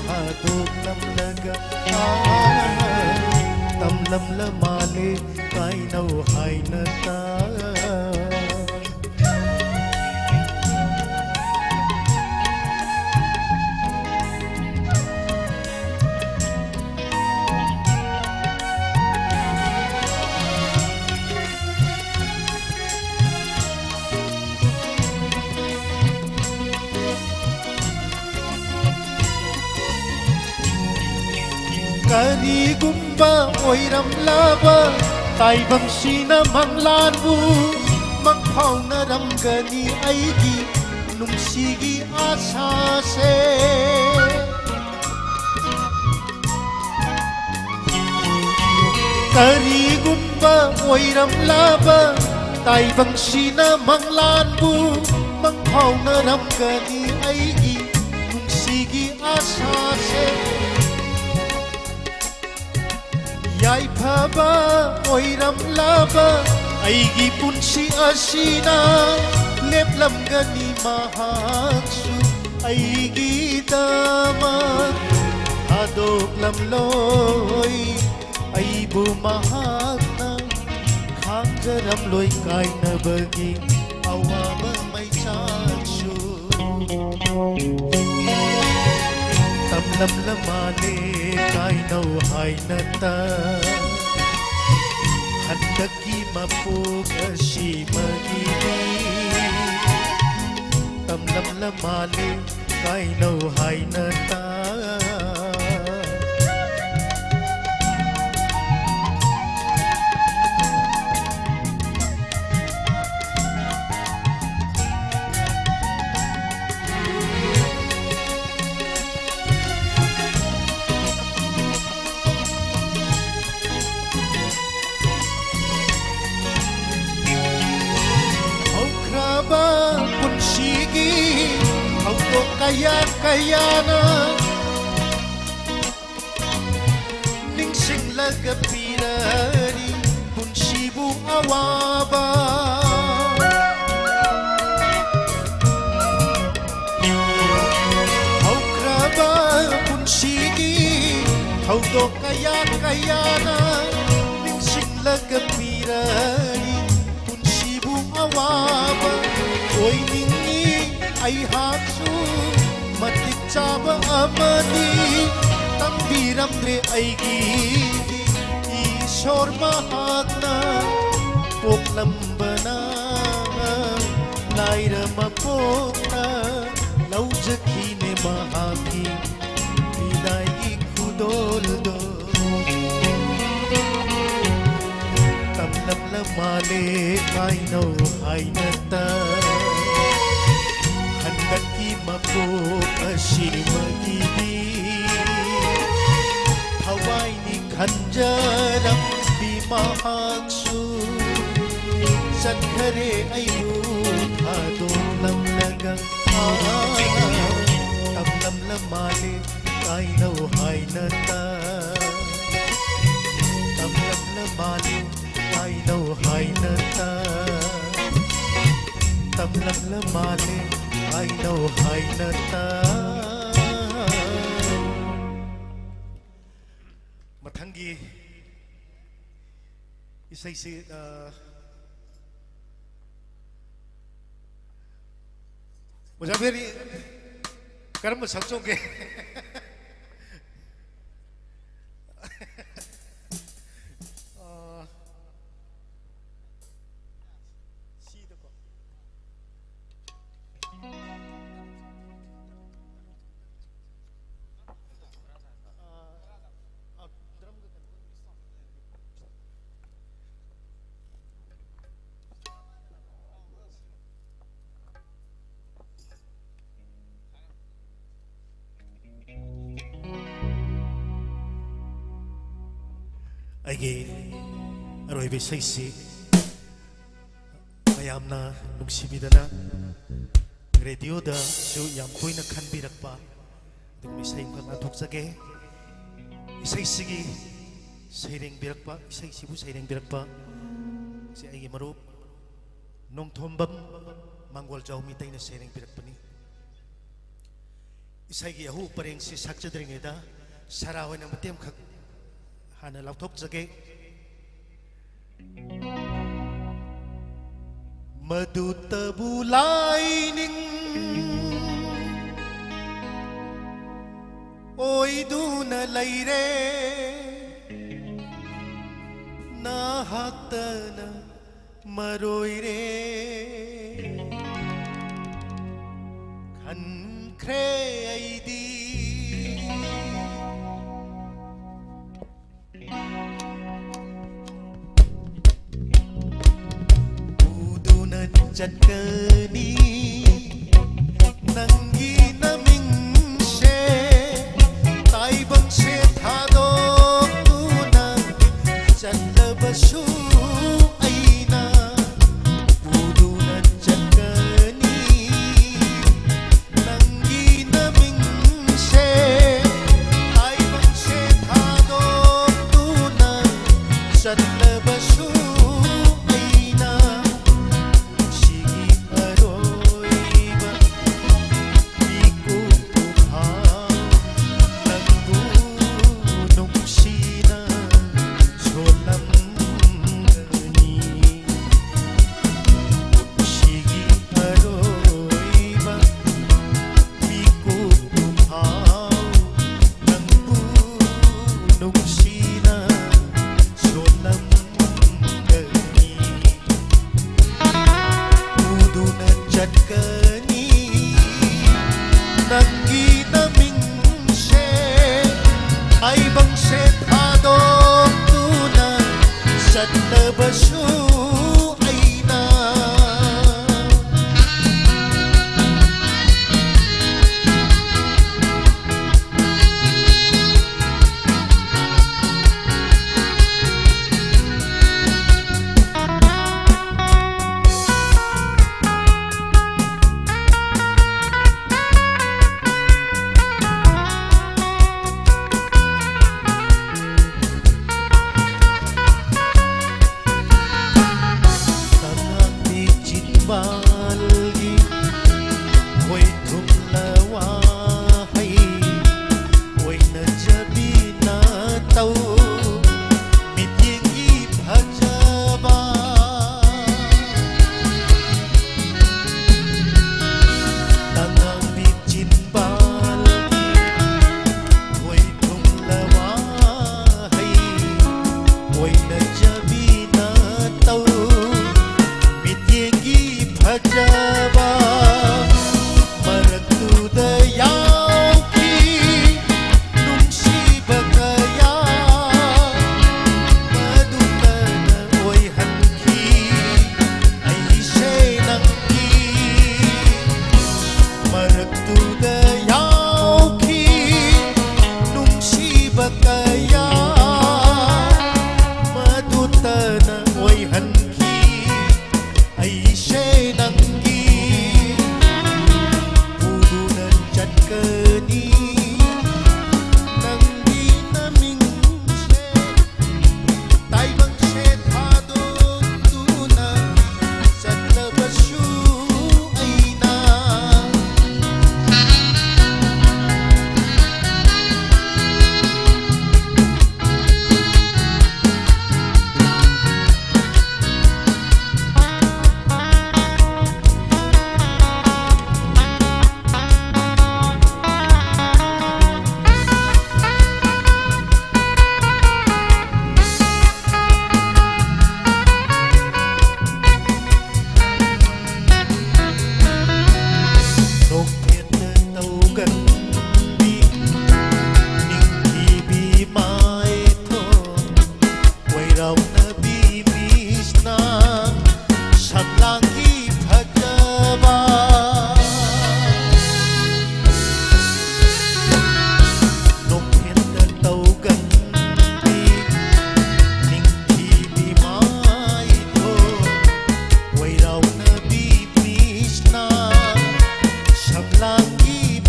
thadok namlaga tamlam la male kainau hainata Karigumba oiram laba taibang sina manglanbu mangpau naram gani aigi nungsigi asa se Karigumba oiram laba taibang sina manglanbu mangpau naram gani aigi nungsigi asa se Yai phaba oiram laba aigi punsi asina leplam gani mahaksu aigi damat adok lam loi aibu mahakna khangjaram loi kaina bagi awaba mai chachu tamlam la male kainau hainata handaki mapo kasi magidi tamlam la male kainau hainata kaya-kaya ningsing lagapirari punsibu awaba haukraba punsigi haudo kaya-kaya ningsing lagapirari punsibu awaba oy ningi ay haksu matik chaba amani tambiram dre aigi ishor mahakna poklambana laira mapokna laujakine mahaki bidai kudoldo tamlam la male kainau hainata handaki mapo kasi magidi hawai ni khanjaram bimahaksu sakhare ayu thado lam laga tamlam la male kainau hainata numaina ta mathangi isai se mujaferi karam sakchonge aige aroi be saisi mayamna nuksibidana radio da su yam toina khanbirakpa dum isai khana thokjage isai sigi saireng birakpa isai sibu saireng birakpa si aige maru nongthombam mangol jawmi taina saireng birakpani isai gi ahu pareng si sakchadringeda sara hoina matem khak hana lauthok jage madu tabu laining oi duna laire na hatana maroire khan khre aidi Jatkani nangi naming she tai bang she thadok tuna jatlabashu aina uduna jatkani nangi naming she tai bang she thadok tuna jatlabashu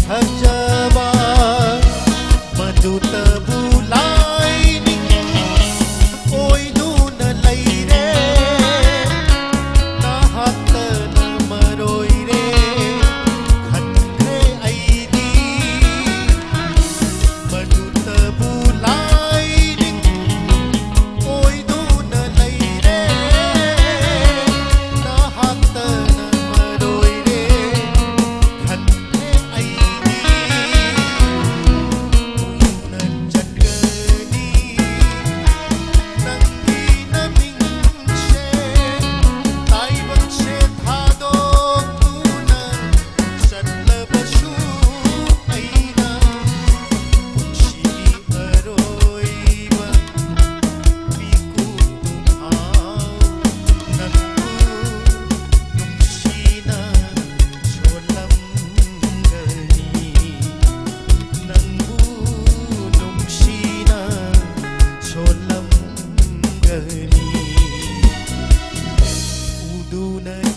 फजबा मधुत बुलाई ओई दून लैरे नाहत नमरोई रे खत्रे ऐदी मधुत बुलाई ओई दून लैरे नाहत नमरोई रे Khatre ऐदी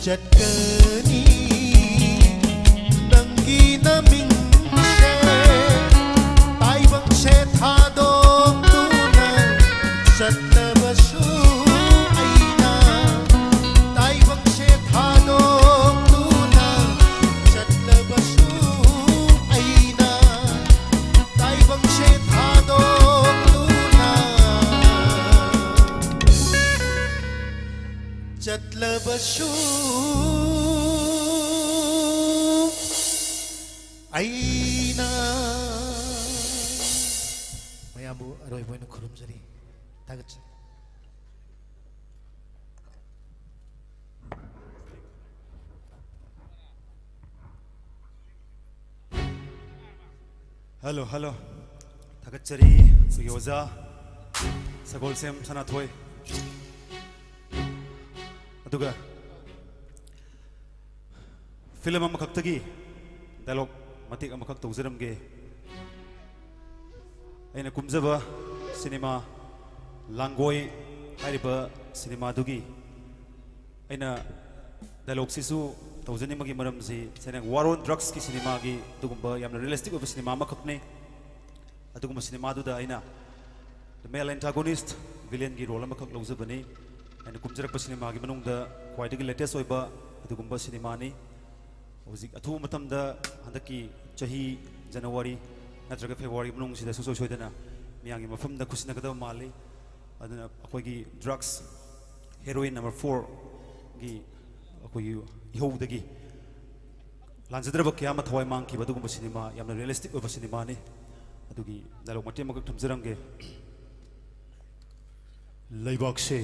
Jatkani Nangi naming she Tai bang she thadok tuna Shatla bashu aina Tai bang she thadok tuna Shatla bashu aina Tai bang she thadok tuna Shatla bashu Aina Mayamu aroy boy na khurum jari tagat Hello, hello. Tagat jari suyoza sagol sem sana thoi. Aduga film amakhaktagi dialogue matik amakhak tawjaramge aina kumjaba cinema langoi hariba cinema dugi aina dialogue sisu tawjani magi maram si senang war on drugs ki cinema gi tugumba yamna realistic of cinema amakhakne adugumba cinema du da aina the male antagonist villain gi role amakhak lawjabani aina kumjarak cinema gi manung da quite latest oiba adugumba cinema ni Hojik athu matamda handaki chahi January natraga February manung sida so soidana miyangi mafamda kusina kada mali aduna akoigi drugs heroin number 4 gi akoigi ihodagi lanjadraba kiyama thawai mangki badugumba cinema yamna realistic oba cinema ni adugi dialogue matem mak thumjarange laibak se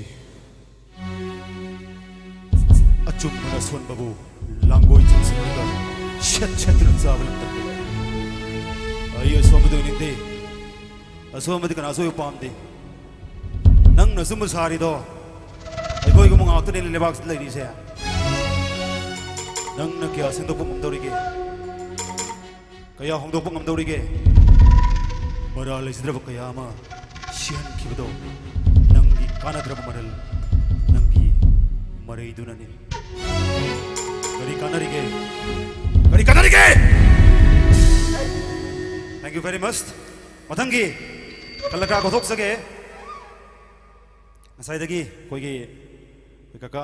achum na son babu langoi jinsinga shat shat zabal ayo somadu ninde asomadi kana so pamde nang nasum sari do ai koi gumang akta ne lebak lai ri se nang na kya sing do pum dori ge kaya hong do pum dori ge mara le sidra kaya ma sian kibdo nang gi kana dra maral nang gi marai dunani Kari kanarige. Thank you very much. Mathangi kalaka kothok sage. Asai dagi koi gi kaka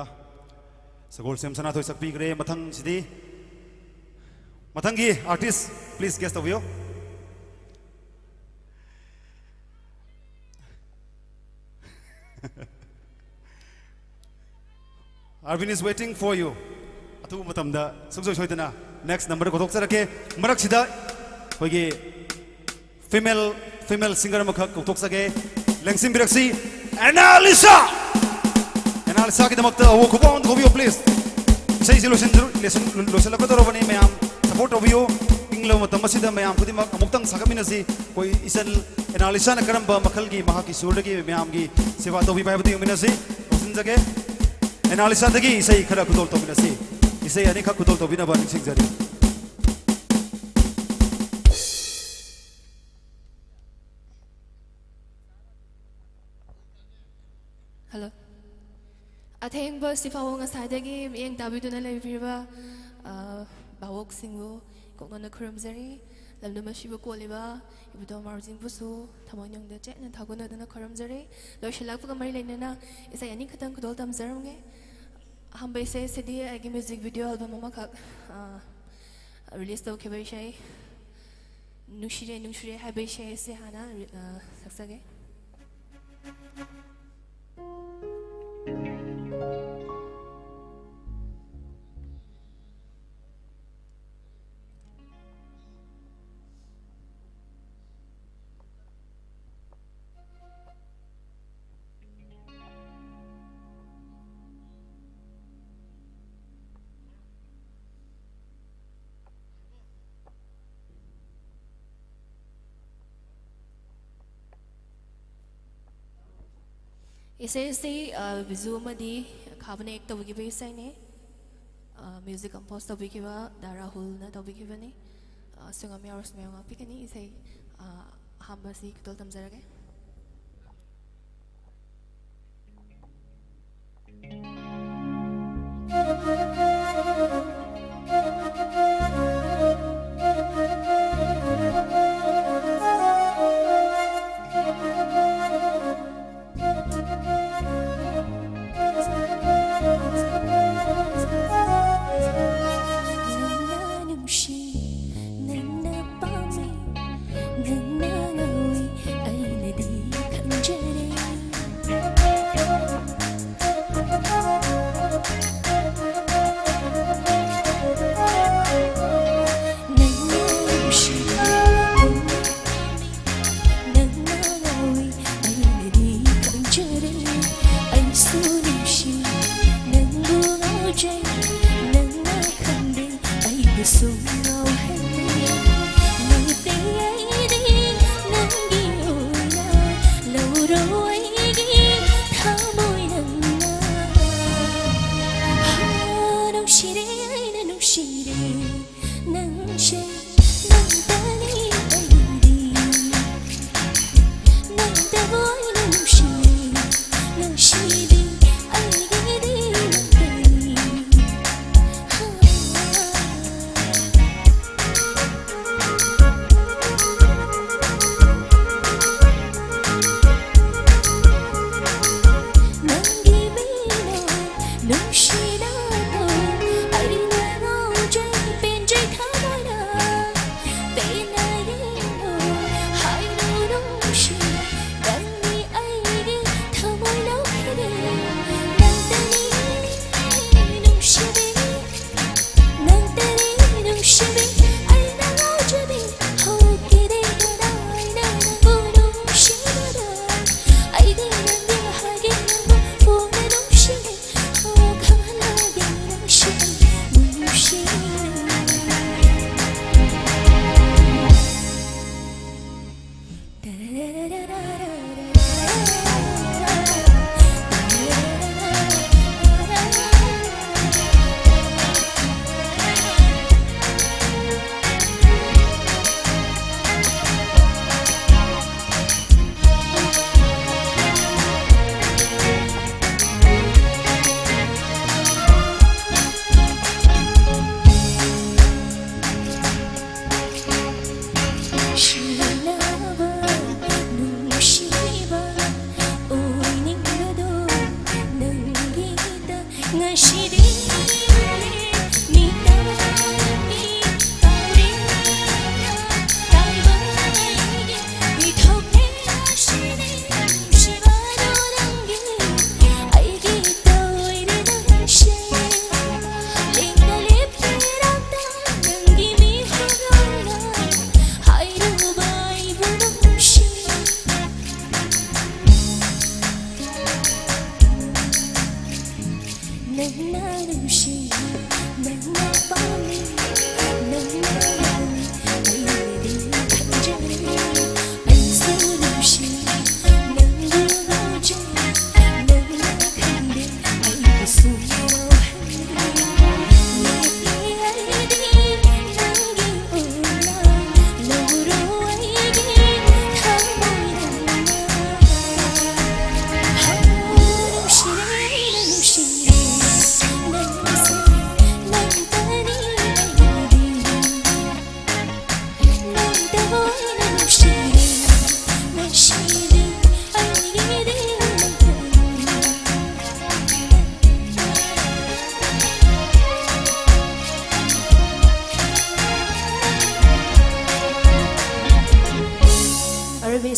sagol sem sana thoi sakpi gre mathang sidi. Mathangi artist please guest of you. Arvin is waiting for you. Atu matamda sungso soidana next number ko thoksa marak sida hoigi female singer makha ko thoksa ge lengsim biraksi Analisa ki damakta wo khupon khobio please sei solution la ko dorobani mayam support obio inglo matam sida mayam khudi mak amuktang sagamina si koi isal Analisa na karamba makhal gi maha ki surda gi mayam gi sewa to bi bai bati mina si osin jage Analisa dagi sei khara kudol to mina si isai ani khak kudol to bina ba ning jari Hello. Atheng ba sifawong asadagi miyeng tabiduna leibiriba bawok singbu koknona khuramjari lamdam asibu koliba ibudo marjingbusu thamoinongda chena thagunadana khuramjari loishalakpuga mari leinana isai ani khatang kudol tamjaramge hamba isai sidi agi music video album ama khak release tawkhiba isai nungshire haiba isai se hana saksage Isai visual madi khabane ek tawgi be isai ne music compose tawgi ba dara hul na tawgi ba ne singami hours me nga pikani isai hamba si kutol tamjarage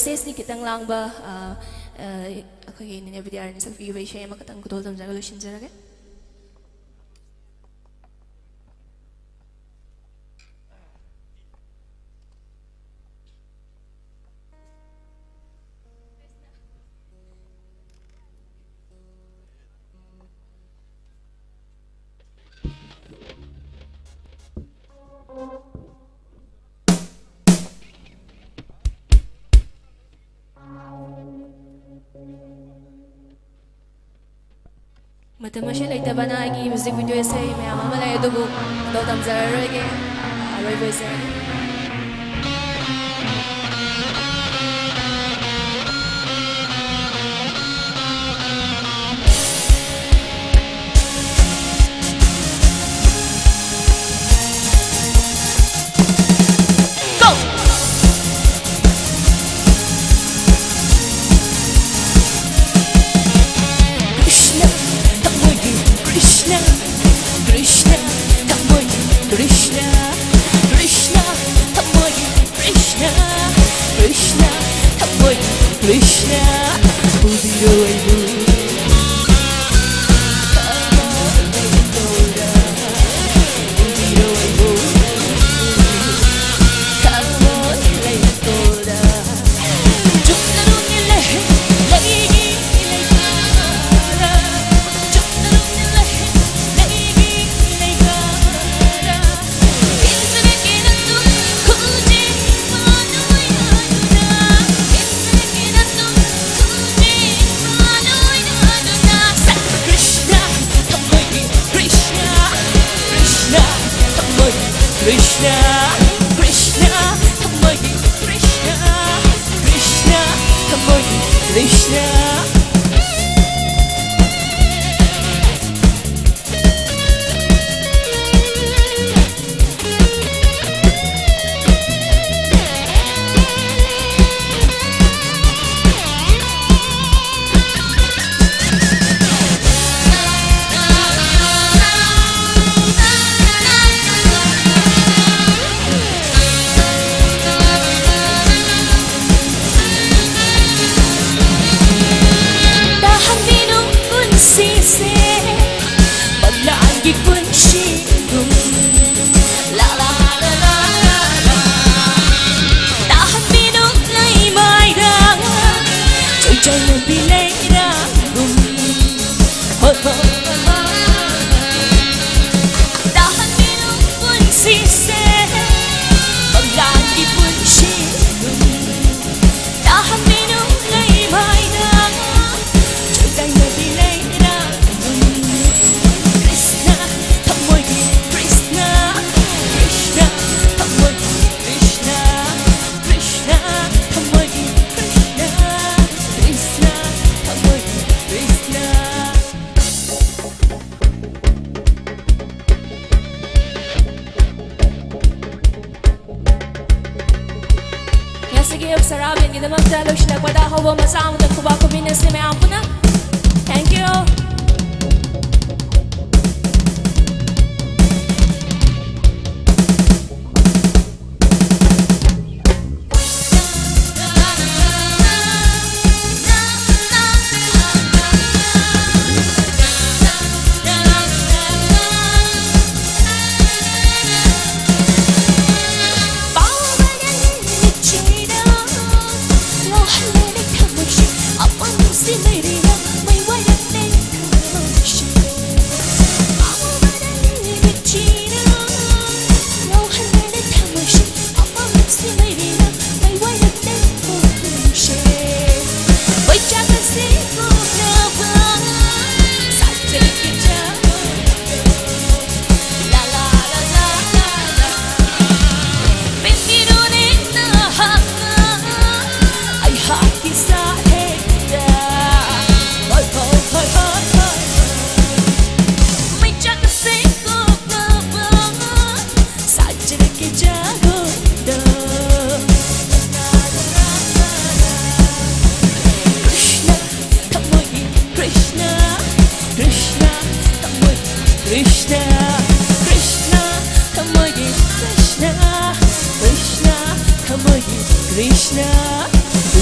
ꯁꯦꯁꯅꯤ ꯈꯤꯇꯪ ꯂꯥꯡꯕ ꯑꯩꯈꯣꯏꯒꯤ ꯅꯤꯅꯦ ꯕꯤꯗ꯭ꯌꯥꯔꯥꯅꯤ ꯁꯛꯄꯤꯈꯤꯕ ꯏꯁꯩ ꯑꯃꯈꯛꯇꯪ ꯈꯨꯗꯣꯜ ꯇꯝꯖꯔꯒ ꯂꯣꯏꯁꯤꯟꯖꯔꯒꯦ. ꯃꯇꯝ ꯑꯁꯤ ꯂꯩꯇꯕꯅ ꯑꯩꯒꯤ ꯃ꯭ꯌꯨꯖꯤꯛ ꯚꯤꯗꯤꯑꯣ ꯏꯁꯩ ꯃꯌꯥꯝ ꯑꯃ ꯂꯩ ꯑꯗꯨꯕꯨ ꯈꯨꯗꯣꯜ ꯇꯝꯖꯔꯔꯣꯏꯒꯦ. ꯑꯔꯣꯏꯕ ꯏꯁꯩ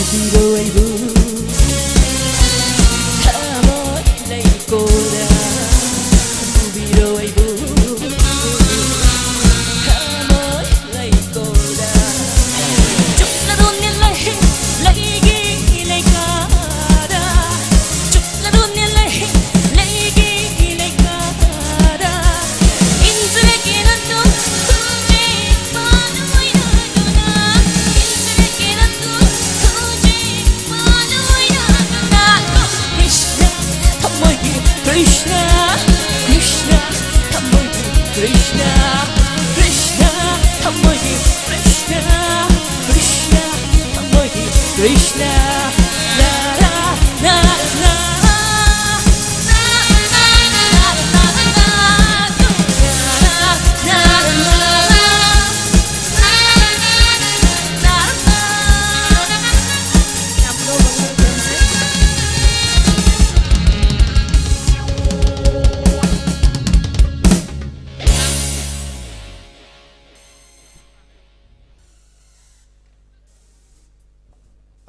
Thank you.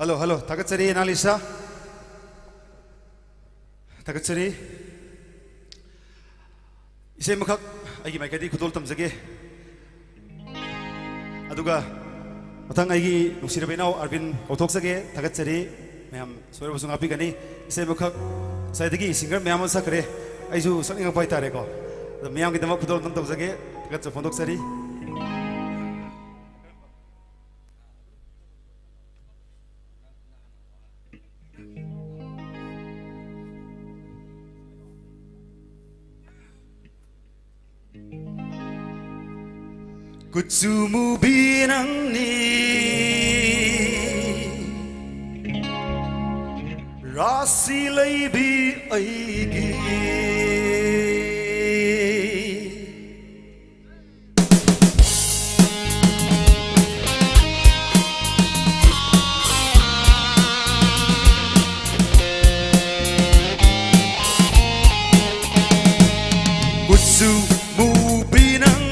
Hello, hello. Tagatsari, Nalisa. Tagatsari. Isay makak, ay maikadi kudol tamzage. Aduga, matang ay nusirabinaw Arvin kautok sage. Tagatsari, mayam soy busung api gani. Isay makak, saya degi singer mayam sakre. Ay ju saling ang paitare ko. Mayam kita mak kudol tamzage. Tagatsari fondok sari. Kutsumu binang ni Rasi laybi aigi Kutsumu binang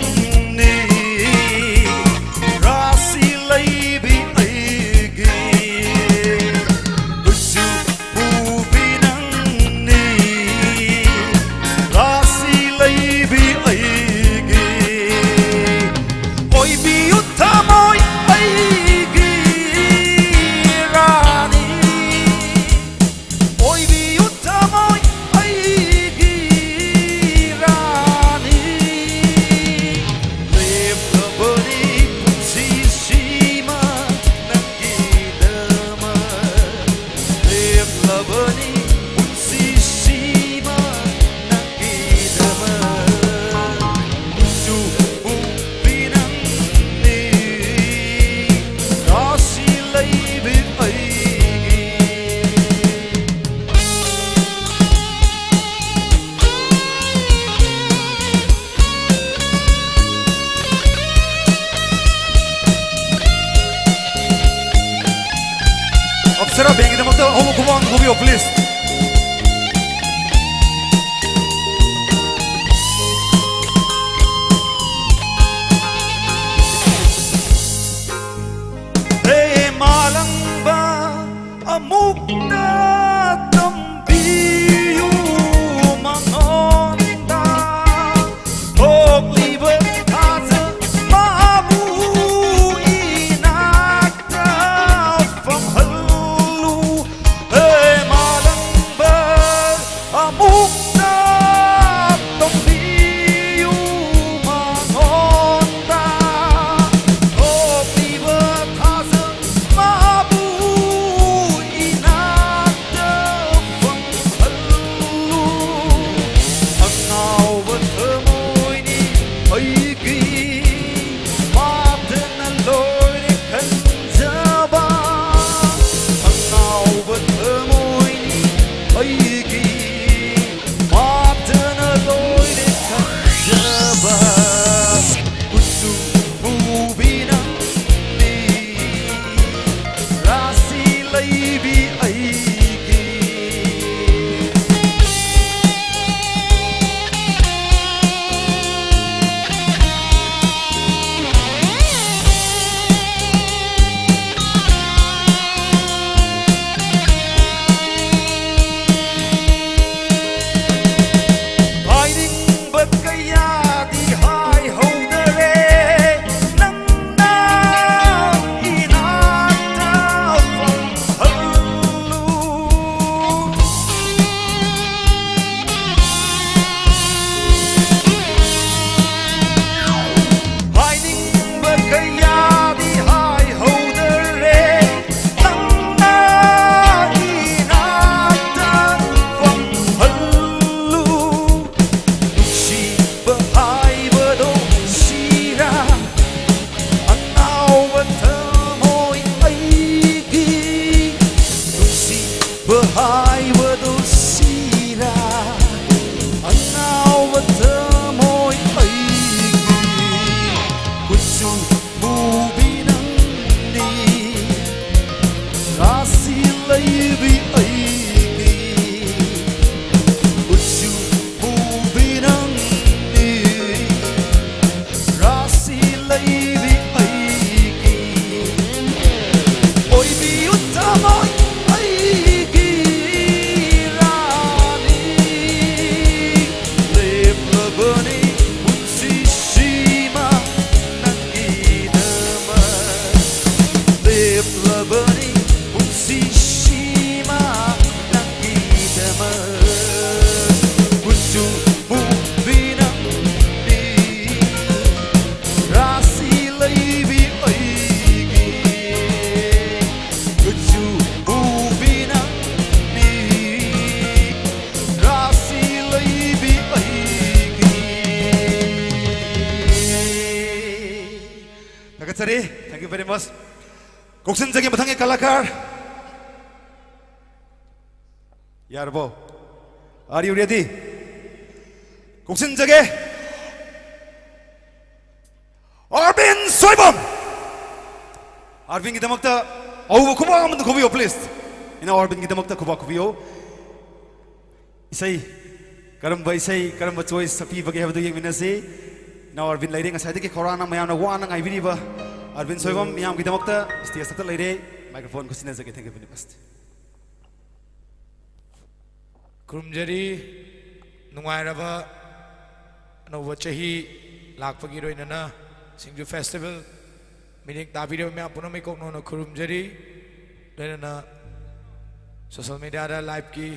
Sarah, bem, kita mau homo kumang gubio, please. Hey, malang ba amuk na tambiyu mangonda, hok liber haza mabu inakta from hal. 곡선적인 바탕의 칼라칼 여러분 Are you ready? 곡선적의 아빈 소이범 아빈 기다막다 어우 고마 한번 더 고비요 please 이나 아빈 기다막다 고바 고비요 이사이 karamba isai karamba choice sapi bagi habdu yeng minasi na arvin leire nga saide ki khorana mayamna wana ngai biriba arvin soibam miyam ki damakta stage sakta leire microphone ko sinazake thank you very much kurumjari nungairaba nova chahi lakpagi roinana singju festival meaning tabire me apuna me kok no kurumjari roinana social media da live ki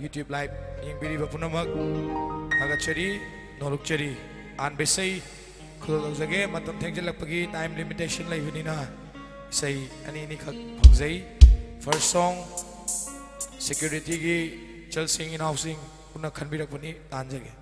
YouTube live yang biri bapunamak agak ceri nolok ceri an besai kalau lagi matam tengjelak pagi time limitation lah ini na say ani kak pangzai first song security ki chal sing in housing puna khanbirak puni tan jage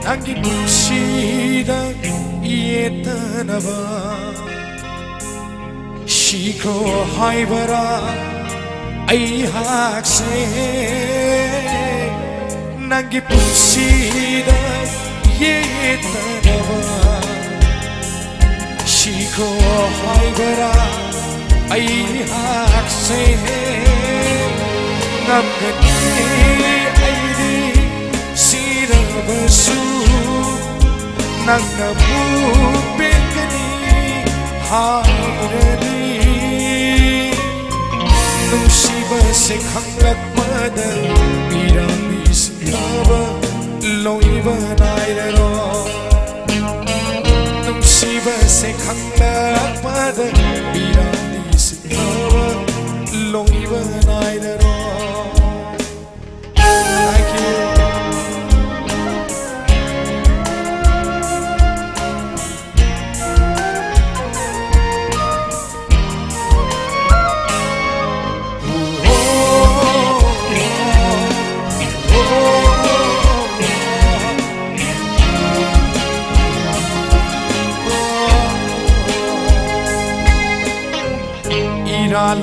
Nanggi buksida yetanaba Shikro haibara aihakse Nanggi buksida yetanaba Shikro haibara aihakse Namgani aidi sirabasu Nangna bupengani hairani Nusiba se khanglak mada Pirami sinaba loiba nairaro Nusiba se khanglak mada Pirami sinaba loiba nairaro Thank you.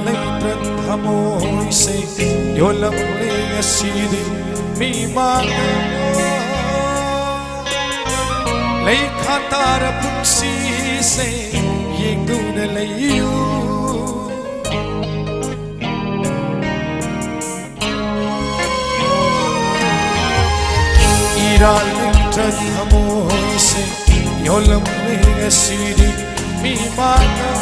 Leitran hamoy se yolam le asidi mi mana lei khatar puksi se yengu na leiyu ira leitran hamoy se yolam le asidi mi mana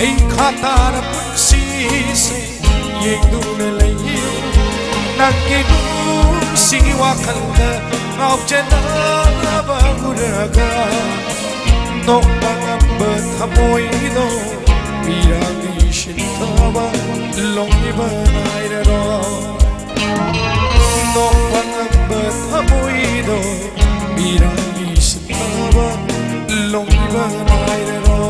Lei khatar puksi se yengduna lei Nakidu siwa khalda ngau chena banguraga No bangamba thamoi no Pirami shintaba longi banairaro No bangamba thamoi no Pirami shintaba longi banairaro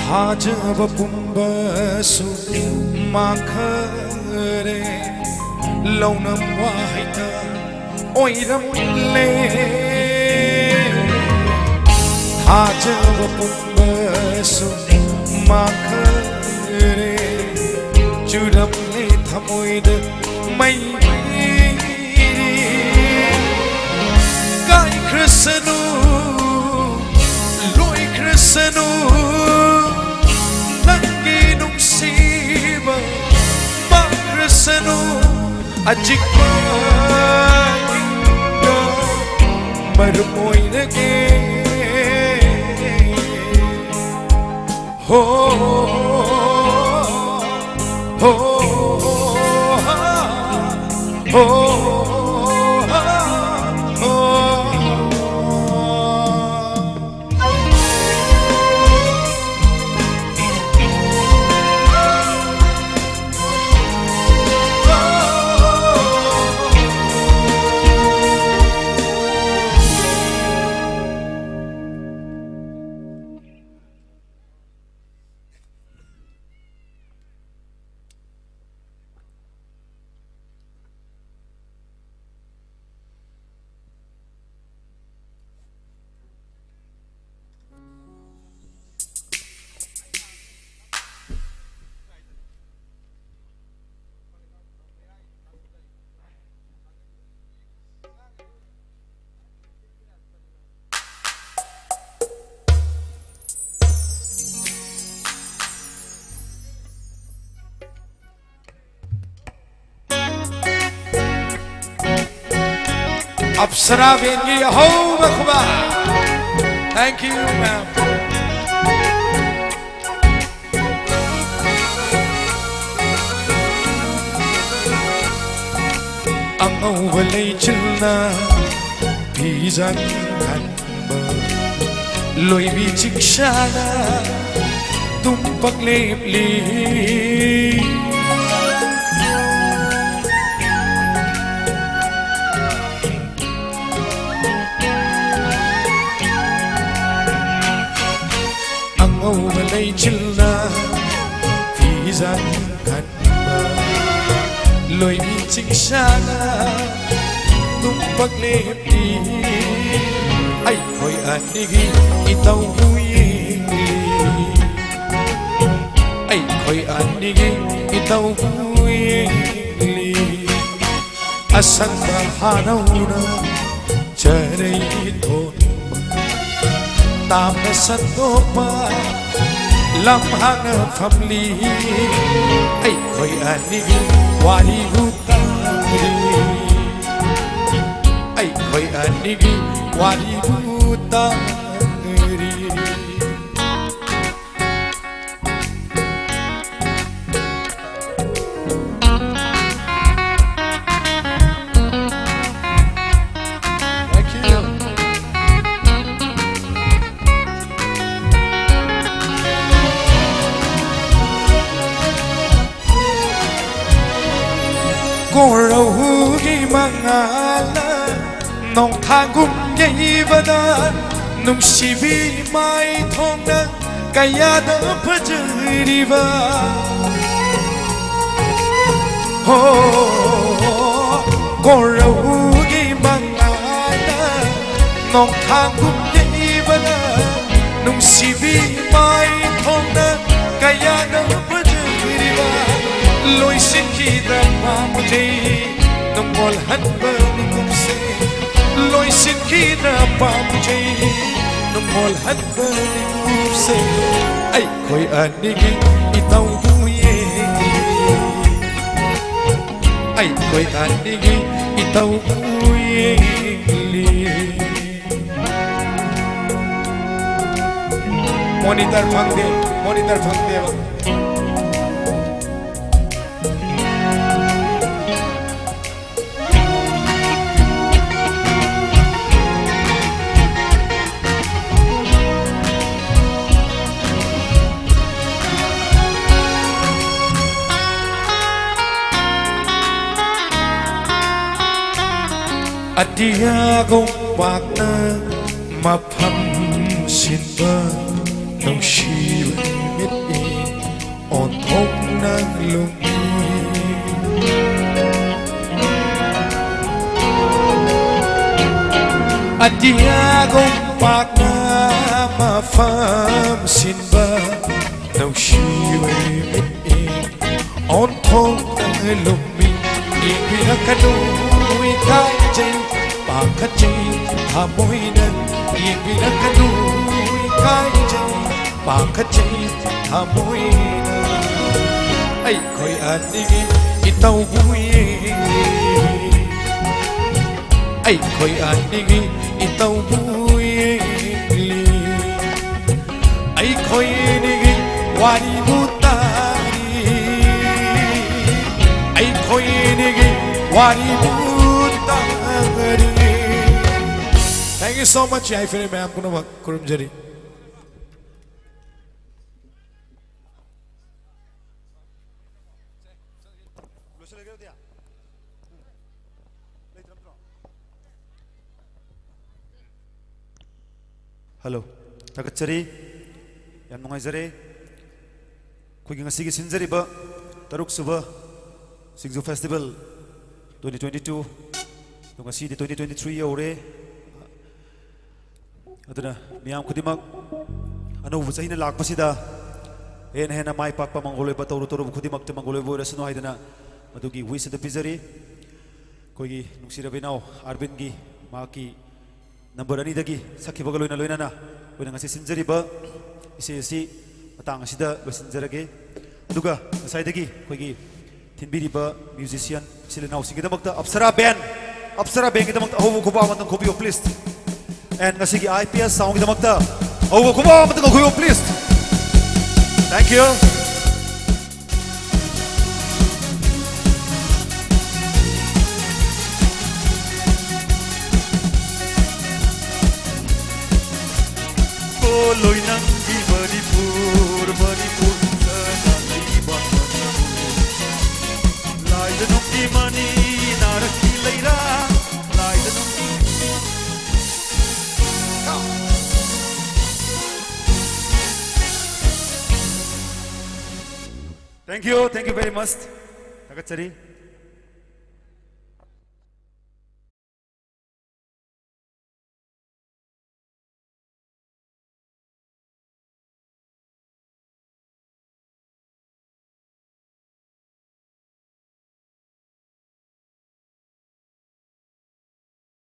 Hajab pumbasu makhare Launam wahita oiram le Hajab pumbasu makhare re chu đam le thamoi de mai kai krisanu loi krisanu nangi nung siba ma krisanu ajik pa marmoi nage ho ho ho Apsara bengi ho bakba. Thank you, ma'am. Ang awalay chilna Pizan kanba Loy bichik shana Tumpak lepli Malay chilna Pizan kanba Loy bichik shana Tumpak lepli Ay koy anigi itaw huyili Ay koy anigi itaw huyili Asang mahanaw na Charay ito Tama sa topa Lamhang family Ay koy anigi wali hutari Ay koy anigi wali hutari Thank you. Korohugi mangala Nong thangum yaibadan Nung sibi mai thongna Kaya da pajariba Ho Korohugi mangala Nong thangum yaibadan Nung sibi mai thongna Kaya da pajariba Loi sin khi drama mujhe Nungol hanba nikumse Loi sin khi drama mujhe Nungol hanba nikumse Ay koi anigi itaw buye Ay koi anigi itaw buye Monitor phangde ba Adiagong wakna mapam sinba nung siwa mitin on thong nang lungi Adiagong wakna mapam sinba nung siwa on thong lumi ipina kanu ikai jai pakhachi thamoina ipina kanu ikai jai pakhachi thamoina ai khoi anigi itau buye ai khoi anigi itau buye ai khoi nigi wani butari ai khoi nigi wani butari. Thank you so much ai fere ma'am kuno kurum jari. Hello, Takachari, Yam Noizare, Kuing Sigi Sinzariba, Taruk Suba, SINGJU Festival 2022, Nungasi 2023 Ore, Adana, Miam Kudimak, Anu Vasina Lakpasida, En Hena Mai Papa Mangole, Batoro Kudimak to Mangole, Resno Hidana, Madugi, Wis at the Pizari, Kogi, Nusira Vinao, Arbingi, Maki. Number ani dagi sakhi bagaloina loina na oina ngasi sinjariba isi matang asida basinjarage aduga asai dagi koigi thinbiriba musician silenau sigidamakta apsara band gidamakta hobu khoba matang khobio please and ngasi gi IPS sound gidamakta hobu khoba matang khobio please. Thank you. Loinang di Manipur, Manipur sanang ibang Manipur. Lai danong di mani naraki laira, lai danong di. Thank you very much. Takachari.